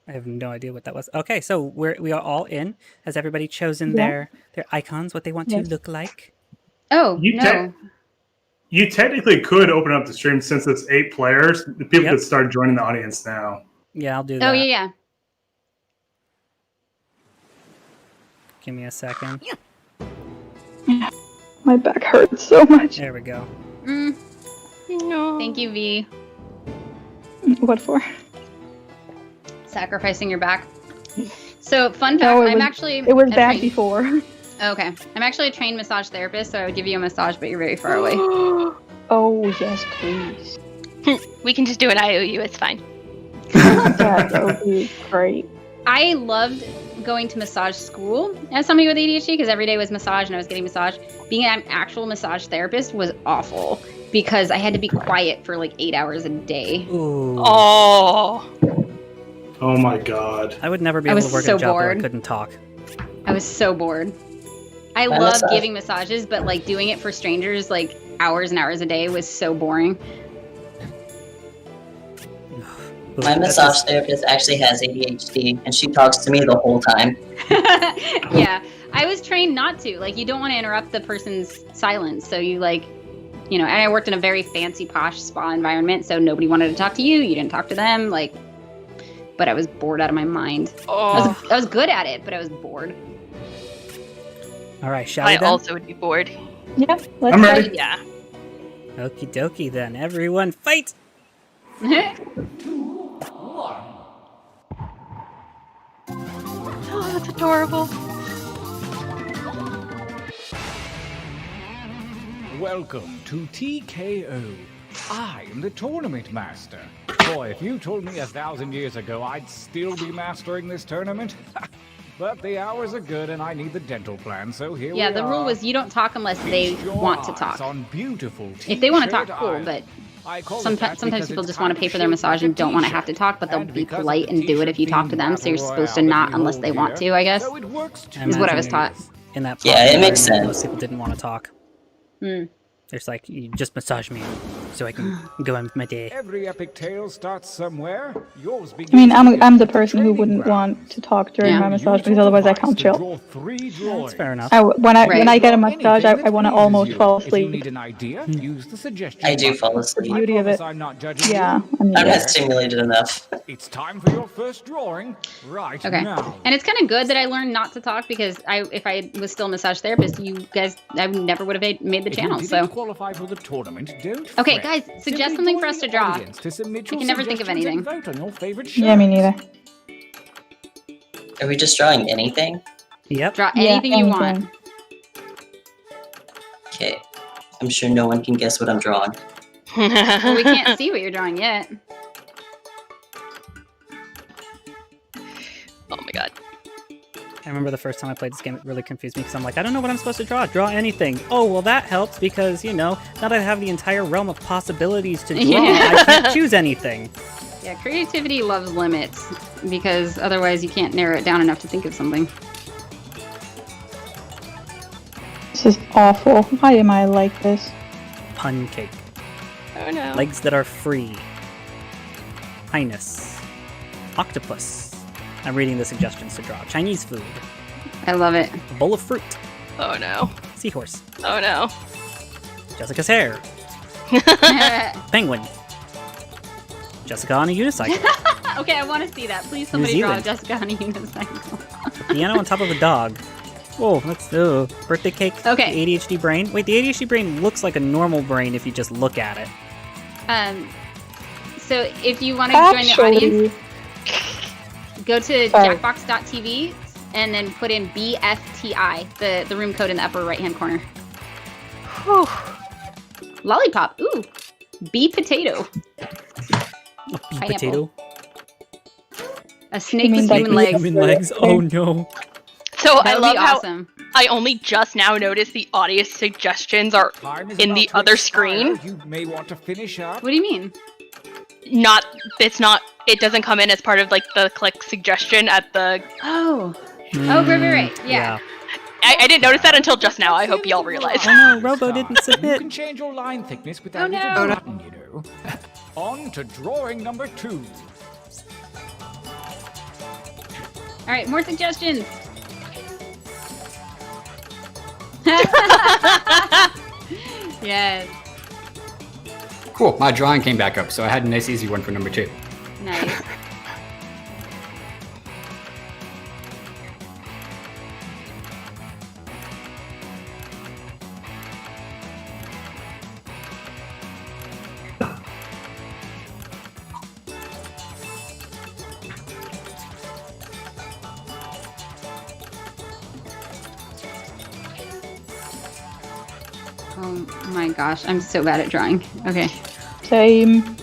I have no idea what that was. Okay, so we are all in. Has everybody chosen their icons, what they want to look like? Oh, no. You technically could open up the stream since it's 8 players. The people could start joining the audience now. Yeah, I'll do that. Oh, yeah. Give me a second. My back hurts so much. There we go. No. Thank you, V. What for? Sacrificing your back. So, fun fact, It was bad before. Okay. I'm actually a trained massage therapist, so I would give you a massage, but you're very far away. Oh, yes, please. We can just do an IOU, it's fine. That would be great. I loved going to massage school as somebody with ADHD because every day was massage and I was getting massage. Being an actual massage therapist was awful because I had to be quiet for like 8 hours a day. Ooh. Oh. Oh my god. I would never be able to work a job where I couldn't talk. I was so bored. I love giving massages, but like doing it for strangers like hours and hours a day was so boring. My massage therapist actually has ADHD, and she talks to me the whole time. Yeah, I was trained not to. Like, you don't want to interrupt the person's silence, so you like you know, and I worked in a very fancy, posh spa environment, so nobody wanted to talk to you. You didn't talk to them, like. But I was bored out of my mind. Oh. I was good at it, but I was bored. All right, shall we then? I also would be bored. Yeah, let's I'm ready. Yeah. Okie dokie then. Everyone fight! Oh, that's adorable. Welcome to TKO. I am the tournament master. Boy, if you told me 1,000 years ago I'd still be mastering this tournament. But the hours are good and I need the dental plan, so here we are. Yeah, the rule was you don't talk unless they want to talk. On beautiful If they want to talk, T-shirt cool, island. but sometimes people just want to pay for their massage and don't want to have to talk, but they'll be polite and do it if you talk to them, so you're supposed to not unless they want to, I guess, is what I was taught. In that Yeah, it makes sense. Most people didn't want to talk. There's like, you just massage me so I can go on with my day. Every epic tale starts somewhere. Yours I mean, I'm the person who wouldn't want to talk during my massage because otherwise I can't chill. That's fair enough. When I get a massage, I want to almost fall asleep. Need an idea? Use the suggestion. I do fall asleep. The beauty of it. I'm not judging Yeah, you. I mean, I'm not stimulated enough. It's time for your first drawing. Right Okay. now. And it's kind of good that I learned not to talk because if I was still a massage therapist, you guys, I never would have made the channel, so. Qualify for the tournament, don't Okay, fret. guys, suggest something for us to draw. I can never think of anything. Yeah, me neither. Are we just drawing anything? Yep. Draw anything you want. Okay. I'm sure no one can guess what I'm drawing. Well, we can't see what you're drawing yet. Oh my god. I remember the first time I played this game, it really confused me because I'm like, I don't know what I'm supposed to draw. Draw anything. Oh, well, that helps because, you know, now that I have the entire realm of possibilities to draw, I can't choose anything. Yeah, creativity loves limits because otherwise you can't narrow it down enough to think of something. This is awful. Why am I like this? Pun cake. Oh no. Legs that are free. Highness. Octopus. I'm reading the suggestions to draw. Chinese food. I love it. A bowl of fruit. Oh no. Seahorse. Oh no. Jessica's hair. Penguin. Jessica on a unicycle. Okay, I want to see that. Please, somebody draw Zealand. Jessica on a unicycle. A piano on top of a dog. Whoa, that's birthday cake. Okay. The ADHD brain. Wait, the ADHD brain looks like a normal brain if you just look at it. So if you want to join the audience, go to jackbox.tv and then put in BFTI, the room code in the upper right hand corner. Whew. Lollipop. Ooh. Bee potato. A bee potato. A snake with human legs. Human legs. Oh no. So That I would love be how awesome. I only just now noticed the audience suggestions are in the other screen. You may want to finish up. What do you mean? It doesn't come in as part of like the click suggestion at the. Oh. Oh, right. Yeah. I didn't notice that until just now. I hope y'all realize. Oh no, Robo didn't You submit. can change your line thickness with that Oh, little no. button, you know. On to drawing number 2. All right, more suggestions. Yes. Cool, my drawing came back up, so I had a nice easy one for number 2. Nice. Oh my gosh, I'm so bad at drawing. Okay. Same.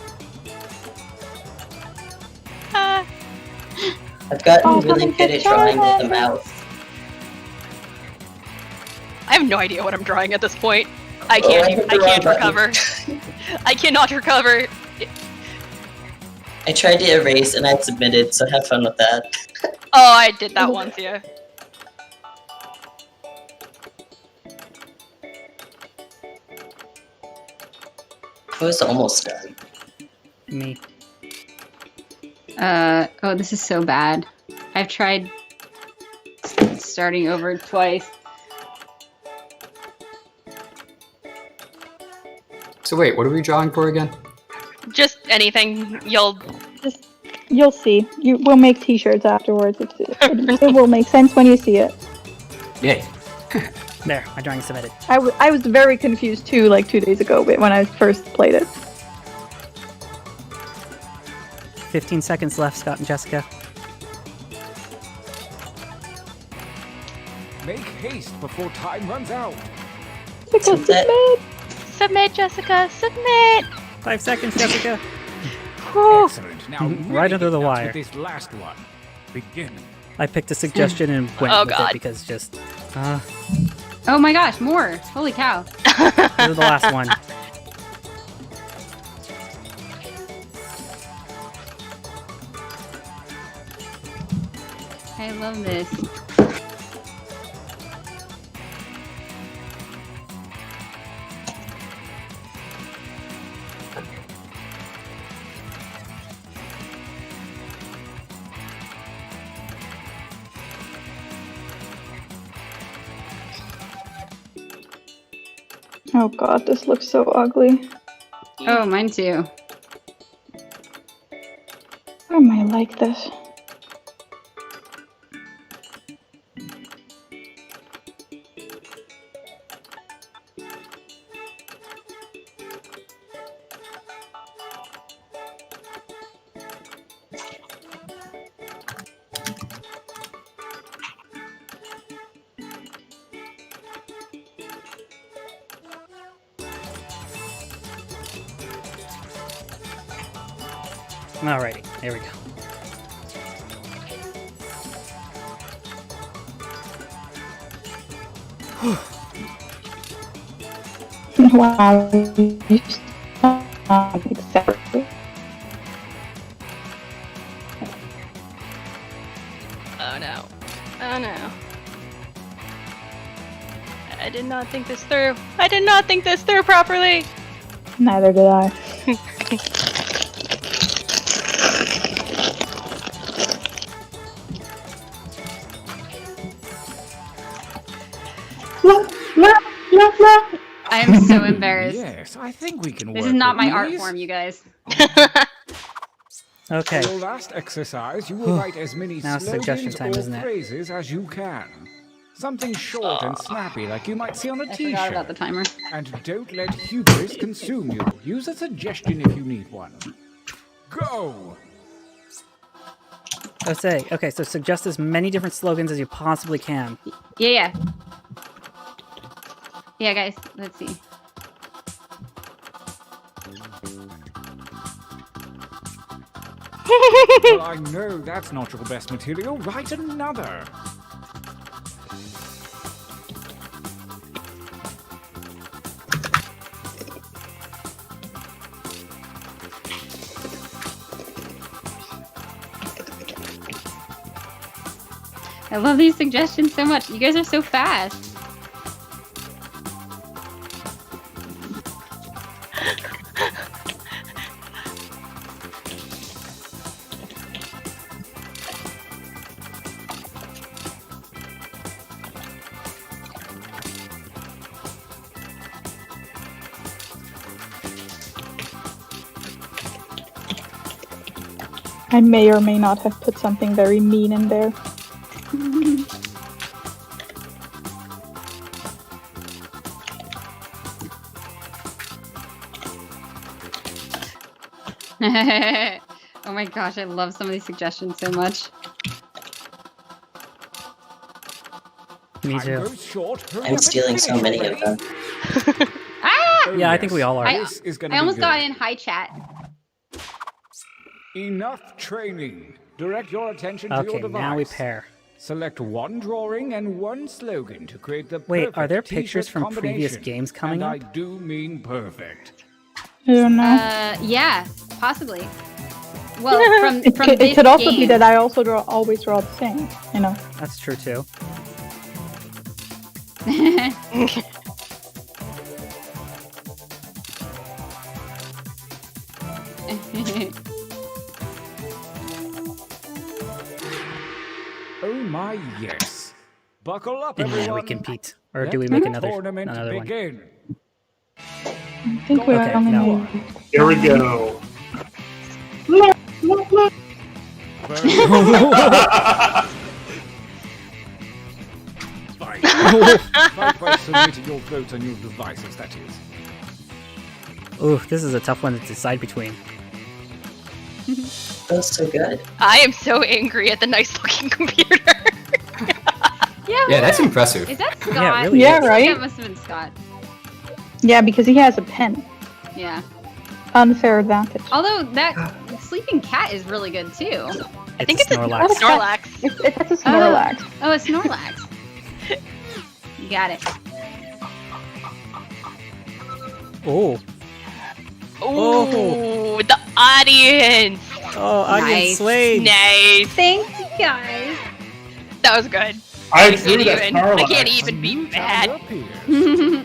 I've gotten really good at drawing with the mouth. I have no idea what I'm drawing at this point. I can't recover. I cannot recover. I tried to erase and I submitted, so have fun with that. Oh, I did that once, yeah. I was almost done. Me. Oh, this is so bad. I've tried starting over twice. So wait, what are we drawing for again? Just anything. You'll see. We'll make T-shirts afterwards. It will make sense when you see it. Yay. There, my drawing is submitted. I was very confused too, like 2 days ago, when I first played it. 15 seconds left, Scott and Jessica. Make haste before time runs out. Submit, Jessica. Submit. 5 seconds, Jessica. Excellent. Now, Right under the wire. This last one. Begin. I picked a suggestion and went with it because just... Oh my gosh, more. Holy cow. This is the last one. I love this. Oh god, this looks so ugly. Oh, mine too. Why am I like this? Alrighty, here we go. Wow, you sound exactly. Oh no. Oh no. I did not think this through. I did not think this through properly. Neither did I. I'm so embarrassed. Yes, I think we can. This is not my art form, you guys. Okay. For your last exercise, you will write as many Now it's suggestion slogans time, or isn't it? phrases as you can. Something short and snappy, like you might see on a I t-shirt. forgot about the timer. And don't let hubris consume you. Use a suggestion if you need one. Go! Let's say, okay, so suggest as many different slogans as you possibly can. Yeah. Yeah, guys, let's see. Well, I know that's not your best material. Write another. I love these suggestions so much. You guys are so fast. I may or may not have put something very mean in there. Oh my gosh, I love some of these suggestions so much. Me too. I'm stealing so many of them. Ah! Yeah, I think we all are. I almost got in high chat. Enough training. Direct your attention to your Okay, device. now we pair. Select one drawing and one slogan to create the Wait, perfect are there t-shirt pictures from previous combination. games coming and up? I do mean perfect. I don't know. Yeah, possibly. Well, from It this could also be game. that I also always draw the same, you know. That's true too. Oh my yes. Buckle up, Yeah, everyone. we compete. Or Let do we make the another tournament one? begin. think we're Okay, only no. need- Here we go. Right by submitting your vote on your devices, that is. Ooh, this is a tough one to decide between. That's so good. I am so angry at the nice looking computer. Yeah, that's impressive. Is that Scott? Yeah, it really Yeah, is. right? That must have been Scott. Yeah, because he has a pen. Yeah. Unfair advantage. Although that sleeping cat is really good too. I think it's a Snorlax. Snorlax. That's a Snorlax. Oh, a Snorlax. You got it. Oh. Ooh, the audience. Oh, audience Nice. swayed. Nice. Thanks, you guys. That was good. I threw that I Snorlax. can't even be mad. Up here.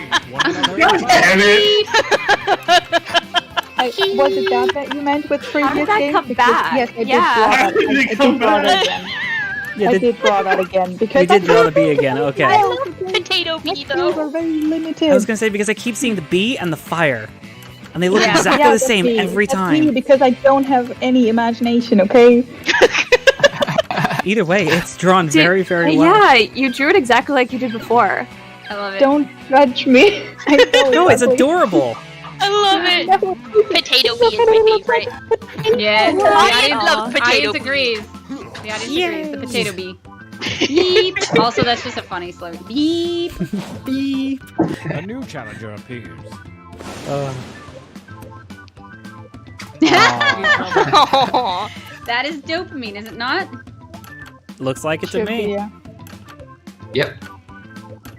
Damn it! Was it that you meant with previous How did that games? come Because, back? yes, I Yeah. did draw that. I did draw that again. Yeah, I did draw that again because you did draw the bee again. Okay. I love potato bee Those though. are very limited. I was gonna say because I keep seeing the bee and the fire, and they look Yeah. exactly Yeah, the that's same me. every That's time. me because I don't have any imagination. Okay. Either way, it's drawn Did- very, very well. Yeah, you drew it exactly like you did before. I love it. Don't judge me. I know No, it's exactly. adorable. I love it. No. Potato bee is my favorite. Yeah, the I audience, love potato audience bee. agrees. The audience Yay. agrees. The potato bee. Beep. Also, that's just a funny slogan. Beep. Bee. A new challenger appears. Aw. That is dopamine, is it not? Looks like it to Should be, me. yeah. Yep.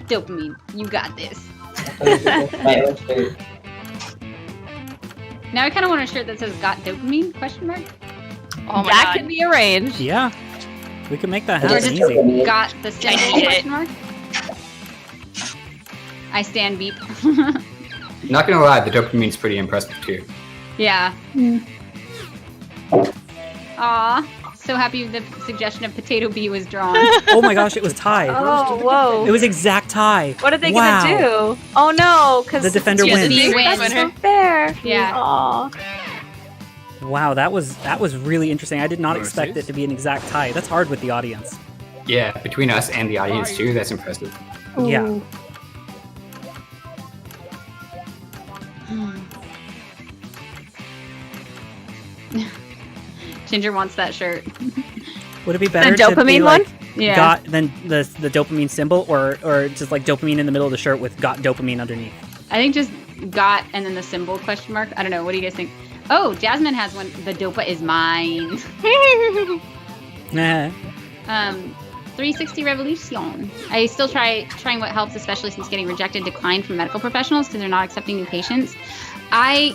Dopamine. You got this. My own shirt. Now I kind of want a shirt that says "Got dopamine?" Question mark. Oh my that god. can be arranged. Yeah, we can make that Or happen just easy. got the symbol? need it. Question mark. I stand beep. Not gonna lie, the dopamine's pretty impressive too. Yeah. Mm. Aw. So happy the suggestion of potato bee was drawn. Oh my gosh, it was tied. Oh, whoa. It was exact tie. What are they Wow. gonna do? Oh no, because The defender Yeah, the wins. bee That's wins. so fair. Yeah. Aw. Wow, that was really interesting. I did not expect Versus? it to be an exact tie. That's hard with the audience. Yeah, between us and the audience too, that's impressive. Yeah. Ooh. Ginger wants that shirt. Would it be better The to be dopamine like one? Yeah. got then the dopamine symbol or just like dopamine in the middle of the shirt with got dopamine underneath? I think just got and then the symbol question mark. I don't know. What do you guys think? Oh, Jasmine has one. The dopa is mine. Nah. 360 Revolution. I still trying what helps, especially since getting rejected, declined from medical professionals because they're not accepting new patients. I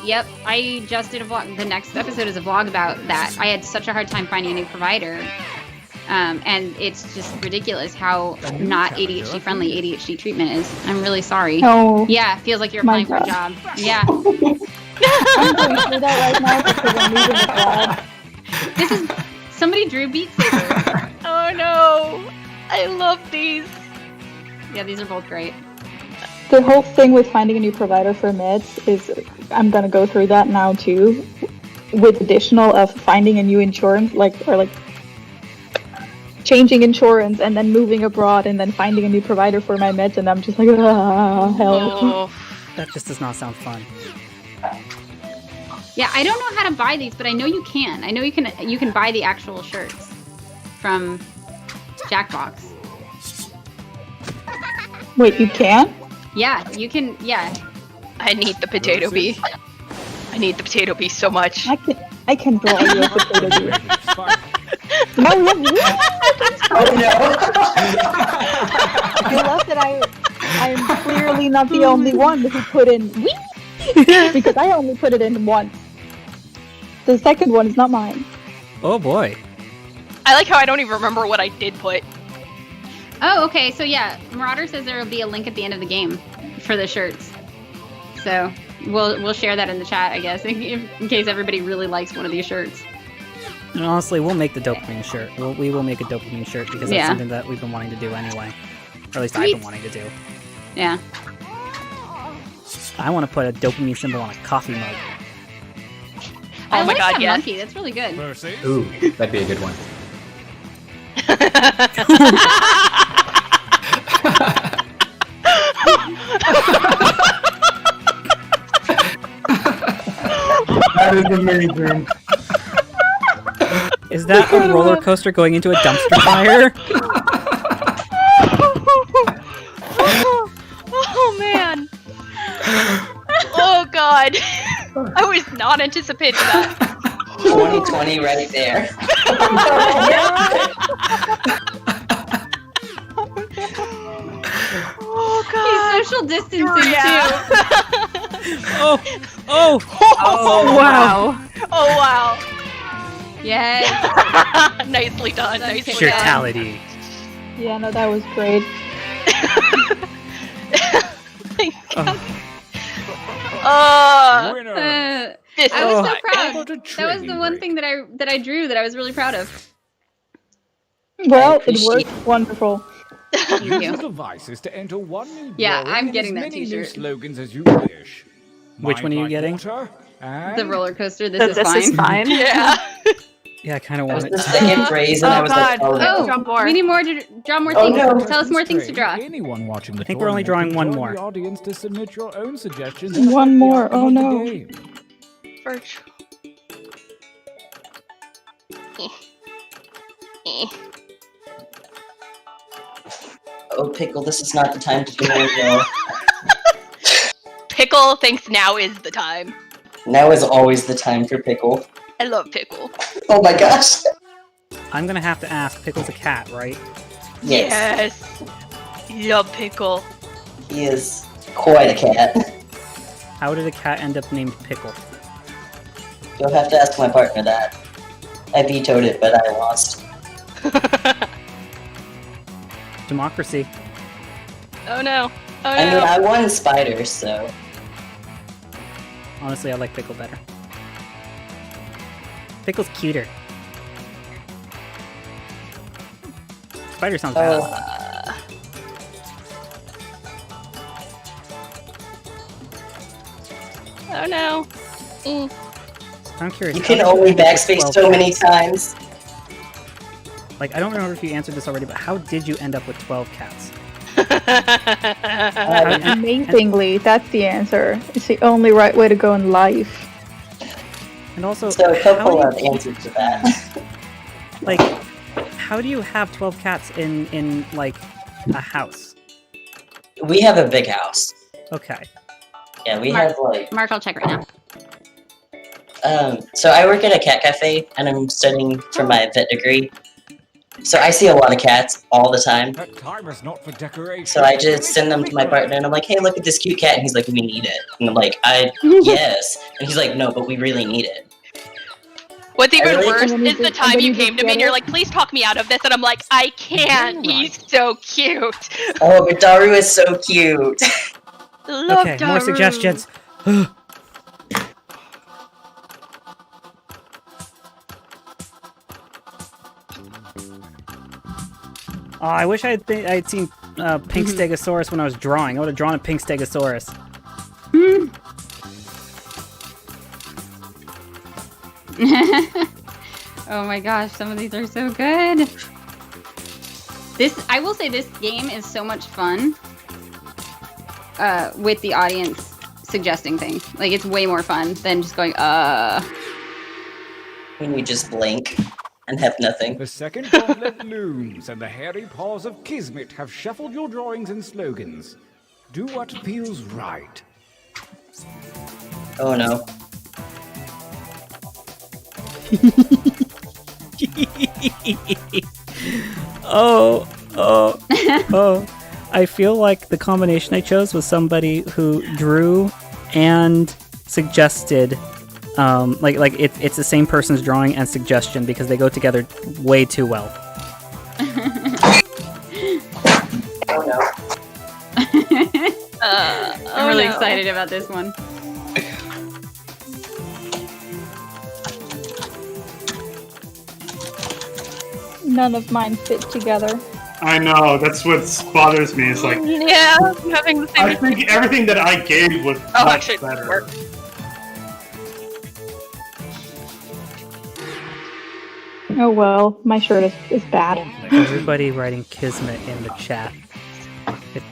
just did a vlog. The next episode is a vlog about that. I had such a hard time finding a new provider. And it's just ridiculous how not ADHD friendly ADHD treatment is. I'm really sorry. Oh. Yeah, feels like you're My applying for a God. job. Yeah. I'm going through that right now because I'm leaving the lab. This is somebody drew Beat Saber. Oh no. I love these. Yeah, these are both great. The whole thing with finding a new provider for meds is, I'm gonna go through that now too, with additional of finding a new insurance, like changing insurance and then moving abroad and then finding a new provider for my meds, and I'm just like, hell. Oh. That just does not sound fun. Yeah, I don't know how to buy these, but I know you can. I know you can buy the actual shirts from Jackbox. Wait, you can? Yeah, you can. Yeah. I need the potato bee. I need the potato bee so much. I can draw you a potato bee. No, I love that I'm clearly not the only one who put in because I only put it in once. The second one is not mine. Oh boy. I like how I don't even remember what I did put. Oh, okay. So yeah, Marauder says there will be a link at the end of the game for the shirts. So we'll share that in the chat, I guess, in case everybody really likes one of these shirts. And honestly, we'll make the dopamine shirt. We will make a dopamine shirt because that's Yeah. something that we've been wanting to do anyway. Or at least I've Sweet. been wanting to do. Yeah. I want to put a dopamine symbol on a coffee mug. I my like God, that yes. monkey. That's really good. Ooh, that'd be a good one. That is amazing. Is that a roller coaster going into a dumpster fire? Oh man. Oh god. I was not anticipating that. 2020 right there. Oh god. He's social distancing too. Oh, wow. Oh wow. Yes. Nicely done. Nicely done. Shirtality. Yeah, no, that was great. Winner. This I was so is proud. About a That was the training one break. thing that I drew that I was really proud of. Well, it worked wonderful. Thank Use you. the devices to enter one new Yeah, drawing I'm and getting as that many new t-shirt. slogans as you wish. Which one are you Mind getting? like water and The roller coaster. This This is is fine. fine. Yeah. Yeah, I kind of That was want the it. second phrase, and Oh, I was like, God. oh no. Oh, Draw more. we need more to draw more Oh, things. no. Tell us more things to draw. Anyone watching the I think we're only tournament drawing can one join more. The audience to submit your own suggestions. and One affect the more. outcome Oh of the no. game. Virtual. Oh, Pickle, this is not the time to do it. Pickle thinks now is the time. Now is always the time for Pickle. I love Pickle. Oh my gosh. I'm gonna have to ask. Pickle's a cat, right? Yes. Love Pickle. He is quite a cat. How did a cat end up named Pickle? You'll have to ask my partner that. I vetoed it, but I lost. Democracy. Oh no. Oh I mean, no. I won Spiders, so. Honestly, I like Pickle better. Pickle's cuter. Spider sounds bad. Oh no. I'm curious. You can how did only you end up with backspace 12 so many cats? times. Like, I don't remember if you answered this already, but how did you end up with 12 cats? Amazingly, that's the answer. It's the only right way to go in life. And also, So a couple how of do you- answers to that. like, how do you have 12 cats in like a house? We have a big house. Okay. Yeah, we Mark- have like. Mark, I'll check right now. So I work at a cat cafe, and I'm studying for my vet degree. So I see a lot of cats all the time. That timer's not for decoration. So I just send them to my partner, and I'm like, "Hey, look at this cute cat," and he's like, "We need it." And I'm like, yes," and he's like, "No, but we really need it." What's even really- worse And then you is the just- time and then you you came just to me and get you're it? like, please talk me out of this, and I'm like, I can't. He's so cute. Oh, but Daru is so cute. Love Okay, more Daru. suggestions. Oh, I wish I'd seen Pink Stegosaurus when I was drawing. I would have drawn a Pink Stegosaurus. Oh my gosh, some of these are so good. I will say this game is so much fun with the audience suggesting things. Like, it's way more fun than just going, When you just blink and have nothing. The second gauntlet looms, and the hairy paws of Kismet have shuffled your drawings and slogans. Do what feels right. Oh no. Oh. I feel like the combination I chose was somebody who drew and suggested. It's the same person's drawing and suggestion because they go together way too well. Oh no. I'm really excited about this one. None of mine fit together. I know, that's what bothers me. It's like, Yeah, I'm having the same. I think everything that I gave was much better. Oh well, my shirt is bad. Everybody writing Kismet in the chat.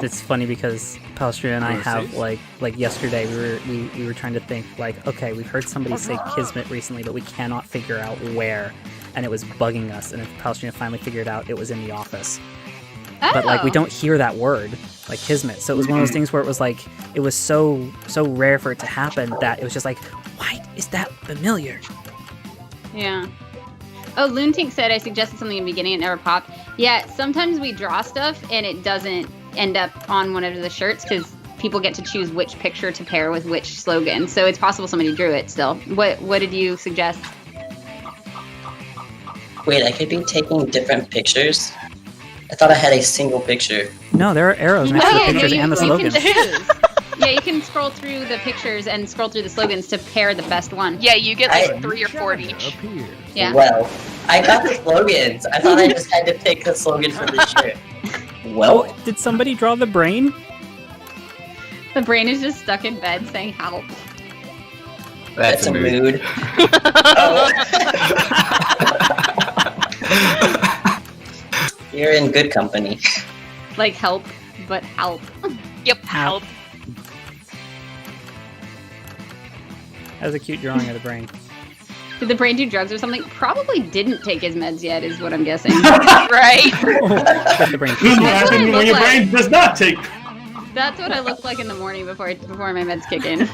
It's funny because Palestria and I have like yesterday we were trying to think like, okay, we've heard somebody say Kismet recently, but we cannot figure out where, and it was bugging us. And Palestria finally figured out it was in the office. But like we don't hear that word like Kismet, so it was one of those things where it was like it was so rare for it to happen that it was just like, why is that familiar? Yeah. Oh, Loontank said I suggested something in the beginning, it never popped. Yeah, sometimes we draw stuff and it doesn't end up on one of the shirts because people get to choose which picture to pair with which slogan. So it's possible somebody drew it still. What did you suggest? Wait, I could be taking different pictures? I thought I had a single picture. No, there are arrows next to the pictures and the slogans. Yeah, you can scroll through the pictures and scroll through the slogans to pair the best one. Yeah, you get like 3 or 4 of each. Yeah. Well, I got the slogans. I thought I just had to pick the slogan for the shirt. Well, did somebody draw the brain? The brain is just stuck in bed saying help. That's a mood. You're in good company. Like help, but help. Yep, help. That was a cute drawing of the brain. Did the brain do drugs or something? Probably didn't take his meds yet, is what I'm guessing. Right. The brain. This is what happens when your brain does not take. That's what I look like in the morning before my meds kick in.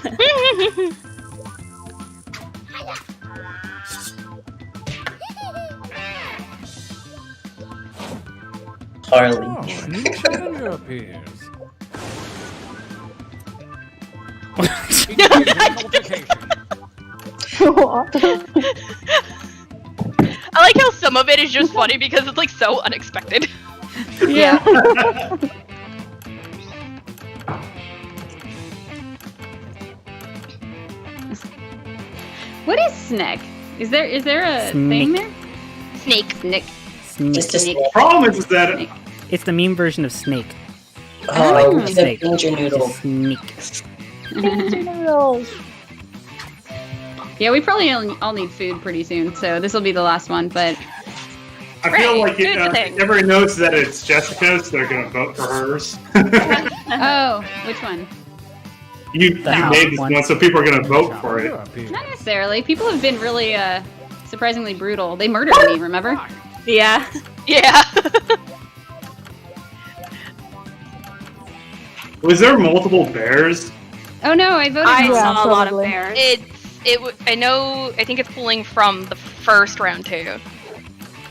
Harley. Oh, a new challenger appears. I like how some of it is just funny because it's like so unexpected. Yeah. What is snack? Is there a thing there? Snake. Snake. Just a Snake. The problem is that it's the meme version of Snake. Oh, we Snake. have danger noodle. Snake. Yeah, we probably all need food pretty soon, so this will be the last one, but... I feel like everybody knows that it's Jessica's, they're going to vote for hers. Oh, which one? You made this one, so people are going to vote for it. Not necessarily. People have been really surprisingly brutal. They murdered me, remember? Yeah. Yeah. Was there multiple bears? Oh no, I voted I for saw a lot of bears. I think it's pulling from the first round too.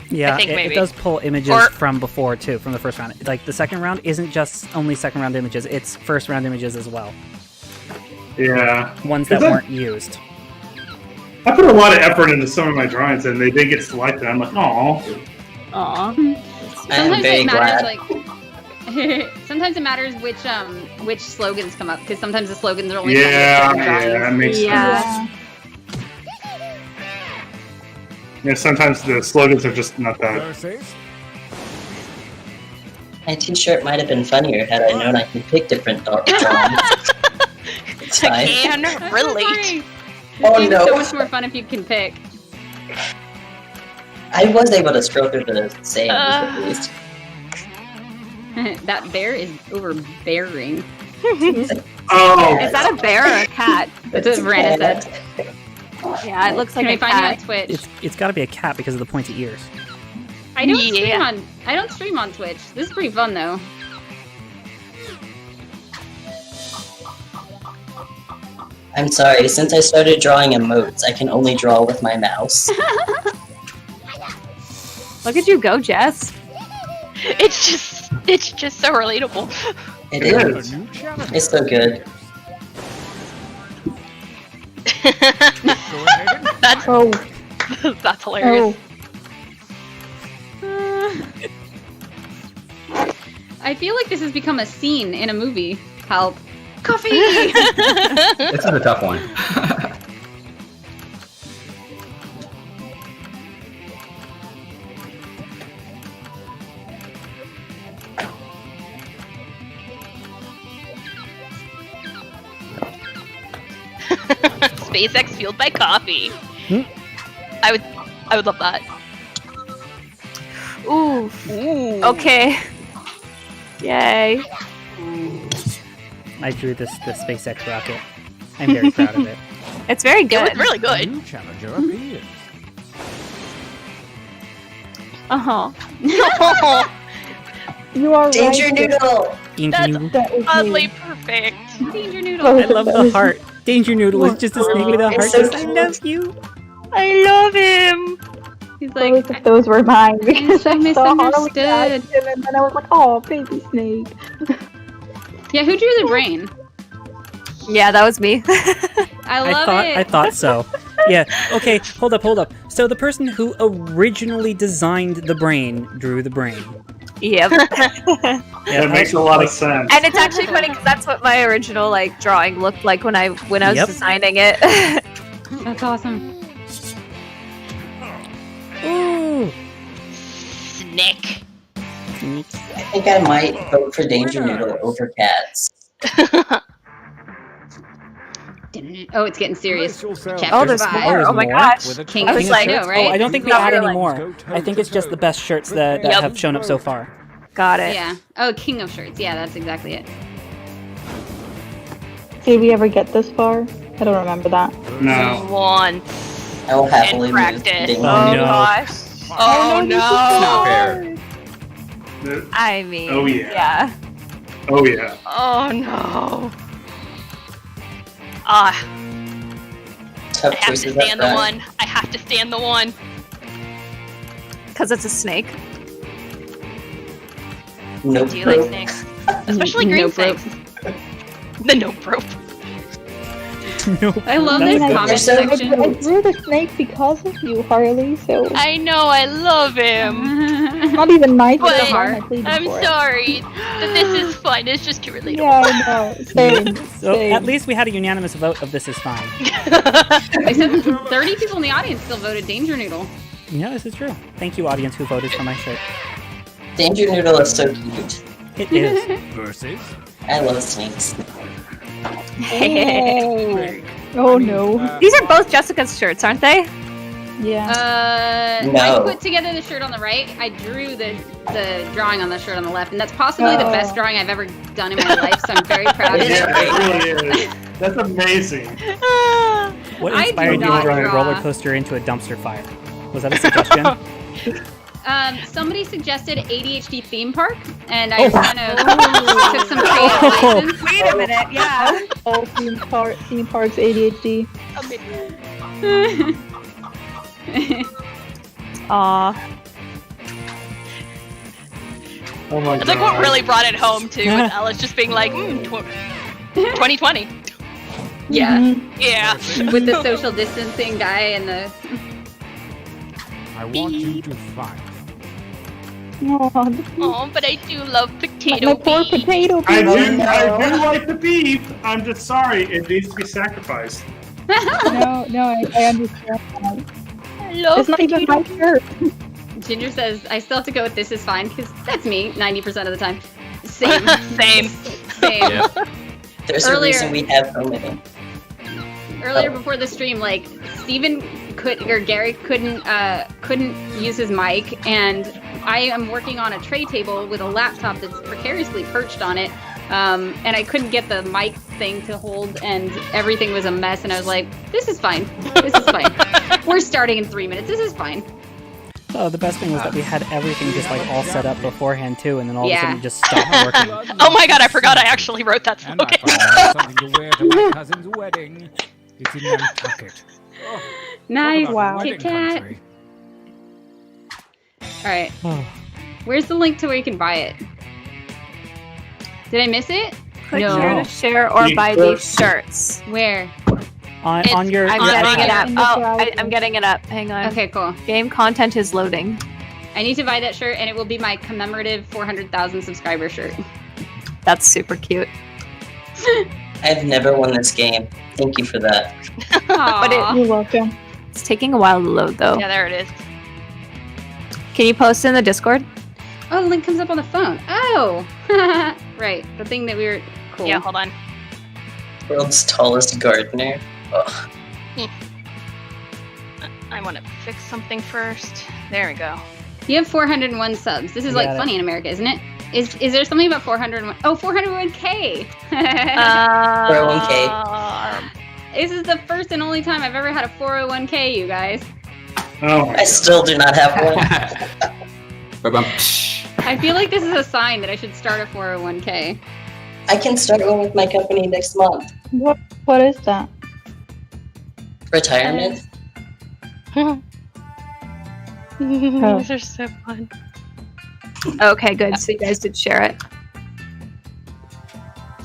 Yeah, I think maybe. It does pull images from before too, from the first round. Like the second round isn't just only second round images; it's first round images as well. Yeah, ones that weren't used. I put a lot of effort into some of my drawings, and they did get selected. I'm like, oh. Aw. Sometimes very it matters, glad. sometimes it matters which slogans come up, because sometimes the slogans are only Yeah, that makes sense. Yeah, sometimes the slogans are just not that. My t-shirt might have been funnier had I known I could pick different drawings. It's I fine. can relate. Oh It's no. so much more fun if you can pick. I was able to scroll through the sayings at least. That bear is overbearing. Oh. Is that a bear or a cat? That's what Verena said. Yeah, it looks like Can a we find you on cat. Twitch? It's got to be a cat because of the pointy ears. I don't stream on Twitch. This is pretty fun though. I'm sorry, since I started drawing emotes, I can only draw with my mouse. Look at you go, Jess. It's just so relatable. It is. It's so good. That's hilarious. I feel like this has become a scene in a movie. Help. Coffee! This is a tough one. SpaceX fueled by coffee. Hmm? I would love that. Ooh. Okay. Yay. I drew the SpaceX rocket. I'm very proud of it. It's very It good. was really good. New challenger appears. You are Danger right. Noodle! Danger Noodle. That was Oddly me. perfect. Danger Noodle. I love the heart. Danger Noodle is just a snake with a heart. It's so Just, I love you. I love him. He's like, Both of those were mine because so I saw Harley misunderstood. act him, and then I was like, "Oh, baby snake." yeah, who drew the brain? Yeah, that was me. I love it. I thought so. Yeah. Okay. Hold up. So the person who originally designed the brain drew the brain. Yep. That makes a lot of sense. And it's actually funny because that's what my original drawing looked like when I was Yep. designing it. That's awesome. Ooh. Nick. I think I might vote for Danger Noodle over Cats. Oh, it's getting serious. Chapter Oh, there's 5. more. Oh my gosh. King I of was the like, show, right? Oh, I don't think we No, add you're any like- more. I think it's just the best shirts that Yep. have shown up so far. Got it. Yeah. Oh, King of Shirts. Yeah, that's exactly it. Did we ever get this far? I don't remember that. No. Once. I will happily And move practice. Danger Oh No. gosh. Oh no. Not fair. I mean. Oh, yeah. Yeah. Oh yeah. Oh no. Ah, Tough I have to choices up stand the front. one. I have to stand the one. Because it's a snake. Nope. Do you like snakes? Especially green Nope rope. snakes. The nope rope. No. I love That's this good. comment So- section. I drew the snake because of you, Harley. So I know, I love him. not even nice But with the heart. I pleaded I'm for it. sorry, but this is fun. It's just too relatable. Yeah, I know. Same. So same. at least we had a unanimous vote of this is fine. Except 30 people in the audience still voted Danger Noodle. Yeah, this is true. Thank you, audience, who voted for my shirt. Danger Noodle is so cute. It is. Versus. I love snakes. Oh no. These are both Jessica's shirts, aren't they? Yeah. No. I put together the shirt on the right. I drew the drawing on the shirt on the left, and that's possibly the best drawing I've ever done in my life. So I'm very proud of it. Yeah, it really is. That's amazing. What I do inspired you to not run a draw. roller coaster into a dumpster fire? Was that a suggestion? Somebody suggested ADHD theme park, and I kind of took some creative license. Wait a minute. Yeah. All theme parks ADHD. Aw. Oh my It's like what god. really brought it home too, with Alice just being like, 2020. Yeah, Yeah. with the social distancing guy and the. I want you to fight. Oh, but I do love potato My poor beef. potato. I people. do like the beef. I'm just sorry. It needs to be sacrificed. No, I understand that. I love It's not even my shirt. Ginger says, I still have to go with this is fine, because that's me 90% of the time. Same. Same. Same. There's Earlier- a reason we have so many. Earlier before the stream, like, Gary couldn't use his mic, and I am working on a tray table with a laptop that's precariously perched on it, and I couldn't get the mic thing to hold, and everything was a mess, and I was like, this is fine. This is fine. We're starting in 3 minutes. This is fine. Oh, the best thing was that we had everything just like all set up beforehand too, and then all of a Yeah. sudden it just stopped working. Oh my god, I forgot I actually wrote that And I slogan. found something to wear to my cousin's wedding. It's in Nantucket. Oh, Nice. talk about Kit wedding Kat. country. Alright. Where's the link to where you can buy it? Did I miss it? Click No. here to share or buy these shirts. Where? On your I'm on getting it my- up. in the Oh, browser. I'm getting it up. Hang on. Okay, cool. Game content is loading. I need to buy that shirt, and it will be my commemorative 400,000 subscriber shirt. That's super cute. I've never won this game. Thank you for that. But You're welcome. it's taking a while to load though. Yeah, there it is. Can you post in the Discord? Oh, the link comes up on the phone. Oh! Right, the thing that we were... Cool. Yeah, hold on. World's tallest gardener. Ugh. I want to fix something first. There we go. You have 401 subs. This is like funny in America, isn't it? Is there something about 401? Oh, 401k. 401k. This is the first and only time I've ever had a 401k, you guys. Oh, I still do not have one. I feel like this is a sign that I should start a 401k. I can start one with my company next month. What is that? Retirement. These are so fun. Okay, good. So you guys did share it.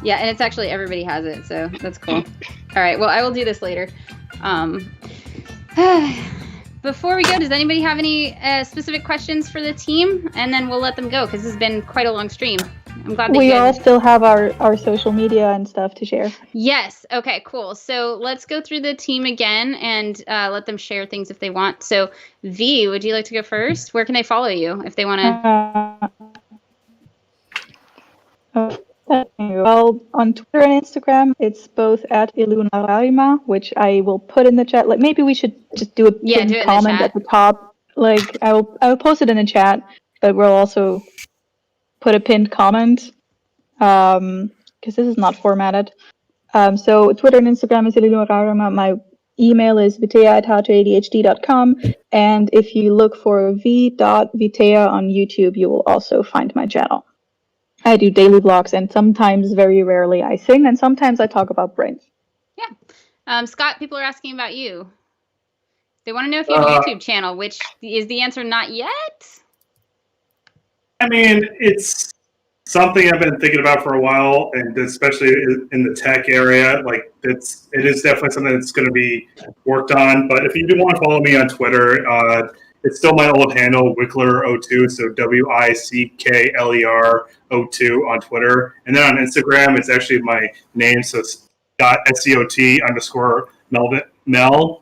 Yeah, and it's actually everybody has it, so that's cool. All right, well, I will do this later. Before we go, does anybody have any specific questions for the team? And then we'll let them go, because this has been quite a long stream. I'm glad that we all still have our social media and stuff to share. Yes. Okay, cool. So let's go through the team again and let them share things if they want. So V, would you like to go first? Where can they follow you if they want to? Well, on Twitter and Instagram, it's both at Ilunararima, which I will put in the chat. Like, maybe we should just do a pinned comment at the top. Like, I will post it in the chat, but we'll also put a pinned comment because this is not formatted. So Twitter and Instagram is Ilunararima. My email is vitea@howtoadhd.com, and if you look for v.vitea on YouTube, you will also find my channel. I do daily vlogs, and sometimes, very rarely, I sing, and sometimes I talk about brains. Yeah. Scott, people are asking about you. They want to know if you have a YouTube channel, which is the answer not yet. I mean, it's something I've been thinking about for a while, and especially in the tech area. Like, it is definitely something that's going to be worked on. But if you do want to follow me on Twitter, it's still my old handle, Wickler02, so WICKLER02 on Twitter. And then on Instagram, it's actually my name, so it's .SCOT_Mel,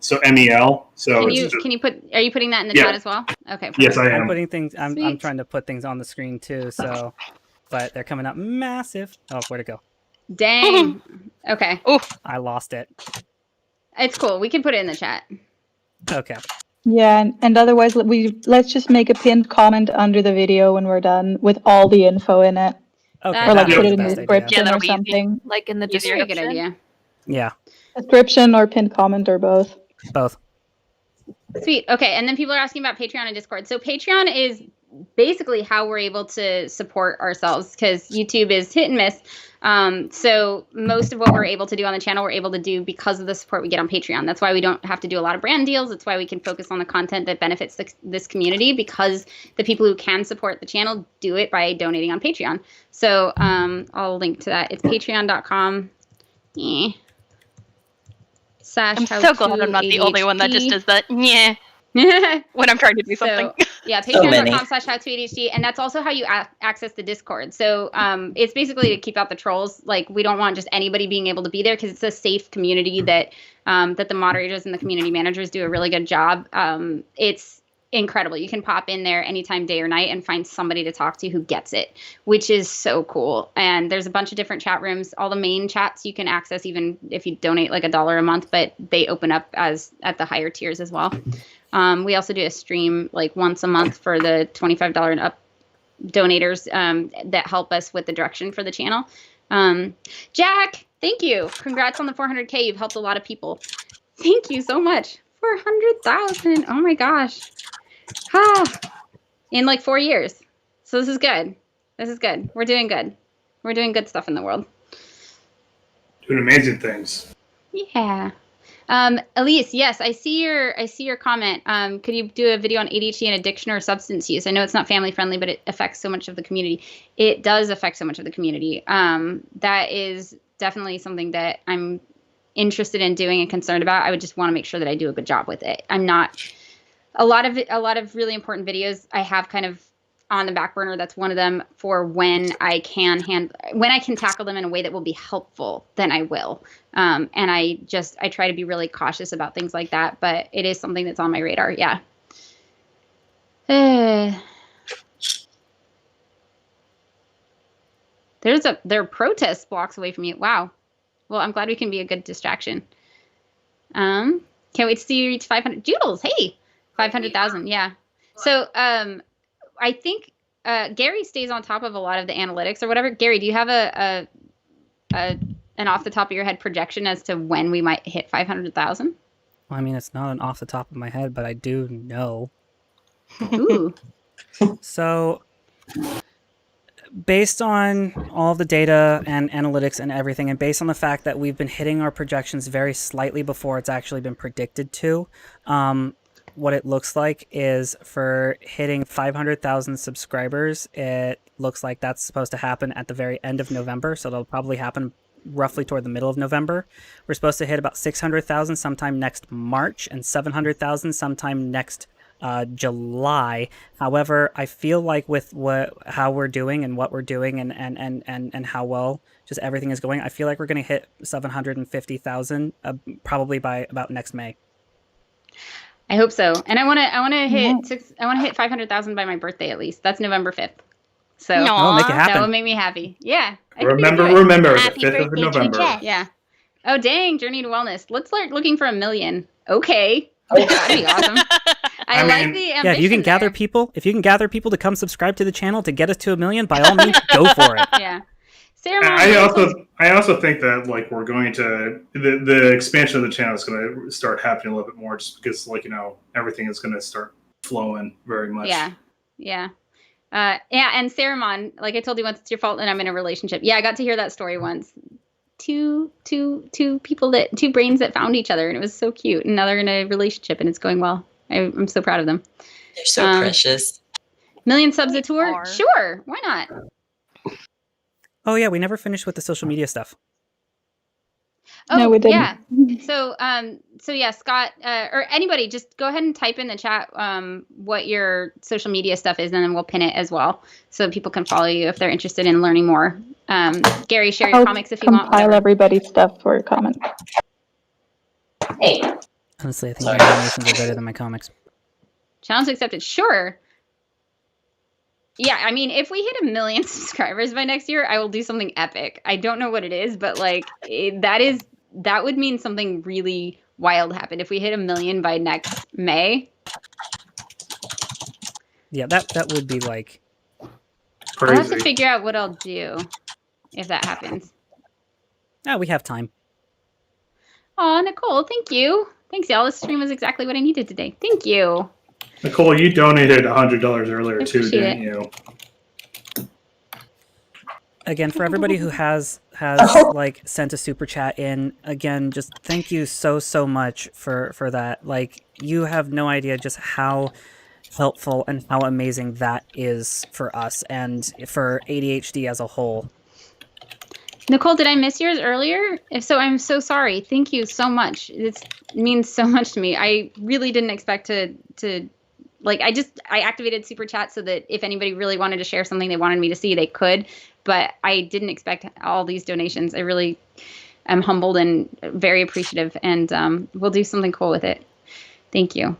so MEL. So can you put? Are you putting that in the chat as well? Okay. Perfect. Yes, I am. I'm putting things. I'm trying to put things on the screen too. So, but they're coming up massive. Oh, where'd it go? Dang. Okay. Oof. I lost it. It's cool. We can put it in the chat. Okay. Yeah, and otherwise, let's just make a pinned comment under the video when we're done with all the info in it. Okay. Or like put it in the description or something. Like in the That's a description. very good idea. Yeah. Description or pinned comment or both. Both. Sweet. Okay, and then people are asking about Patreon and Discord. So Patreon is basically how we're able to support ourselves, because YouTube is hit and miss. So most of what we're able to do on the channel, we're able to do because of the support we get on Patreon. That's why we don't have to do a lot of brand deals. That's why we can focus on the content that benefits this community, because the people who can support the channel do it by donating on Patreon. So I'll link to that. It's patreon.com. I'm so glad I'm not the only one that just does that. Yeah. When I'm trying to do something. So, yeah, patreon.com/howtoadhd, and that's also how you access the Discord. So it's basically to keep out the trolls. Like, we don't want just anybody being able to be there, because it's a safe community that that the moderators and the community managers do a really good job. It's incredible. You can pop in there anytime, day or night, and find somebody to talk to who gets it, which is so cool. And there's a bunch of different chat rooms. All the main chats you can access even if you donate like $1 a month, but they open up as at the higher tiers as well. We also do a stream like once a month for the $25 and up donators that help us with the direction for the channel. Jack, thank you. Congrats on the 400K. You've helped a lot of people. Thank you so much. 400,000. Oh my gosh. In like 4 years. So this is good. This is good. We're doing good. We're doing good stuff in the world. Doing amazing things. Yeah. Elise, yes, I see your comment. Could you do a video on ADHD and addiction or substance use? I know it's not family friendly, but it affects so much of the community. It does affect so much of the community. That is definitely something that I'm interested in doing and concerned about. I would just want to make sure that I do a good job with it. I'm not a lot of really important videos I have kind of on the back burner. That's one of them for when I can tackle them in a way that will be helpful, then I will. And I try to be really cautious about things like that, but it is something that's on my radar. Yeah. There are protests blocks away from you. Wow. Well, I'm glad we can be a good distraction. Can't wait to see you reach 500. Doodles, hey. 500,000. Yeah. So I think Gary stays on top of a lot of the analytics or whatever. Gary, do you have an off the top of your head projection as to when we might hit 500,000? Well, I mean, it's not an off the top of my head, but I do know. Ooh. So, based on all of the data and analytics and everything, and based on the fact that we've been hitting our projections very slightly before it's actually been predicted to, what it looks like is for hitting 500,000 subscribers, it looks like that's supposed to happen at the very end of November, so it'll probably happen roughly toward the middle of November. We're supposed to hit about 600,000 sometime next March and 700,000 sometime next July. However, I feel like with how we're doing and what we're doing and how well just everything is going, I feel like we're going to hit 750,000 probably by about next May. I hope so. And I want to hit 500,000 by my birthday at least. That's November 5th. So make it happen. That will make me happy. Yeah. Remember, Happy the 5th of November. Yeah. Oh, dang. Journey to Wellness. Let's start looking for 1 million. Okay. That'd be awesome. I like the ambition. Yeah, if you can gather people to come subscribe to the channel to get us to 1 million, by all means, go for it. Yeah. I also think that like we're going to the expansion of the channel is going to start happening a little bit more, just because like everything is going to start flowing very much. Yeah. And Saruman, like I told you once, it's your fault and I'm in a relationship. Yeah, I got to hear that story once. Two brains that found each other, and it was so cute. And now they're in a relationship, and it's going well. I'm so proud of them. They're so precious. 1 million subs a tour? Sure, why not? Oh yeah, we never finished with the social media stuff. Oh, no, we didn't. Yeah. So yeah, Scott, or anybody, just go ahead and type in the chat what your social media stuff is, and then we'll pin it as well, so people can follow you if they're interested in learning more. Gary, share your comics if you want. Compile everybody's stuff for a comment. Hey. Honestly, I think my animations are better than my comics. Challenge accepted. Sure. Yeah, I mean, if we hit 1 million subscribers by next year, I will do something epic. I don't know what it is, but like that would mean something really wild happened if we hit 1 million by next May. Yeah, that would be like crazy. I'll have to figure out what I'll do if that happens. Oh, we have time. Oh, Nicole, thank you. Thanks, y'all. This stream was exactly what I needed today. Thank you. Nicole, you donated $100 earlier too, didn't you? Again, for everybody who has like sent a super chat in, again, just thank you so much for that. Like, you have no idea just how helpful and how amazing that is for us and for ADHD as a whole. Nicole, did I miss yours earlier? If so, I'm so sorry. Thank you so much. It means so much to me. I really didn't expect to like, I activated super chat so that if anybody really wanted to share something they wanted me to see, they could, but I didn't expect all these donations. I really am humbled and very appreciative, and we'll do something cool with it. Thank you.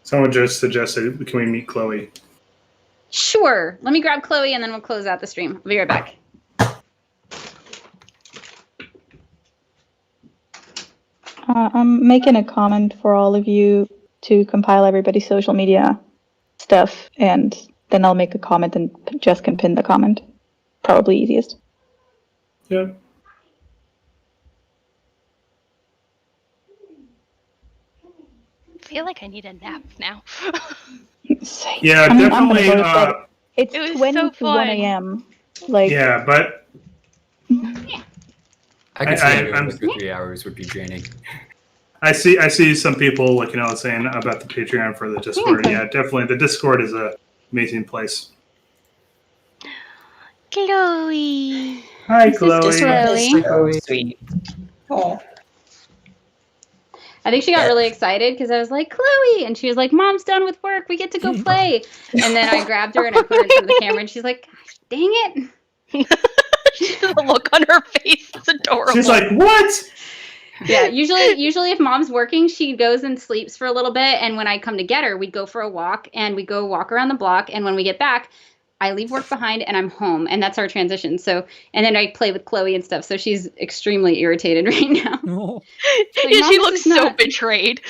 Someone just suggested, can we meet Chloe? Sure. Let me grab Chloe and then we'll close out the stream. I'll be right back. I'm making a comment for all of you to compile everybody's social media stuff, and then I'll make a comment and Jess can pin the comment. Probably easiest. Yeah. I feel like I need a nap now. Yeah, definitely. It's it was 20 so to 1 a.m. Like, yeah, but I could say doing this for 3 hours would be draining. I see some people saying about the Patreon for the Discord. Yeah, definitely. The Discord is an amazing place. Chloe. Hi, Chloe. So sweet. Oh. I think she got really excited because I was like, Chloe, and she was like, Mom's done with work. We get to go play. And then I grabbed her and I put her in front of the camera, and she's like, gosh, dang it. The look on her face is adorable. She's like, what? Yeah, usually if Mom's working, she goes and sleeps for a little bit, and when I come to get her, we go for a walk, and we go walk around the block, and when we get back, I leave work behind and I'm home, and that's our transition. So, and then I play with Chloe and stuff, so she's extremely irritated right now. Oh. Like, she looks so betrayed.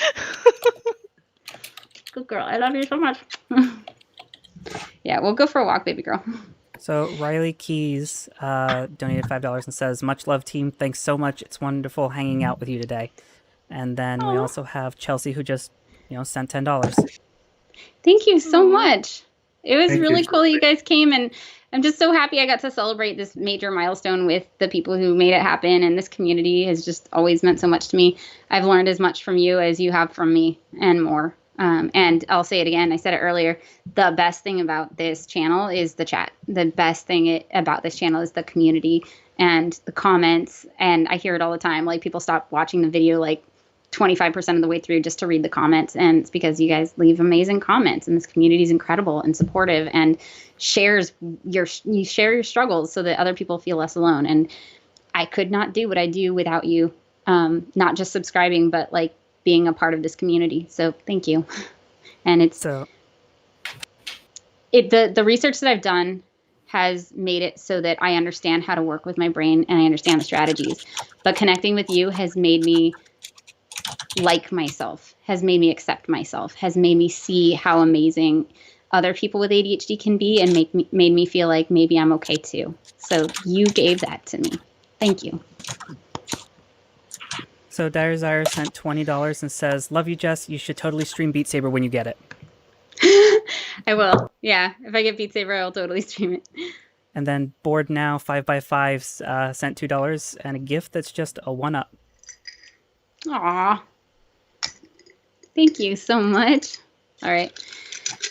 Good girl. I love you so much. Yeah, we'll go for a walk, baby girl. So Riley Keys donated $5 and says, "Much love, team. Thanks so much. It's wonderful hanging out with you today." And then we also have Chelsea, who just, sent $10. Thank you so much. It was Thank really you. cool that you guys came, and I'm just so happy I got to celebrate this major milestone with the people who made it happen, and this community has just always meant so much to me. I've learned as much from you as you have from me, and more. And I'll say it again, I said it earlier, the best thing about this channel is the chat. The best thing about this channel is the community and the comments, and I hear it all the time. Like, people stop watching the video like 25% of the way through just to read the comments, and it's because you guys leave amazing comments, and this community is incredible and supportive and you share your struggles so that other people feel less alone. And I could not do what I do without you, not just subscribing, but like being a part of this community. So thank you. And the research that I've done has made it so that I understand how to work with my brain and I understand the strategies. But connecting with you has made me like myself, has made me accept myself, has made me see how amazing other people with ADHD can be, and made me feel like maybe I'm okay too. So you gave that to me. Thank you. So Dire Zire sent $20 and says, "Love you, Jess. You should totally stream Beat Saber when you get it." I will. Yeah. If I get Beat Saber, I'll totally stream it. And then Bored Now 5x5 sent $2 and a gift that's just a 1-up. Aw. Thank you so much. All right.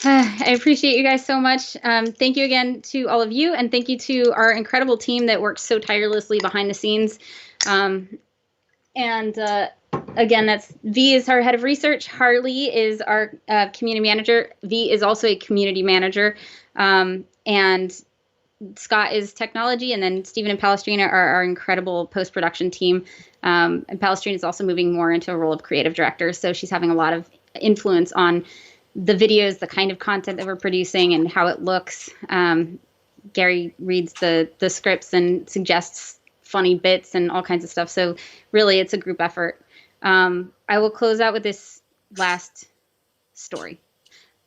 I appreciate you guys so much. Thank you again to all of you, and thank you to our incredible team that works so tirelessly behind the scenes. Again, that's V is our head of research. Harley is our community manager. V is also a community manager. And Scott is technology. And then Stephen and Palestrina are our incredible post-production team. And Palestrina is also moving more into a role of creative director. So she's having a lot of influence on the videos, the kind of content that we're producing, and how it looks. Gary reads the scripts and suggests funny bits and all kinds of stuff. So really, it's a group effort. I will close out with this last story.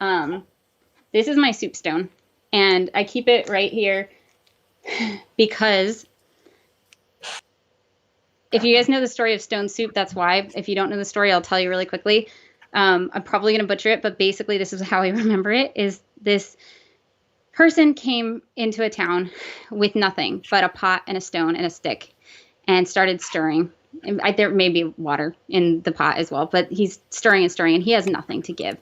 This is my soup stone, and I keep it right here because if you guys know the story of stone soup, that's why. If you don't know the story, I'll tell you really quickly. I'm probably going to butcher it, but basically this is how I remember it, is this person came into a town with nothing but a pot and a stone and a stick and started stirring. And there may be water in the pot as well, but he's stirring and stirring, and he has nothing to give.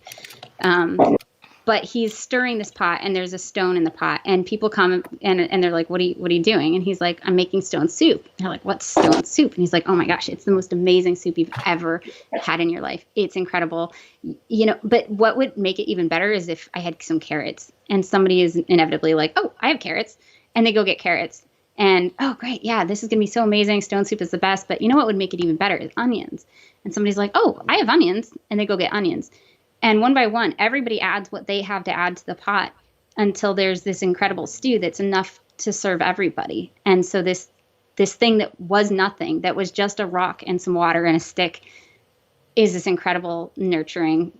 But he's stirring this pot, and there's a stone in the pot, and people come and they're like, what are you doing? And he's like, I'm making stone soup. And they're like, what's stone soup? And he's like, oh my gosh, it's the most amazing soup you've ever had in your life. It's incredible. But what would make it even better is if I had some carrots, and somebody is inevitably like, oh, I have carrots. And they go get carrots. And, oh, great, yeah, this is going to be so amazing. Stone soup is the best. But you know what would make it even better is onions. And somebody's like, oh, I have onions. And they go get onions. And one by one, everybody adds what they have to add to the pot until there's this incredible stew that's enough to serve everybody. And so this thing that was nothing, that was just a rock and some water and a stick, is this incredible, nurturing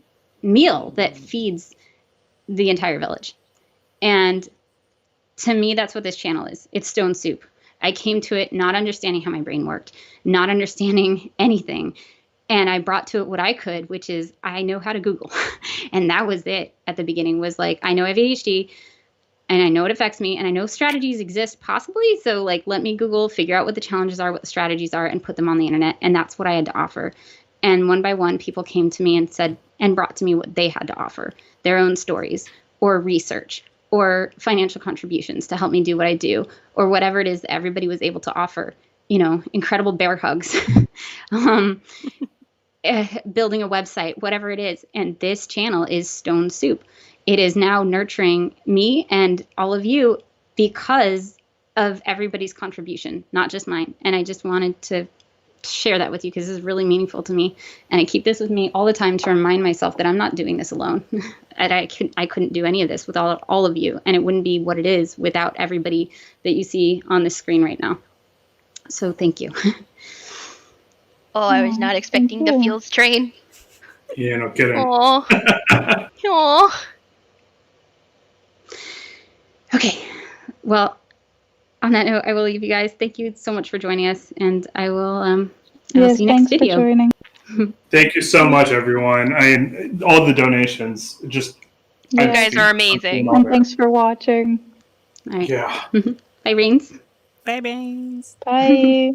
meal that feeds the entire village. And to me, that's what this channel is. It's stone soup. I came to it not understanding how my brain worked, not understanding anything. And I brought to it what I could, which is I know how to Google. And that was it at the beginning, was like, I know I have ADHD and I know it affects me and I know strategies exist possibly. So like, let me Google, figure out what the challenges are, what the strategies are, and put them on the internet. And that's what I had to offer. And one by one, people came to me and said, and brought to me what they had to offer, their own stories or research or financial contributions to help me do what I do, or whatever it is that everybody was able to offer. Incredible bear hugs. Building a website, whatever it is. And this channel is stone soup. It is now nurturing me and all of you because of everybody's contribution, not just mine. And I just wanted to share that with you because this is really meaningful to me. And I keep this with me all the time to remind myself that I'm not doing this alone. And I couldn't do any of this with all of you. And it wouldn't be what it is without everybody that you see on the screen right now. So thank you. Oh, I was not expecting the Fields train. Yeah, no kidding. Aww. Okay. Well, on that note, I will leave you guys. Thank you so much for joining us, and I will see you next video. For joining. Thank you so much, everyone. All the donations, just you guys are amazing. And thanks for watching. All right. Yeah. Bye, Reins. Bye, Reins. Bye.